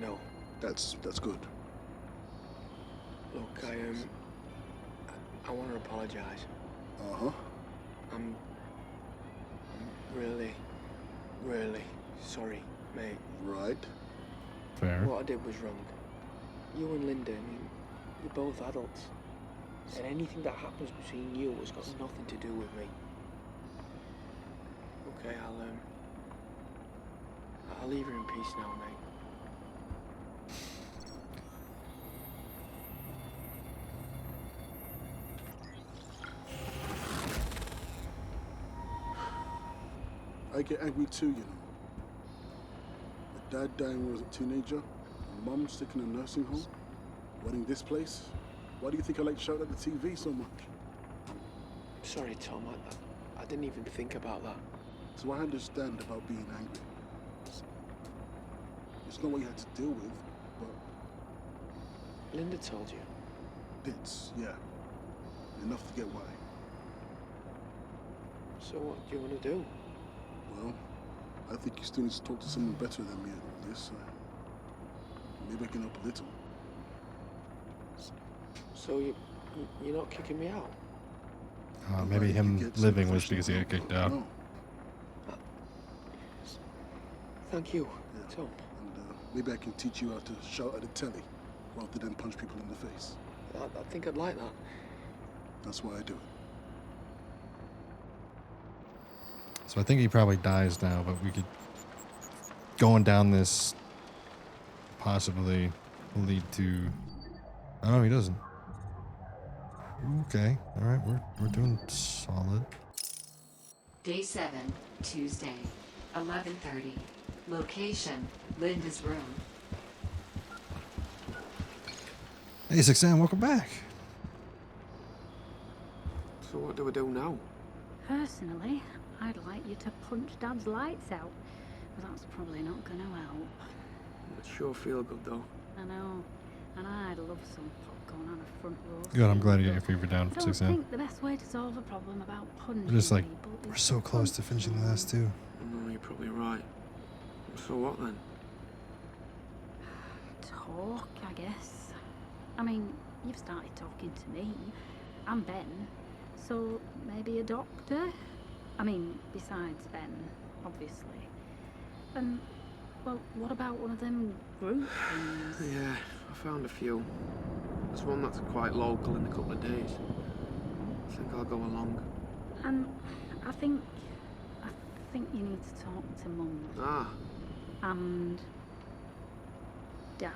[SPEAKER 13] No.
[SPEAKER 4] That's good.
[SPEAKER 13] Look, I want to apologise.
[SPEAKER 4] Uh-huh.
[SPEAKER 13] I'm really, really sorry, mate.
[SPEAKER 4] Right.
[SPEAKER 2] Fair.
[SPEAKER 13] What I did was wrong. You and Linda, I mean, you're both adults. And anything that happens between you has got nothing to do with me. Okay, I'll leave you in peace now, mate.
[SPEAKER 4] I get angry too, you know. My dad dying when I was a teenager, my mum sick in a nursing home, running this place. Why do you think I like shouting at the TV so much?
[SPEAKER 13] Sorry, Tom, I didn't even think about that.
[SPEAKER 4] So I understand about being angry. It's not what you had to deal with, but...
[SPEAKER 13] Linda told you?
[SPEAKER 4] Bits, yeah. Enough to get why.
[SPEAKER 13] So what do you want to do?
[SPEAKER 4] Well, I think you still need to talk to someone better than me at all this. Maybe I can help a little.
[SPEAKER 13] So you're not kicking me out?
[SPEAKER 2] Maybe him living was because he got kicked out.
[SPEAKER 4] No.
[SPEAKER 13] Thank you, Tom.
[SPEAKER 4] And maybe I can teach you how to shout at the telly rather than punch people in the face.
[SPEAKER 13] I think I'd like that.
[SPEAKER 4] That's why I do it.
[SPEAKER 2] So I think he probably dies now, but we could going down this possibly lead to. Oh, he doesn't. Okay, all right, we're doing solid.
[SPEAKER 1] Day 7, Tuesday, 11:30. Location, Linda's room.
[SPEAKER 2] Hey, 6am, welcome back.
[SPEAKER 13] So what do we do now?
[SPEAKER 9] Personally, I'd like you to punch Dad's lights out, but that's probably not going to help.
[SPEAKER 13] It sure feel good though.
[SPEAKER 9] I know, and I'd love some popcorn on a front row.
[SPEAKER 2] Good, I'm glad you got your fever down
[SPEAKER 9] I
[SPEAKER 2] for
[SPEAKER 9] don't
[SPEAKER 2] 6am.
[SPEAKER 9] think the best way to solve a problem about punching
[SPEAKER 2] We're just like,
[SPEAKER 9] people is
[SPEAKER 2] we're so close to finishing the last two.
[SPEAKER 13] No, you're probably right. So what then?
[SPEAKER 9] talk, I guess. I mean, you've started talking to me. I'm Ben, so maybe a doctor? I mean, besides Ben, obviously. And, well, what about one of them group things?
[SPEAKER 13] Yeah, I found a few. There's one that's quite local in a couple of days. I think I'll go along.
[SPEAKER 9] And I think you need to talk to Mum.
[SPEAKER 13] Ah.
[SPEAKER 9] And Dad.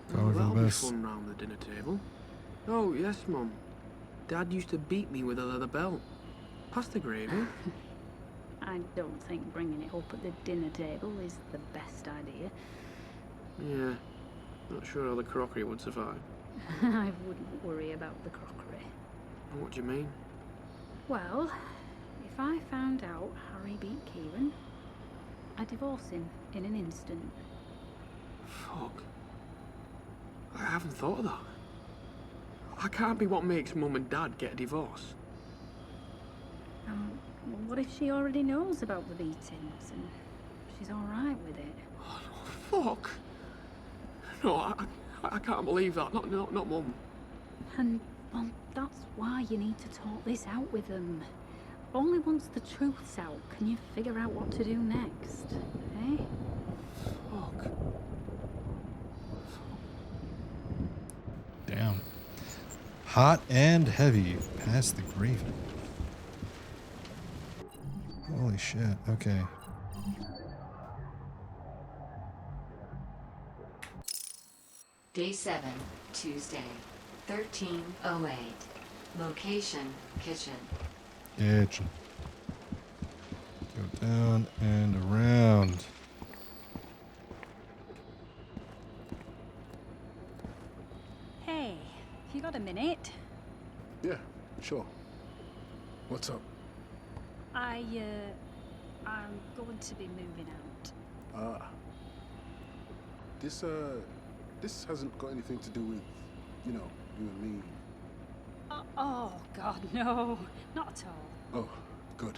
[SPEAKER 2] Probably for the
[SPEAKER 13] that'll be
[SPEAKER 2] best.
[SPEAKER 13] fun round the dinner table. Oh, yes, Mum. Dad used to beat me with a leather belt. Pass the gravy.
[SPEAKER 9] I don't think bringing it up at the dinner table is the best idea.
[SPEAKER 13] Yeah, not sure how the crockery would survive.
[SPEAKER 9] I wouldn't worry about the crockery.
[SPEAKER 13] What do you mean?
[SPEAKER 9] Well, if I found out Harry beat Kieran, I'd divorce him in an instant.
[SPEAKER 13] Fuck. I haven't thought of that. I can't be what makes Mum and Dad get a divorce.
[SPEAKER 9] Well, what if she already knows about the beatings and she's alright with it?
[SPEAKER 13] Fuck. No, I can't believe that. Not Mum.
[SPEAKER 9] And, well, that's why you need to talk this out with them. Only once the truth's out can you figure out what to do next, eh?
[SPEAKER 13] Fuck.
[SPEAKER 2] Damn. Hot and heavy. Past the gravy. Holy shit. Okay.
[SPEAKER 1] Day 7, Tuesday, 13:08. Location, kitchen.
[SPEAKER 2] Kitchen. Go down and around.
[SPEAKER 9] Hey, you got a minute?
[SPEAKER 4] Yeah, sure. What's up?
[SPEAKER 9] I'm going to be moving out.
[SPEAKER 4] Ah. This hasn't got anything to do with, you know, you and me.
[SPEAKER 9] Oh, God, no. Not at all.
[SPEAKER 4] Oh, good.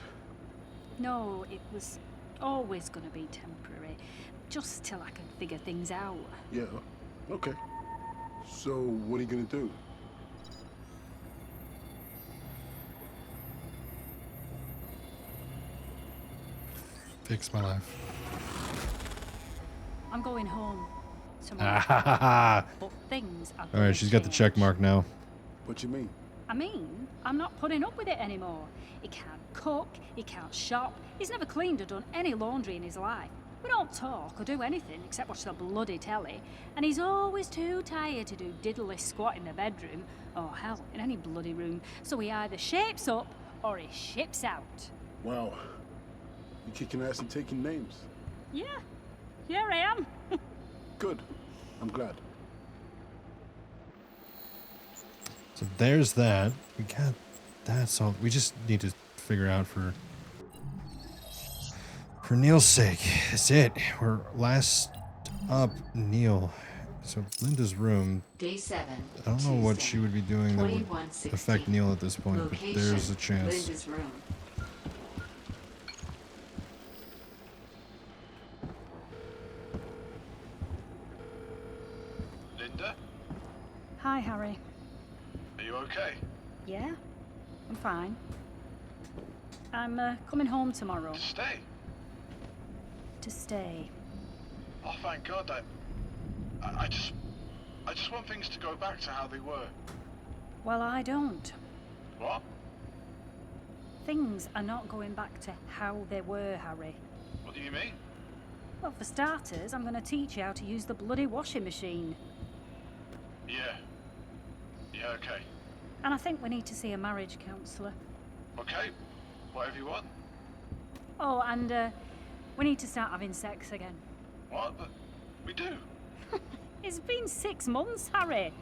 [SPEAKER 9] No, it was always going to be temporary. Just till I can figure things out.
[SPEAKER 4] Yeah, okay. So, what are you gonna do?
[SPEAKER 2] Fix my life.
[SPEAKER 9] I'm going home tomorrow. But things are
[SPEAKER 2] All right, she's got the check mark now.
[SPEAKER 4] What you mean?
[SPEAKER 9] I mean, I'm not putting up with it anymore. He can't cook, he can't shop, he's never cleaned or done any laundry in his life. We don't talk or do anything except watch the bloody telly, and he's always too tired to do diddly squat in the bedroom, or hell, in any bloody room, so he either shapes up or he ships out.
[SPEAKER 4] Wow. You kicking ass and taking names.
[SPEAKER 9] Yeah, here I am.
[SPEAKER 4] Good. I'm glad.
[SPEAKER 2] So there's that. We got that solved. We just need to figure out for Neil's sake. That's it. We're last up Neil. So Linda's room.
[SPEAKER 1] Day 7.
[SPEAKER 2] I don't know what she would be doing that would
[SPEAKER 1] 2160.
[SPEAKER 2] affect Neil at this point,
[SPEAKER 1] Location,
[SPEAKER 2] but there's a chance.
[SPEAKER 1] Linda's room.
[SPEAKER 16] Linda,
[SPEAKER 9] Hi, Harry.
[SPEAKER 16] are you okay?
[SPEAKER 9] Yeah, I'm fine. I'm coming home tomorrow.
[SPEAKER 16] To stay?
[SPEAKER 9] To stay.
[SPEAKER 16] Oh, thank God. I just want things to go back to how they were.
[SPEAKER 9] Well, I don't.
[SPEAKER 16] What?
[SPEAKER 9] Things are not going back to how they were, Harry.
[SPEAKER 16] What do you mean?
[SPEAKER 9] Well, for starters, I'm going to teach you how to use the bloody washing machine.
[SPEAKER 16] Yeah. Yeah, okay.
[SPEAKER 9] And I think we need to see a marriage counsellor.
[SPEAKER 16] Okay. Whatever you want.
[SPEAKER 9] Oh, and we need to start having sex again.
[SPEAKER 16] What? But we do.
[SPEAKER 9] It's been 6 months, Harry.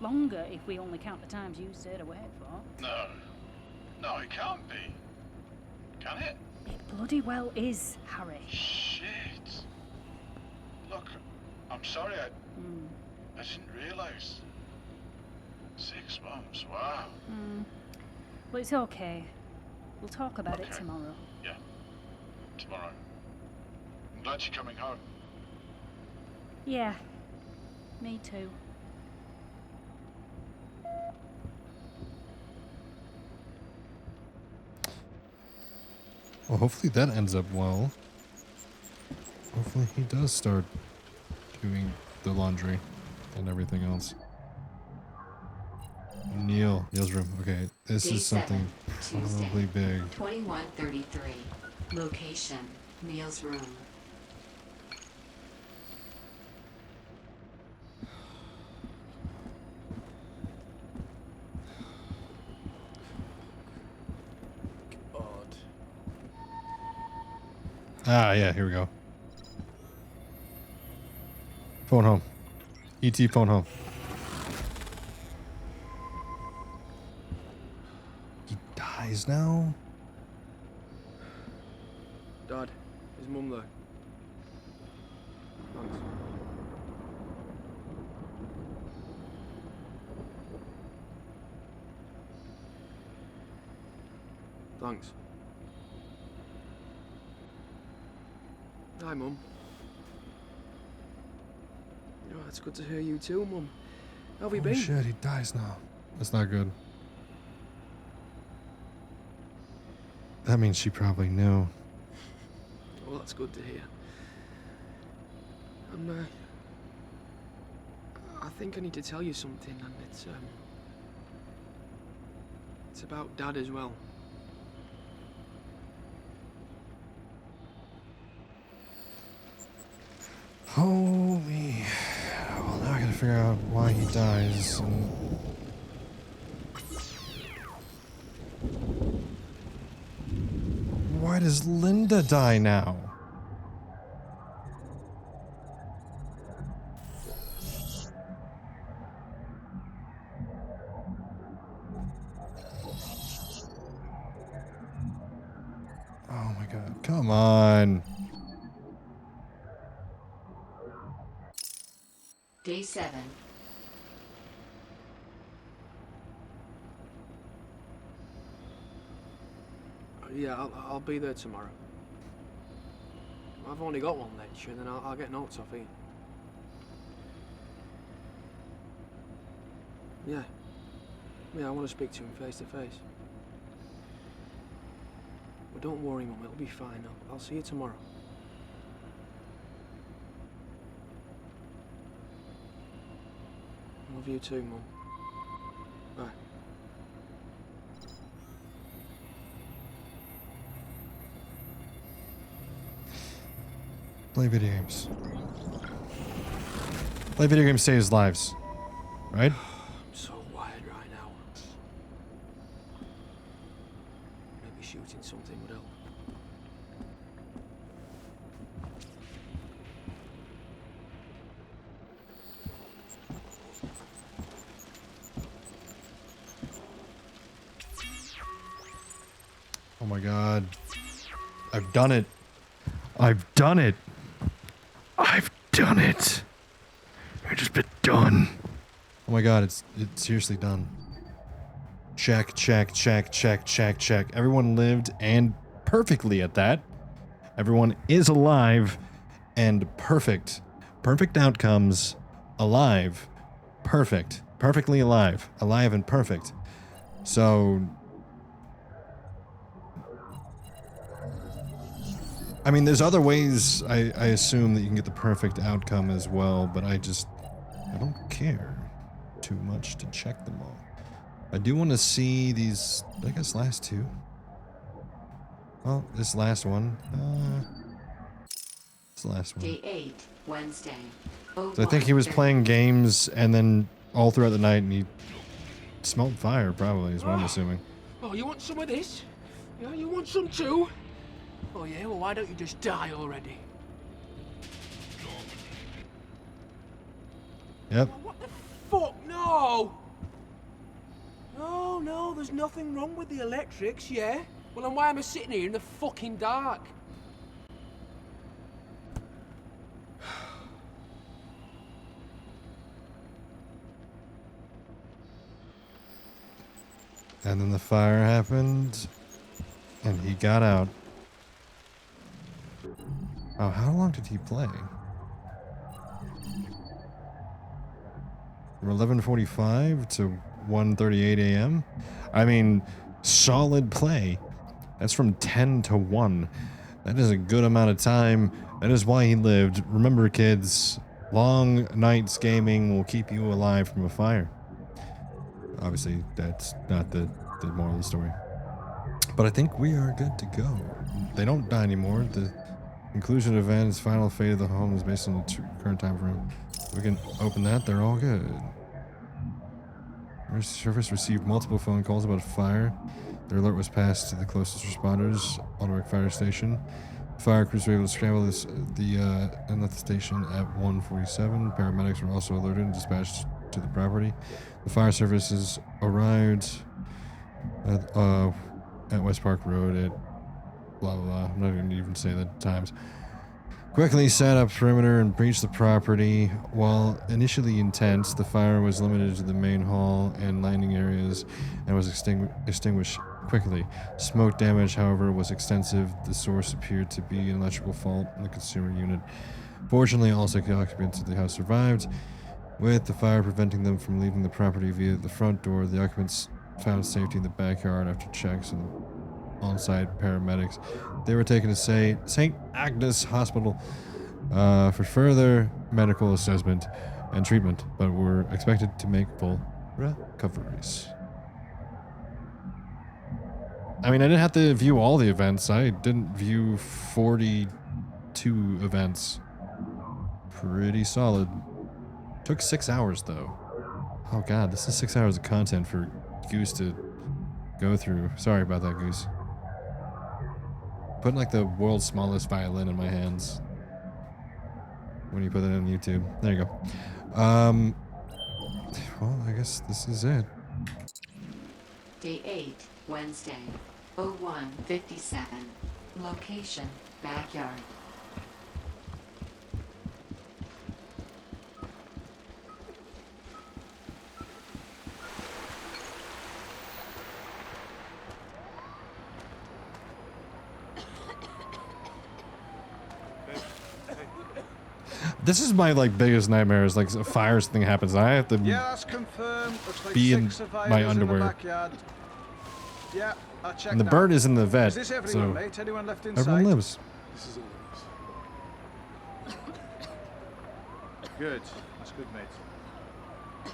[SPEAKER 9] Longer if we only count the times you stayed away for.
[SPEAKER 16] No. No, it can't be. Can it?
[SPEAKER 9] It bloody well is, Harry.
[SPEAKER 16] Shit. Look, I'm sorry. I didn't realise. 6 months. Wow.
[SPEAKER 9] Well, it's okay. We'll talk about it tomorrow.
[SPEAKER 16] Yeah. Tomorrow. I'm glad you're coming home.
[SPEAKER 9] Yeah. Me too.
[SPEAKER 2] Well, hopefully that ends up well. Hopefully he does start doing the laundry and everything else. Neil's room. Okay, this
[SPEAKER 1] Day
[SPEAKER 2] is something
[SPEAKER 1] 7, Tuesday,
[SPEAKER 2] probably big.
[SPEAKER 1] 2133. Location, Neil's room.
[SPEAKER 2] Ah, yeah, here we go. Phone home. ET phone home. He dies now?
[SPEAKER 13] Dad, is Mum there? Thanks. Thanks. Hi, Mum. Oh, it's good to hear you too, Mum. How have you been?
[SPEAKER 2] Shit, he dies now. That's not good. That means she probably knew.
[SPEAKER 13] Well, that's good to hear. I think I need to tell you something, and it's about Dad as well.
[SPEAKER 2] Holy. Well, now I gotta figure out why he dies. And does Linda die now? Oh my god, come on.
[SPEAKER 1] Day 7.
[SPEAKER 13] Yeah, I'll be there tomorrow. I've only got one lecture, then I'll get notes off Ian. Yeah. Yeah, I want to speak to him face to face. But don't worry, Mum, it'll be fine. I'll see you tomorrow. Love you too, Mum. Bye.
[SPEAKER 2] Play video games. Play video games saves lives. Right?
[SPEAKER 13] I'm so wired right now. Maybe shooting something would help.
[SPEAKER 2] Oh my god. I've done it. I've done it. I've done it. I've just been done. Oh my god, it's seriously done. Check, check, check, check, check, check. Everyone lived, and perfectly at that. Everyone is alive and perfect. Perfect outcomes. Alive. Perfect. Perfectly alive. Alive and perfect. So... I mean, there's other ways, I assume, that you can get the perfect outcome as well, but I don't care too much to check them all. I do want to see these, I guess, last two. Well, this last one. This last one.
[SPEAKER 1] Day 8, Wednesday.
[SPEAKER 2] So I think he was playing games, and then all throughout the night, and he smelled fire, probably, is what I'm assuming.
[SPEAKER 13] Oh, you want some of this? Yeah, you want some too? Oh yeah, well why don't you just die already?
[SPEAKER 2] Yep.
[SPEAKER 13] Oh, what the fuck? No! No, there's nothing wrong with the electrics, yeah? Well then why am I sitting here in the fucking dark?
[SPEAKER 2] And then the fire happened, and he got out. Oh, how long did he play? From 11:45 to 1:38 a.m.? I mean, solid play. That's from 10 to 1. That is a good amount of time. That is why he lived. Remember, kids, long nights gaming will keep you alive from a fire. Obviously, that's not the moral of the story. But I think we are good to go. They don't die anymore. The conclusion event is final fate of the home is based on the current time frame. We can open that. They're all good. Service received multiple phone calls about a fire. Their alert was passed to the closest responders, Aldrich Fire Station. Fire crews were able to scramble and left the station at 1:47. Paramedics were also alerted and dispatched to the property. The fire services arrived at West Park Road at blah blah blah. I'm not going to even say the times. Quickly set up perimeter and breached the property. While initially intense, the fire was limited to the main hall and landing areas and was extinguished quickly. Smoke damage, however, was extensive. The source appeared to be an electrical fault in the consumer unit. Fortunately, all 6 occupants of the house survived, with the fire preventing them from leaving the property via the front door. The occupants found safety in the backyard after checks and on-site paramedics. They were taken to St. Agnes Hospital for further medical assessment and treatment, but were expected to make full recoveries. I mean, I didn't have to view all the events. I didn't view 42 events. Pretty solid. Took 6 hours, though. Oh god, this is 6 hours of content for Goose to go through. Sorry about that, Goose. Putting like the world's smallest violin in my hands. When you put it on YouTube. There you go. Well, I guess this is it.
[SPEAKER 1] Day 8, Wednesday, 01:57. Location, backyard.
[SPEAKER 2] This is my like biggest nightmare is like a fire thing happens. I have to
[SPEAKER 16] Yeah, that's confirmed. Looks like
[SPEAKER 2] be in
[SPEAKER 16] 6 survivors
[SPEAKER 2] my
[SPEAKER 16] in the
[SPEAKER 2] underwear.
[SPEAKER 16] backyard. Yeah, I checked
[SPEAKER 2] And the
[SPEAKER 16] that.
[SPEAKER 2] bird is in the vet,
[SPEAKER 16] Is this everyone,
[SPEAKER 2] so
[SPEAKER 16] mate? Anyone left inside?
[SPEAKER 2] everyone lives.
[SPEAKER 4] This is all it is.
[SPEAKER 16] Good. That's good, mate.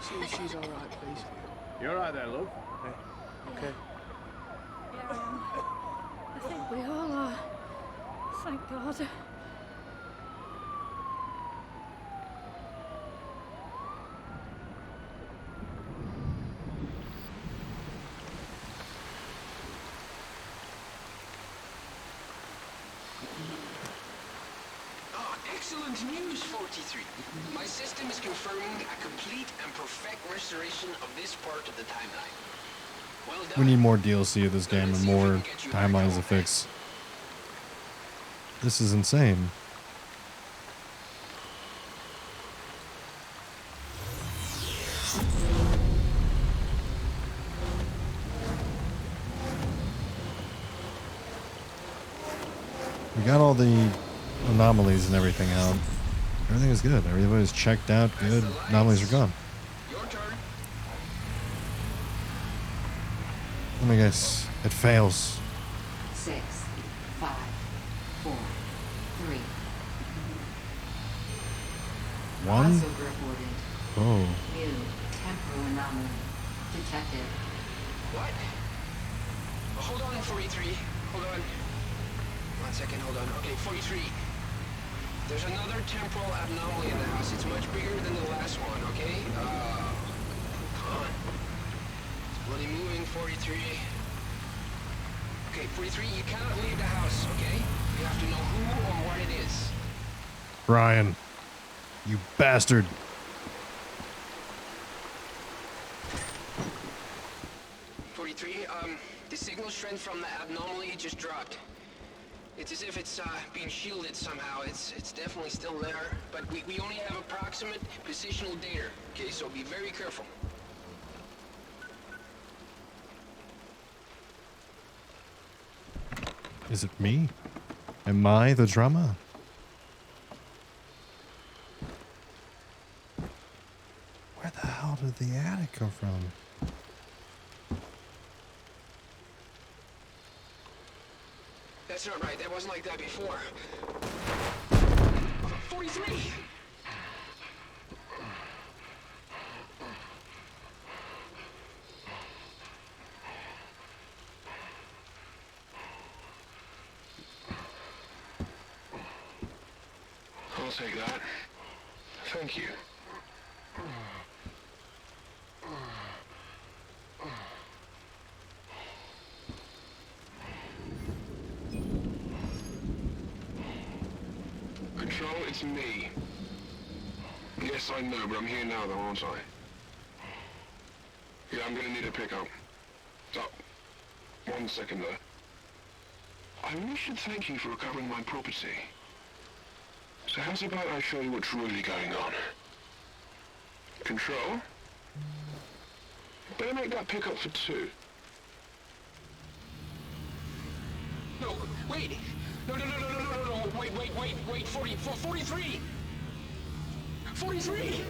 [SPEAKER 6] See, she's all right, please.
[SPEAKER 16] You all right there, love?
[SPEAKER 6] Okay.
[SPEAKER 21] I think we all are. Thank God.
[SPEAKER 15] Excellent news, 43. My system is confirming a complete and perfect restoration of this part of the timeline. Well done.
[SPEAKER 2] We need more DLC of this game and more timelines to fix. This is insane. We got all the anomalies and everything out. Everything is good. Everything is checked out. Good. Anomalies are gone. Let me guess. It fails.
[SPEAKER 1] 6, 5, 4, 3.
[SPEAKER 2] 1?
[SPEAKER 1] Also reported.
[SPEAKER 2] Oh.
[SPEAKER 1] New temporal anomaly detected.
[SPEAKER 15] What? Hold on, 43. Hold on. 1 second, hold on. Okay, 43. There's another temporal anomaly in the house. It's much bigger than the last one, okay? Come on. It's bloody moving, 43. Okay, 43, you cannot leave the house, okay? You have to know who or what it is.
[SPEAKER 2] Brian. You bastard.
[SPEAKER 15] The signal strength from the anomaly just dropped. It's as if it's being shielded somehow. It's definitely still there, but we only have approximate positional data, okay? So be very careful.
[SPEAKER 2] Is it me? Am I the drama? Where the hell did the attic come from?
[SPEAKER 15] That's not right. That wasn't like that before. 43!
[SPEAKER 8] I'll take that. Thank you. Control, it's me. Yes, I know, but I'm here now, though, aren't I? Yeah, I'm gonna need a pickup. So, 1 second there. I really should thank you for recovering my property. So how's about I show you what's really going on? Control? Better make that pickup for 2.
[SPEAKER 15] No, wait! No, wait, 43! 43!